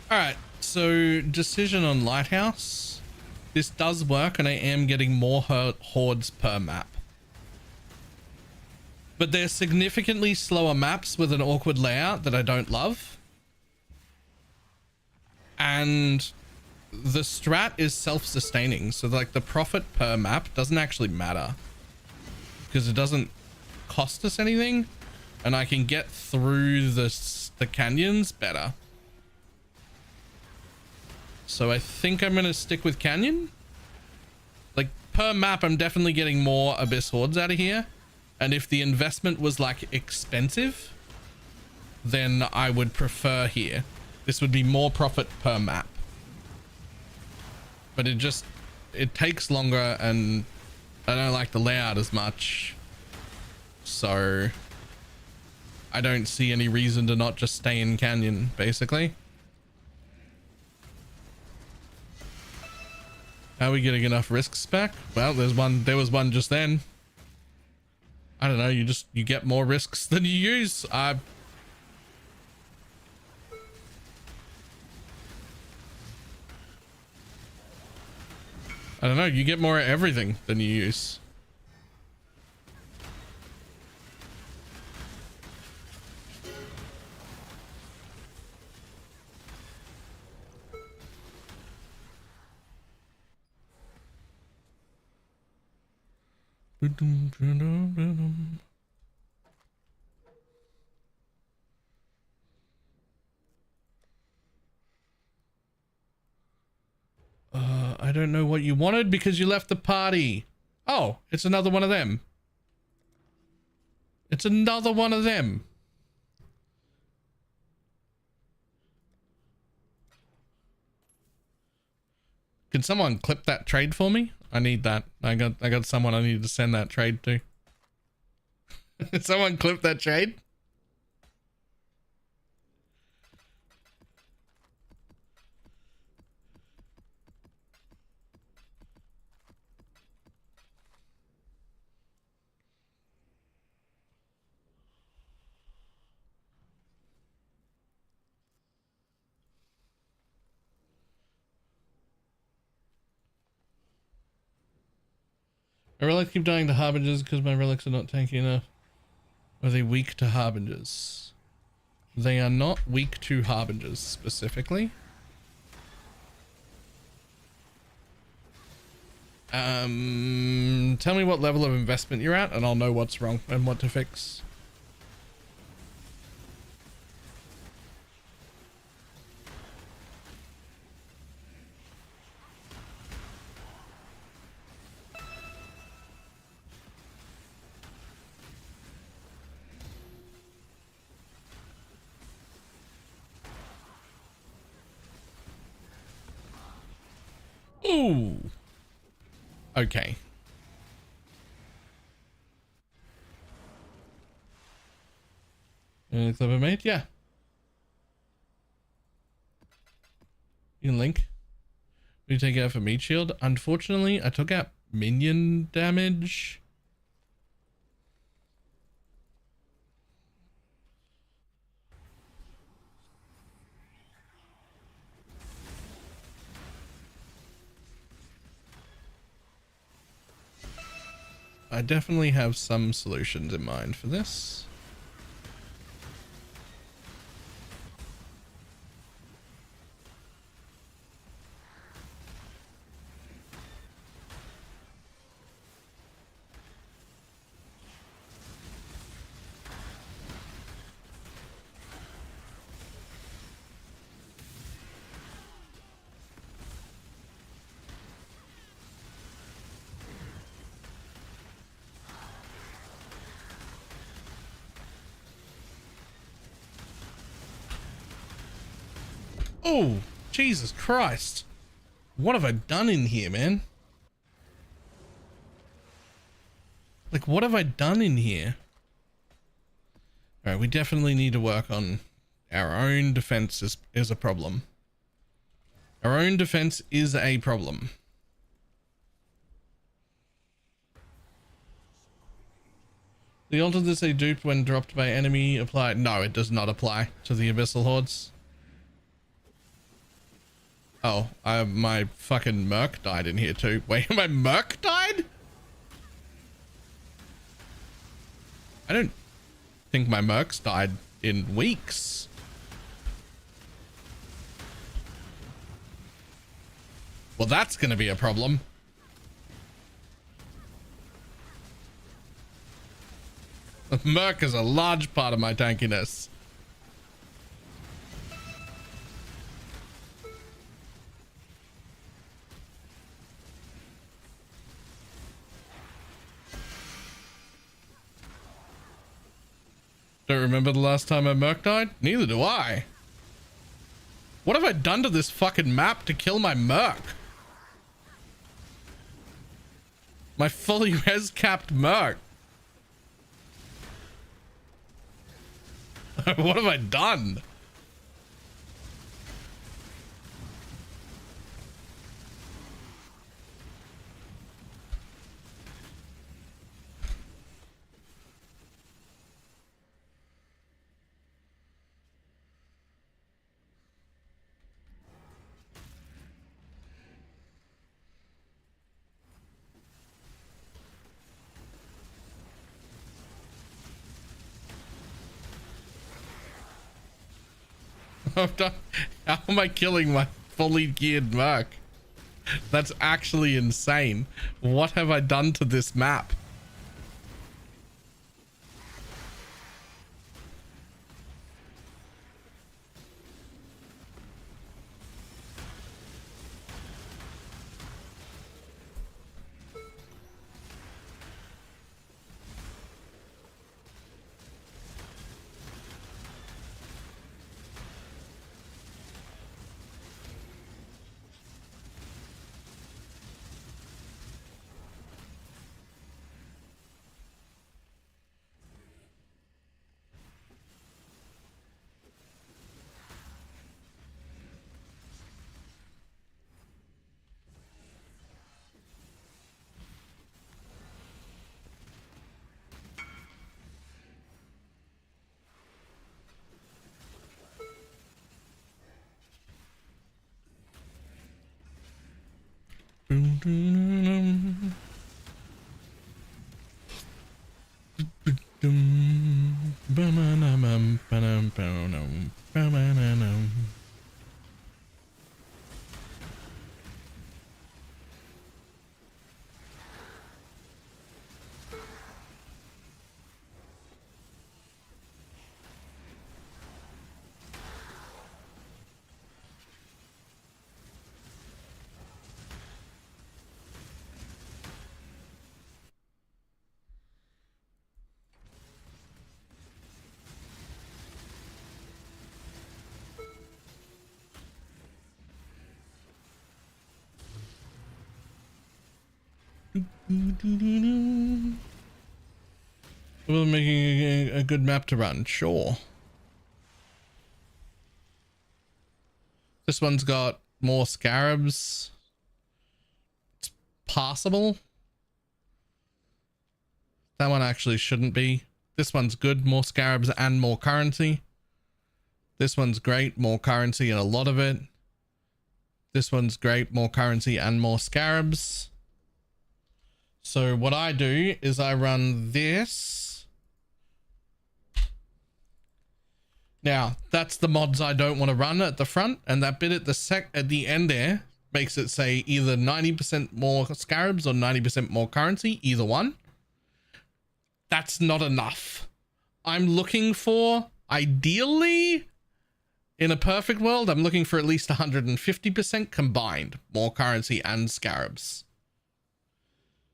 Alright, so decision on Lighthouse. This does work and I am getting more hordes per map. But they're significantly slower maps with an awkward layout that I don't love. And the strat is self-sustaining, so like the profit per map doesn't actually matter. Because it doesn't cost us anything and I can get through the canyons better. So I think I'm going to stick with Canyon. Like per map, I'm definitely getting more Abyss Hordes out of here. And if the investment was like expensive, then I would prefer here. This would be more profit per map. But it takes longer and I don't like the layout as much. So I don't see any reason to not just stay in Canyon, basically. Are we getting enough risks back? Well, there was one just then. I don't know, you get more risks than you use. I don't know, you get more of everything than you use. I don't know what you wanted because you left the party. Oh, it's another one of them. It's another one of them. Can someone clip that trade for me? I need that. I got someone I need to send that trade to. Someone clip that trade? My relics keep dying to harbingers because my relics are not tanky enough. Are they weak to harbingers? They are not weak to harbingers specifically. Tell me what level of investment you're at and I'll know what's wrong and what to fix. Ooh. Okay. Clever mate? Yeah. You can link. You take out for meat shield. Unfortunately, I took out minion damage. I definitely have some solutions in mind for this. Oh, Jesus Christ. What have I done in here, man? Like, what have I done in here? All right, we definitely need to work on our own defense is a problem. Our own defense is a problem. The altar does say dupe when dropped by enemy apply. No, it does not apply to the abyssal hordes. Oh, my fucking merc died in here too. Wait, my merc died? I don't think my mercs died in weeks. Well, that's gonna be a problem. Merc is a large part of my tankiness. Don't remember the last time a merc died? Neither do I. What have I done to this fucking map to kill my merc? My fully res capped merc. What have I done? How am I killing my fully geared merc? That's actually insane. What have I done to this map? We're making a good map to run, sure. This one's got more scarabs. It's passable. That one actually shouldn't be. This one's good, more scarabs and more currency. This one's great, more currency and a lot of it. This one's great, more currency and more scarabs. So what I do is I run this. Now, that's the mods I don't want to run at the front, and that bit at the end there makes it say either 90% more scarabs or 90% more currency, either one. That's not enough. I'm looking for, ideally, in a perfect world, I'm looking for at least 150% combined, more currency and scarabs.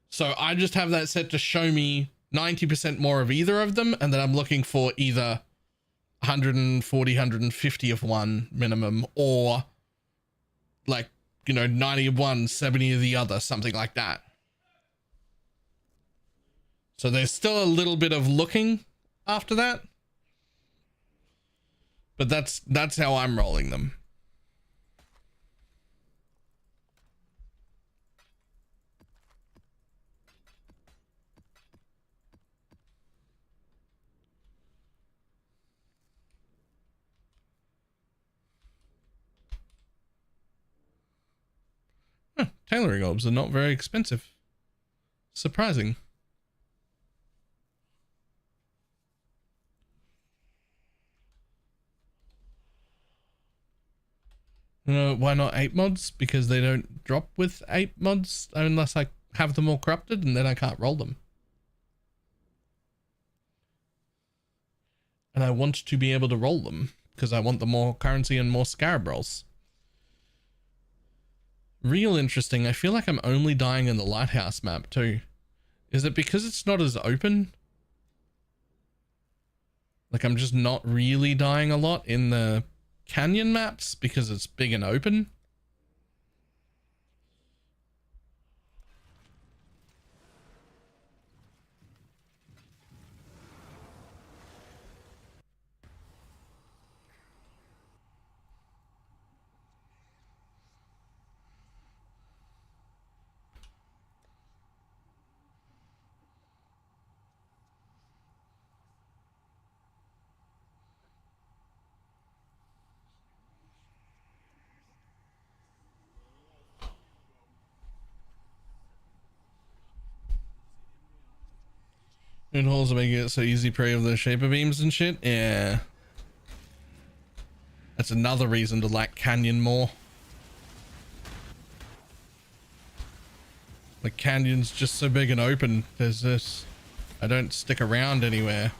So I just have that set to show me 90% more of either of them, and then I'm looking for either 140, 150 of one minimum, or like, you know, 90 of one, 70 of the other, something like that. So there's still a little bit of looking after that, but that's how I'm rolling them. Huh, tailoring orbs are not very expensive. Surprising. Why not 8 mods? Because they don't drop with 8 mods unless I have them all corrupted, and then I can't roll them. And I want to be able to roll them because I want the more currency and more scarab rolls. Real interesting. I feel like I'm only dying in the lighthouse map too. Is it because it's not as open? Like I'm just not really dying a lot in the canyon maps because it's big and open? And also making it so easy prey of the shaper beams and shit. Yeah. That's another reason to like Canyon more. The canyon's just so big and open. There's this, I don't stick around anywhere.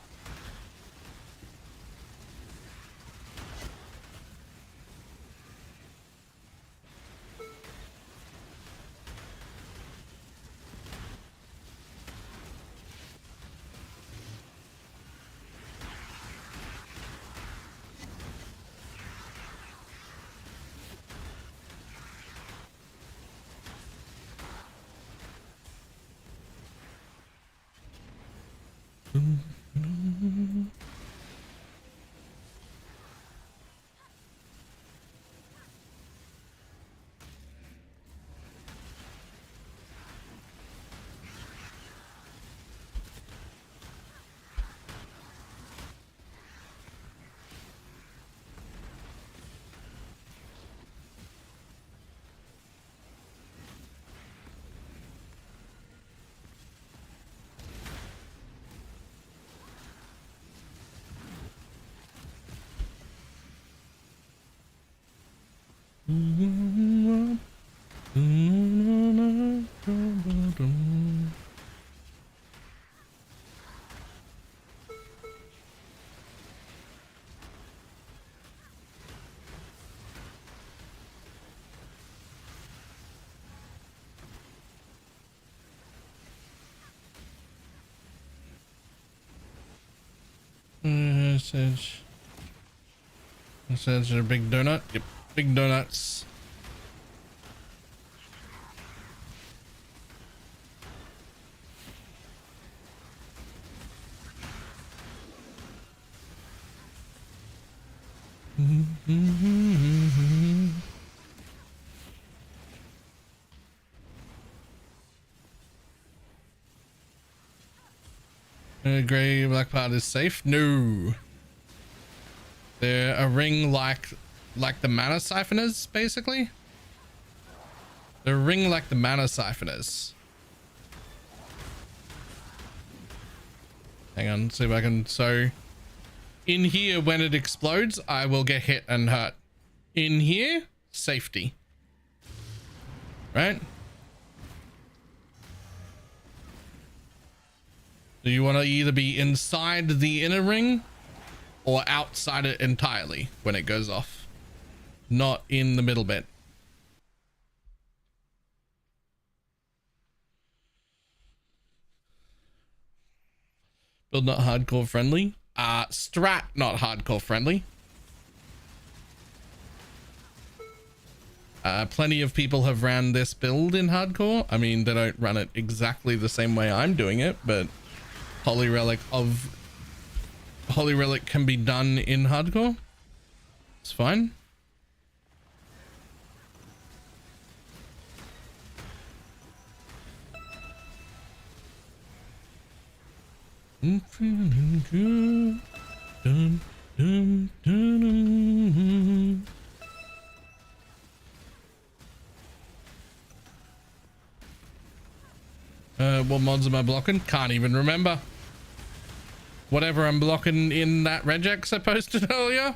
Says a big donut. Yep, big donuts. Grey black part is safe. No. They're a ring like the mana siphoners, basically. They're a ring like the mana siphoners. Hang on, see if I can. So in here, when it explodes, I will get hit and hurt. In here, safety. Right? So you want to either be inside the inner ring or outside it entirely when it goes off, not in the middle bit. Build not hardcore friendly. Strat not hardcore friendly. Plenty of people have ran this build in hardcore. I mean, they don't run it exactly the same way I'm doing it, but Holy Relic can be done in hardcore. It's fine. I'm feeling good. Dun, dun, dun, dun. What mods am I blocking? Can't even remember. Whatever I'm blocking in that regex I posted earlier.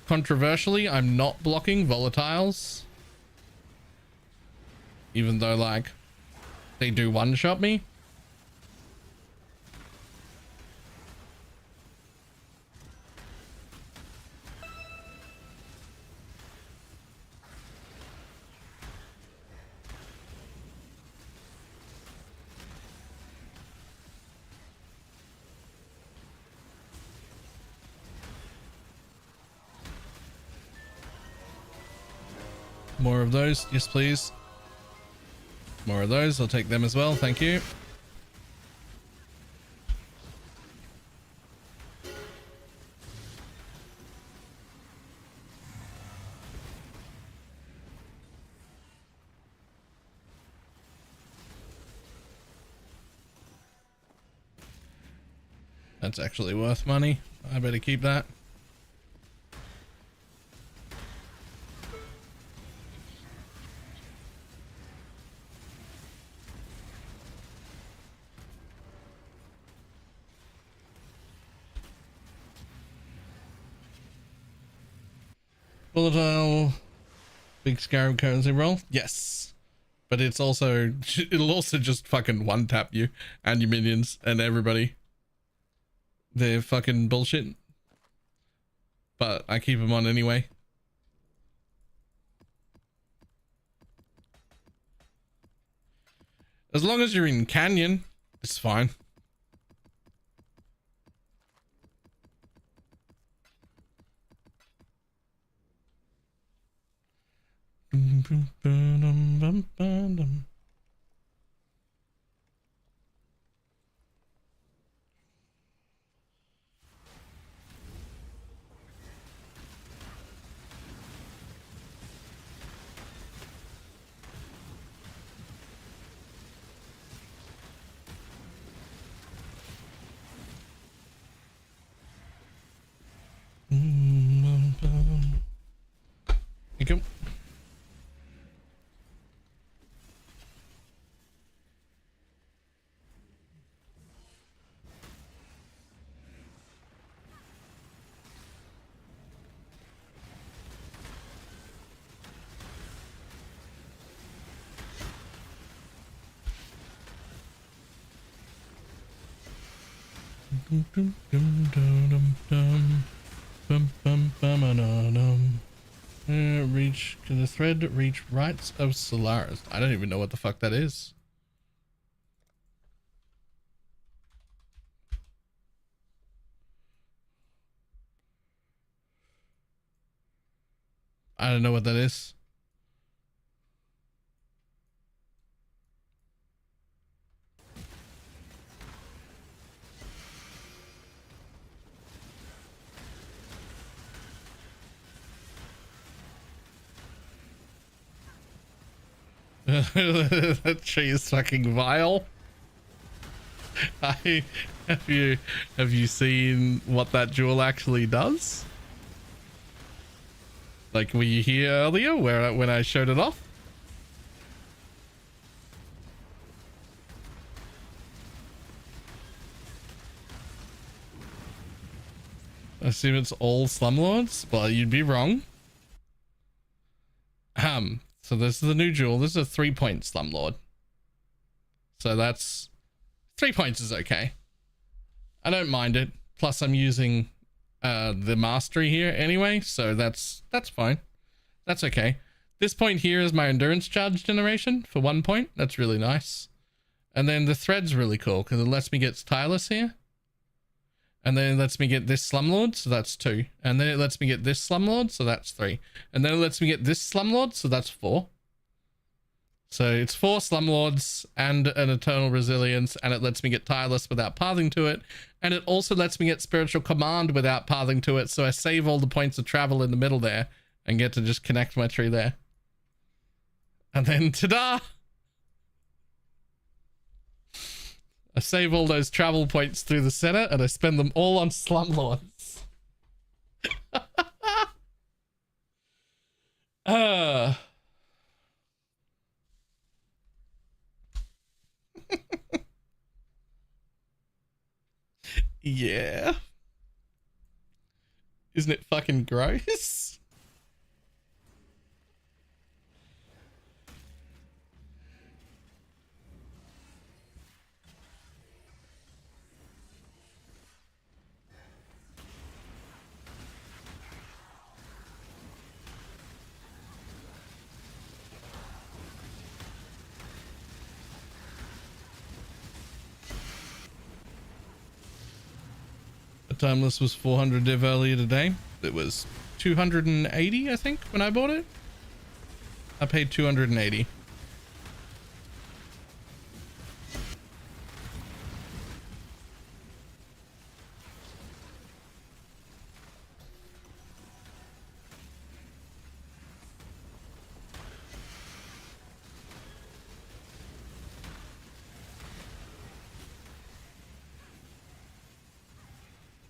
Controversially, I'm not blocking volatiles. Even though, like, they do one-shot me. More of those. Yes, please. More of those. I'll take them as well. Thank you. That's actually worth money. I better keep that. Volatile. Big Scarab currency roll. Yes. But it's also, it'll also just fucking one tap you and your minions and everybody. They're fucking bullshit. But I keep them on anyway. As long as you're in Canyon, it's fine. Thank you. Reach, can the thread reach rights of Solaris? I don't even know what the fuck that is. I don't know what that is. That tree is fucking vile. Have you seen what that jewel actually does? Like, were you here earlier when I showed it off? I assume it's all slumlords? Well, you'd be wrong. So this is the new jewel. This is a 3-point slumlord. So that's 3 points is okay. I don't mind it. Plus I'm using the mastery here anyway, so that's fine. That's okay. This point here is my endurance charge generation for 1 point. That's really nice. And then the thread's really cool because it lets me get tireless here. And then it lets me get this slumlord, so that's 2. And then it lets me get this slumlord, so that's 3. And then it lets me get this slumlord, so that's 4. So it's 4 slumlords and an eternal resilience, and it lets me get tireless without pathing to it. And it also lets me get spiritual command without pathing to it, so I save all the points of travel in the middle there and get to just connect my tree there. And then ta-da! I save all those travel points through the center and I spend them all on slumlords. Yeah. Isn't it fucking gross? Timeless was 400 div earlier today. It was 280, I think, when I bought it. I paid 280.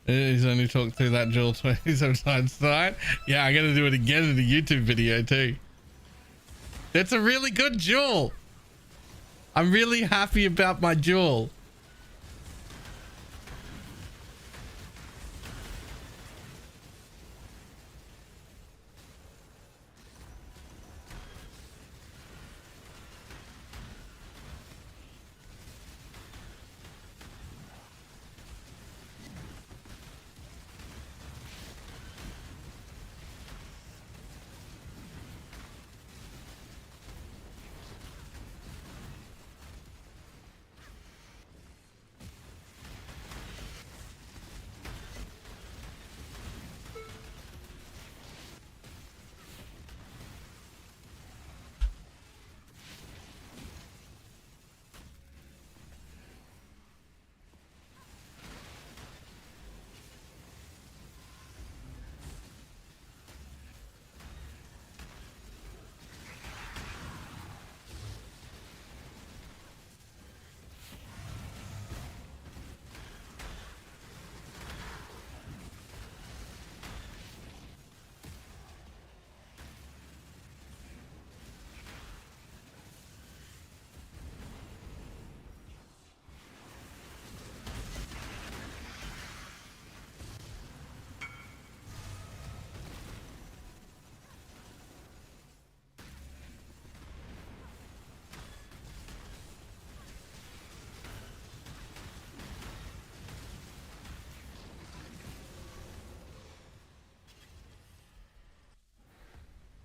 He's only talked through that jewel 27 times tonight. Yeah, I gotta do it again in a YouTube video too. That's a really good jewel. I'm really happy about my jewel.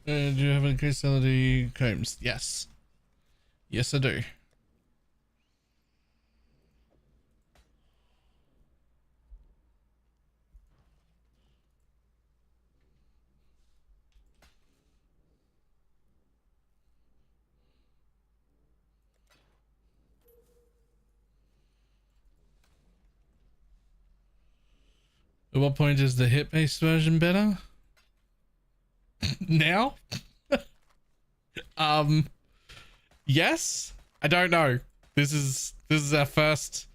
Do you have any crystality combs? Yes. Yes, I do. At what point is the hit-based version better? Now? Yes. I don't know. This is our first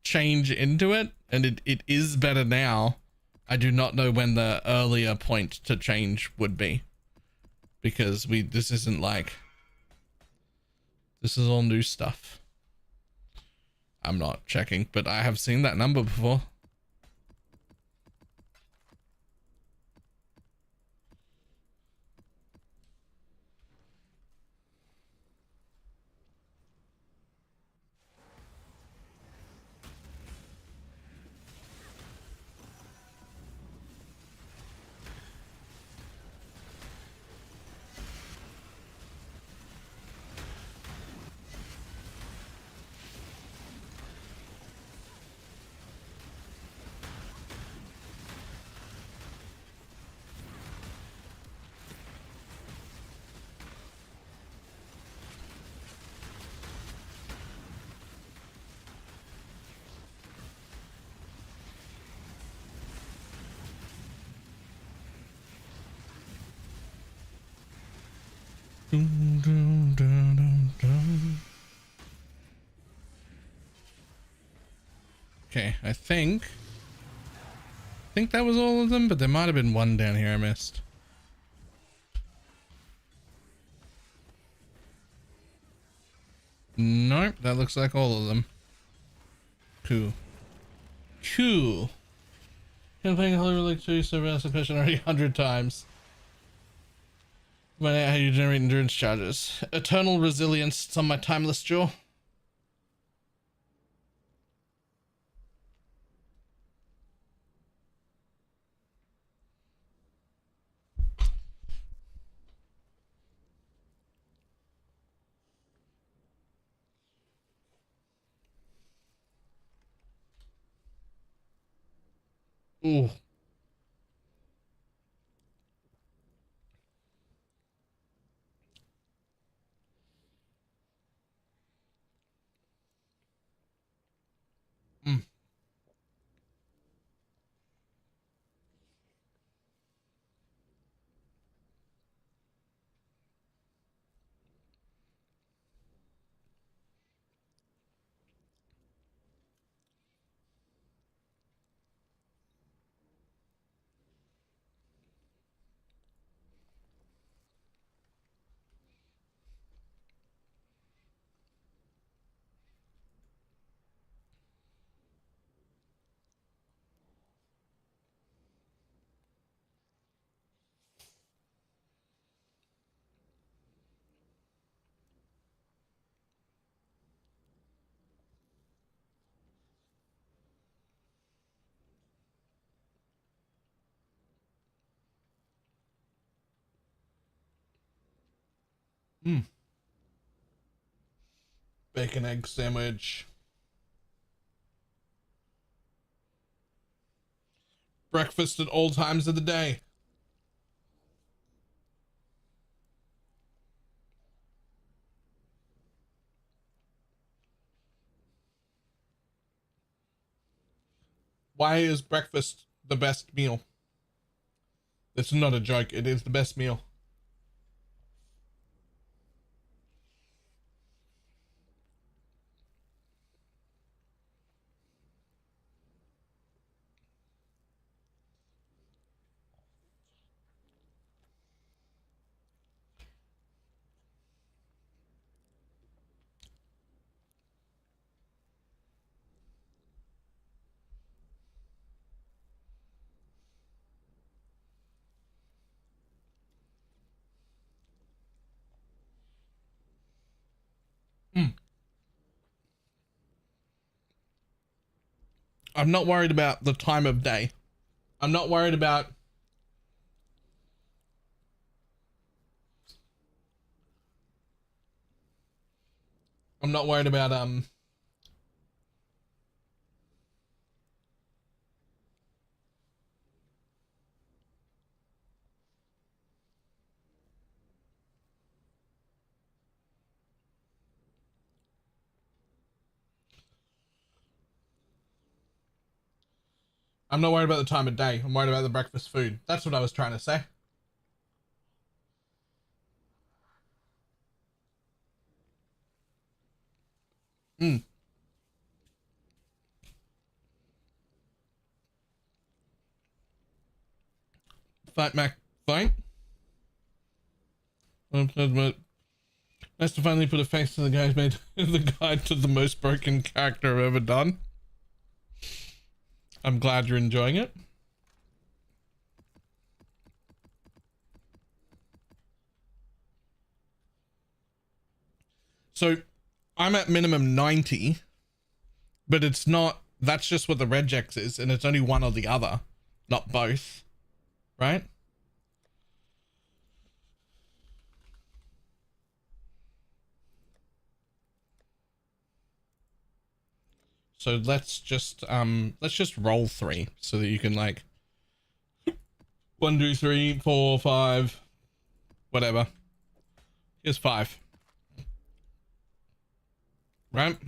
change into it, and it is better now. I do not know when the earlier point to change would be, because this isn't like, this is all new stuff. I'm not checking, but I have seen that number before. Okay, I think that was all of them, but there might have been one down here I missed. Nope, that looks like all of them. Cool. Cool. Been playing Holy Relic 2, so I've asked the question already 100 times. Find out how you generate endurance charges. Eternal resilience. It's on my timeless jaw. Ooh. Mm. Bacon egg sandwich. Breakfast at all times of the day. Why is breakfast the best meal? It's not a joke. It is the best meal. I'm not worried about the time of day. I'm not worried about I'm not worried about I'm not worried about the time of day. I'm worried about the breakfast food. That's what I was trying to say. Fat Mac, fine. Nice to finally put a face to the guy who's made the guide to the most broken character I've ever done. I'm glad you're enjoying it. So I'm at minimum 90, but it's not, that's just what the regex is, and it's only one or the other, not both, right? So let's just roll 3 so that you can like 1, 2, 3, 4, 5, whatever. Here's 5. Right?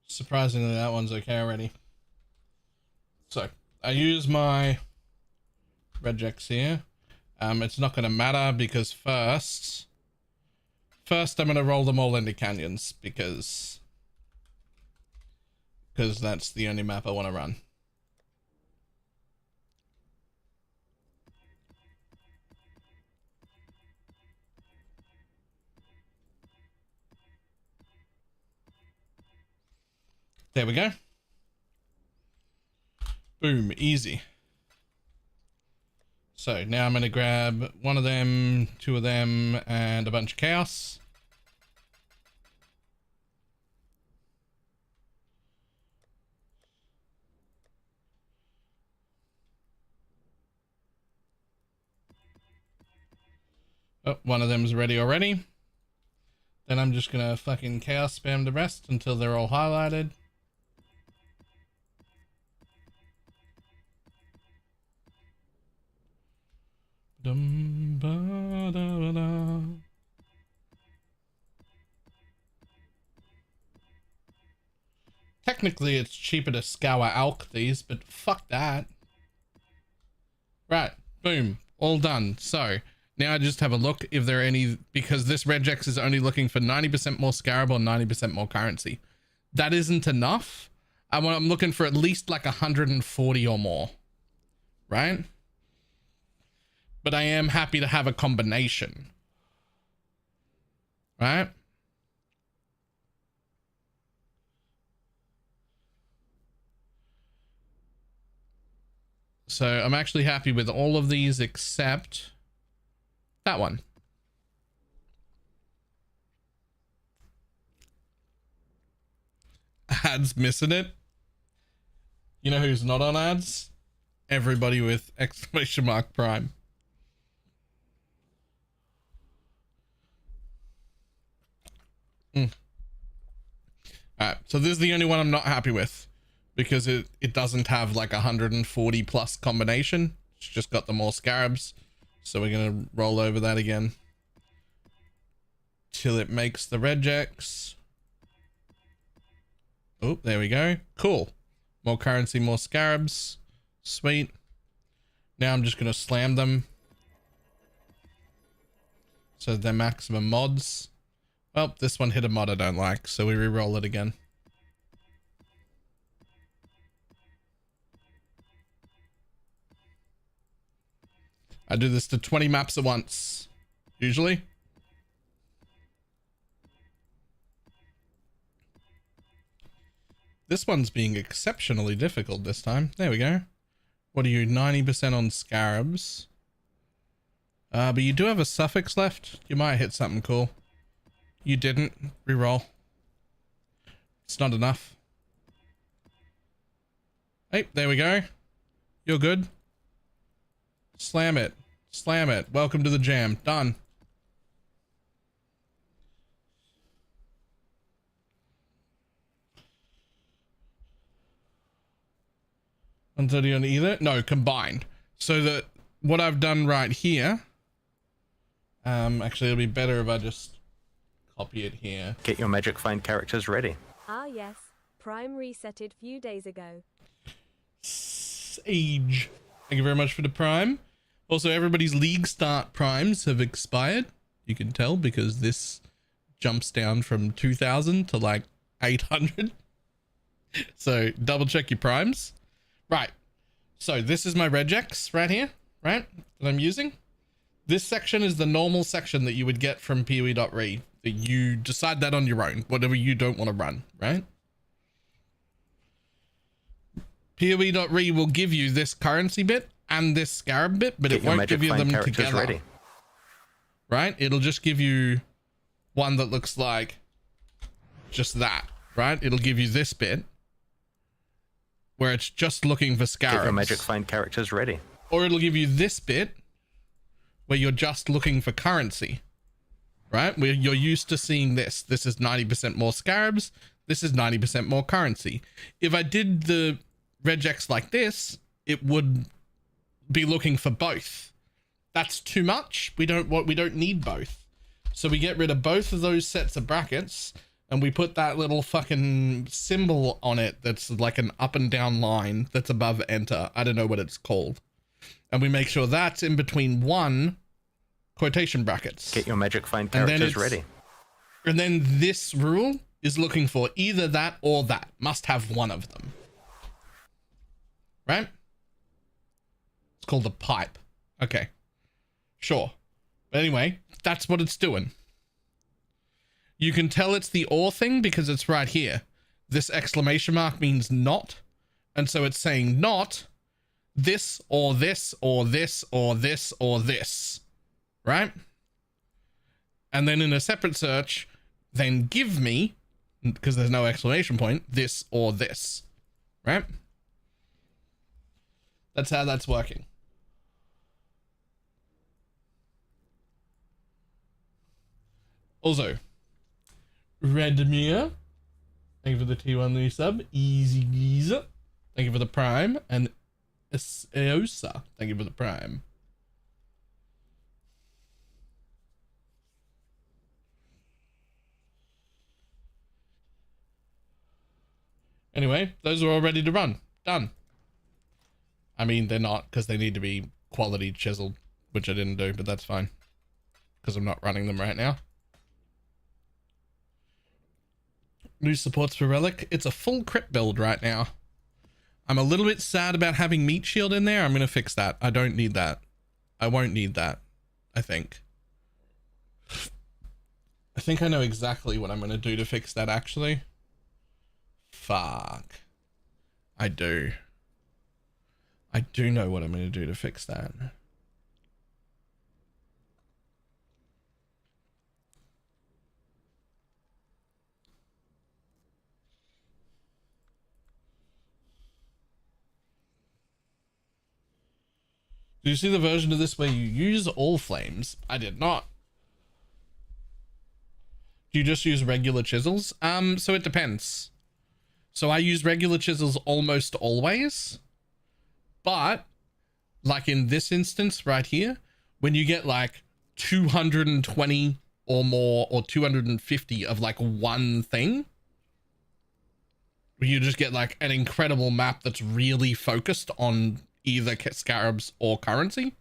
Surprisingly, that one's okay already. So I use my regex here. It's not going to matter because first I'm going to roll them all into canyons because that's the only map I want to run. There we go. Boom, easy. So now I'm going to grab one of them, 2 of them, and a bunch of chaos. Oh, one of them is ready already. Then I'm just going to fucking chaos spam the rest until they're all highlighted. Technically, it's cheaper to scour alk these, but fuck that. Right, boom, all done. So now I just have a look if there are any, because this regex is only looking for 90% more scarab or 90% more currency. That isn't enough. I'm looking for at least like 140 or more, right? But I am happy to have a combination, right? So I'm actually happy with all of these except that one. Ads missing it. You know who's not on ads? everybody with exclamation mark prime. Alright, so this is the only one I'm not happy with because it doesn't have like 140 plus combination. It's just got the more scarabs. So we're gonna roll over that again till it makes the regex. Oh, there we go. Cool. More currency, more scarabs. Sweet. Now I'm just gonna slam them. So they're maximum mods. Well, this one hit a mod I don't like, so we re-roll it again. I do this to 20 maps at once, usually. This one's being exceptionally difficult this time. There we go. What are you, 90% on scarabs? But you do have a suffix left. You might hit something cool. You didn't. Reroll. It's not enough. Hey, there we go. You're good. Slam it. Slam it. Welcome to the jam. Done. On either? No, combined. So that what I've done right here. Actually, it'll be better if I just copy it here. Get your magic find characters ready. Ah yes, Prime resetted few days ago. Sage. Thank you very much for the prime. Also, everybody's league start primes have expired. You can tell because this jumps down from 2,000 to like 800. So double check your primes. Right. So this is my regex right here, right? That I'm using. This section is the normal section that you would get from PoE.re. That you decide that on your own, whatever you don't want to run, right? PoE.re will give you this currency bit and this scarab bit, but it won't give you them together. Ready. Right? It'll just give you one that looks like just that, right? It'll give you this bit where it's just looking for scarabs. Get your magic find characters ready. Or it'll give you this bit where you're just looking for currency, right? Where you're used to seeing this. This is 90% more scarabs. This is 90% more currency. If I did the regex like this, it would be looking for both. That's too much. We don't need both. So we get rid of both of those sets of brackets and we put that little fucking symbol on it that's like an up and down line that's above enter. I don't know what it's called. And we make sure that's in between one quotation brackets. Get your magic find characters ready. And then this rule is looking for either that or that. Must have one of them. Right? It's called a pipe. Okay. Sure. But anyway, that's what it's doing. You can tell it's the or thing because it's right here. This exclamation mark means not. And so it's saying not this or this or this or this or this. Right? And then in a separate search, then give me, because there's no exclamation point, this or this. Right? That's how that's working. Also, Redmere, thank you for the T1 new sub. Easy Geezer, thank you for the prime. And Eosa, thank you for the prime. Anyway, those are all ready to run. Done. I mean, they're not because they need to be quality chiseled, which I didn't do, but that's fine because I'm not running them right now. New supports for Relic. It's a full crit build right now. I'm a little bit sad about having meat shield in there. I'm going to fix that. I don't need that. I won't need that, I think. I think I know exactly what I'm going to do to fix that, actually. Fuck. I do. I do know what I'm going to do to fix that. Do you see the version of this where you use all flames? I did not. Do you just use regular chisels? So it depends. So I use regular chisels almost always, but like in this instance right here, when you get like 220 or more, or 250 of like one thing, you just get like an incredible map that's really focused on either scarabs or currency,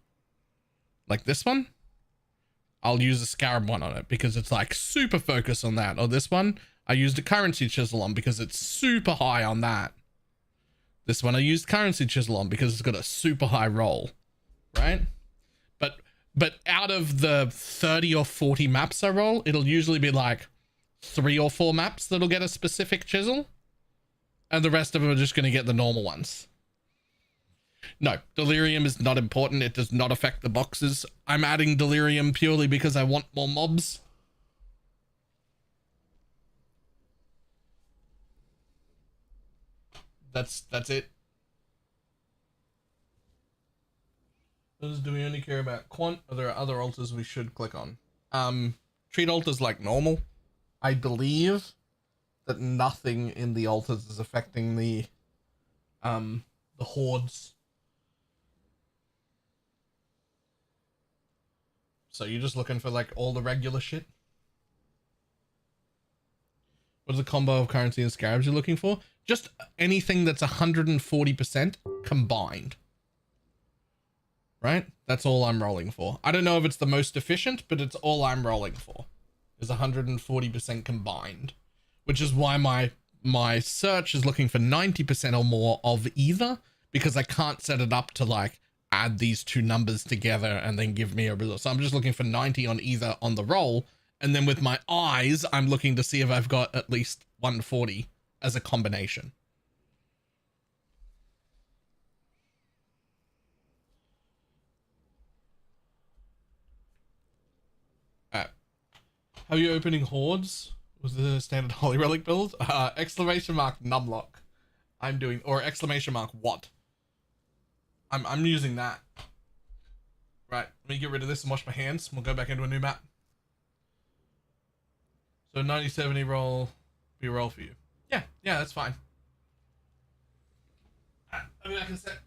like this one. I'll use a scarab one on it because it's like super focused on that. Or this one, I used a currency chisel on because it's super high on that. This one I used currency chisel on because it's got a super high roll, right? But out of the 30 or 40 maps I roll, it'll usually be like 3 or 4 maps that'll get a specific chisel, and the rest of them are just going to get the normal ones. No, delirium is not important. It does not affect the boxes. I'm adding delirium purely because I want more mobs. That's it. Do we only care about quant? Or there are other altars we should click on? Treat altars like normal. I believe that nothing in the altars is affecting the hordes. So you're just looking for like all the regular shit? What is the combo of currency and scarabs you're looking for? Just anything that's 140% combined. Right? That's all I'm rolling for. I don't know if it's the most efficient, but it's all I'm rolling for. Is 140% combined. Which is why my search is looking for 90% or more of either, because I can't set it up to like add these two numbers together and then give me a result. So I'm just looking for 90 on either on the roll, and then with my eyes I'm looking to see if I've got at least 140 as a combination. How are you opening hordes? Was the standard Holy Relic build? Exclamation mark numlock. I'm doing, or exclamation mark what? I'm using that. Right, let me get rid of this and wash my hands. We'll go back into a new map. So 90-70 roll, be a roll for you. Yeah, that's fine. I'll be back in a sec.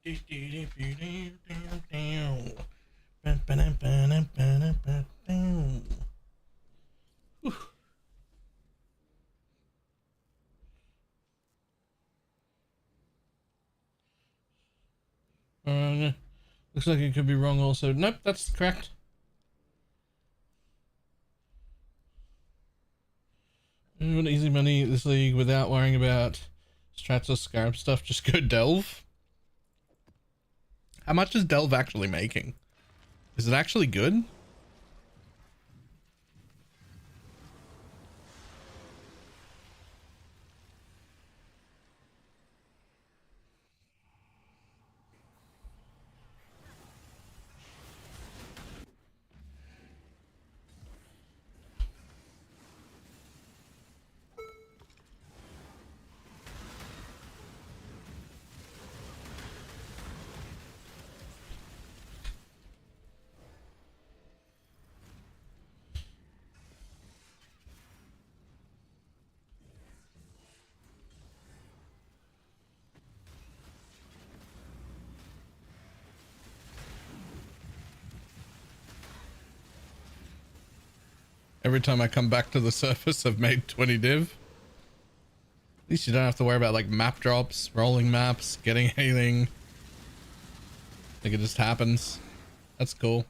Looks like it could be wrong also. Nope, that's correct. Easy money this league without worrying about strats or scarab stuff. Just go delve. How much is delve actually making? Is it actually good? Every time I come back to the surface, I've made 20 div. At least you don't have to worry about like map drops, rolling maps, getting anything. I think it just happens. That's cool.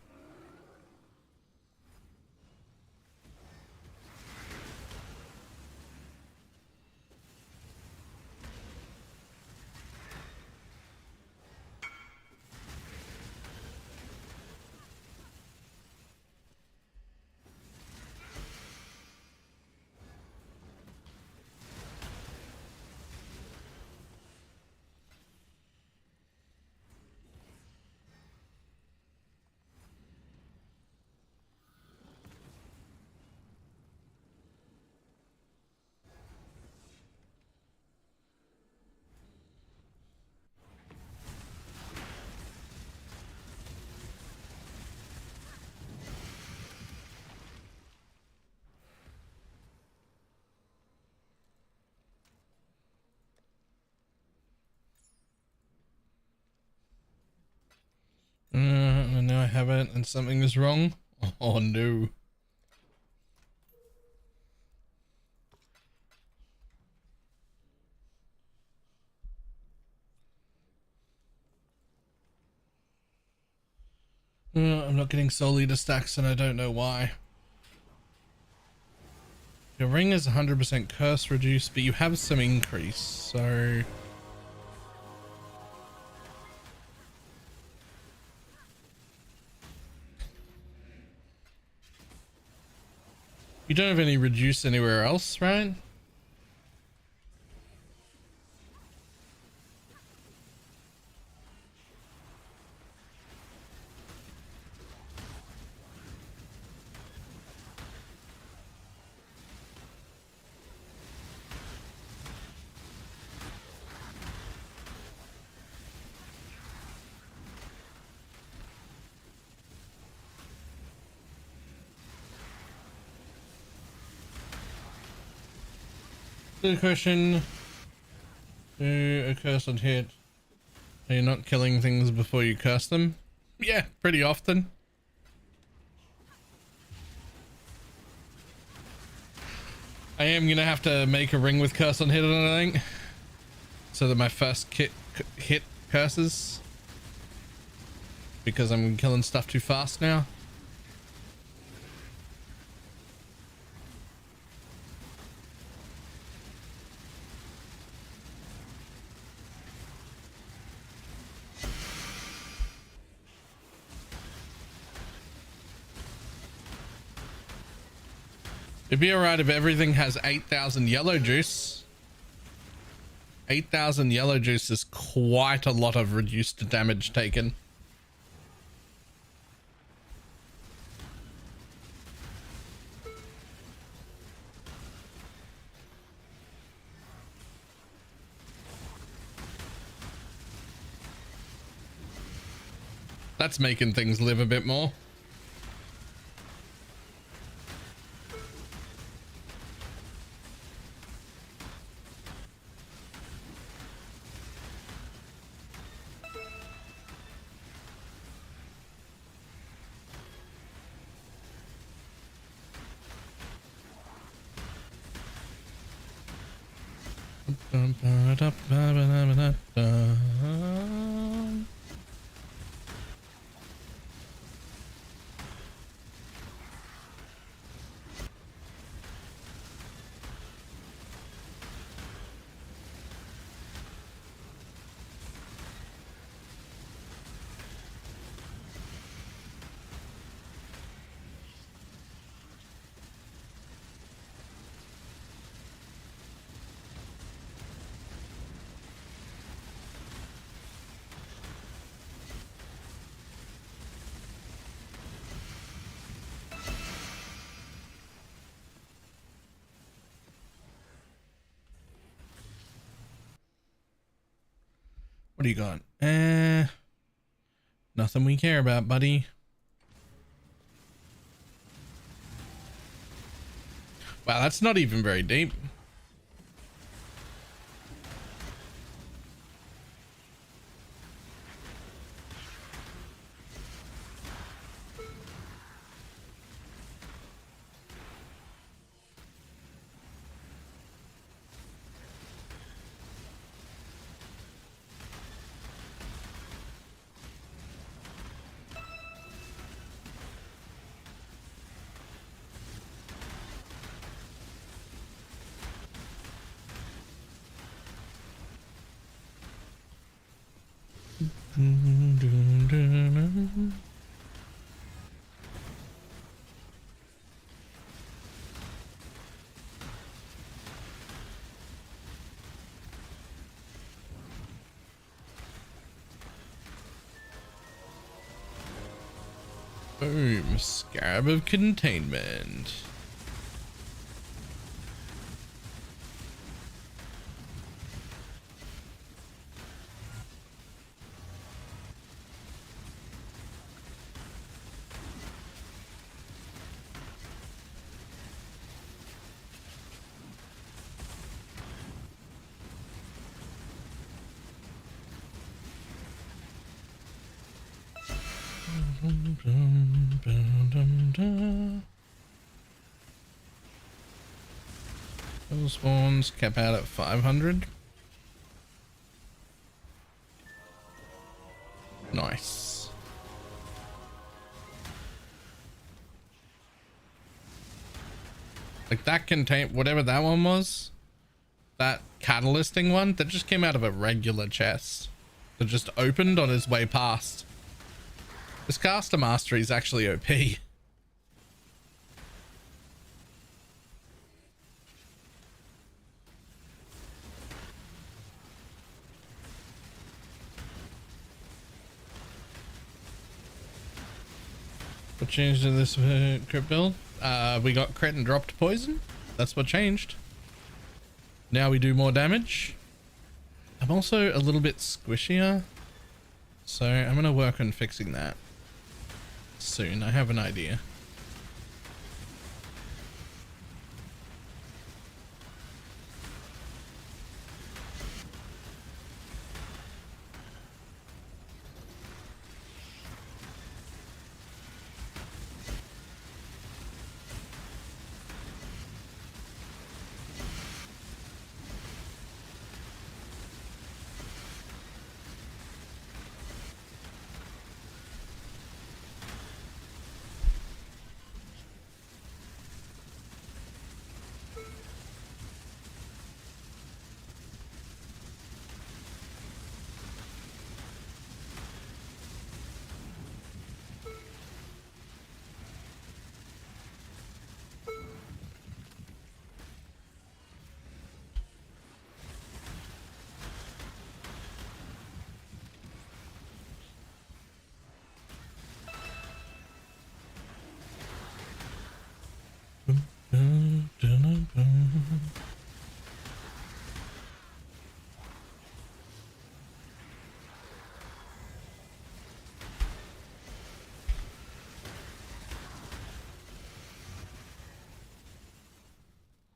No, I haven't, and something is wrong. Oh no. I'm not getting soul leader stacks, and I don't know why. Your ring is 100% curse reduced, but you have some increase, so... You don't have any reduce anywhere else, right? Good question. Do a curse on hit. Are you not killing things before you curse them? Yeah, pretty often. I am gonna have to make a ring with curse on hit, I think, so that my first hit curses, because I'm killing stuff too fast now. It'd be alright if everything has 8,000 yellow juice. 8,000 yellow juice is quite a lot of reduced damage taken. That's making things live a bit more. What do you got? Nothing we care about, buddy. Wow, that's not even very deep. Boom, Scarab of Containment. Those spawns cap out at 500. Nice. Like that contain whatever that one was, that catalysting one that just came out of a regular chest that just opened on its way past. This caster mastery is actually OP. What changed in this crit build? We got crit and dropped poison. That's what changed. Now we do more damage. I'm also a little bit squishier, so I'm gonna work on fixing that soon. I have an idea.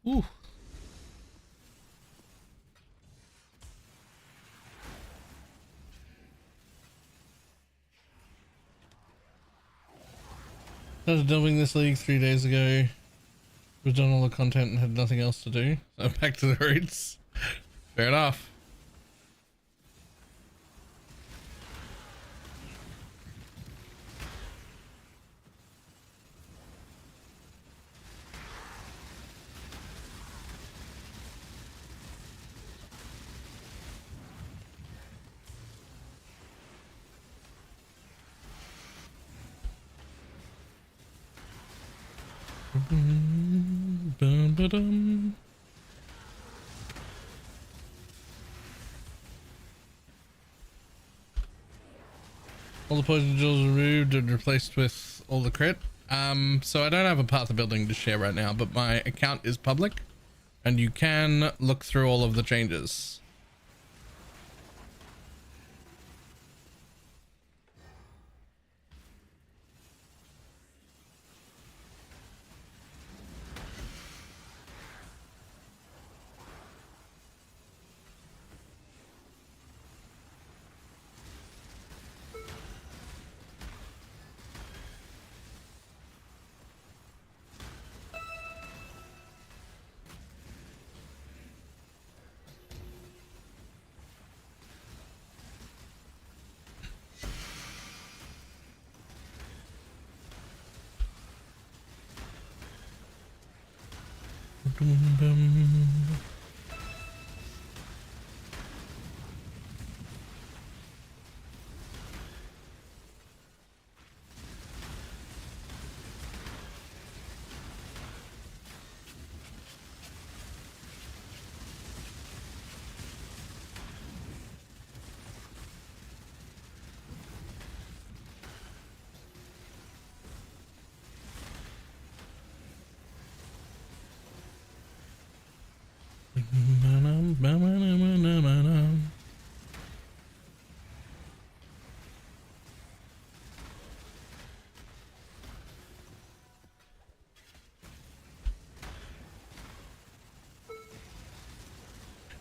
Ooh. Started delving this league 3 days ago. We've done all the content and had nothing else to do. So back to the roots. Fair enough. Dum, ba-dum. All the poison jewels removed and replaced with all the crit. So I don't have a path of building to share right now, but my account is public and you can look through all of the changes.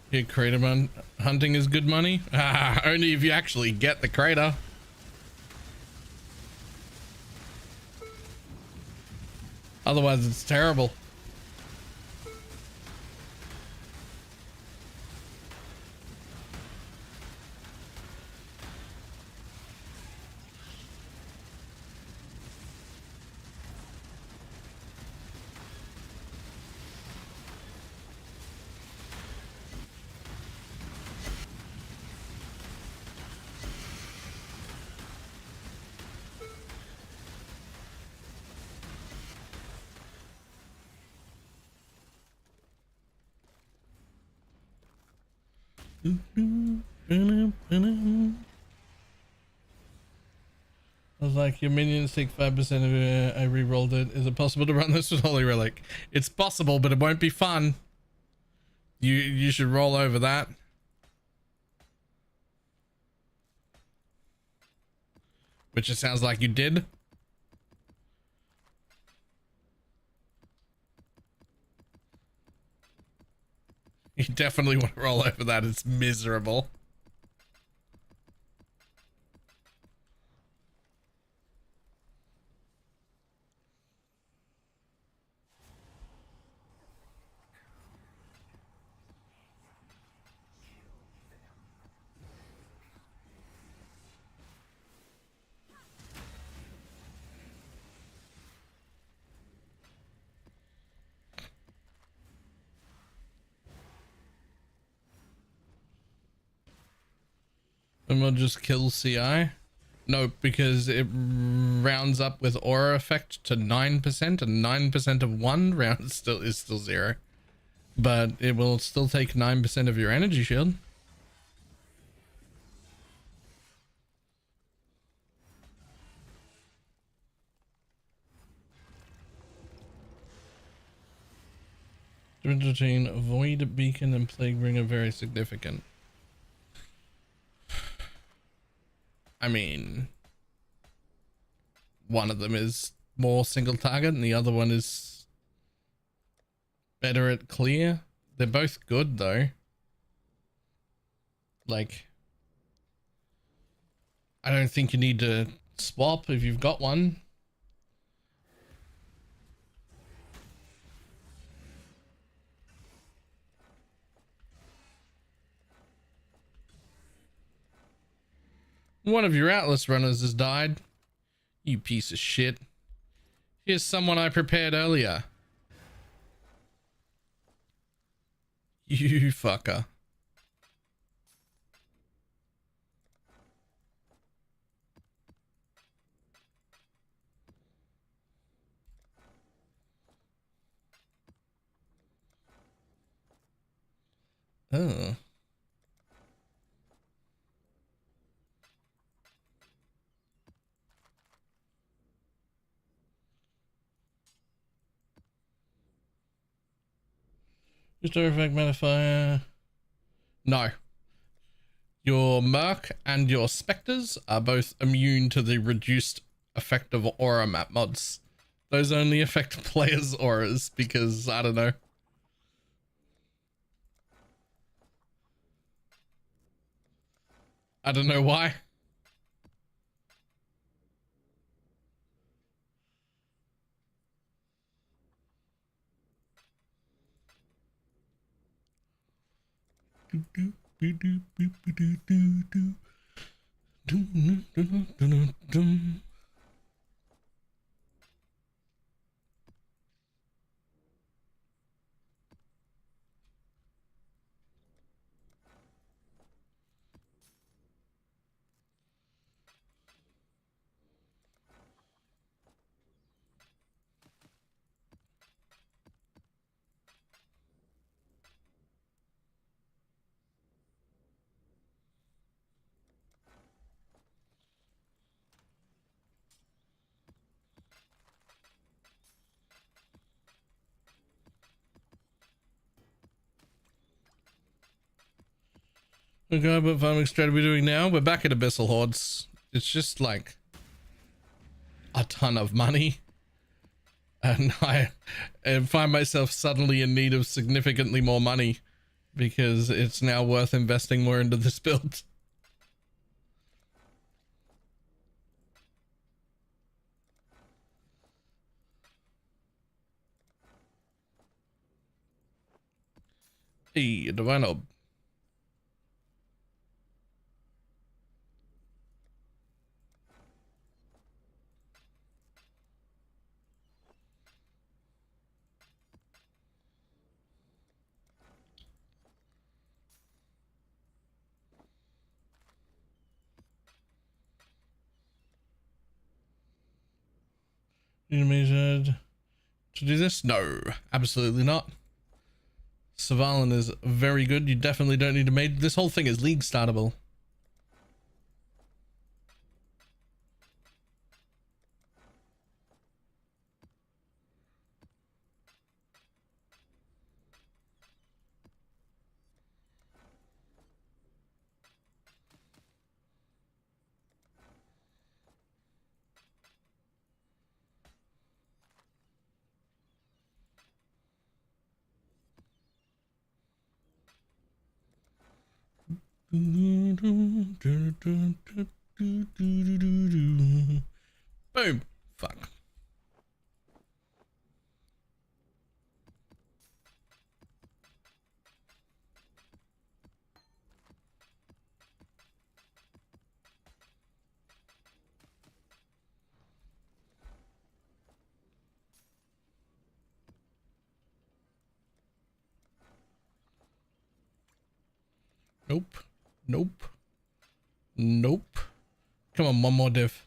Yeah, crater hunting is good money. Only if you actually get the crater. Otherwise, it's terrible. I was like, your minions take 5% of it. I re-rolled it. Is it possible to run this with Holy Relic? It's possible, but it won't be fun. You should roll over that. Which it sounds like you did. You definitely want to roll over that. It's miserable. And we'll just kill CI. No, because it rounds up with aura effect to 9%, and 9% of one round is still 0. But it will still take 9% of your energy shield. The difference between Void Beacon and Plague Ring are very significant. I mean, one of them is more single target and the other one is better at clear. They're both good though. Like, I don't think you need to swap if you've got one. One of your Atlas runners has died. You piece of shit. Here's someone I prepared earlier. You fucker. Oh. Restore effect modifier. No. Your Merc and your Spectres are both immune to the reduced effect of aura map mods. Those only affect players' auras because, I don't know. I don't know why. Okay, what farming strategy are we doing now? We're back at Abyssal Hordes. It's just like a ton of money. And I find myself suddenly in need of significantly more money because it's now worth investing more into this build. Hey, Divine Orb. Animated to do this? No, absolutely not. Savalan is very good. You definitely don't need to make this whole thing is league startable. Boom. Fuck. Nope. Nope. Nope. Come on, one more div.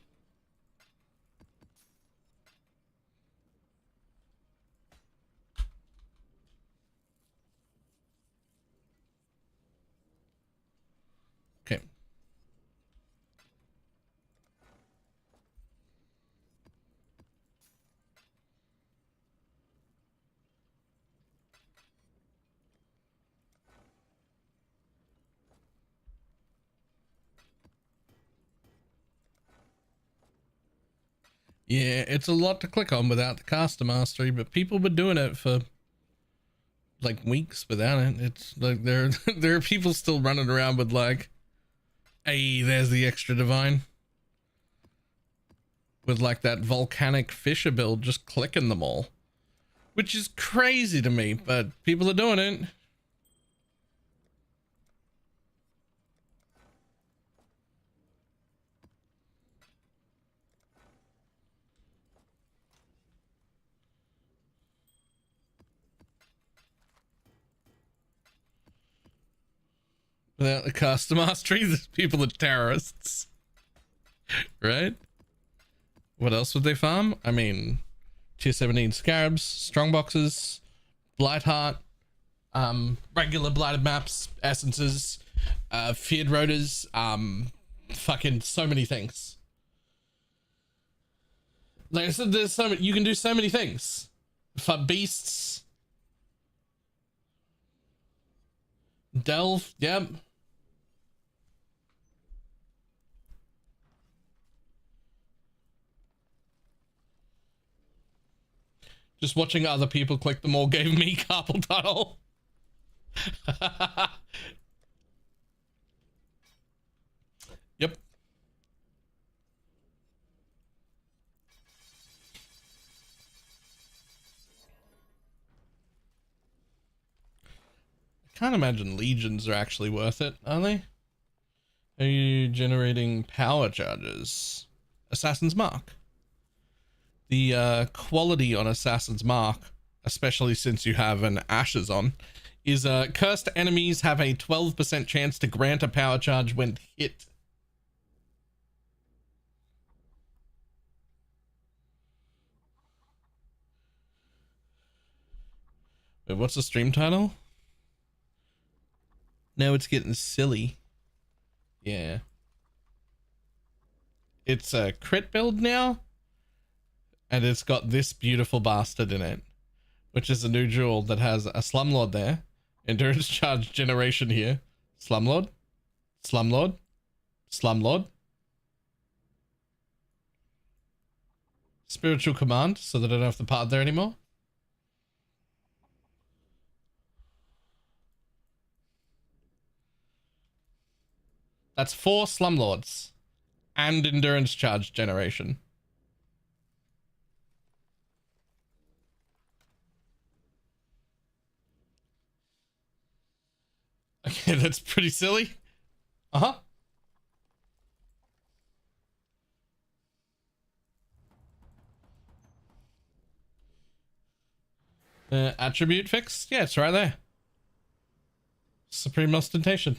Okay. Yeah, it's a lot to click on without the caster mastery, but people were doing it for like weeks without it. It's like there are people still running around with like, hey, there's the extra divine. With like that volcanic fisher build, just clicking them all. Which is crazy to me, but people are doing it. Without the caster mastery, these people are terrorists. Right? What else would they farm? I mean, tier 17 scarabs, strong boxes, blight heart, regular blighted maps, essences, feared rotors, fucking so many things. Like I said, there's so many, you can do so many things for beasts. Delve, yep. Just watching other people click them all gave me carpal tunnel. Yep. I can't imagine legions are actually worth it, are they? Are you generating power charges? Assassin's Mark. The quality on Assassin's Mark, especially since you have an Ashes on, is cursed enemies have a 12% chance to grant a power charge when hit. Wait, what's the stream title? Now it's getting silly. Yeah. It's a crit build now. And it's got this beautiful bastard in it, which is a new jewel that has a Slumlord there. Endurance charge generation here. Slumlord. Slumlord. Slumlord. Spiritual command, so that I don't have to part there anymore. That's 4 Slumlords. And endurance charge generation. Okay, that's pretty silly. Uh-huh. Attribute fix? Yeah, it's right there. Supreme ostentation.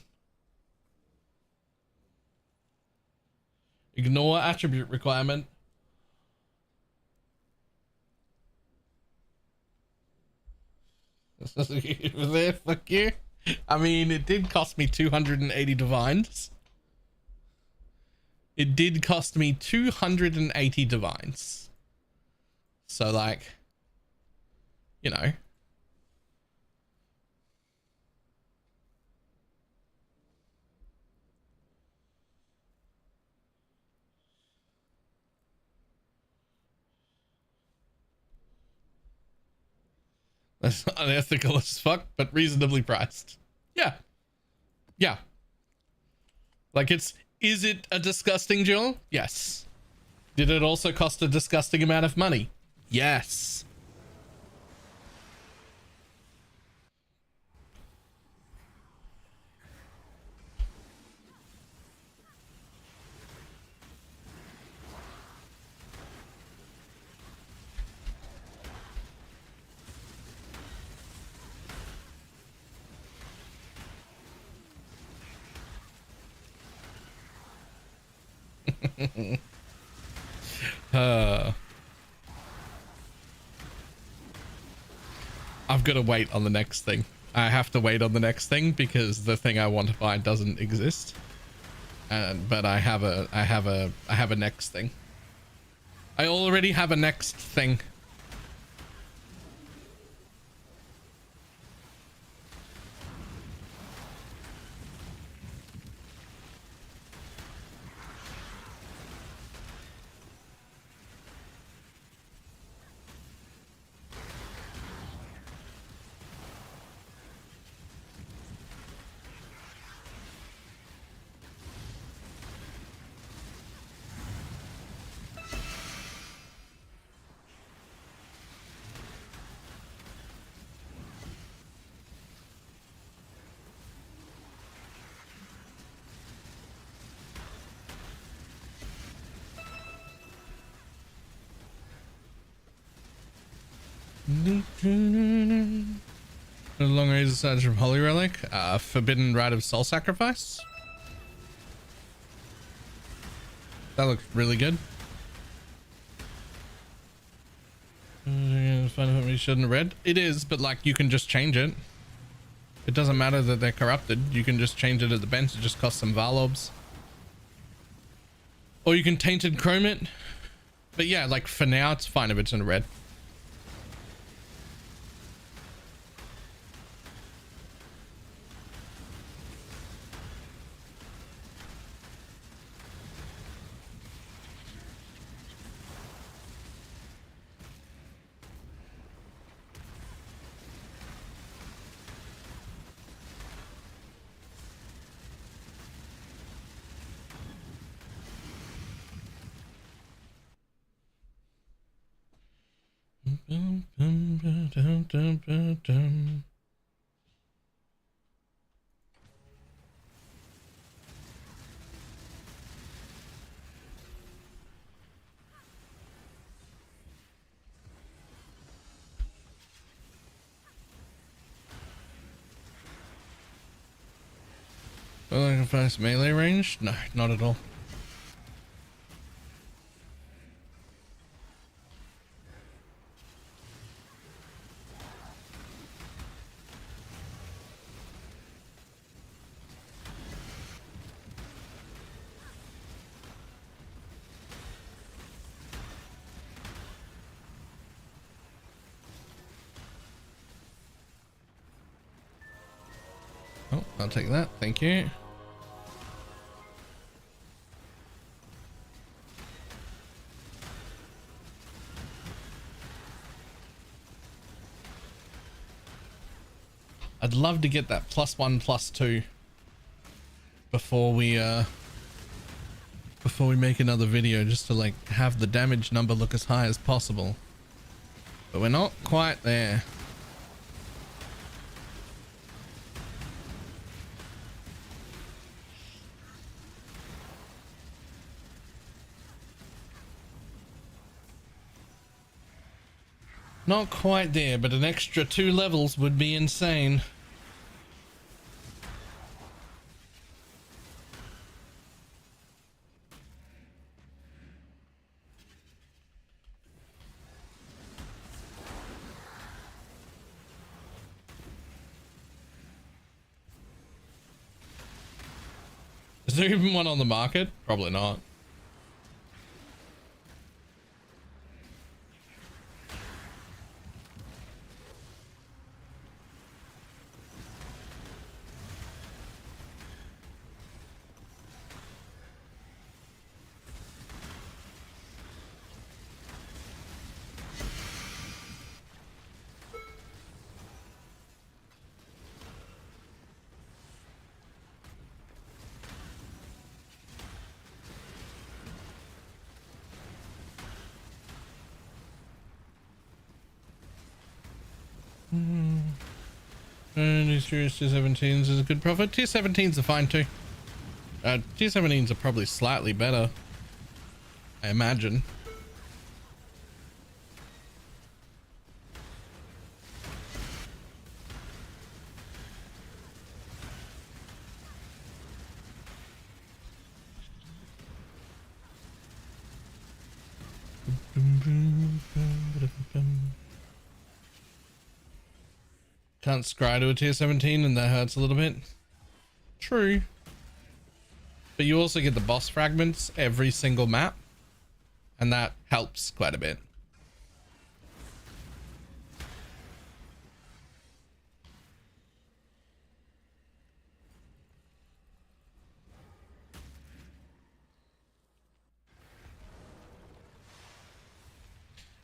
Ignore attribute requirement. There, fuck you. I mean, it did cost me 280 divines. It did cost me 280 divines. So, like, you know. That's unethical as fuck, but reasonably priced. Yeah. Yeah. Like, is it a disgusting jewel? Yes. Did it also cost a disgusting amount of money? Yes. I've got to wait on the next thing. I have to wait on the next thing because the thing I want to buy doesn't exist. But I have a next thing. I already have a next thing. Long range aside from Holy Relic. Forbidden Rite of Soul Sacrifice. That looks really good. We shouldn't have read. It is, but like you can just change it. It doesn't matter that they're corrupted. You can just change it at the bench. It just costs some Valorbs. Or you can Tainted Chrome it. But yeah, like for now, it's fine if it's in red. Sacrifice melee range? No, not at all. Oh, I'll take that. Thank you. I'd love to get that +1/+2 before we make another video, just to like have the damage number look as high as possible. But we're not quite there. Not quite there, but an extra 2 levels would be insane. Is there even one on the market? Probably not. These tier 17s is a good profit. Tier 17s are fine too. Tier 17s are probably slightly better, I imagine. Can't scry to a tier 17 and that hurts a little bit. True. But you also get the boss fragments every single map, and that helps quite a bit.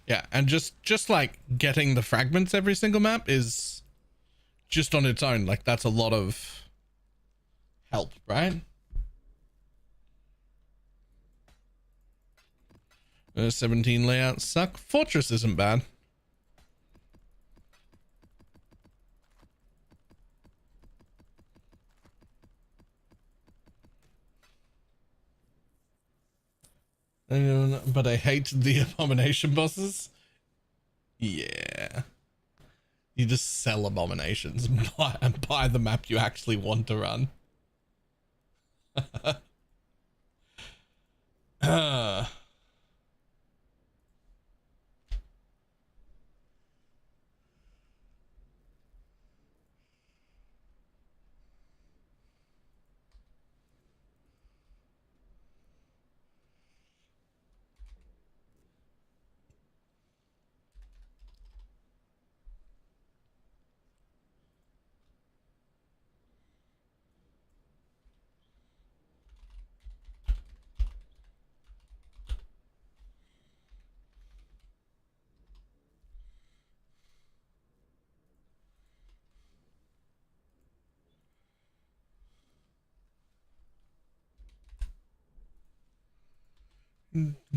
Yeah, and just like getting the fragments every single map is just on its own, like that's a lot of help, right? 17 layouts suck. Fortress isn't bad. But I hate the abomination bosses. Yeah. You just sell abominations and buy the map you actually want to run. Can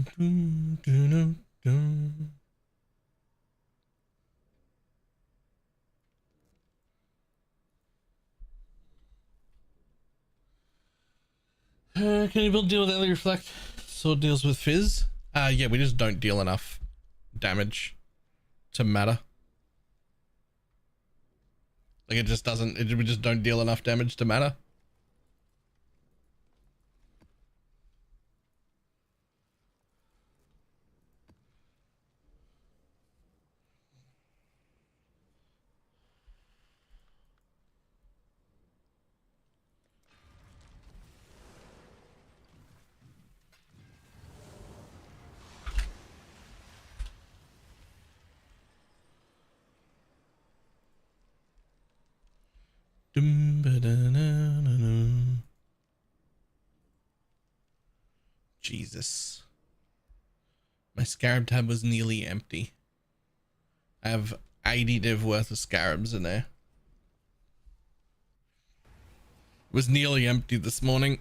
you build deal with Ellie Reflect? Sword deals with Fizz? Yeah, we just don't deal enough damage to matter. Like it just doesn't, we just don't deal enough damage to matter. Jesus. My scarab tab was nearly empty. I have 80 div worth of scarabs in there. It was nearly empty this morning.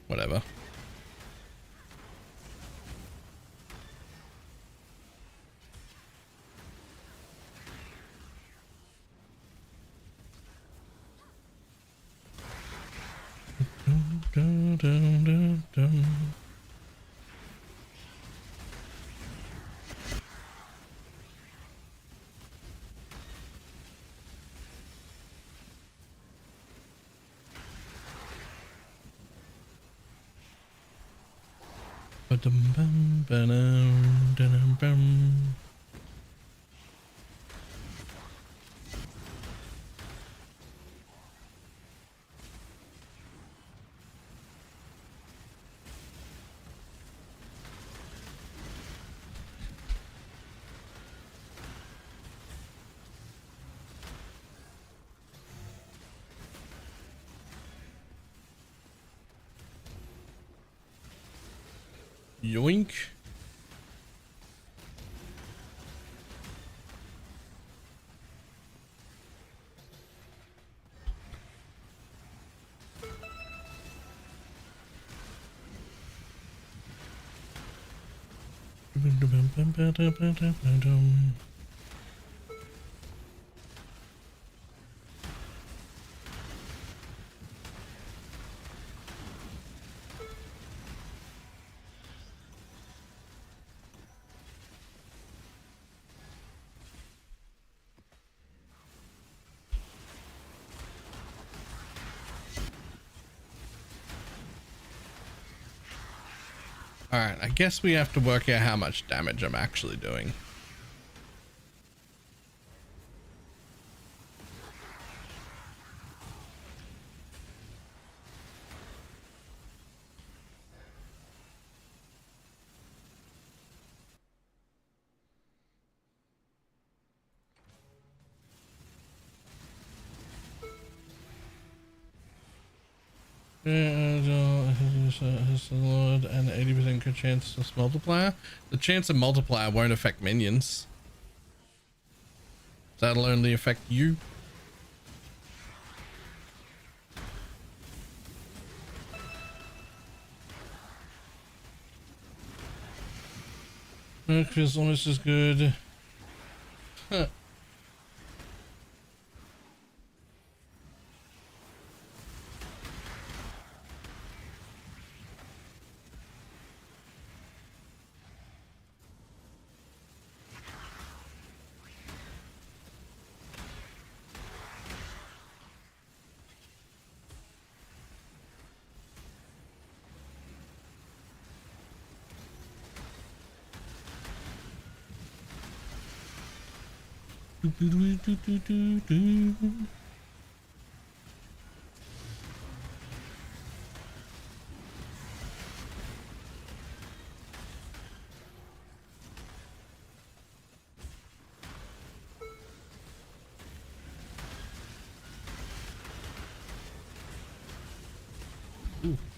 Whatever. Yoink. Alright, I guess we have to work out how much damage I'm actually doing. Lord and 80% good chance of multiplier. The chance of multiplier won't affect minions. That'll only affect you. Merc is almost as good. Huh.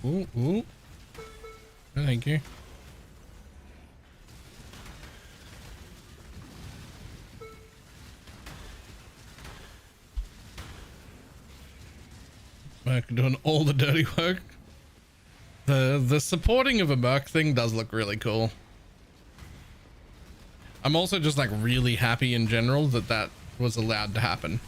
Ooh. Thank you. Merc doing all the dirty work. The supporting of a Merc thing does look really cool. I'm also just like really happy in general that that was allowed to happen.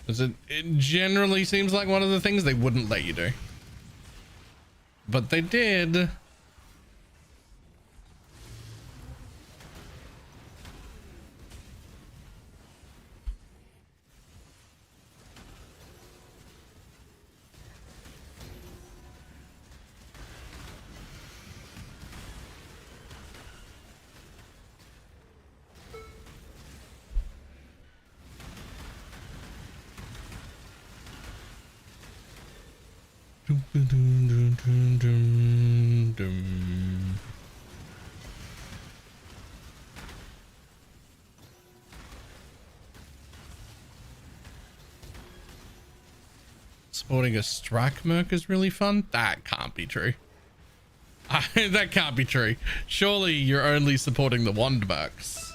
Because it generally seems like one of the things they wouldn't let you do. But they did. Sporting a strike merc is really fun. That can't be true. That can't be true. Surely you're only supporting the wand mercs.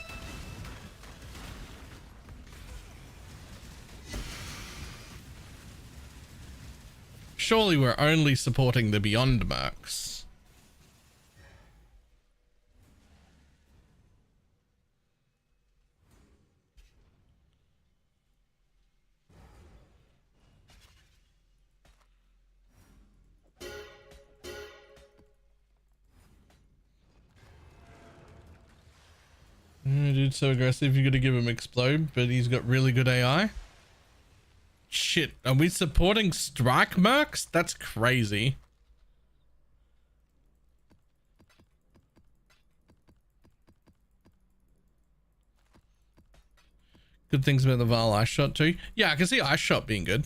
Surely we're only supporting the beyond mercs. Dude's so aggressive, you gotta give him explode, but he's got really good AI. Shit, are we supporting strike mercs? That's crazy. Good things about the Val Ice Shot too. Yeah, I can see Ice Shot being good.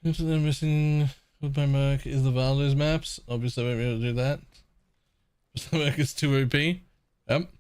If they're missing with my Merc is the Valor's maps. Obviously I won't be able to do that. The Merc is too OP. Yep.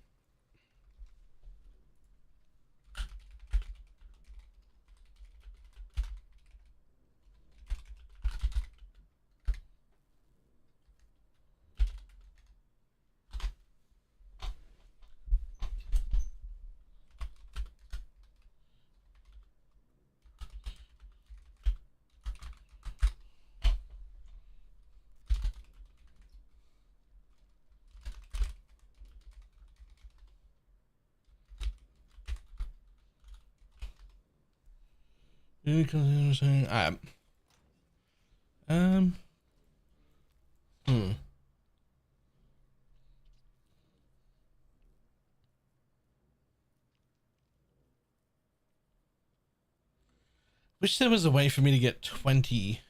Wish there was a way for me to get 20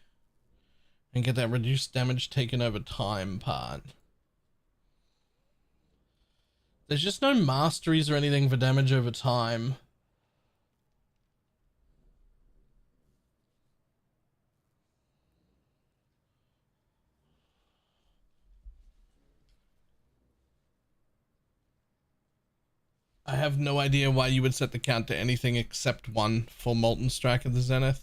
and get that reduced damage taken over time part. There's just no masteries or anything for damage over time. I have no idea why you would set the count to anything except 1 for Molten Strike of the Zenith.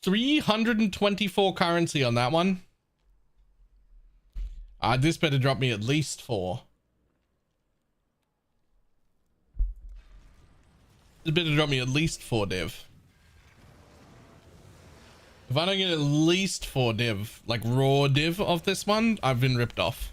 $324 currency on that one. This better drop me at least 4. This better drop me at least 4 div. If I don't get at least 4 div, like raw div of this one, I've been ripped off.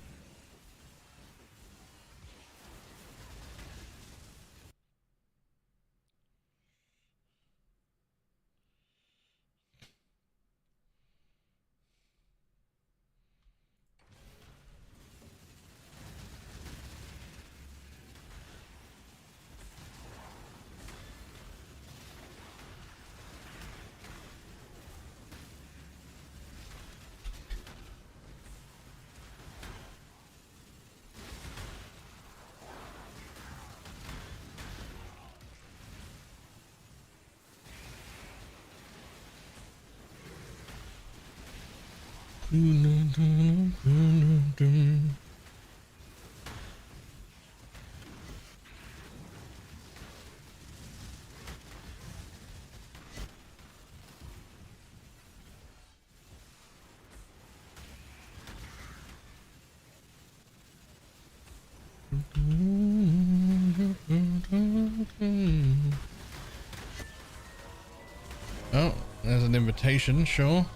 Oh, there's an invitation, sure.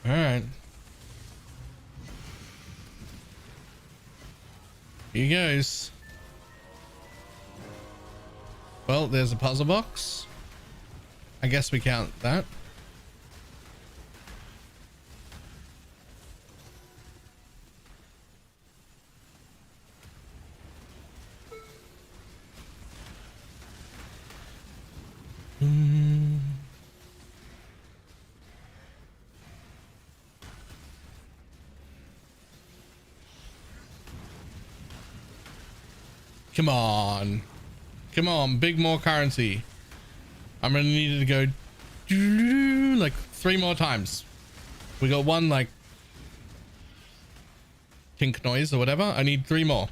All right. Here goes. Well, there's a puzzle box. I guess we count that. Come on. Come on, big more currency. I'm gonna need it to go like 3 more times. We got 1 like tink noise or whatever. I need 3 more.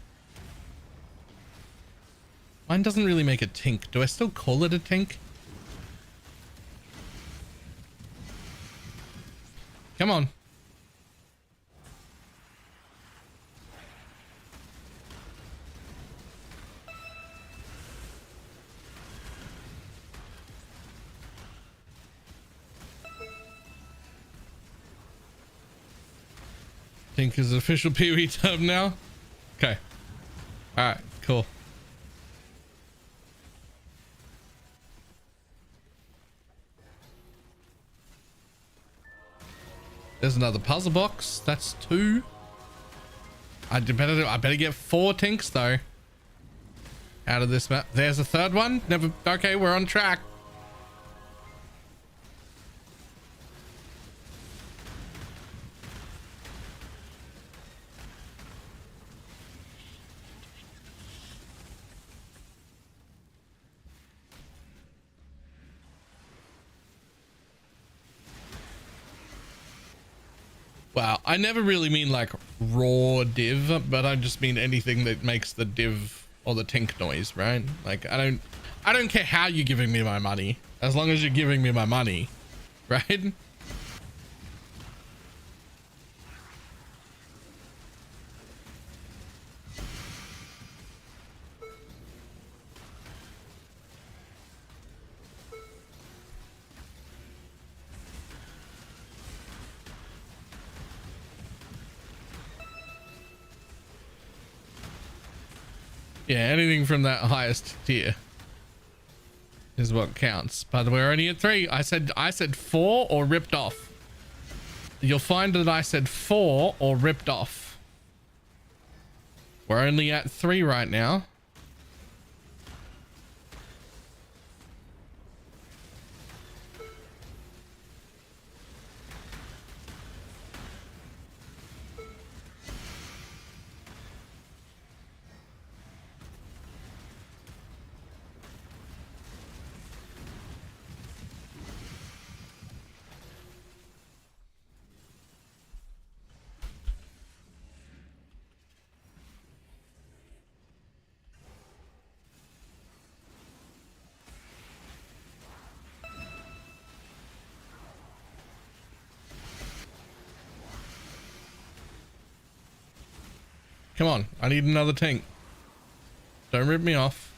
Mine doesn't really make a tink. Do I still call it a tink? Come on. Tink is an official PoE term now. Okay. All right, cool. There's another puzzle box. That's 2. I better get 4 tinks though out of this map. There's a 3rd one. Never. Okay, we're on track. Wow, I never really mean like raw div, but I just mean anything that makes the div or the tink noise, right? Like I don't care how you're giving me my money, as long as you're giving me my money, right? Yeah, anything from that highest tier is what counts. But we're only at 3. I said 4 or ripped off. you'll find that I said 4 or ripped off. We're only at 3 right now. Come on, I need another tank. Don't rip me off.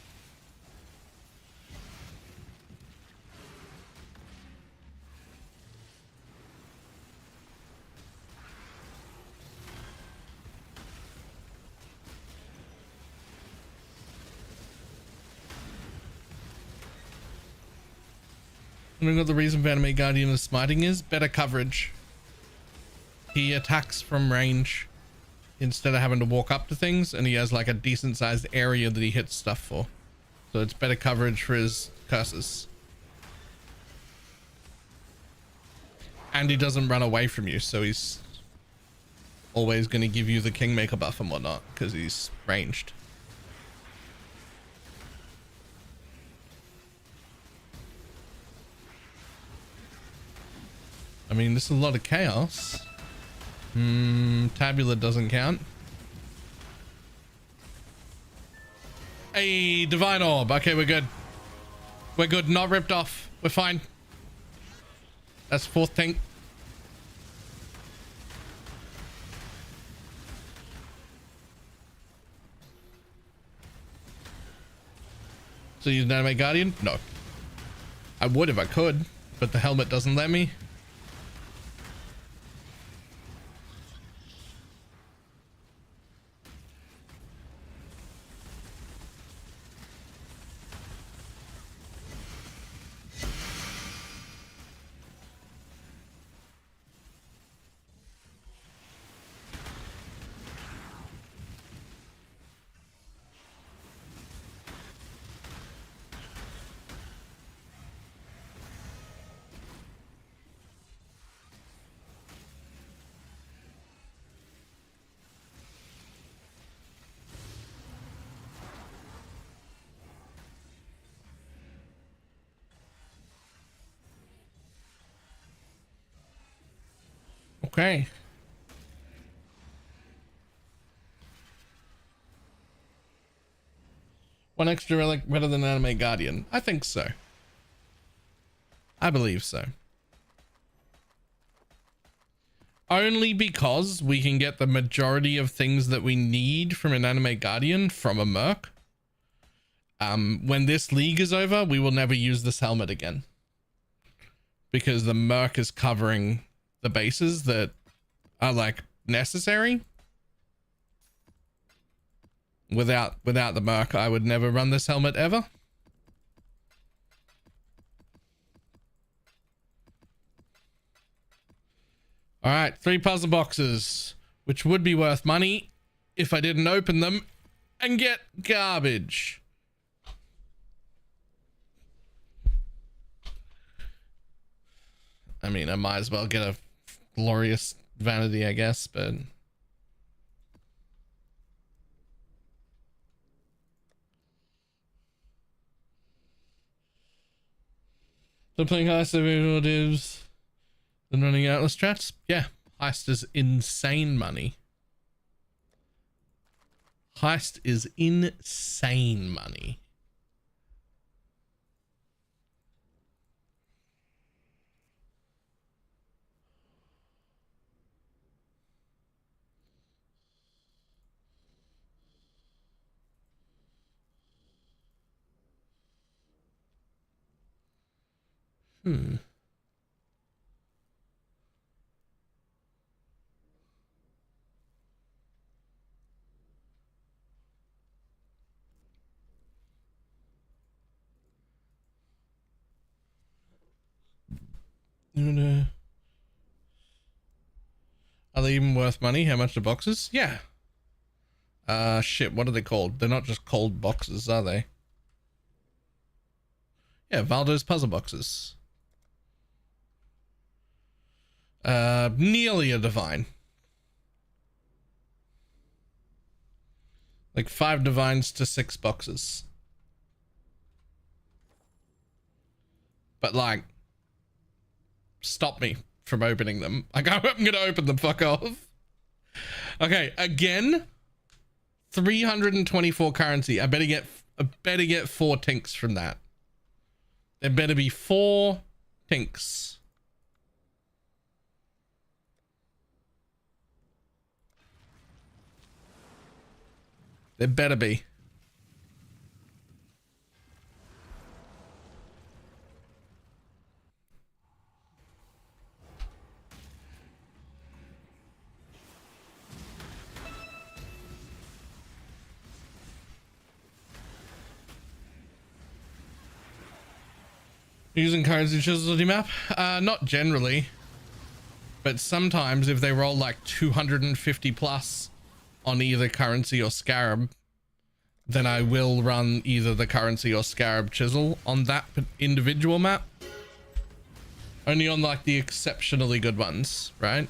I don't know what the reason for Anime Guardian is smiting is. Better coverage. He attacks from range instead of having to walk up to things, and he has like a decent sized area that he hits stuff for. So it's better coverage for his curses. And he doesn't run away from you, so he's always going to give you the Kingmaker buff and whatnot, because he's ranged. I mean, this is a lot of chaos. Tabula doesn't count. Hey, Divine Orb. Okay, we're good. We're good. Not ripped off. We're fine. That's 4th tank. So use an Anime Guardian? No. I would if I could, but the helmet doesn't let me. Okay. One extra relic better than Anime Guardian? I think so. I believe so. Only because we can get the majority of things that we need from an Anime Guardian from a Merc. When this league is over, we will never use this helmet again. Because the Merc is covering the bases that are like necessary. Without the Merc, I would never run this helmet ever. All right, 3 puzzle boxes, which would be worth money if I didn't open them and get garbage. I mean, I might as well get a glorious vanity, I guess, but they're playing Heist of divs and running Atlas strats. Yeah, Heist is insane money. Heist is insane money. barely even worth money. How much are boxes? Yeah. Shit, what are they called? They're not just cold boxes, are they? Yeah, Valdo's puzzle boxes. Nearly a divine. Like 5 divines to 6 boxes. But like, stop me from opening them. Like, I'm gonna open them, fuck off. Okay, again, 324 currency. I better get 4 tinks from that. There better be 4 tinks. There better be. Using currency chisels on your map? Not generally. But sometimes if they roll like 250 plus on either currency or scarab, then I will run either the currency or scarab chisel on that individual map. Only on like the exceptionally good ones, right?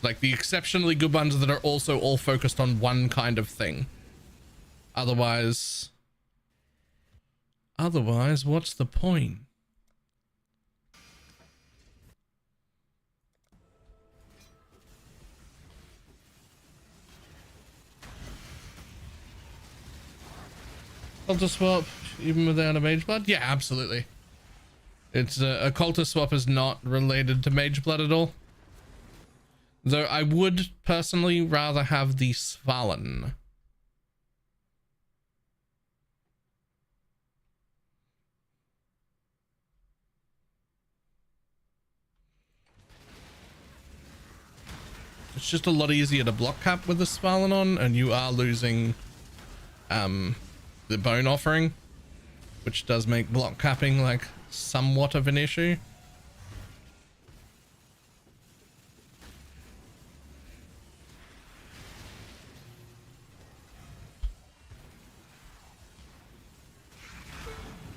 Like the exceptionally good ones that are also all focused on one kind of thing. Otherwise, what's the point? Cultist swap, even without a mage blood? Yeah, absolutely. It's a cultist swap is not related to mage blood at all. Though I would personally rather have the Svalin. It's just a lot easier to block cap with the Svalin on, and you are losing the bone offering, which does make block capping like somewhat of an issue.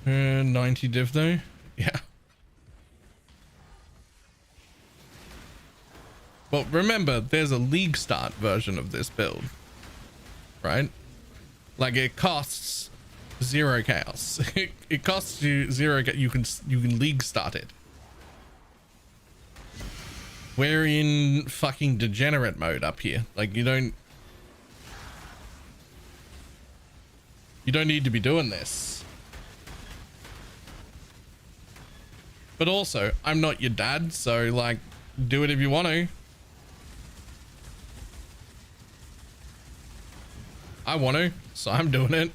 Uh, 90 div though. Yeah. Well, remember, there's a league start version of this build, right? Like it costs 0 chaos. It costs you 0. You can league start it. We're in fucking degenerate mode up here. Like you don't need to be doing this. But also, I'm not your dad, so like, do it if you want to. I want to, so I'm doing it.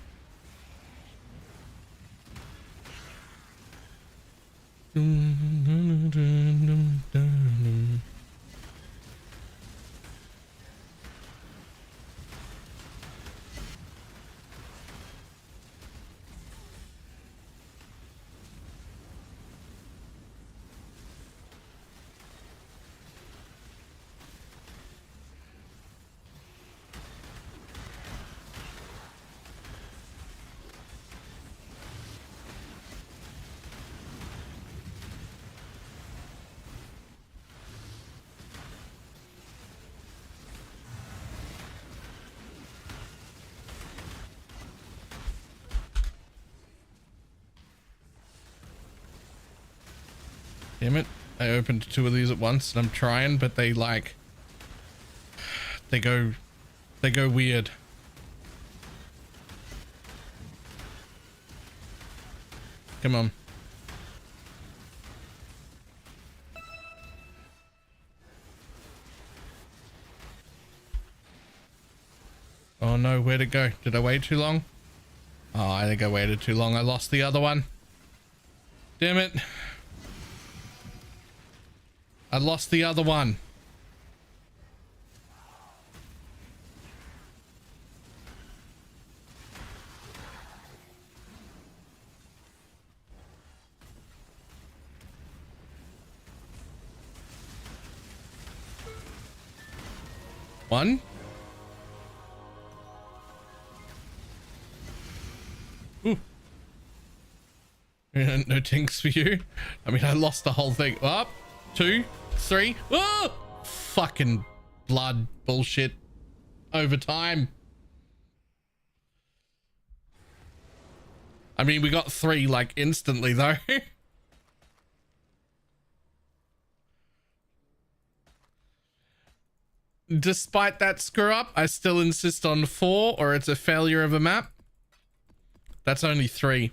Damn it. I opened 2 of these at once and I'm trying, but they like, they go weird. Come on. Oh no, where'd it go? Did I wait too long? Oh, I think I waited too long. I lost the other one. Damn it. I lost the other one. One. Ooh. No tinks for you. I mean, I lost the whole thing. Up. 2, 3. Oh! Fucking blood bullshit. Over time. I mean, we got 3 like instantly though. Despite that screw up, I still insist on 4 or it's a failure of a map. That's only 3.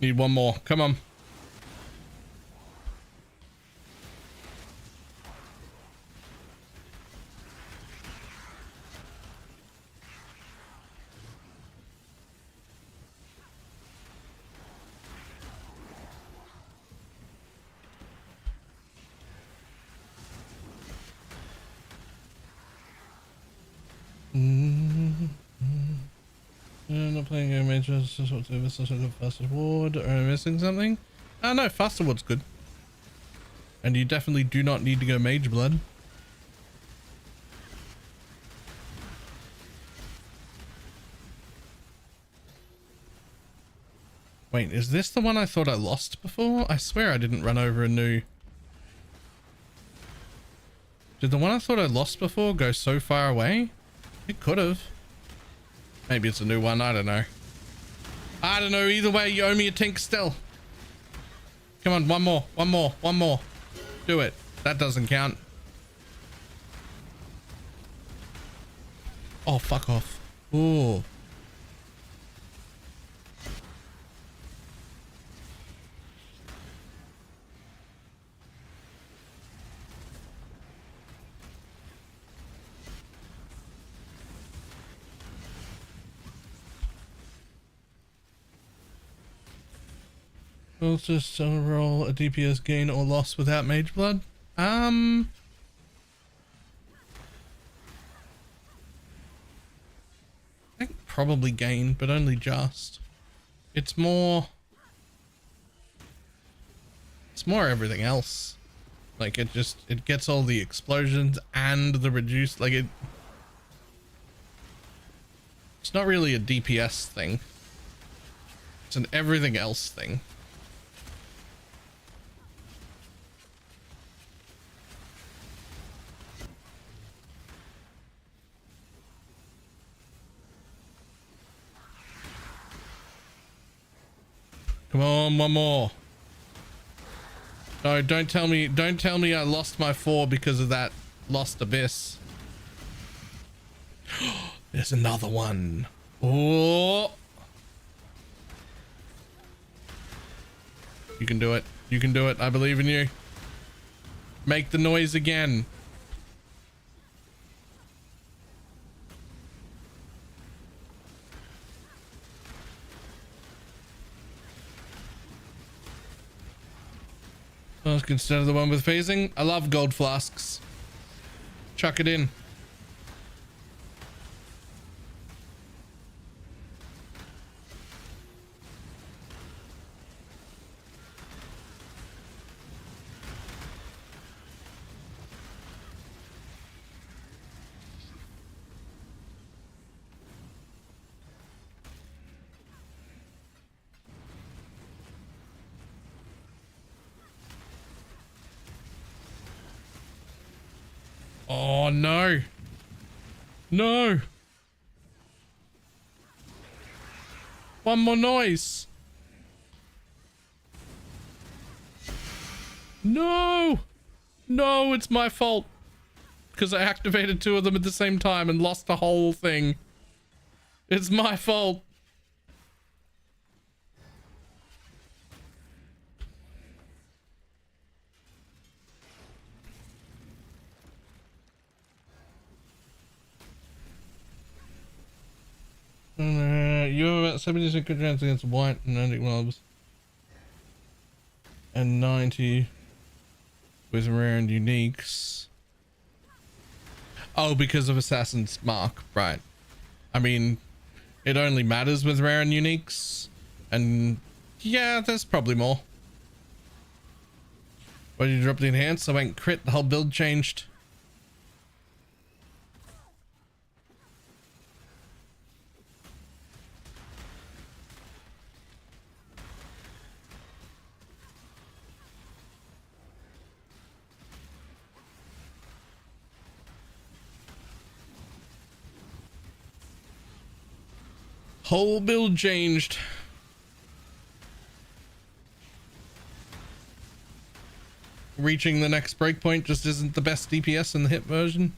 Need one more. Come on. I'm not playing a major sort of fast award, or am I missing something? Oh no, fast award's good. And you definitely do not need to go mage blood. Wait, is this the one I thought I lost before? I swear I didn't run over a new... Did the one I thought I lost before go so far away? It could have. Maybe it's a new one. I don't know. I don't know. Either way, you owe me a tink still. Come on. One more. One more. One more. Do it. That doesn't count. Oh, fuck off. Ooh. We'll just roll a DPS gain or loss without mage blood. I think probably gain, but only just. It's more everything else. Like it gets all the explosions and the reduced, like it's not really a DPS thing. It's an everything else thing. Come on, one more. No, don't tell me I lost my 4 because of that lost abyss. There's another one. Oh. You can do it. You can do it. I believe in you. Make the noise again. Flask instead of the one with phasing. I love gold flasks. Chuck it in. Oh no. No. One more noise. No. No, it's my fault. because I activated 2 of them at the same time and lost the whole thing. It's my fault. You have about 70% good chance against white and Nordic mobs. And 90 with rare and uniques. Oh, because of Assassin's Mark, right. I mean, it only matters with rare and uniques. And yeah, there's probably more. Why did you drop the enhance? I went crit, the whole build changed. Whole build changed. Reaching the next breakpoint just isn't the best DPS in the hit version.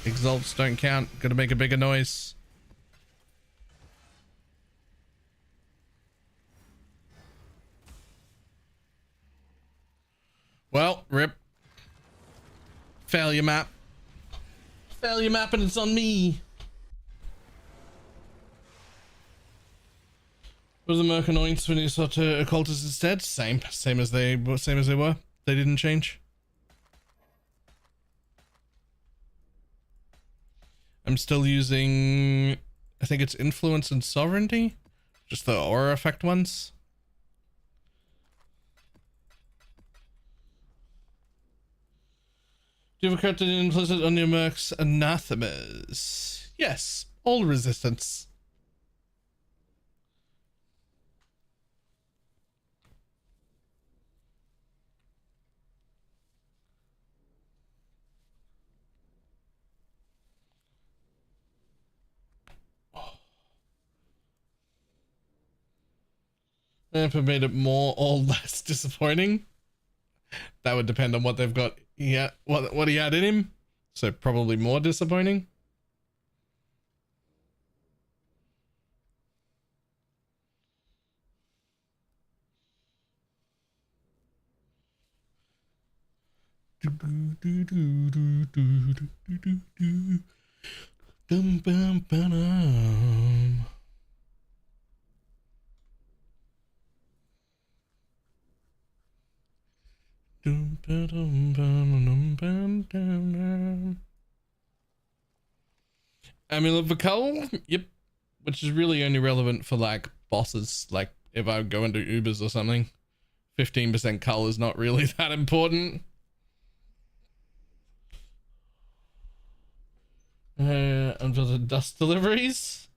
Exalts don't count. Gotta make a bigger noise. Well, rip. Failure map. Failure map, and it's on me. Was the Merc annoyance when you saw to occultists instead? Same as they were. They didn't change. I'm still using, I think it's influence and sovereignty, just the aura effect ones. Do you have a character implicit on your mercs anathemas? Yes, all resistance. If it made it more or less disappointing, that would depend on what they've got. Yeah, what he had in him. So probably more disappointing. Amulet of Cull? Yep. Which is really only relevant for like bosses, like if I go into Ubers or something. 15% cull is not really that important. Until the dust deliveries.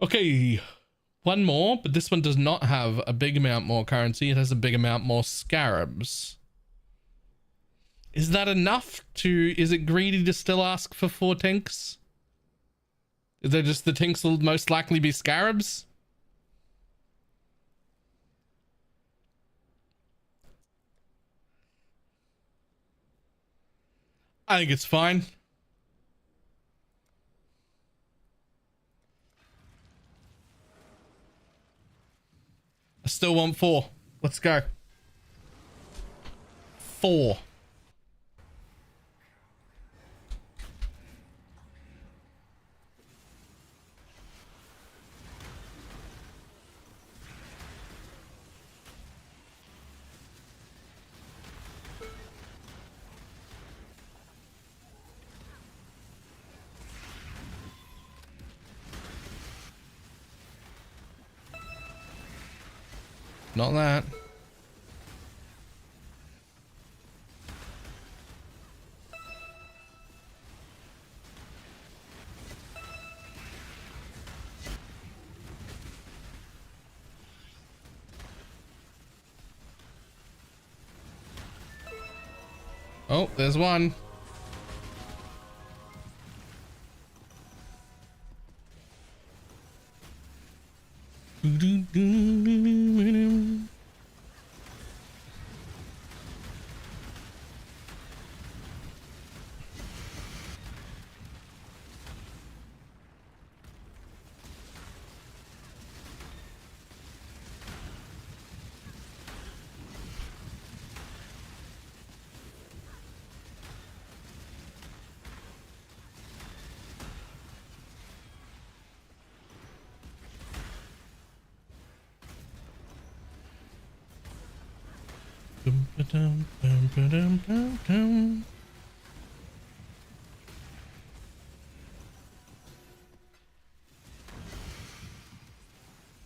Okay, one more, but this one does not have a big amount more currency. It has a big amount more scarabs. Is that enough to, is it greedy to still ask for 4 tinks? Is there just the tinks will most likely be scarabs? I think it's fine. I still want 4. Let's go. 4. Not that. Oh, there's one.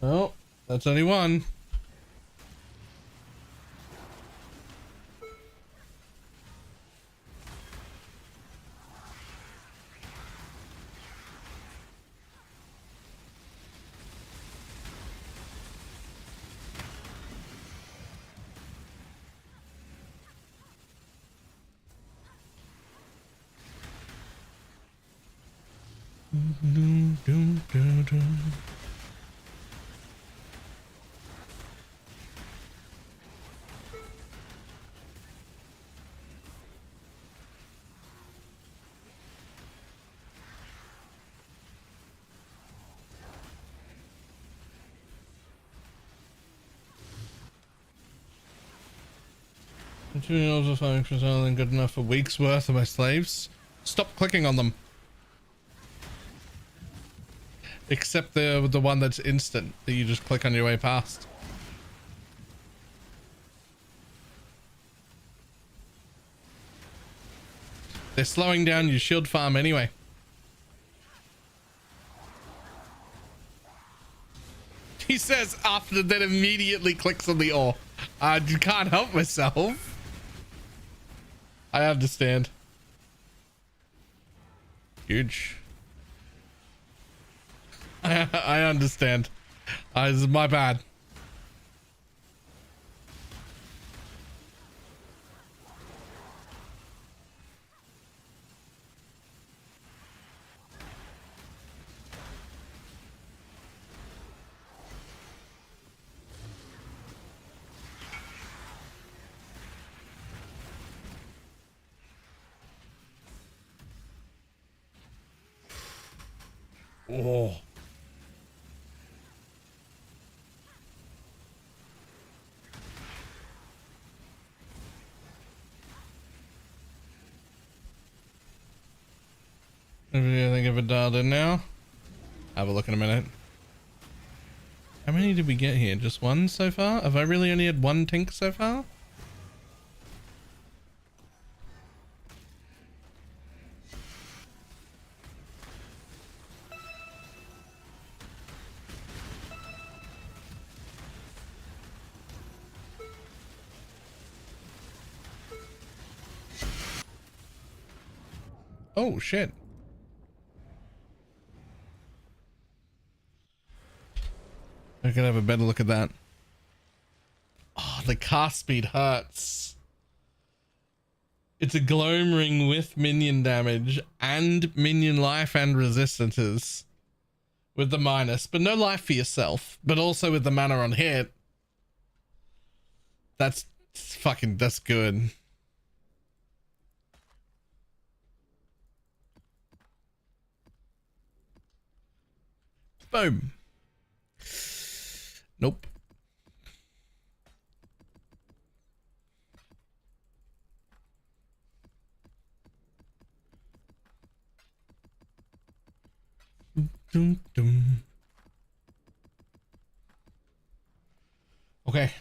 Oh, that's only one. Materials of functions are than good enough for weeks worth of my slaves. Stop clicking on them. Except the one that's instant that you just click on your way past. They're slowing down your shield farm anyway. He says after that immediately clicks on the ore. I can't help myself. I understand. Huge. I understand. This is my bad. Oh. I think of it dialed in now. Have a look in a minute. How many did we get here? Just one so far? Have I really only had one tink so far? Oh shit. I could have a better look at that. Oh, the cast speed hurts. It's a gloam ring with minion damage and minion life and resistances with the minus, but no life for yourself, but also with the mana on hit. That's good. Boom. Nope. Dum, dum. Okay.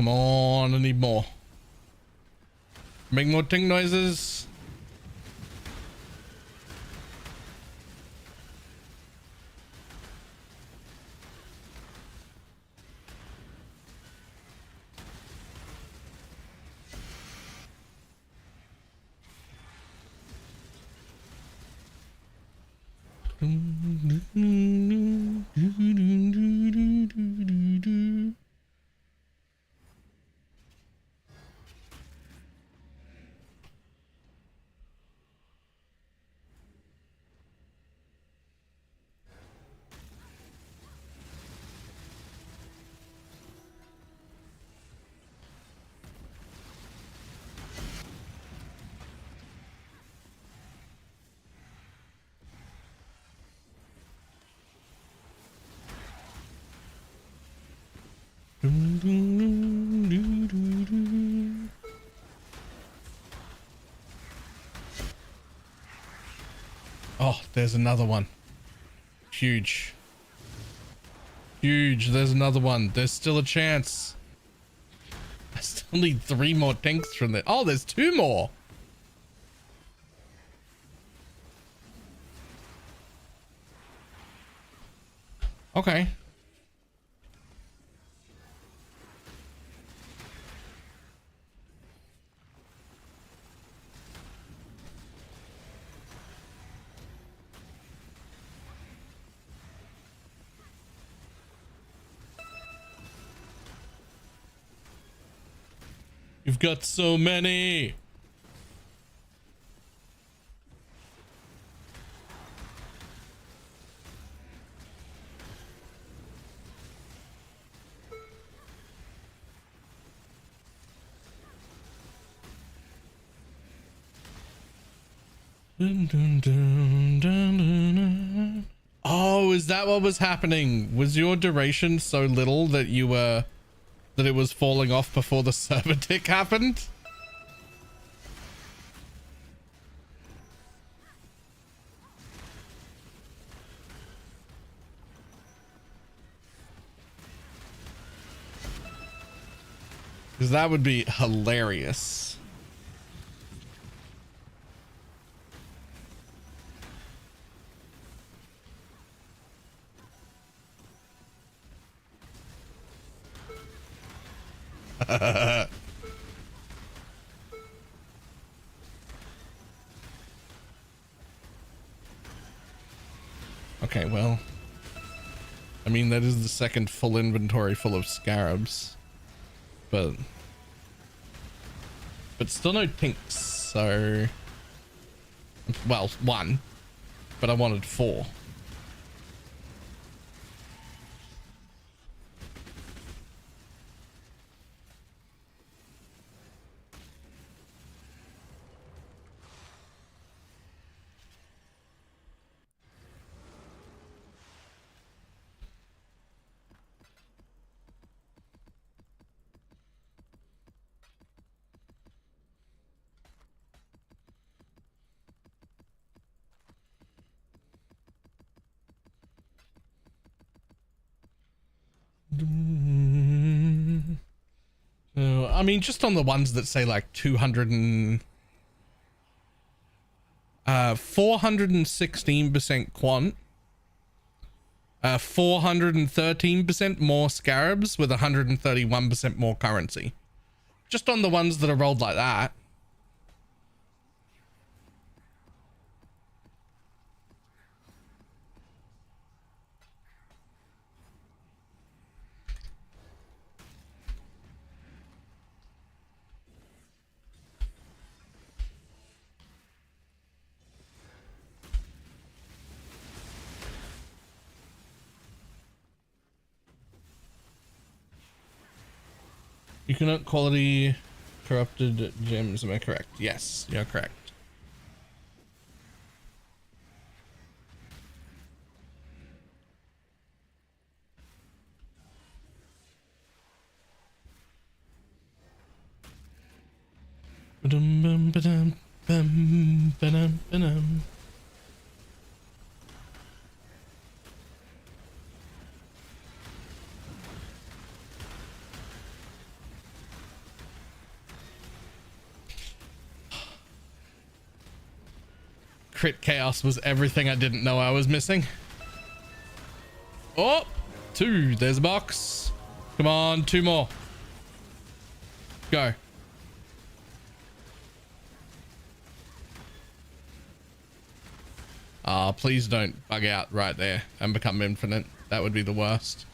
Come on, I need more. Make more ting noises. Oh, there's another one. Huge. Huge. There's another one. There's still a chance. I still need 3 more tanks from there. Oh, there's 2 more. Okay. You've got so many. Dun, dun, dun, dun, dun, dun. Oh, is that what was happening? Was your duration so little that you were that it was falling off before the server tick happened? Because that would be hilarious. Okay, well, I mean, that is the second full inventory full of scarabs, but still no tinks, so, well, 1, but I wanted 4. I mean, just on the ones that say like 200 and 416% quant, 413% more scarabs with 131% more currency. Just on the ones that are rolled like that. You cannot quality corrupted gems, am I correct? Yes, you're correct. Ba-dum, ba-dum, bum, ba-dum, ba-dum. crit chaos was everything I didn't know I was missing. Oh, 2. There's a box. Come on, 2 more. Go. Please don't bug out right there and become infinite. That would be the worst.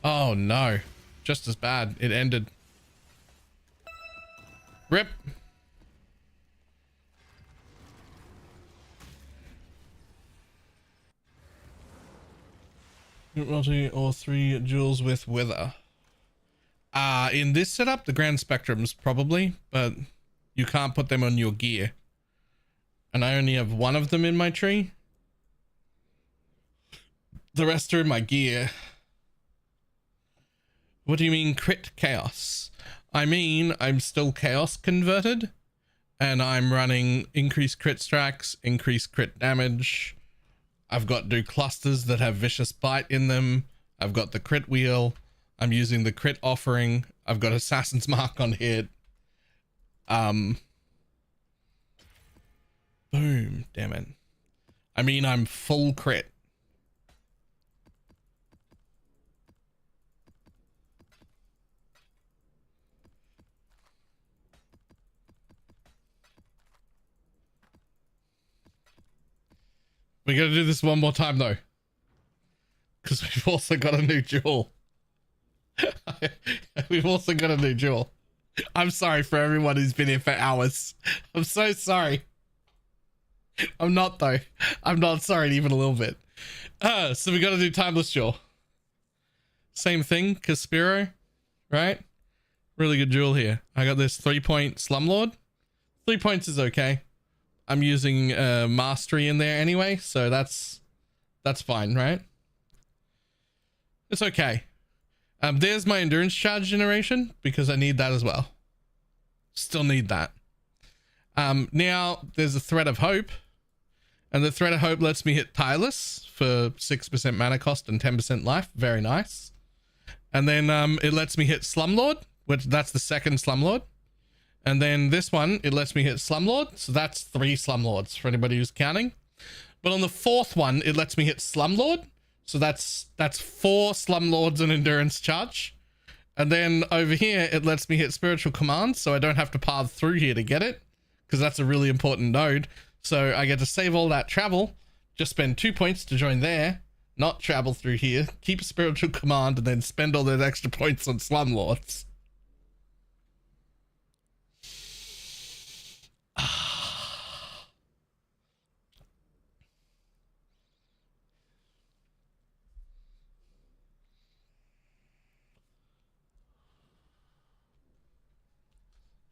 Oh no, just as bad. It ended. Rip. Multi or 3 jewels with wither. In this setup, the Grand Spectrums probably, but you can't put them on your gear. And I only have 1 of them in my tree. The rest are in my gear. What do you mean crit chaos? I mean, I'm still chaos converted and I'm running increased crit strikes, increased crit damage. I've got do clusters that have vicious bite in them. I've got the crit wheel. I'm using the crit offering. I've got assassin's mark on hit. Boom. Damn it. I mean, I'm full crit. We gotta do this one more time though, because we've also got a new jewel. We've also got a new jewel. I'm sorry for everyone who's been here for hours. I'm so sorry. I'm not though. I'm not sorry even a little bit. So we gotta do timeless jewel. Same thing, Caspiro, right? Really good jewel here. I got this 3-point slumlord. 3 points is okay. I'm using mastery in there anyway, so that's fine, right? It's okay. There's my endurance charge generation because I need that as well. Still need that. Now there's a thread of hope, and the thread of hope lets me hit tireless for 6% mana cost and 10% life. Very nice. And then it lets me hit slumlord, which that's the second slumlord. And then this one, it lets me hit slumlord. So that's 3 slumlords for anybody who's counting. But on the 4th one, it lets me hit slumlord. So that's 4 slumlords and endurance charge. And then over here, it lets me hit spiritual command. So I don't have to path through here to get it, because that's a really important node. So I get to save all that travel, just spend 2 points to join there, not travel through here, keep spiritual command, and then spend all those extra points on slumlords.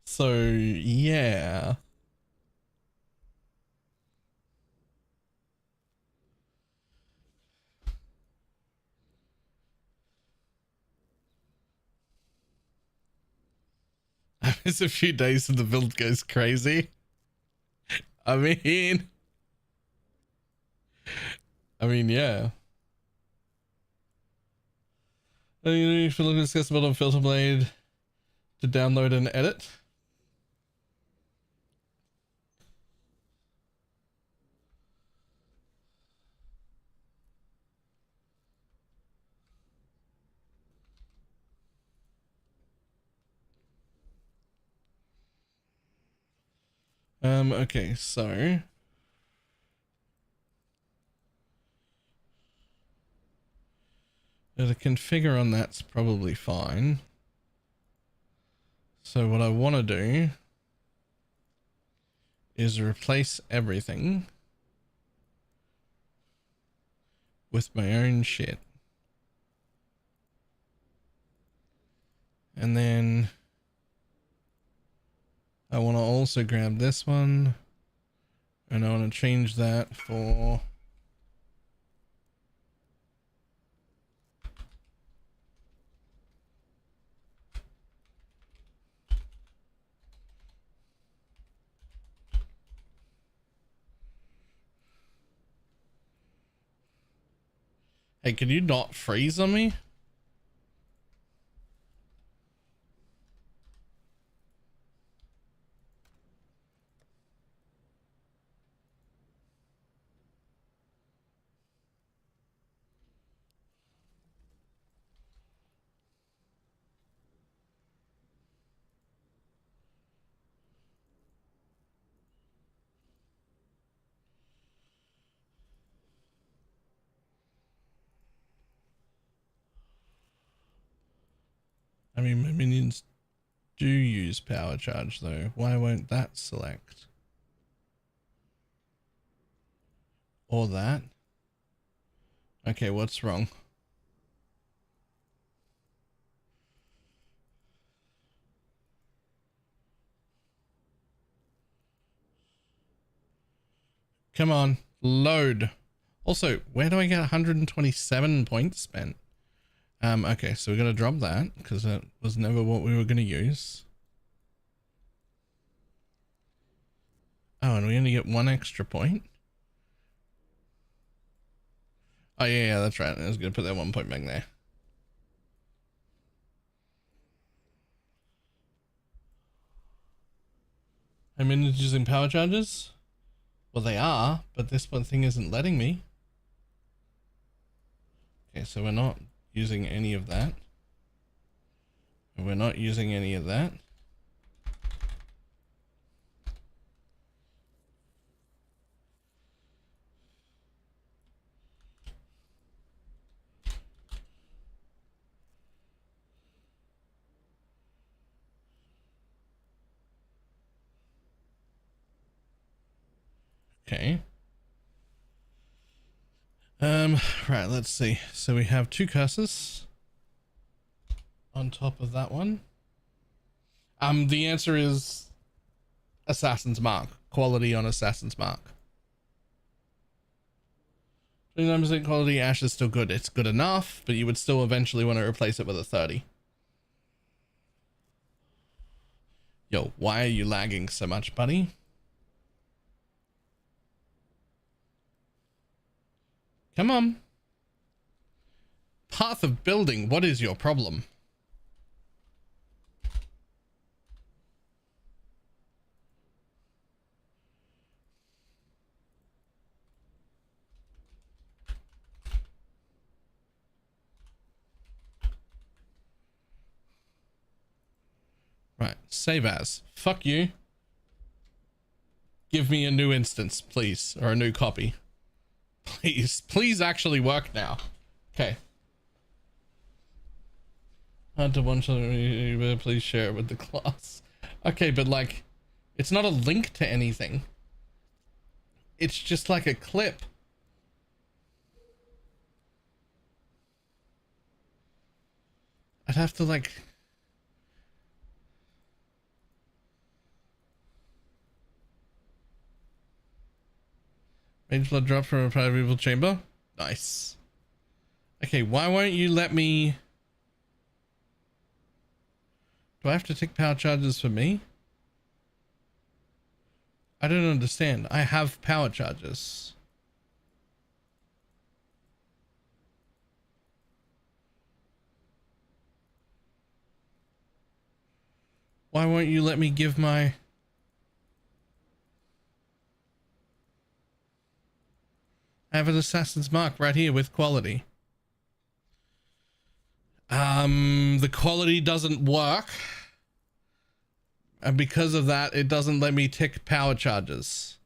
So yeah. I miss a few days and the build goes crazy. I mean, yeah. You should look accessible on Filter Blade to download and edit. Okay, so the configure on that's probably fine. So what I want to do is replace everything with my own shit. And then I want to also grab this one, and I want to change that for hey, can you not freeze on me? mean, my minions do use power charge though. Why won't that select? Or that? Okay, what's wrong? Come on, load. Also, where do I get 127 points spent? Okay, so we're gonna drop that because that was never what we were gonna use. Oh, and we only get 1 extra point. Oh yeah, that's right. I was gonna put that 1 point back there. I'm using power charges. Well, they are, but this one thing isn't letting me. Okay, so we're not using any of that. We're not using any of that. Okay. Right, let's see. So we have 2 curses on top of that one. The answer is Assassin's Mark. Quality on Assassin's Mark. 29% quality. Ash is still good. It's good enough, but you would still eventually want to replace it with a 30. Yo, why are you lagging so much, buddy? Come on. Path of building, what is your problem? Right, save as. Fuck you. Give me a new instance, please, or a new copy. Please actually work now. Okay. Hard to one shot, please share it with the class. Okay, but like, it's not a link to anything. It's just like a clip. I'd have to like... Mage blood drop from a private evil chamber. Nice. Okay, why won't you let me... Do I have to take power charges for me? I don't understand. I have power charges. Why won't you let me give my... I have an Assassin's Mark right here with quality. The quality doesn't work. And because of that, it doesn't let me tick power charges.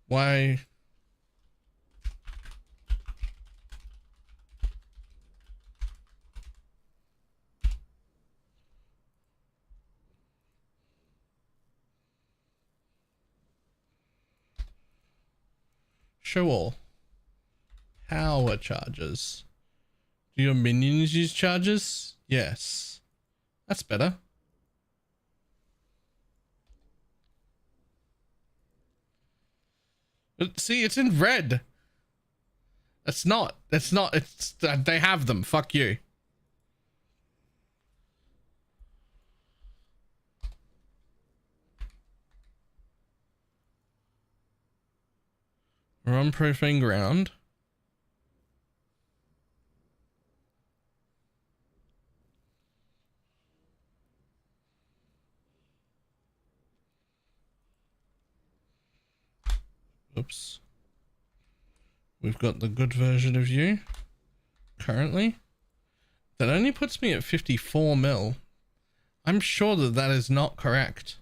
Why? Show all. Power charges. Do your minions use charges? Yes. That's better. But see, it's in red. It's not. It's not. It's they have them. Fuck you. We're on profane ground. Oops. We've got the good version of you currently. That only puts me at 54 mil. I'm sure that that is not correct.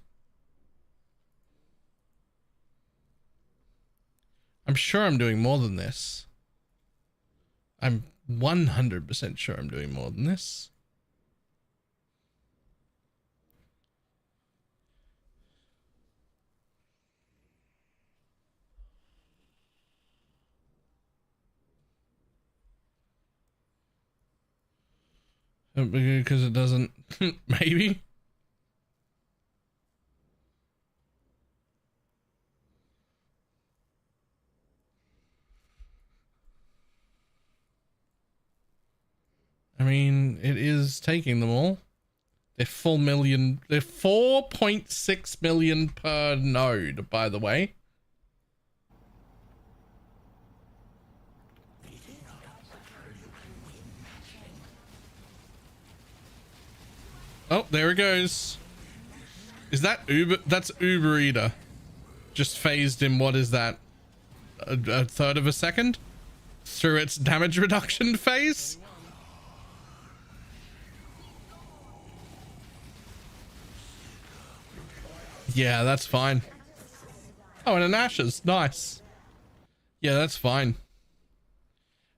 I'm sure I'm doing more than this. I'm 100% sure I'm doing more than this. Because it doesn't. Maybe. I mean, it is taking them all. They're 4 million. They're 4.6 million per node, by the way. Oh, there it goes. Is that Uber? That's Uber Eater. Just phased in, what is that? A third of a second? Through its damage reduction phase? Yeah, that's fine. Oh, and an Ashes. Nice. Yeah, that's fine.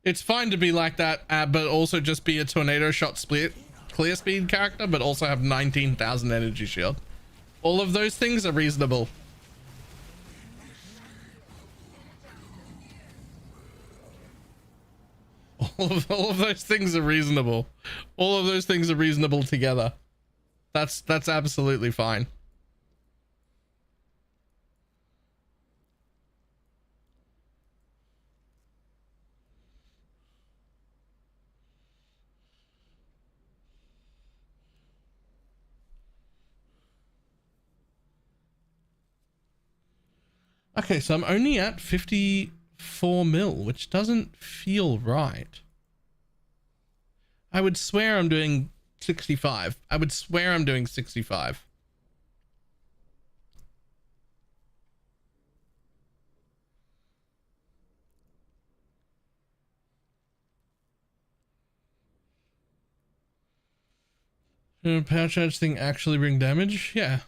It's fine to be like that, but also just be a tornado shot split clear speed character, but also have 19,000 energy shield. All of those things are reasonable. All of those things are reasonable. All of those things are reasonable together. That's absolutely fine. Okay, so I'm only at 54 mil, which doesn't feel right. I would swear I'm doing 65. I would swear I'm doing 65. Power charge thing actually bring damage? Yeah.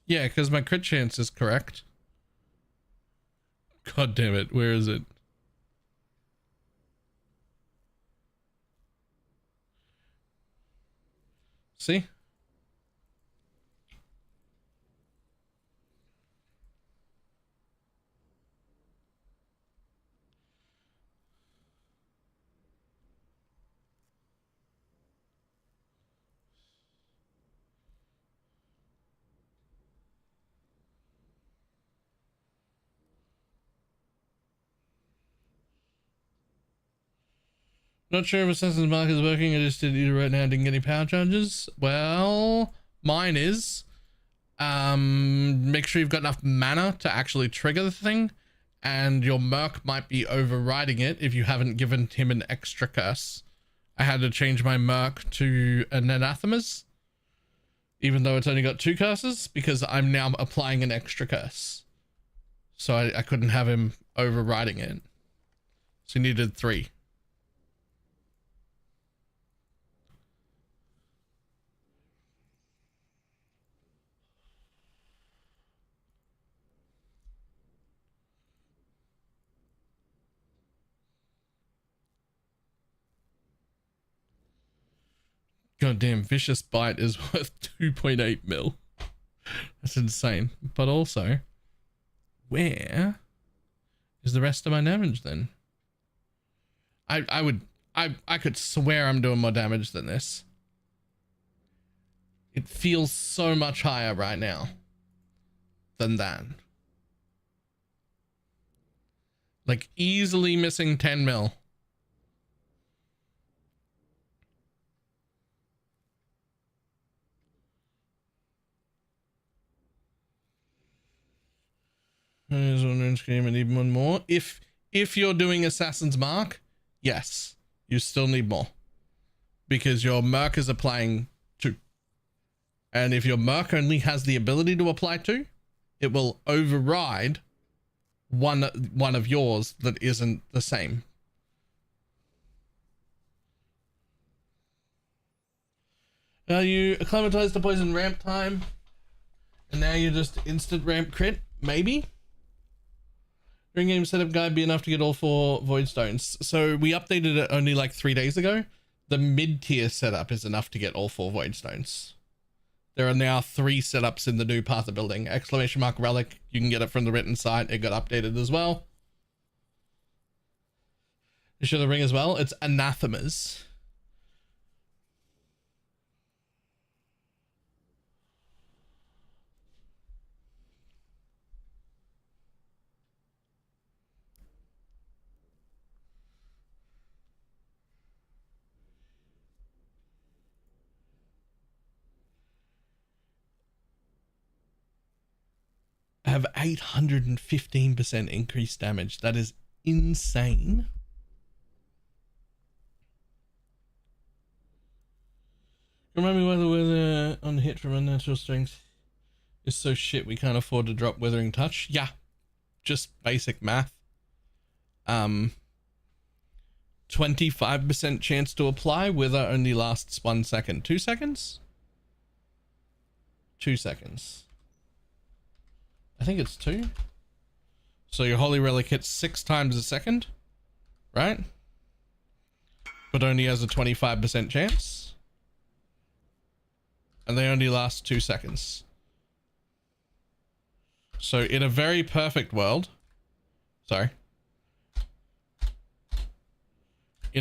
Yeah, because my crit chance is correct. God damn it, where is it? See? Not sure if Assassin's Mark is working. I just did it right now. Didn't get any power charges. Well, mine is. Make sure you've got enough mana to actually trigger the thing, and your Merc might be overriding it if you haven't given him an extra curse. I had to change my Merc to an Anathemas, even though it's only got 2 curses, because I'm now applying an extra curse. So I couldn't have him overriding it. So you needed 3. Goddamn, Vicious Bite is worth 2.8 mil. That's insane. But also, where is the rest of my damage then? I could swear I'm doing more damage than this. It feels so much higher right now than that. Like easily missing 10 mil. There's one scream and need one more. If you're doing Assassin's Mark, yes, you still need more, because your Merc is applying 2, and if your Merc only has the ability to apply 2, it will override one of yours that isn't the same. Are you acclimatized to poison ramp time? And now you're just instant ramp crit? Maybe? During game setup guide be enough to get all 4 void stones. So we updated it only like 3 days ago. The mid-tier setup is enough to get all 4 void stones. There are now 3 setups in the new path of building. Exclamation mark relic. You can get it from the written site. It got updated as well. You show the ring as well. It's anathemas. Have 815% increased damage. That is insane. Remind me why the weather on hit from unnatural strength is so shit we can't afford to drop Withering Touch. Yeah, just basic math. 25% chance to apply. Wither only lasts 1 second. 2 seconds? 2 seconds. I think it's 2. So your Holy Relic hits 6 times a second, right? But only has a 25% chance. And they only last 2 seconds. So in a very perfect world, in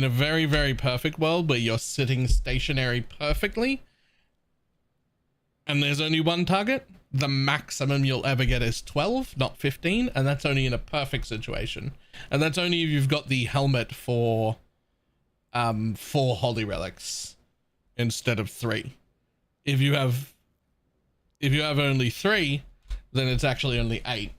a very, very perfect world where you're sitting stationary perfectly and there's only 1 target, the maximum you'll ever get is 12, not 15, and that's only in a perfect situation. And that's only if you've got the helmet for 4 Holy Relics instead of 3. If you have only 3, then it's actually only 8.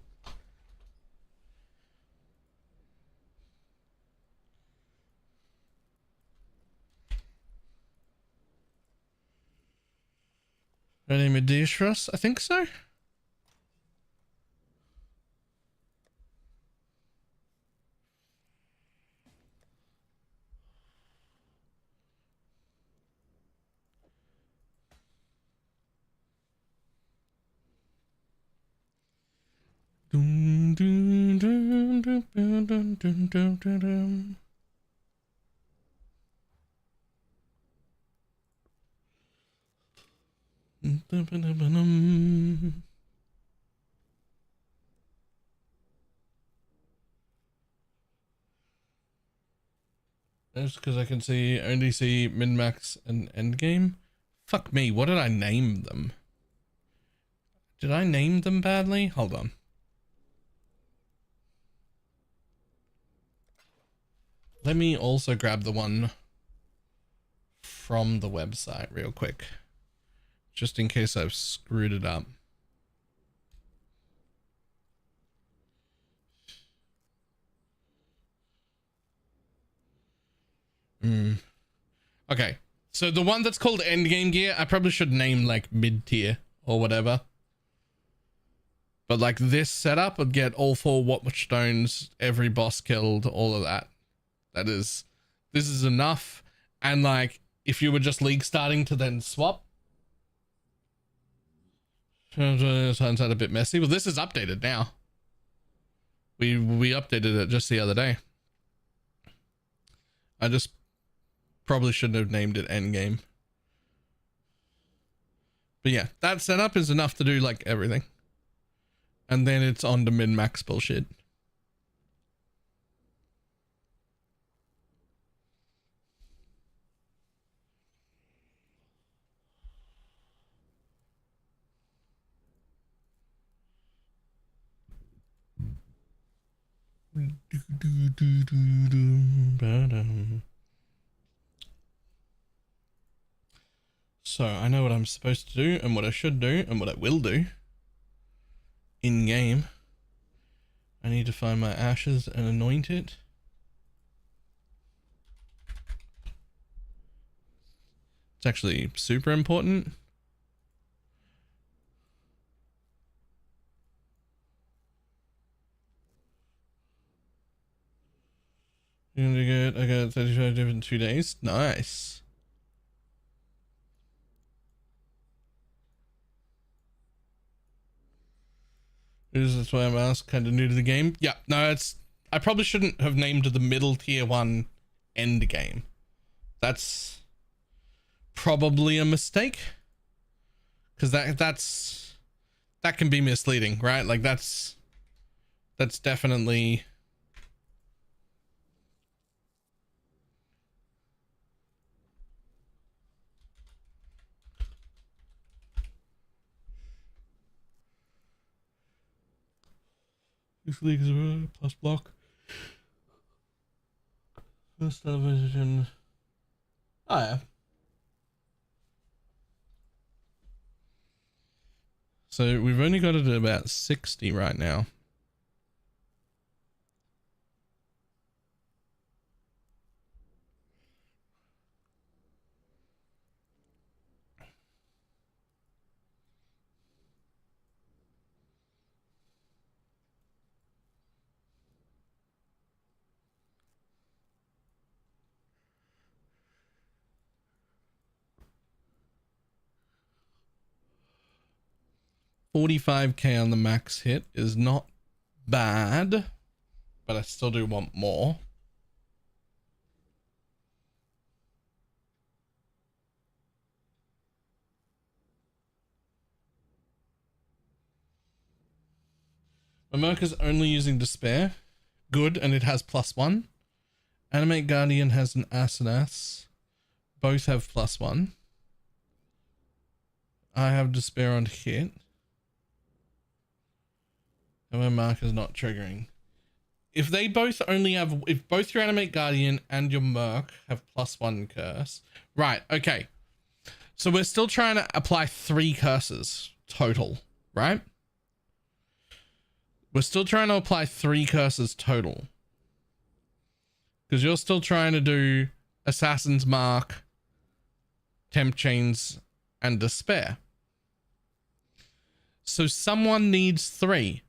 Ready Medishras? I think so. Dun, dun, dun, dun, dun, dun, dun, dun, dun, dun. That's because I can only see min-max and endgame. Fuck me, what did I name them? Did I name them badly? Hold on. Let me also grab the one from the website real quick, just in case I've screwed it up. Okay, so the one that's called endgame gear, I probably should name like mid-tier or whatever. But like this setup would get all 4 Watchstones, every boss killed, all of that. This is enough. And like, if you were just league starting to then swap, turns out a bit messy. Well, this is updated now. We updated it just the other day. I just probably shouldn't have named it endgame. But yeah, that setup is enough to do like everything. And then it's on to min-max bullshit. So I know what I'm supposed to do and what I should do and what I will do in game. I need to find my ashes and anoint it. It's actually super important. I got 35 different 2 days. Nice. That's why I'm asked, kind of new to the game. Yeah, no, I probably shouldn't have named the middle tier 1 end game. That's probably a mistake. Because that can be misleading, right? Like that's definitely... This league is a plus block. First television. Oh yeah. So we've only got it at about 60 right now. $45K on the max hit is not bad, but I still do want more. My Merc is only using Despair. Good, and it has +1. Animate Guardian has an Asanas. Both have +1. I have Despair on hit. And my Mark is not triggering. If they both only have, if both your Animate Guardian and your Merc have +1 curse. Right, okay. So we're still trying to apply 3 curses total, right? We're still trying to apply 3 curses total. Because you're still trying to do Assassin's Mark, Temp Chains, and Despair. So someone needs 3.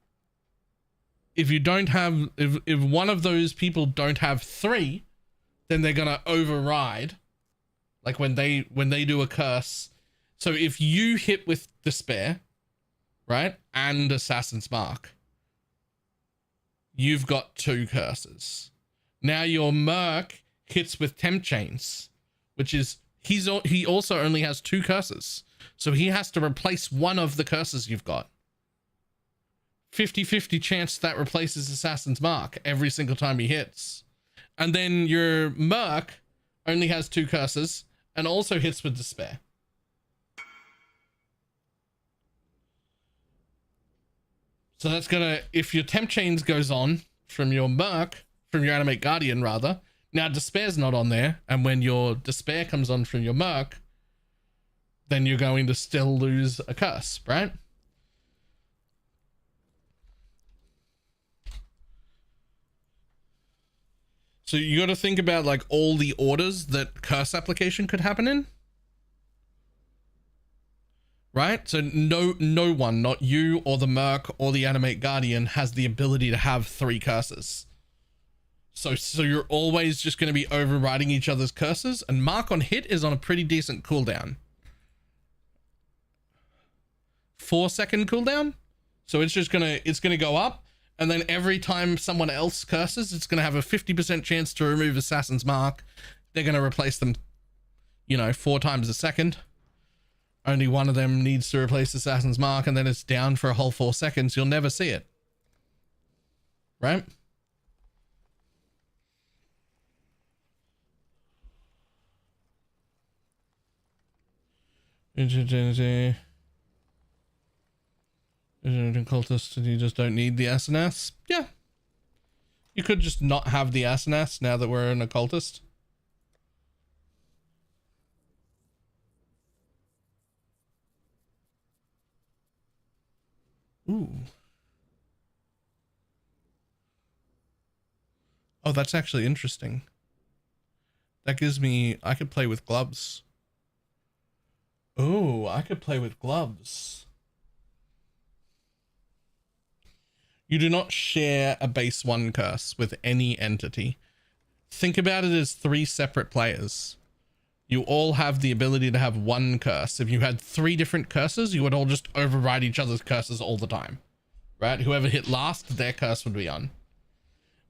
If you don't have, if one of those people don't have 3, then they're gonna override. Like when they do a curse. So if you hit with Despair, right, and Assassin's Mark, you've got 2 curses. Now your Merc hits with Temp Chains, which is he also only has 2 curses, so he has to replace one of the curses you've got. 50-50 chance that replaces Assassin's Mark every single time he hits. And then your Merc only has 2 curses and also hits with Despair. So that's gonna, if your Temp Chains goes on from your Merc, from your Animate Guardian rather, now Despair's not on there, and when your Despair comes on from your Merc, then you're going to still lose a curse, right? So you got to think about like all the orders that curse application could happen in, right? So no one, not you or the Merc or the Animate Guardian, has the ability to have 3 curses. So you're always just going to be overriding each other's curses, and Mark on hit is on a pretty decent cooldown. 4-second cooldown. So it's just gonna go up. And then every time someone else curses, it's going to have a 50% chance to remove Assassin's Mark. They're going to replace them, 4 times a second. Only one of them needs to replace Assassin's Mark, and then it's down for a whole 4 seconds. You'll never see it. Right? Cultist, and you just don't need the Asanas. Yeah, you could just not have the Asanas now that we're an occultist. Ooh. Oh, that's actually interesting. That gives me, I could play with gloves. Oh, I could play with gloves. You do not share a base 1 curse with any entity. Think about it as 3 separate players. You all have the ability to have 1 curse. If you had 3 different curses, you would all just override each other's curses all the time. right? Whoever hit last, their curse would be on.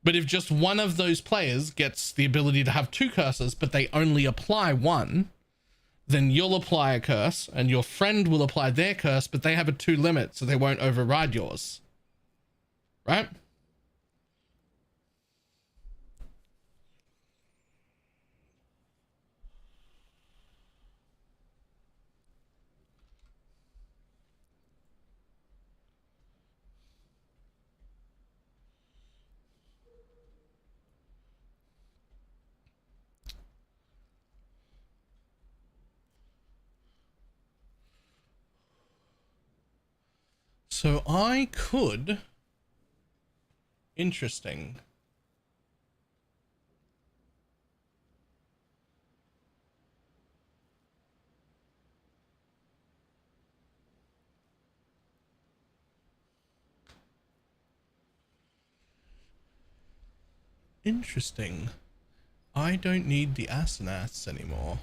But if just one of those players gets the ability to have 2 curses, but they only apply 1, then you'll apply a curse and your friend will apply their curse, but they have a 2 limit, so they won't override yours. Right? So I could... Interesting. Interesting. I don't need the Asenaths anymore.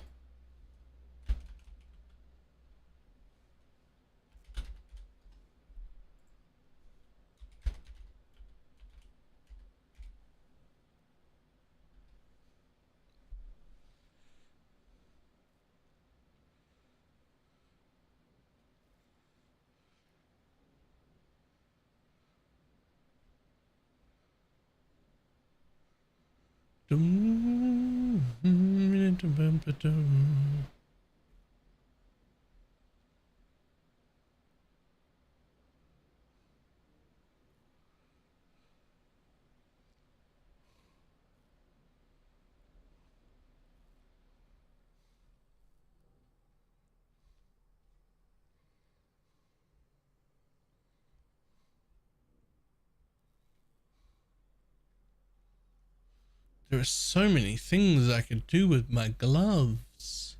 There are so many things I could do with my gloves.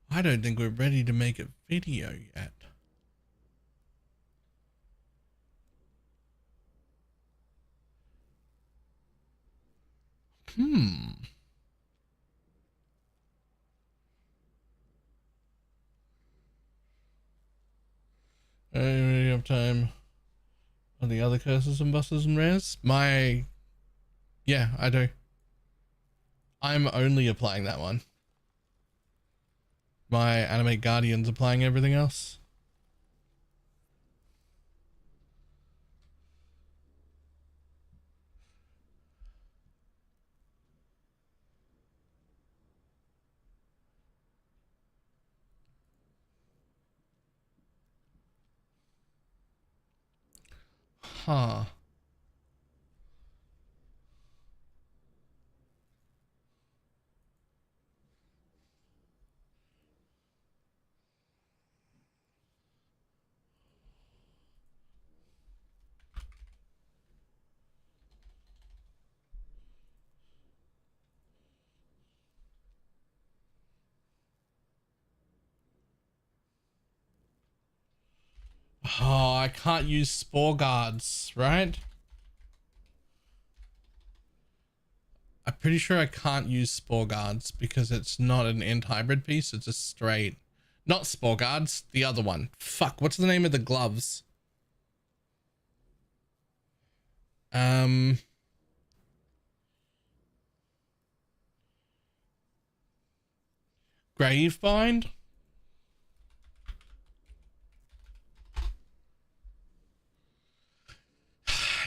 I don't think we're ready to make a video yet. You have time on the other curses and bosses and rares? Yeah, I do. I'm only applying that one. My Animate Guardian's applying everything else. Huh. Oh, I can't use Spore Guards, right? I'm pretty sure I can't use Spore Guards because it's not an end hybrid piece. It's a straight, not Spore Guards, the other one. Fuck, what's the name of the gloves? Gravebind?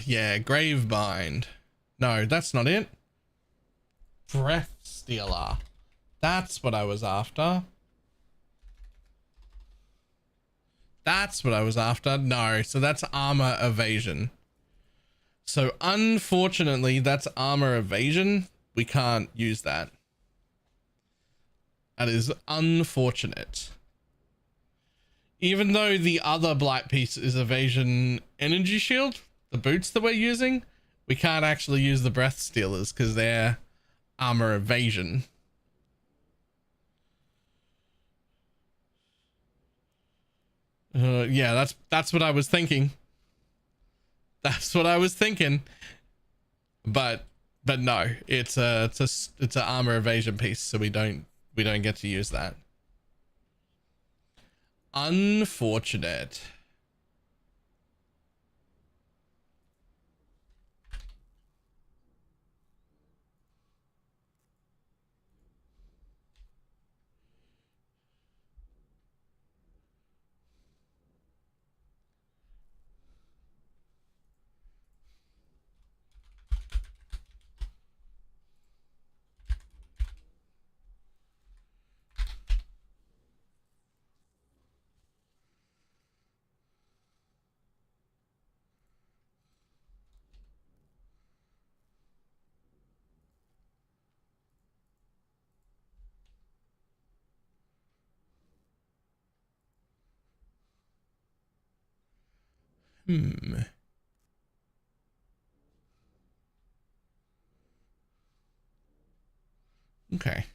Yeah, Gravebind. No, that's not it. Breath Stealer. That's what I was after. That's what I was after. No, so that's armor evasion. So unfortunately, that's armor evasion. We can't use that. That is unfortunate. Even though the other blight piece is evasion energy shield, the boots that we're using, we can't actually use the breath stealers because they're armor evasion. Yeah, that's what I was thinking. That's what I was thinking. But no, it's a armor evasion piece, so we don't get to use that. Unfortunate. Okay.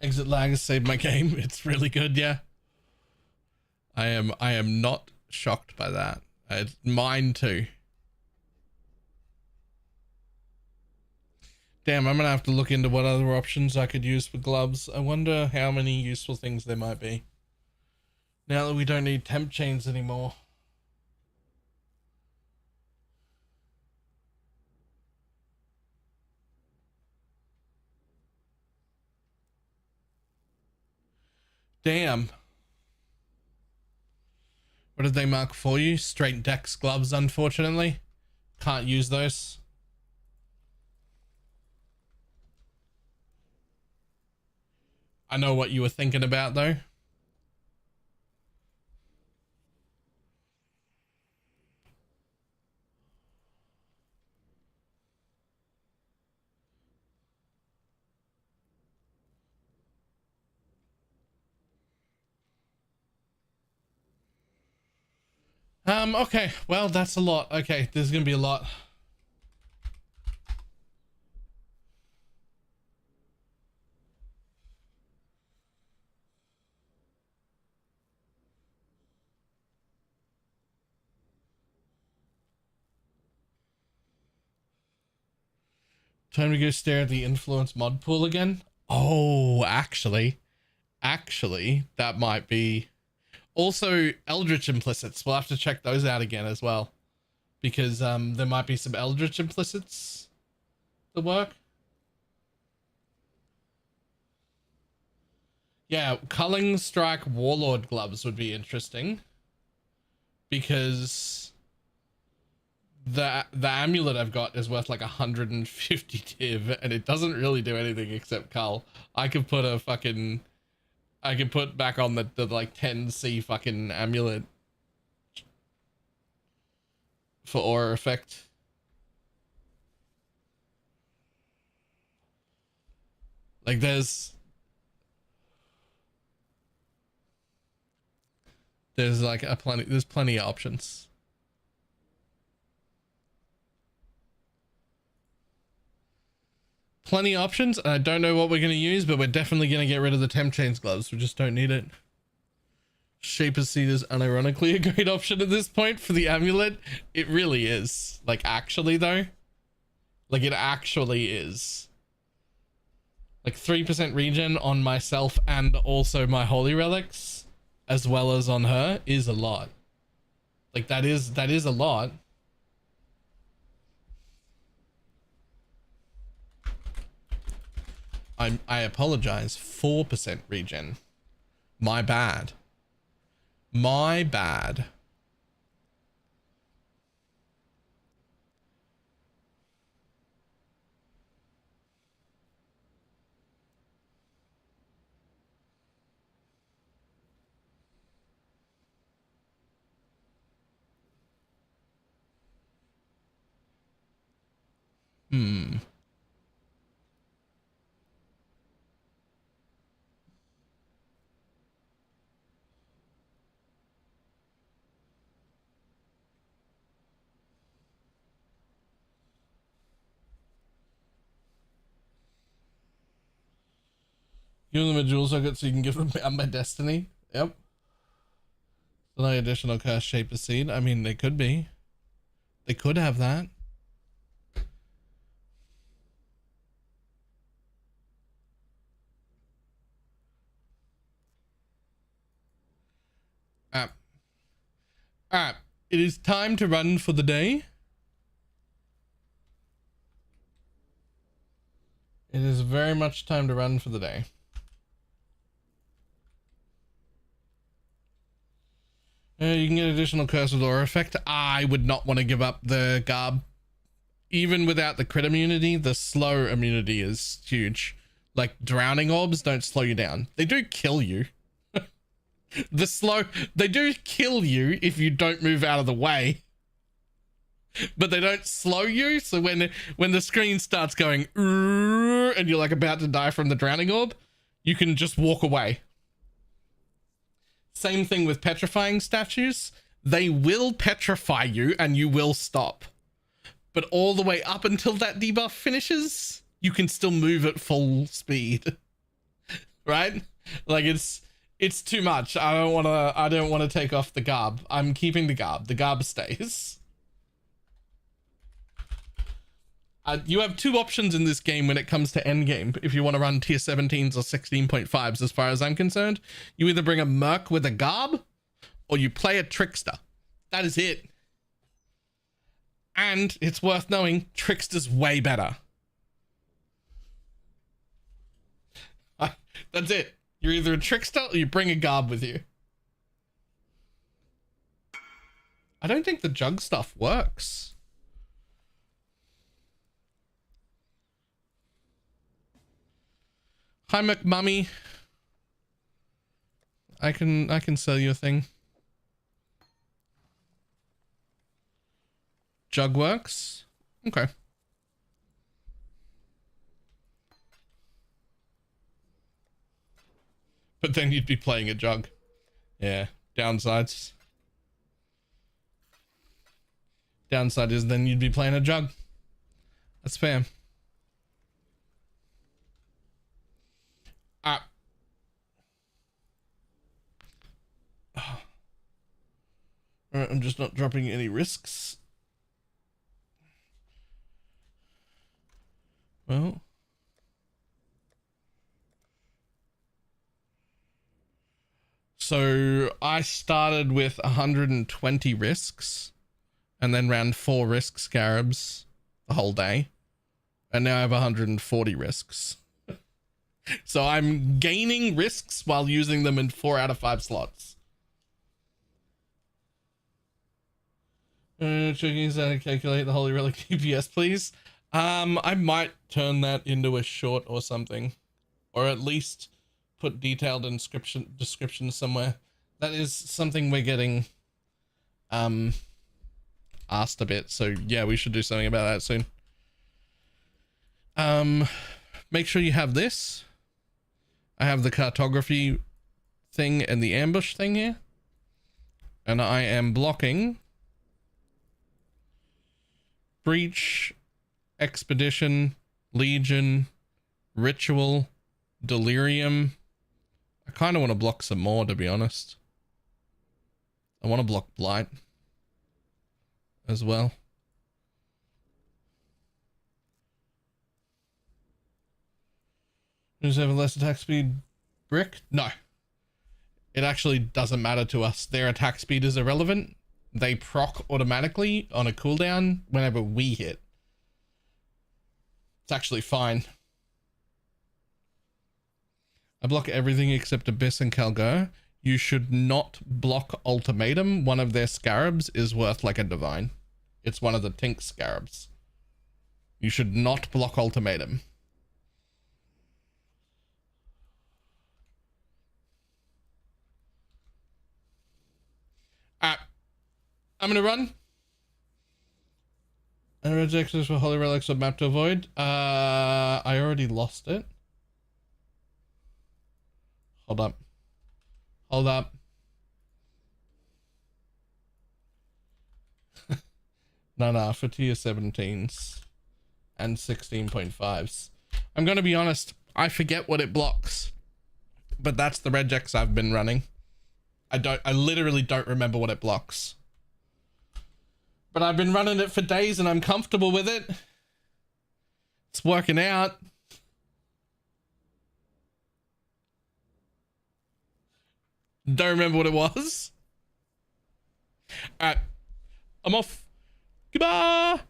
Exit lag has saved my game. It's really good, yeah. I am not shocked by that. It's mine too. Damn, I'm gonna have to look into what other options I could use for gloves. I wonder how many useful things there might be. Now that we don't need temp chains anymore. Damn. What did they mark for you? Straight Dex gloves, unfortunately. Can't use those. I know what you were thinking about though. Okay, well, that's a lot. Okay, there's gonna be a lot. Time to go stare at the influence mod pool again. Oh, actually, that might be. Also, Eldritch implicits. We'll have to check those out again as well, because there might be some Eldritch implicits that work. Yeah, Culling Strike Warlord gloves would be interesting, because the amulet I've got is worth like 150 div, and it doesn't really do anything except cull. I could put back on the like 10C fucking amulet for aura effect. Like there's like there's plenty of options. Plenty of options. I don't know what we're going to use, but we're definitely going to get rid of the temp chains gloves. We just don't need it. Shaper Seed is unironically a great option at this point for the amulet. It really is. Like, actually though, like it actually is. Like 3% regen on myself and also my holy relics, as well as on her, is a lot. Like that is a lot. I apologize. 4% regen. My bad. My bad. Hmm. Give them a jewel socket so you can give them my destiny. Yep. So no additional cast Shaper Seed. I mean, they could be. They could have that. Alright, it is time to run for the day. It is very much time to run for the day. You can get additional curse with aura effect. I would not want to give up the garb. Even without the crit immunity, the slow immunity is huge. Like drowning orbs don't slow you down. They do kill you. They do kill you if you don't move out of the way. But they don't slow you. So when the screen starts going and you're like about to die from the drowning orb, you can just walk away. Same thing with petrifying statues. They will petrify you and you will stop. But all the way up until that debuff finishes, you can still move at full speed. Right? Like it's too much. I don't want to take off the garb. I'm keeping the garb. The garb stays. You have two options in this game when it comes to endgame. If you want to run tier 17s or 16.5s, as far as I'm concerned, you either bring a merc with a garb or you play a trickster. That is it. And it's worth knowing, trickster's way better. That's it. You're either a trickster or you bring a garb with you. I don't think the jug stuff works. Hi McMummy. I can sell you a thing. Jug works? Okay. But then you'd be playing a jug. Yeah, downsides. Downside is then you'd be playing a jug. That's fair. Alright, I'm just not dropping any risks. Well. So I started with 120 risks and then ran 4 risk scarabs the whole day. And now I have 140 risks. So I'm gaining risks while using them in 4 out of 5 slots. Checking how to calculate the Holy Relic DPS, please. I might turn that into a short or something, or at least put detailed description somewhere. That is something we're getting asked a bit, so yeah, we should do something about that soon. Make sure you have this. I have the cartography thing and the ambush thing here, and I am blocking Breach, Expedition, Legion, Ritual, Delirium. I kind of want to block some more, to be honest. I want to block Blight as well. Does it have a less attack speed brick? No. It actually doesn't matter to us. Their attack speed is irrelevant. They proc automatically on a cooldown whenever we hit. It's actually fine. I block everything except Abyss and Calgar. You should not block Ultimatum. One of their scarabs is worth like a divine. It's one of the Tink scarabs. You should not block Ultimatum. I'm gonna run. And rejections for Holy Relics of map to avoid. I already lost it. Hold up. Hold up. No, for tier 17s and 16.5s. I'm gonna be honest, I forget what it blocks. But that's the regex I've been running. I literally don't remember what it blocks. But I've been running it for days and I'm comfortable with it. It's working out. Don't remember what it was. All right, I'm off. Goodbye.